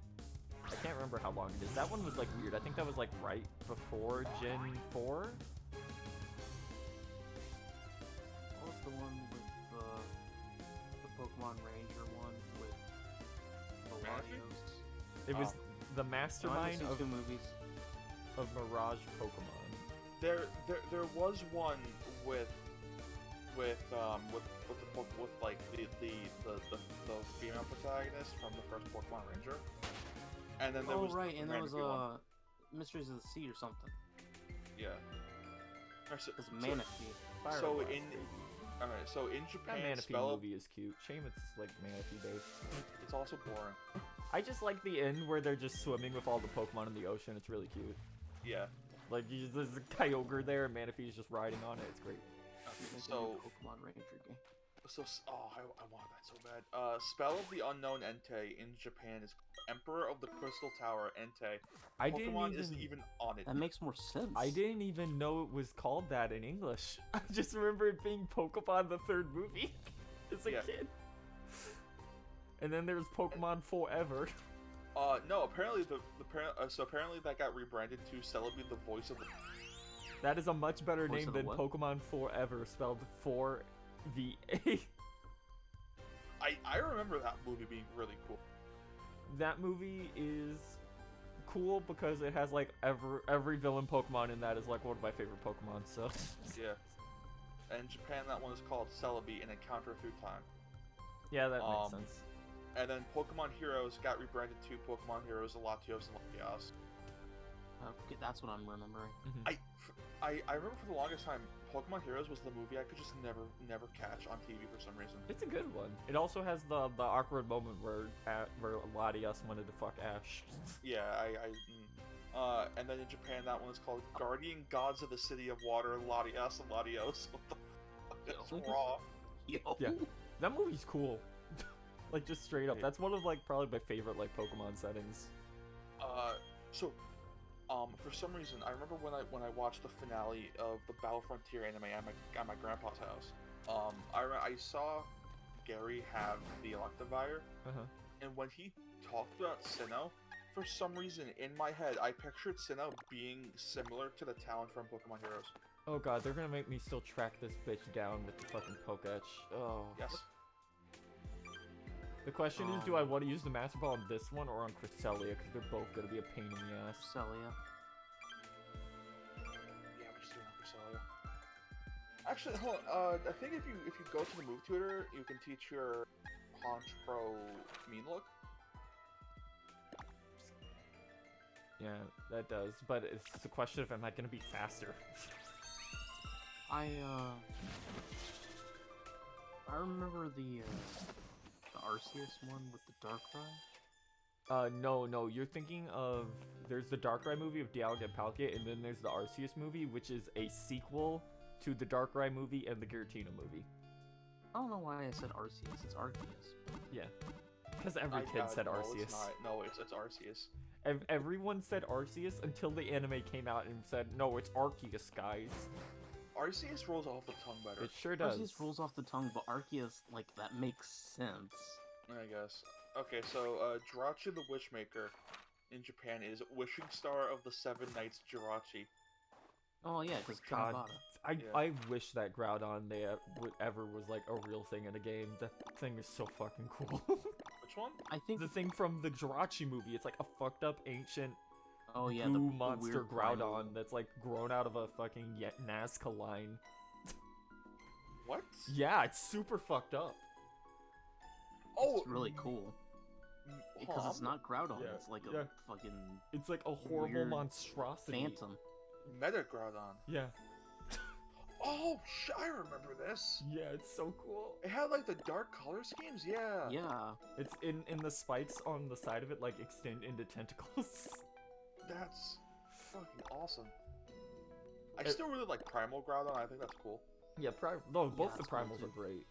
I can't remember how long it is. That one was like weird. I think that was like right before Gen 4. What was the one with the Pokemon Ranger one with Melanios? It was Oh. the No, I've mastermind seen of, two movies. of Mirage Pokemon. There was one with like the female protagonist from the first Pokemon Ranger, and then there Oh was right, and there was Manaphy one. Mysteries of the Sea or something. Yeah. Alright, so, It was Manaphy. Fire so Blast, in baby. alright, so in That Japan, Manaphy spell movie is cute. Shame it's like Manaphy based. it's also boring. I just like the end where they're just swimming with all the Pokemon in the ocean. It's really cute. Yeah. Like there's a Kyogre there, and Manaphy's just riding on it. It's great. There's a So new Pokemon Ranger game. I want that so bad. Spell of the Unknown Entei in Japan is Emperor of the Crystal Tower Entei. I Pokemon didn't isn't even. even on it. That makes more sense. I didn't even know it was called that in English. I just remember it being Pokemon the third movie as a Yeah. kid. And then there's Pokemon Forever. No, apparently apparently that got rebranded to Celebi, the voice of the. That is a much better Voice name of the than what? Pokemon Forever, spelled 4VA. I remember that movie being really cool. That movie is cool because it has like every villain Pokemon in that is like one of my favorite Pokemon. So Yeah. And in Japan, that one is called Celebi, an encounter through time. yeah, that makes sense. And then Pokemon Heroes got rebranded to Pokemon Heroes Latios and Latias. Okay, that's what I'm remembering. I remember for the longest time, Pokemon Heroes was the movie I could just never catch on TV for some reason. It's a good one. It also has the awkward moment where Latias wanted to fuck Ash. Yeah, and then in Japan, that one is called Guardian Gods of the City of Water, Latias and Latios. What the fuck? It's raw. Yo. Yeah. That movie's cool. Like, just straight up. Hey. That's one of, like, probably my favorite, like, Pokemon settings. For some reason, I remember when I watched the finale of the Battle Frontier anime at my grandpa's house. I saw Gary have the Electivire, Uh-huh. and when he talked about Sinnoh, for some reason in my head, I pictured Sinnoh being similar to the talent from Pokemon Heroes. Oh god, they're gonna make me still track this bitch down with the fucking Poketch. Oh. Yes. The question is, do I want to use the Master Ball on this one or on Cresselia? Because they're both gonna be a pain in the ass. Celia. Yeah, we're just doing Cresselia. Actually, hold on. I think if you go to the move tutor, you can teach your Honchkrow mean look. Yeah, that does. But it's the question of, am I gonna be faster? I remember the Arceus one with the Darkrai. No, you're thinking of, there's the Darkrai movie of Dialga and Palkia, and then there's the Arceus movie, which is a sequel to the Darkrai movie and the Giratina movie. I don't know why I said Arceus. It's Arceus. Yeah. Because every kid said no, Arceus. It's not. No, it's Arceus. Everyone said Arceus until the anime came out and said, no, it's Arceus, guys. Arceus rolls off the tongue better. It sure does. Arceus rolls off the tongue, but Arceus, like, that makes sense. I guess. Okay, so Jirachi the Wishmaker in Japan is Wishing Star of the Seven Knights Jirachi. Oh yeah, because God, Kanabata. I wish that Groudon ever was like a real thing in a game. That thing is so fucking cool. Which one? I think The thing from the Jirachi movie. It's like a fucked up ancient oh yeah, goo the monster weird Groudon primal. that's like grown out of a fucking Nazca line. What? Yeah, it's super fucked up. Oh, It's really cool because it's not Groudon. Yeah, It's like yeah. a fucking It's like a horrible Weird Oh, monstrosity. phantom. Meta Groudon. Yeah. Oh, I remember this. Yeah, it's so cool. It had like the dark color schemes. Yeah. Yeah. It's in the spikes on the side of it like extend into tentacles. That's fucking awesome. I still really like Primal Groudon. I think that's cool. Yeah, both the that's cool, primals too. are great.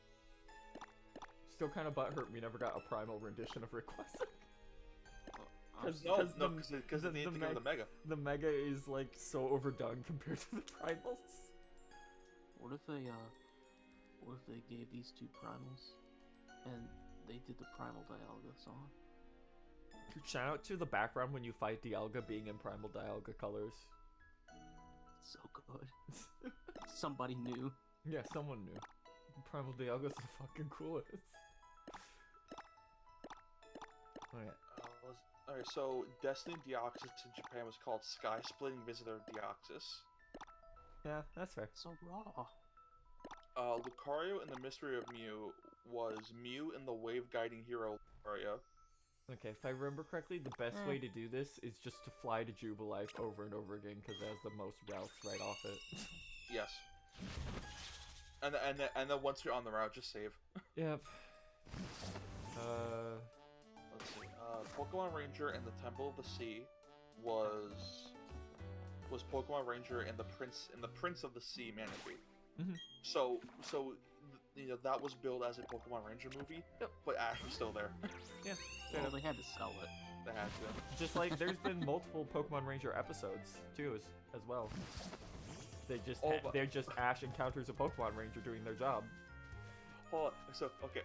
Still kind of butthurt we never got a primal rendition of Rayquaza. Because No, because no, because they need to go to the Mega. the Mega is like so overdone compared to the primals. What if they gave these two primals and they did the Primal Dialga song? Shout out to the background when you fight Dialga being in primal Dialga colors. It's so good. Somebody knew. Yeah, someone knew. Primal Dialga's the fucking coolest. Okay. Alright, so Destiny Deoxys in Japan was called Sky Splitting Visitor Deoxys. Yeah, that's fair. So raw. Lucario in the Mystery of Mew was Mew in the Wave Guiding Hero Lucario. Okay, if I remember correctly, the best way to do this is just to fly to Jubilife over and over again, because it has the most routes right off it. Yes. And then once you're on the route, just save. Yep. Let's see. Pokemon Ranger and the Temple of the Sea was Pokemon Ranger and the Prince of the Sea Manaphy. Mhm. So that was billed as a Pokemon Ranger movie. Yep. But Ash was still there. Yeah. Well, they had to sell it. They had to. Just like there's been multiple Pokemon Ranger episodes too, as well. They're just Ash encounters a Pokemon Ranger doing their job. Hold on. So okay.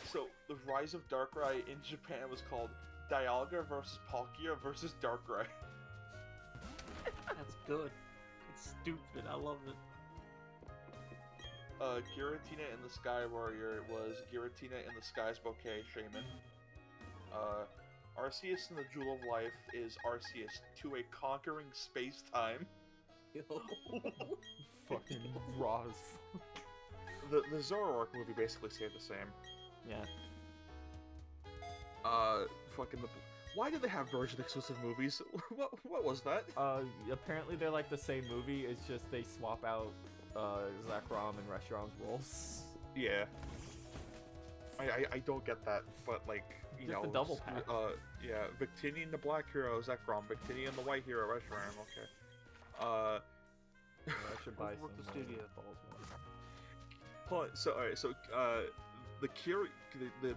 So the Rise of Darkrai in Japan was called Dialga versus Palkia versus Darkrai. That's good. It's stupid. I love it. Giratina in the Sky Warrior was Giratina in the Sky's Bouquet Shaman. Arceus in the Jewel of Life is Arceus to a conquering space-time. Fucking raw as fuck. The Zoroark movie basically stayed the same. Yeah. Fucking Why do they have Virgin exclusive movies? What was that? Apparently they're like the same movie. It's just they swap out Zekrom and Reshiram's roles. Yeah. I don't get that, but like, you Get know, the double pack. yeah, Victinian the black hero, Zekrom, Victinian the white hero, Reshiram, okay. I should buy Work some the studio. balls one. So alright, so the Kier, the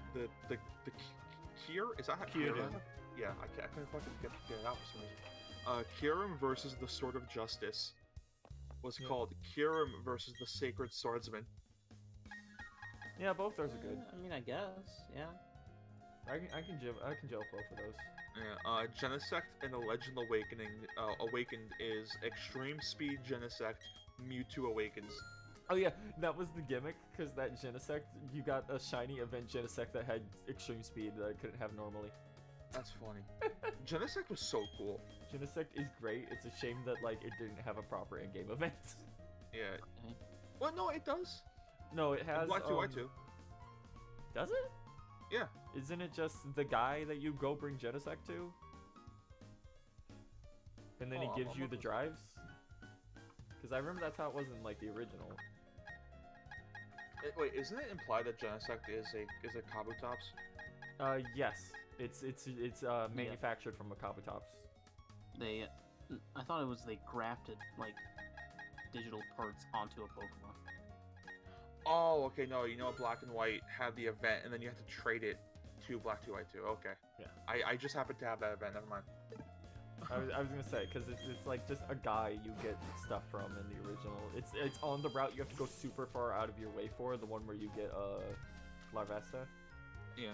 Kier, is that how Kieran. Yeah, I couldn't fucking get it out for some reason. Kieran versus the Sword of Justice was called Kieran versus the Sacred Swordsman. Yeah, both those are good. I mean, I guess, yeah. I can gel both of those. Yeah, Genesect and the Legend Awakening Awakened is Extreme Speed Genesect, Mewtwo Awakens. Oh yeah, that was the gimmick, because that Genesect, you got a shiny event Genesect that had extreme speed that I couldn't have normally. That's funny. Genesect was so cool. Genesect is great, it's a shame that like it didn't have a proper in-game event. Yeah. Okay. Well, no, it does. No, it has, Black 2, White 2. Does it? Yeah. Isn't it just the guy that you go bring Genesect to? And then Oh, he gives I'm you the looking. drives? Because I remember that's how it was in like the original. Wait, isn't it implied that Genesect is a Kabutops? Yes. It's manufactured from a Kabutops. They, I thought it was they grafted like digital parts onto a Pokemon. Oh, okay, no, you know Black and White had the event, and then you have to trade it to Black 2, White 2. Okay. Yeah. I just happened to have that event. Never mind. I was gonna say, because it's like just a guy you get stuff from in the original. It's on the route you have to go super far out of your way for, the one where you get Larvesta. Yeah.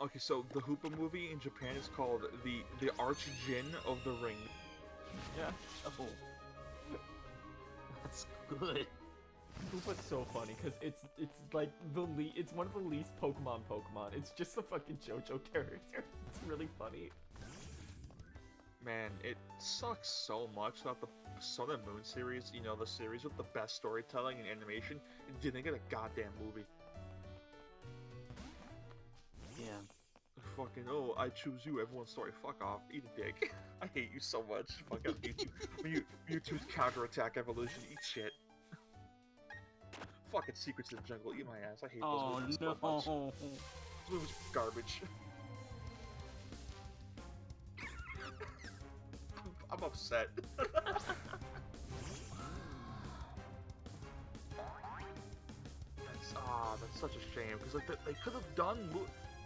Okay, so the Hoopa movie in Japan is called the Arch-Jin of the Ring. Yeah. Oh, that's good. Koopa's so funny because it's like it's one of the least Pokemon. It's just a fucking JoJo character. It's really funny. Man, it sucks so much that the Sun and Moon series, you know, the series with the best storytelling and animation, didn't get a goddamn movie. Yeah. Fucking, oh, I choose you, everyone's story. Fuck off. Eat a dick. I hate you so much. Fuck up, Mewtwo's counterattack evolution. Eat shit. Fucking Secrets of the Jungle. Eat my ass. I hate those Oh movies so much. no. This movie's garbage. I'm upset. That's such a shame because like they could have done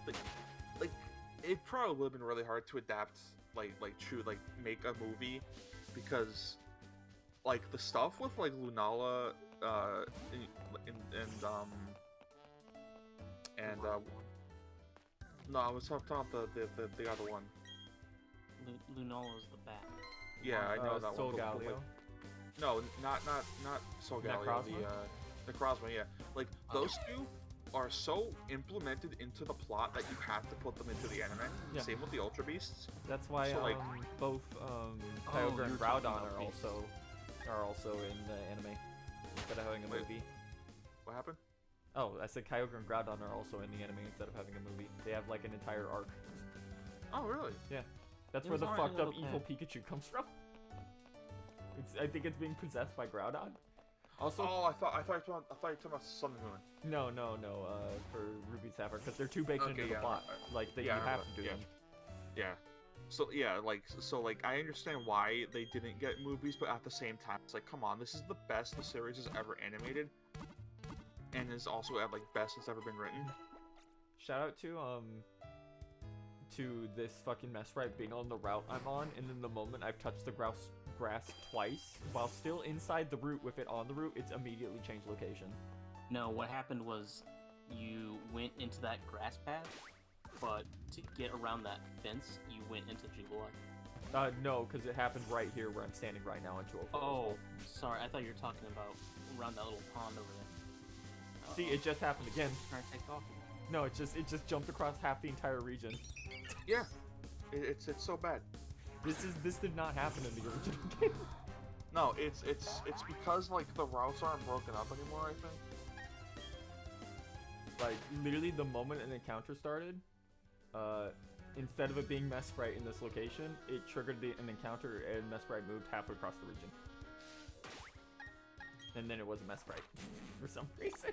like it probably would have been really hard to adapt like make a movie because like the stuff with like Lunala no, I was talking about the other one. Lunala's the bat. Yeah, I know that one. Solgaleo. No, not Solgaleo. Necrozma? The Necrozma, yeah. Like those two are so implemented into the plot that you have to put them into the anime. Yeah. Same with the Ultra Beasts. That's why So, like- both Kyogre and you're talking Groudon about are also in the anime instead of having a Wait. movie. What happened? Oh, I said Kyogre and Groudon are also in the anime instead of having a movie. They have like an entire arc. Oh, really? That's It where was the already fucked up okay. evil Pikachu comes from. I think it's being possessed by Groudon. Also, Oh, I thought you were talking about Sun and Moon. no, for Ruby and Sapphire, because they're too baked Okay, into the yeah, plot. Like, that yeah, you I have remember, to do yeah. them. Yeah. So yeah, like I understand why they didn't get movies, but at the same time, it's like, come on, this is the best the series has ever animated, and is also at like best it's ever been written. Shout out to this fucking mess right being on the route I'm on, and then the moment I've touched the grass twice, while still inside the route with it on the route, it's immediately changed location. No, what happened was you went into that grass path, but to get around that fence, you went into Jubilee. No, because it happened right here where I'm standing right now in 204. Oh, sorry. I thought you were talking about around that little pond over there. See, it just happened again. Trying to take off. No, it just jumped across half the entire region. Yeah, it's so bad. This did not happen in the original game. No, it's because like the routes aren't broken up anymore. I think. Like, literally the moment an encounter started, instead of it being Mesprite in this location, it triggered an encounter and Mesprite moved halfway across the region. And then it was a Mesprite for some reason.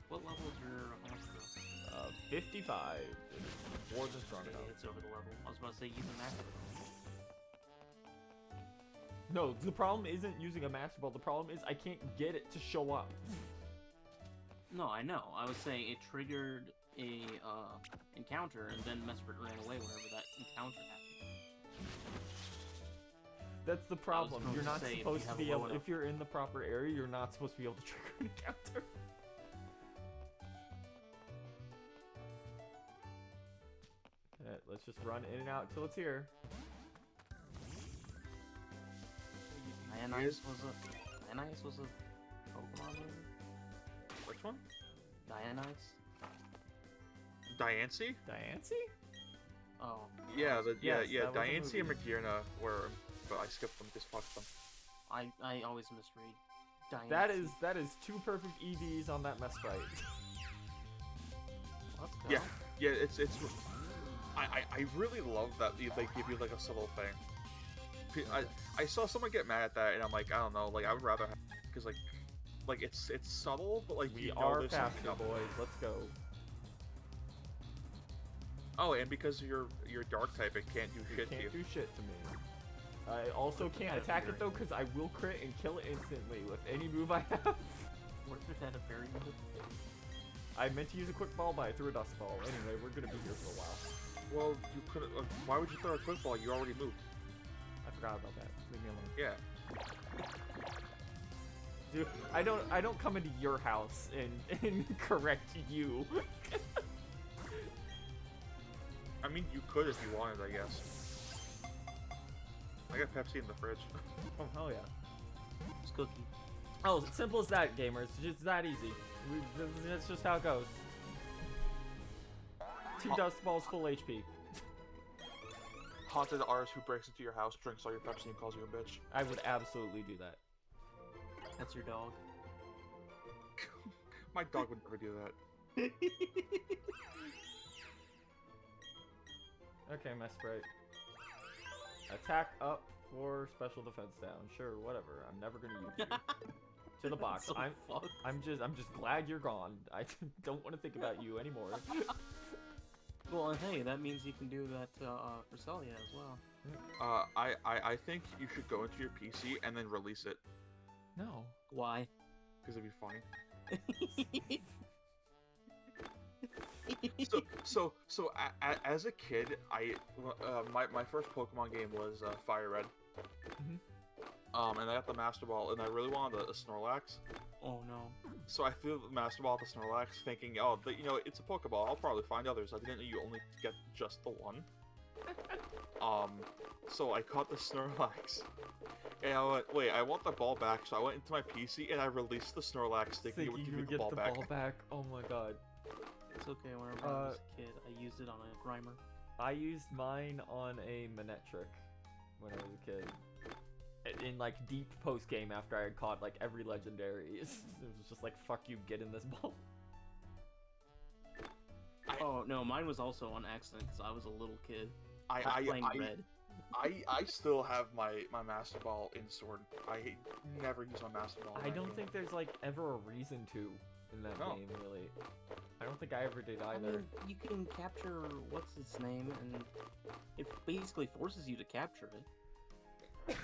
What level is your Master? 55. It's more than strong enough. It's over the level. I was about to say use a Master. No, the problem isn't using a Master Ball. The problem is I can't get it to show up. No, I know. I was saying it triggered a encounter, and then Mesprite ran away whenever that encounter happened. That's the problem. going You're to not say, if supposed you to have be a low able. enough- If you're in the proper area, you're not supposed to be able to trigger an encounter. Okay, let's just run in and out till it's here. Dionysus was a Pokemon movie? Which one? Dionysus? Diancie? Diancie? Oh. Yeah, Yes, that was a Diancie and movie. Magearna were, but I skipped them, just fucked them. I always misread. Dionysus. That is two perfect EVs on that Mesprite. Let's go. Yeah, yeah, it's I really love that they give you like a subtle thing. I saw someone get mad at that, and I'm like, I don't know, like I would rather have, because like it's subtle, but like We you know are there's faster, something up. boys. Let's go. Oh, and because you're dark type, it can't do shit to you. Can't do shit to me. I also can't attack it though, because I will crit and kill it instantly with any move I have. What if it had a very good I meant to use a quick ball, but I threw a dust ball. Anyway, we're gonna be here for a while. Well, you could. Why would you throw a quick ball? You already moved. I forgot about that. Leave me alone. Yeah. Dude, I don't come into your house and correct you. I mean, you could if you wanted, I guess. I got Pepsi in the fridge. Oh hell yeah. It's cookie? Oh, simple as that, gamers. Just that easy. That's just how it goes. 2 dust balls, full HP. Haunted artist who breaks into your house, drinks all your Pepsi, and calls you a bitch. I would absolutely do that. That's your dog. My dog would never do that. Okay, Mesprite. Attack up for special defense down. Sure, whatever. I'm never gonna use you. To the box. So fucked. I'm just glad you're gone. I don't want to think about you anymore. Well, and hey, that means you can do that for Celia as well. I think you should go into your PC and then release it, No. Why? because it'd be funny. As a kid, my first Pokemon game was Fire Red. And I got the Master Ball, and I really wanted a Snorlax. Oh no. So I threw the Master Ball at the Snorlax, thinking, oh, you know, it's a Pokeball. I'll probably find others. I didn't know you only get just the one. So I caught the Snorlax, and I went, wait, I want the ball back. So I went into my PC and I released the Snorlax, thinking it would give me the ball back. Oh my god. It's okay. Whenever I was a kid, I used it on a Grimer. I used mine on a Manectric when I was a kid. In like deep post game after I had caught like every legendary. It was just like, fuck you, get in this ball. Oh no, mine was also on accident because I was a little kid. I playing red. I still have my Master Ball in Sword. I never use my Master Ball. in I that don't game. think there's like ever a reason to in that No. game, really. I don't think I ever did I either. mean, you can capture what's its name, and it basically forces you to capture it.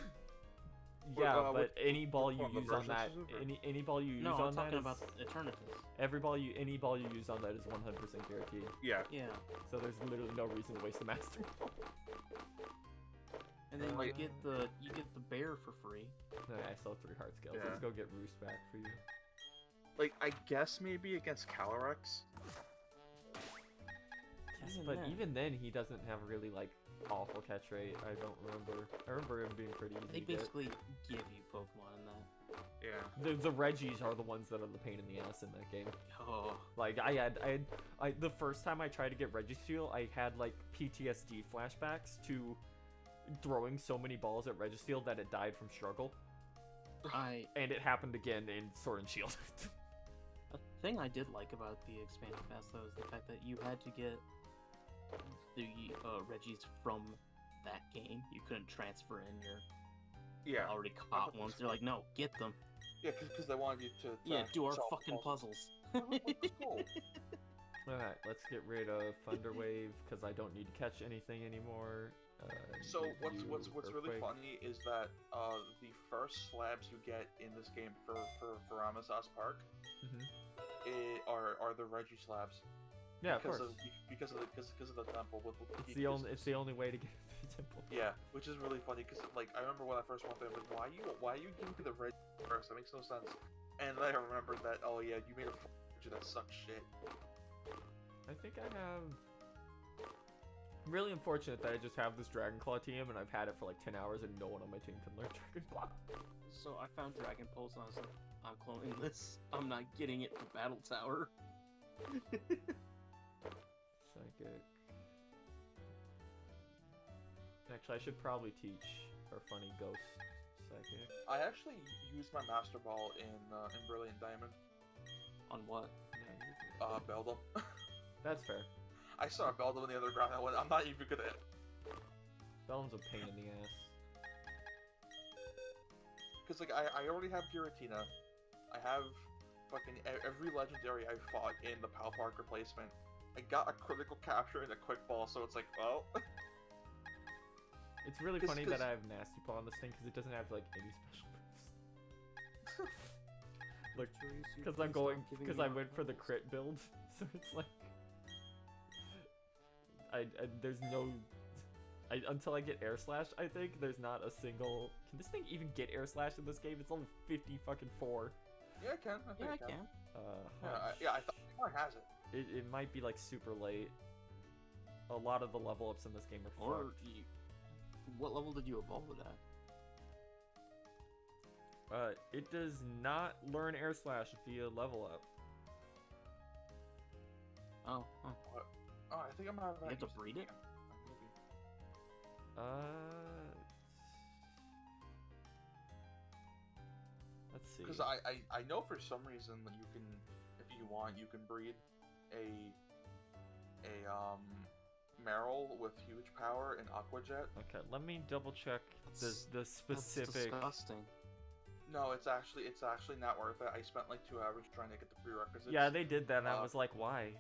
Yeah, uh, but what- any ball which you one, the use on versus that, or- any ball you use No, on I'm that talking is, about Eternatus. any ball you use on that is 100% guaranteed. Yeah. Yeah, So there's literally no reason to waste the master ball. and then you Like- get the bear for free. No, I still have 3 heart scales. Yeah. Let's go get Roost back for you. Like, I guess maybe against Calyrex. Yes, Even but then. even then he doesn't have really like awful catch rate. I don't remember. I remember him being pretty easy They to get. basically give you Pokemon in that. Yeah. The Reggies are the ones that are the pain in the ass in that game. Oh, Like the first time I tried to get Registeel, I had like PTSD flashbacks to throwing so many balls at Registeel that it died from struggle, I and it happened again in Sword and Shield. thing I did like about the expanded pass, though, is the fact that you had to get the Reggies from that game. You couldn't transfer in your Yeah. already caught ones. They're like, no, get them. Yeah, because they wanted you to Yeah, do our solve the fucking puzzles. Which was cool. Alright, let's get rid of Thunderwave because I don't need to catch anything anymore. So give what's you really Earthquake. funny is that the first slabs you get in this game for Ramazas Park Mhm. are the Reggie slabs. Yeah, of because course. because of the temple with It's the only way to get to the temple. Yeah, which is really funny because like I remember when I first went there, I was like, why are you giving me the Reggie first? That makes no sense. And then I remembered that you made a Reggie that sucks shit. I think I have. I'm really unfortunate that I just have this Dragon Claw team and I've had it for like 10 hours and no one on my team can learn Dragon Claw. So I found Dragon Pulse and I was like, I'm cloning this. I'm not getting it for Battle Tower. Psychic. Actually, I should probably teach our funny ghost Psychic. I actually used my Master Ball in Brilliant Diamond. On what? Beldum. That's fair. I saw a Beldum in the other ground. I'm not even good at it. Bellum's a pain in the ass. Because, like, I already have Giratina. I have fucking every legendary I fought in the Pal Park replacement. I got a critical capture and a quick ball, so it's like, well... It's really 'Cause- funny 'cause- that I have Nasty Paw on this thing because it doesn't have, like, any special moves. Look, because I went for the crit build, so it's like... there's no... until I get Air Slash, I think, there's not a single... Can this thing even get Air Slash in this game? It's level 50 fucking 4. Yeah, I can. I think Yeah, I can. I can. I thought it has it. It might be, like, super late. A lot of the level ups in this game are Or fucked. what level did you evolve it at? It does not learn Air Slash via level up. Oh, huh. Oh, I think I'm gonna You have to breed it? Maybe. Let's see. Because I know for some reason that you can, if you want, you can breed a Meryl with huge power and Aqua Jet. Okay, let me double check That's- the specific. That's disgusting. No, it's actually not worth it. I spent like 2 hours trying to get the prerequisites. Yeah, they did that, and I Uh, was like, why?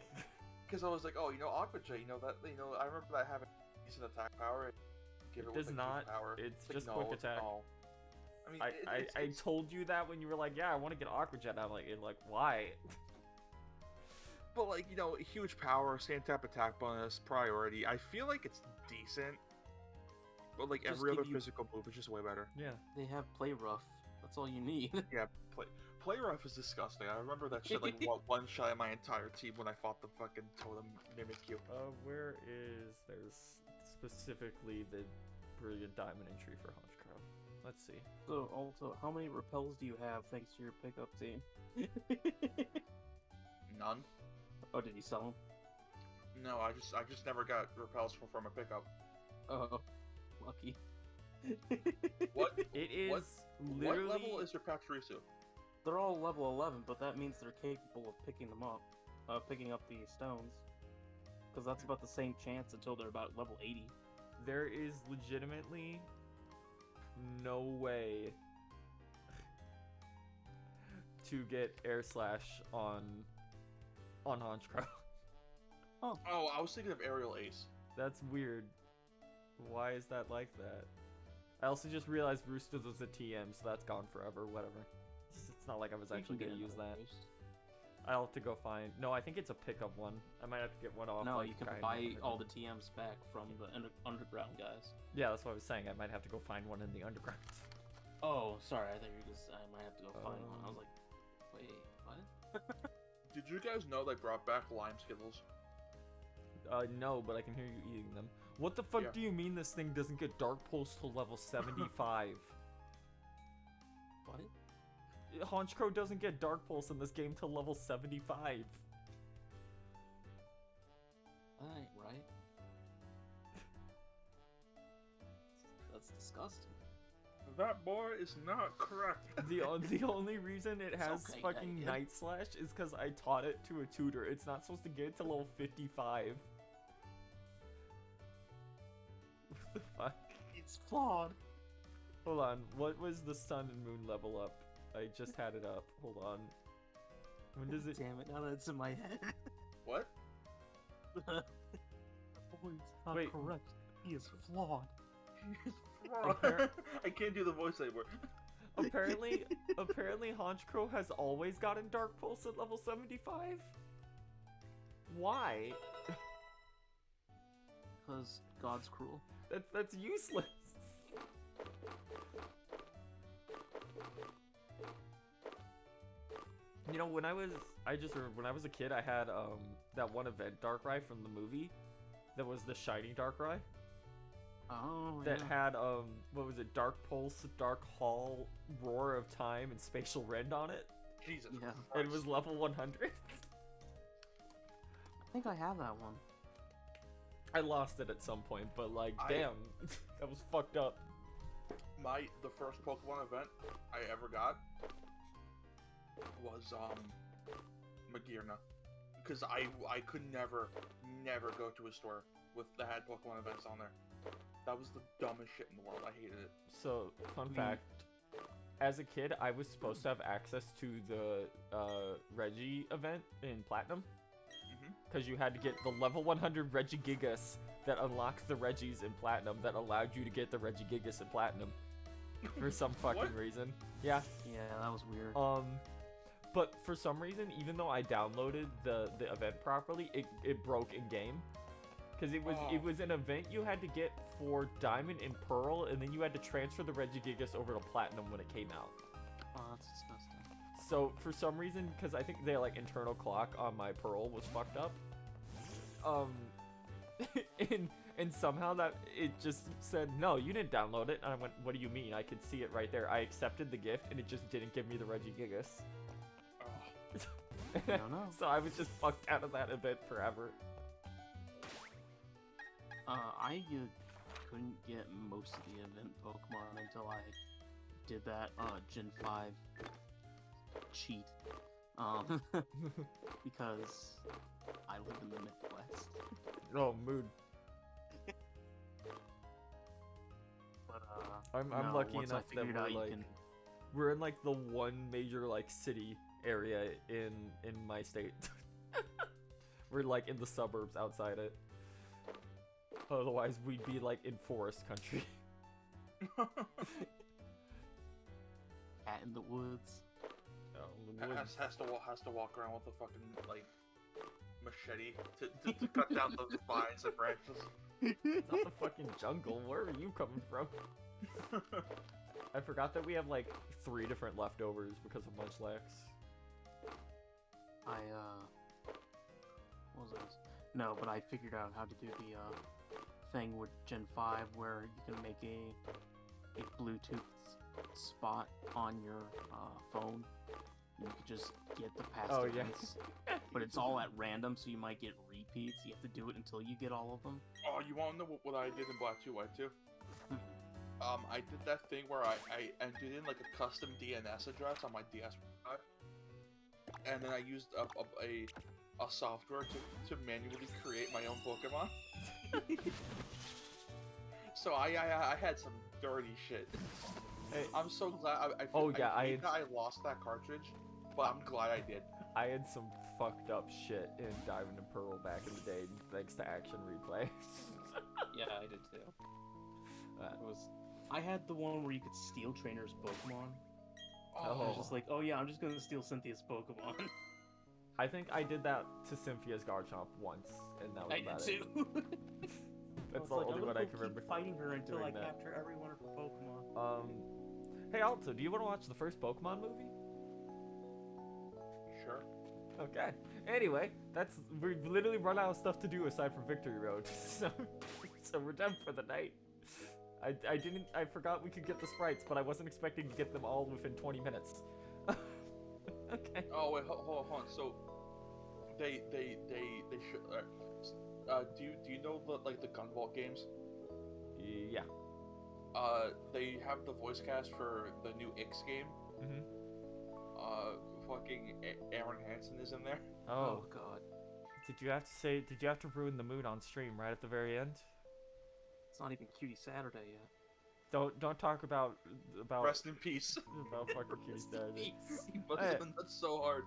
Because I was like, oh, Aqua Jet, I remember that having decent attack power. Give It with, does like, not. huge Power. It's like, just no, quick attack. No. I mean, I told you that when you were like, yeah, I want to get Aqua Jet. I'm like, why? But like, huge power, sand tap attack bonus, priority. I feel like it's decent. But like Just every other give you- physical move is just way better. Yeah. They have Play Rough. That's all you need. Yeah, play rough is disgusting. I remember that shit like one shot at my entire team when I fought the fucking totem Mimikyu. Where is there's specifically the Brilliant Diamond entry for Honchkrow? Let's see. So, also, how many repels do you have thanks to your pickup team? None. Oh, did you sell them? No, I just never got repels from a pickup. Oh, lucky. What? It is What literally. What level is your Pachirisu? They're all level 11, but that means they're capable of picking them up, picking up the stones. Because that's about the same chance until they're about level 80. There is legitimately no way to get Air Slash on Honchkrow. Oh, I was thinking of Aerial Ace. That's weird. Why is that like that? I also just realized Roosters was a TM, so that's gone forever. Whatever. It's not like I was actually gonna use that. I'll have to go find. No, I think it's a pickup one. I might have to get one off. No, like, you can Guy buy Underground. all the TMs back from the underground guys. Yeah, that's what I was saying. I might have to go find one in the underground. Oh, sorry. I think I might have to go find one. I was like, wait, what? Did you guys know they brought back Lime Skittles? No, but I can hear you eating them. What the fuck Yeah. do you mean this thing doesn't get Dark Pulse till level 75? What? Honchkrow doesn't get Dark Pulse in this game till level 75. That ain't right. That's disgusting. That boy is not correct. The only reason it has okay, fucking Dad. Night Slash is because I taught it to a tutor. It's not supposed to get to level 55. What the fuck? It's flawed. Hold on. What was the sun and moon level up? I just had it up. Hold on. When does it? Damn it! Now that it's in my head. What? The boy's not Wait. correct. He is flawed. Appar- I can't do the voice anymore. Apparently, Honchkrow has always gotten Dark Pulse at level 75. Why? Because God's cruel. That's useless. You know, when I was a kid, I had that one event Darkrai from the movie, that was the shiny Darkrai Oh, that yeah. had what was it, Dark Pulse, Dark Hall, Roar of Time, and Spatial Rend on it. Jesus Yeah. Christ. It was level 100. I think I have that one. I lost it at some point, but like, I- damn, that was fucked up. The first Pokemon event I ever got was Magearna, because I could never go to a store that had Pokemon events on there. That was the dumbest shit in the world. I hated it. So, fun fact, as a kid, I was supposed to have access to the Reggie event in Platinum, because you had to get the level 100 Regigigas that unlocks the Reggies in Platinum that allowed you to get the Regigigas in Platinum for some fucking What? reason. Yeah. Yeah, that was weird. But for some reason, even though I downloaded the event properly, it broke in game. Because it was an event you had to get for Diamond and Pearl, and then you had to transfer the Regigigas over to Platinum when it came out. Oh, that's disgusting. So for some reason, because I think the like internal clock on my Pearl was fucked up, and somehow that it just said no, you didn't download it. And I went, what do you mean? I could see it right there. I accepted the gift, and it just didn't give me the Regigigas. Ugh. I don't know. So I was just fucked out of that event forever. I couldn't get most of the event Pokemon until I did that Gen 5 cheat. Because I live in the Midwest. Oh, mood. But I'm no, lucky once enough I that figured we're out you like can. we're in like the one major like city area in my state. We're like in the suburbs outside it. Otherwise, we'd be like in forest country. Cat in the woods. Has to walk around with a fucking like machete to cut down the vines and branches. It's not the fucking jungle. Where are you coming from? I forgot that we have like 3 different leftovers because of Munchlax. What was this? No, but I figured out how to do the thing with Gen 5 where you can make a Bluetooth spot on your phone. And you can just get the past Oh, yeah. events. But it's all at random, so you might get repeats. You have to do it until you get all of them. Oh, you want to know what I did in Black 2 White 2? I did that thing where I entered in like a custom DNS address on my DS5, and then I used a software to manually create my own Pokemon. So I had some dirty shit. Hey, I'm so glad. I hate that I lost that cartridge, but I'm glad I did. I had some fucked up shit in Diamond and Pearl back in the day, thanks to Action Replay. Yeah, I did too. I had the one where you could steal trainers' Pokemon. I was just like, oh yeah, I'm just gonna steal Cynthia's Pokemon. I think I did that to Cynthia's Garchomp once, and that was I about did it. too. That's the like, only I'm one gonna I go can keep remember. fighting her until I doing that. capture every one of her Pokemon. Hey Alto, do you want to watch the first Pokemon movie? Sure. Okay. Anyway, we've literally run out of stuff to do aside from Victory Road, so we're done for the night. I forgot we could get the sprites, but I wasn't expecting to get them all within 20 minutes. Okay. Oh wait, hold on. So they should. Do you know the Gunvolt games? Yeah. they have the voice cast for the new X game. Mm-hmm. Fucking Aaron Hansen is in there. Oh, God. did you have to ruin the mood on stream right at the very end? It's not even Cutie Saturday yet. Don't talk about Rest in peace. about fucking Cutie Saturday. He must have been nuts so hard.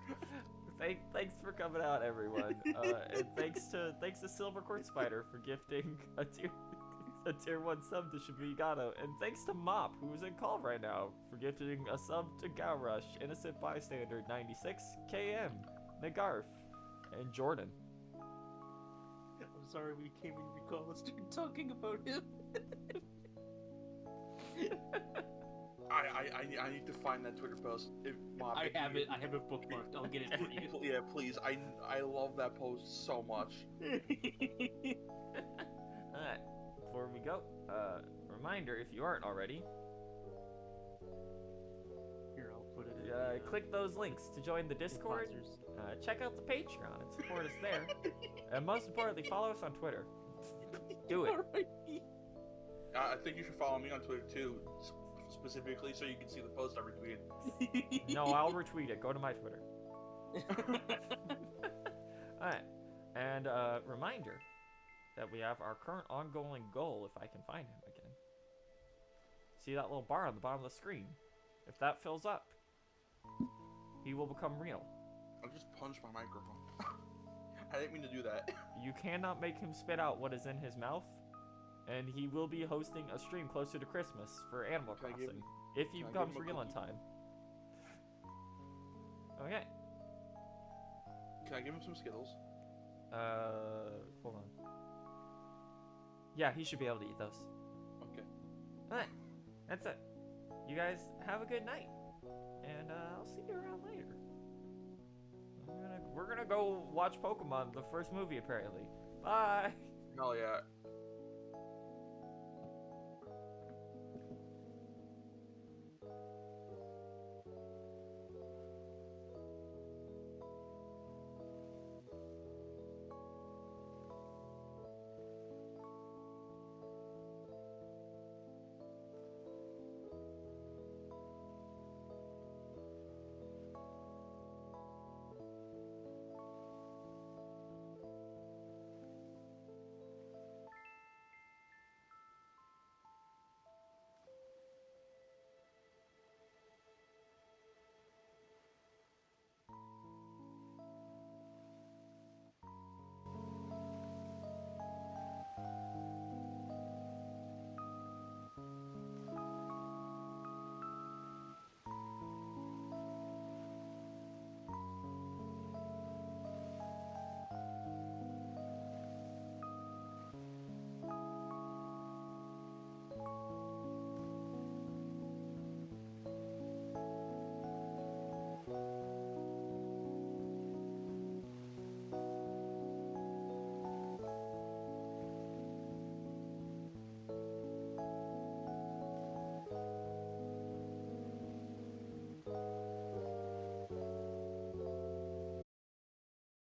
Thanks for coming out, everyone. And thanks to Silver Court Spider for gifting a tier 1 sub to Shibigato, and thanks to Mop, who's in call right now, for gifting a sub to Gowrush, Innocent Bystander 96, KM, Nagarf, and Jordan. I'm sorry we came in recall and started talking about him. I need to find that Twitter post. I have it bookmarked. I'll get it for you. Yeah, please. I love that post so much. Alright, before we go, reminder, if you aren't already, Here, I'll put it in. click those links to join the Discord, Advisors. check out the Patreon and support us there, and most importantly, follow us on Twitter. Do it. Alright. I think you should follow me on Twitter too, specifically so you can see the post I retweeted. No, I'll retweet it. Go to my Twitter. Alright, and reminder that we have our current ongoing goal, if I can find him again. See that little bar on the bottom of the screen? If that fills up, he will become real. I just punched my microphone. I didn't mean to do that. You cannot make him spit out what is in his mouth, and he will be hosting a stream closer to Christmas for Animal Can I Crossing, give- if he can I give becomes him a real in cookie? time. Okay. Can I give him some Skittles? Hold on. Yeah, he should be able to eat those. Okay. Alright, that's it. You guys have a good night, and I'll see you around later. We're gonna go watch Pokemon, the first movie apparently. Bye! Hell yeah.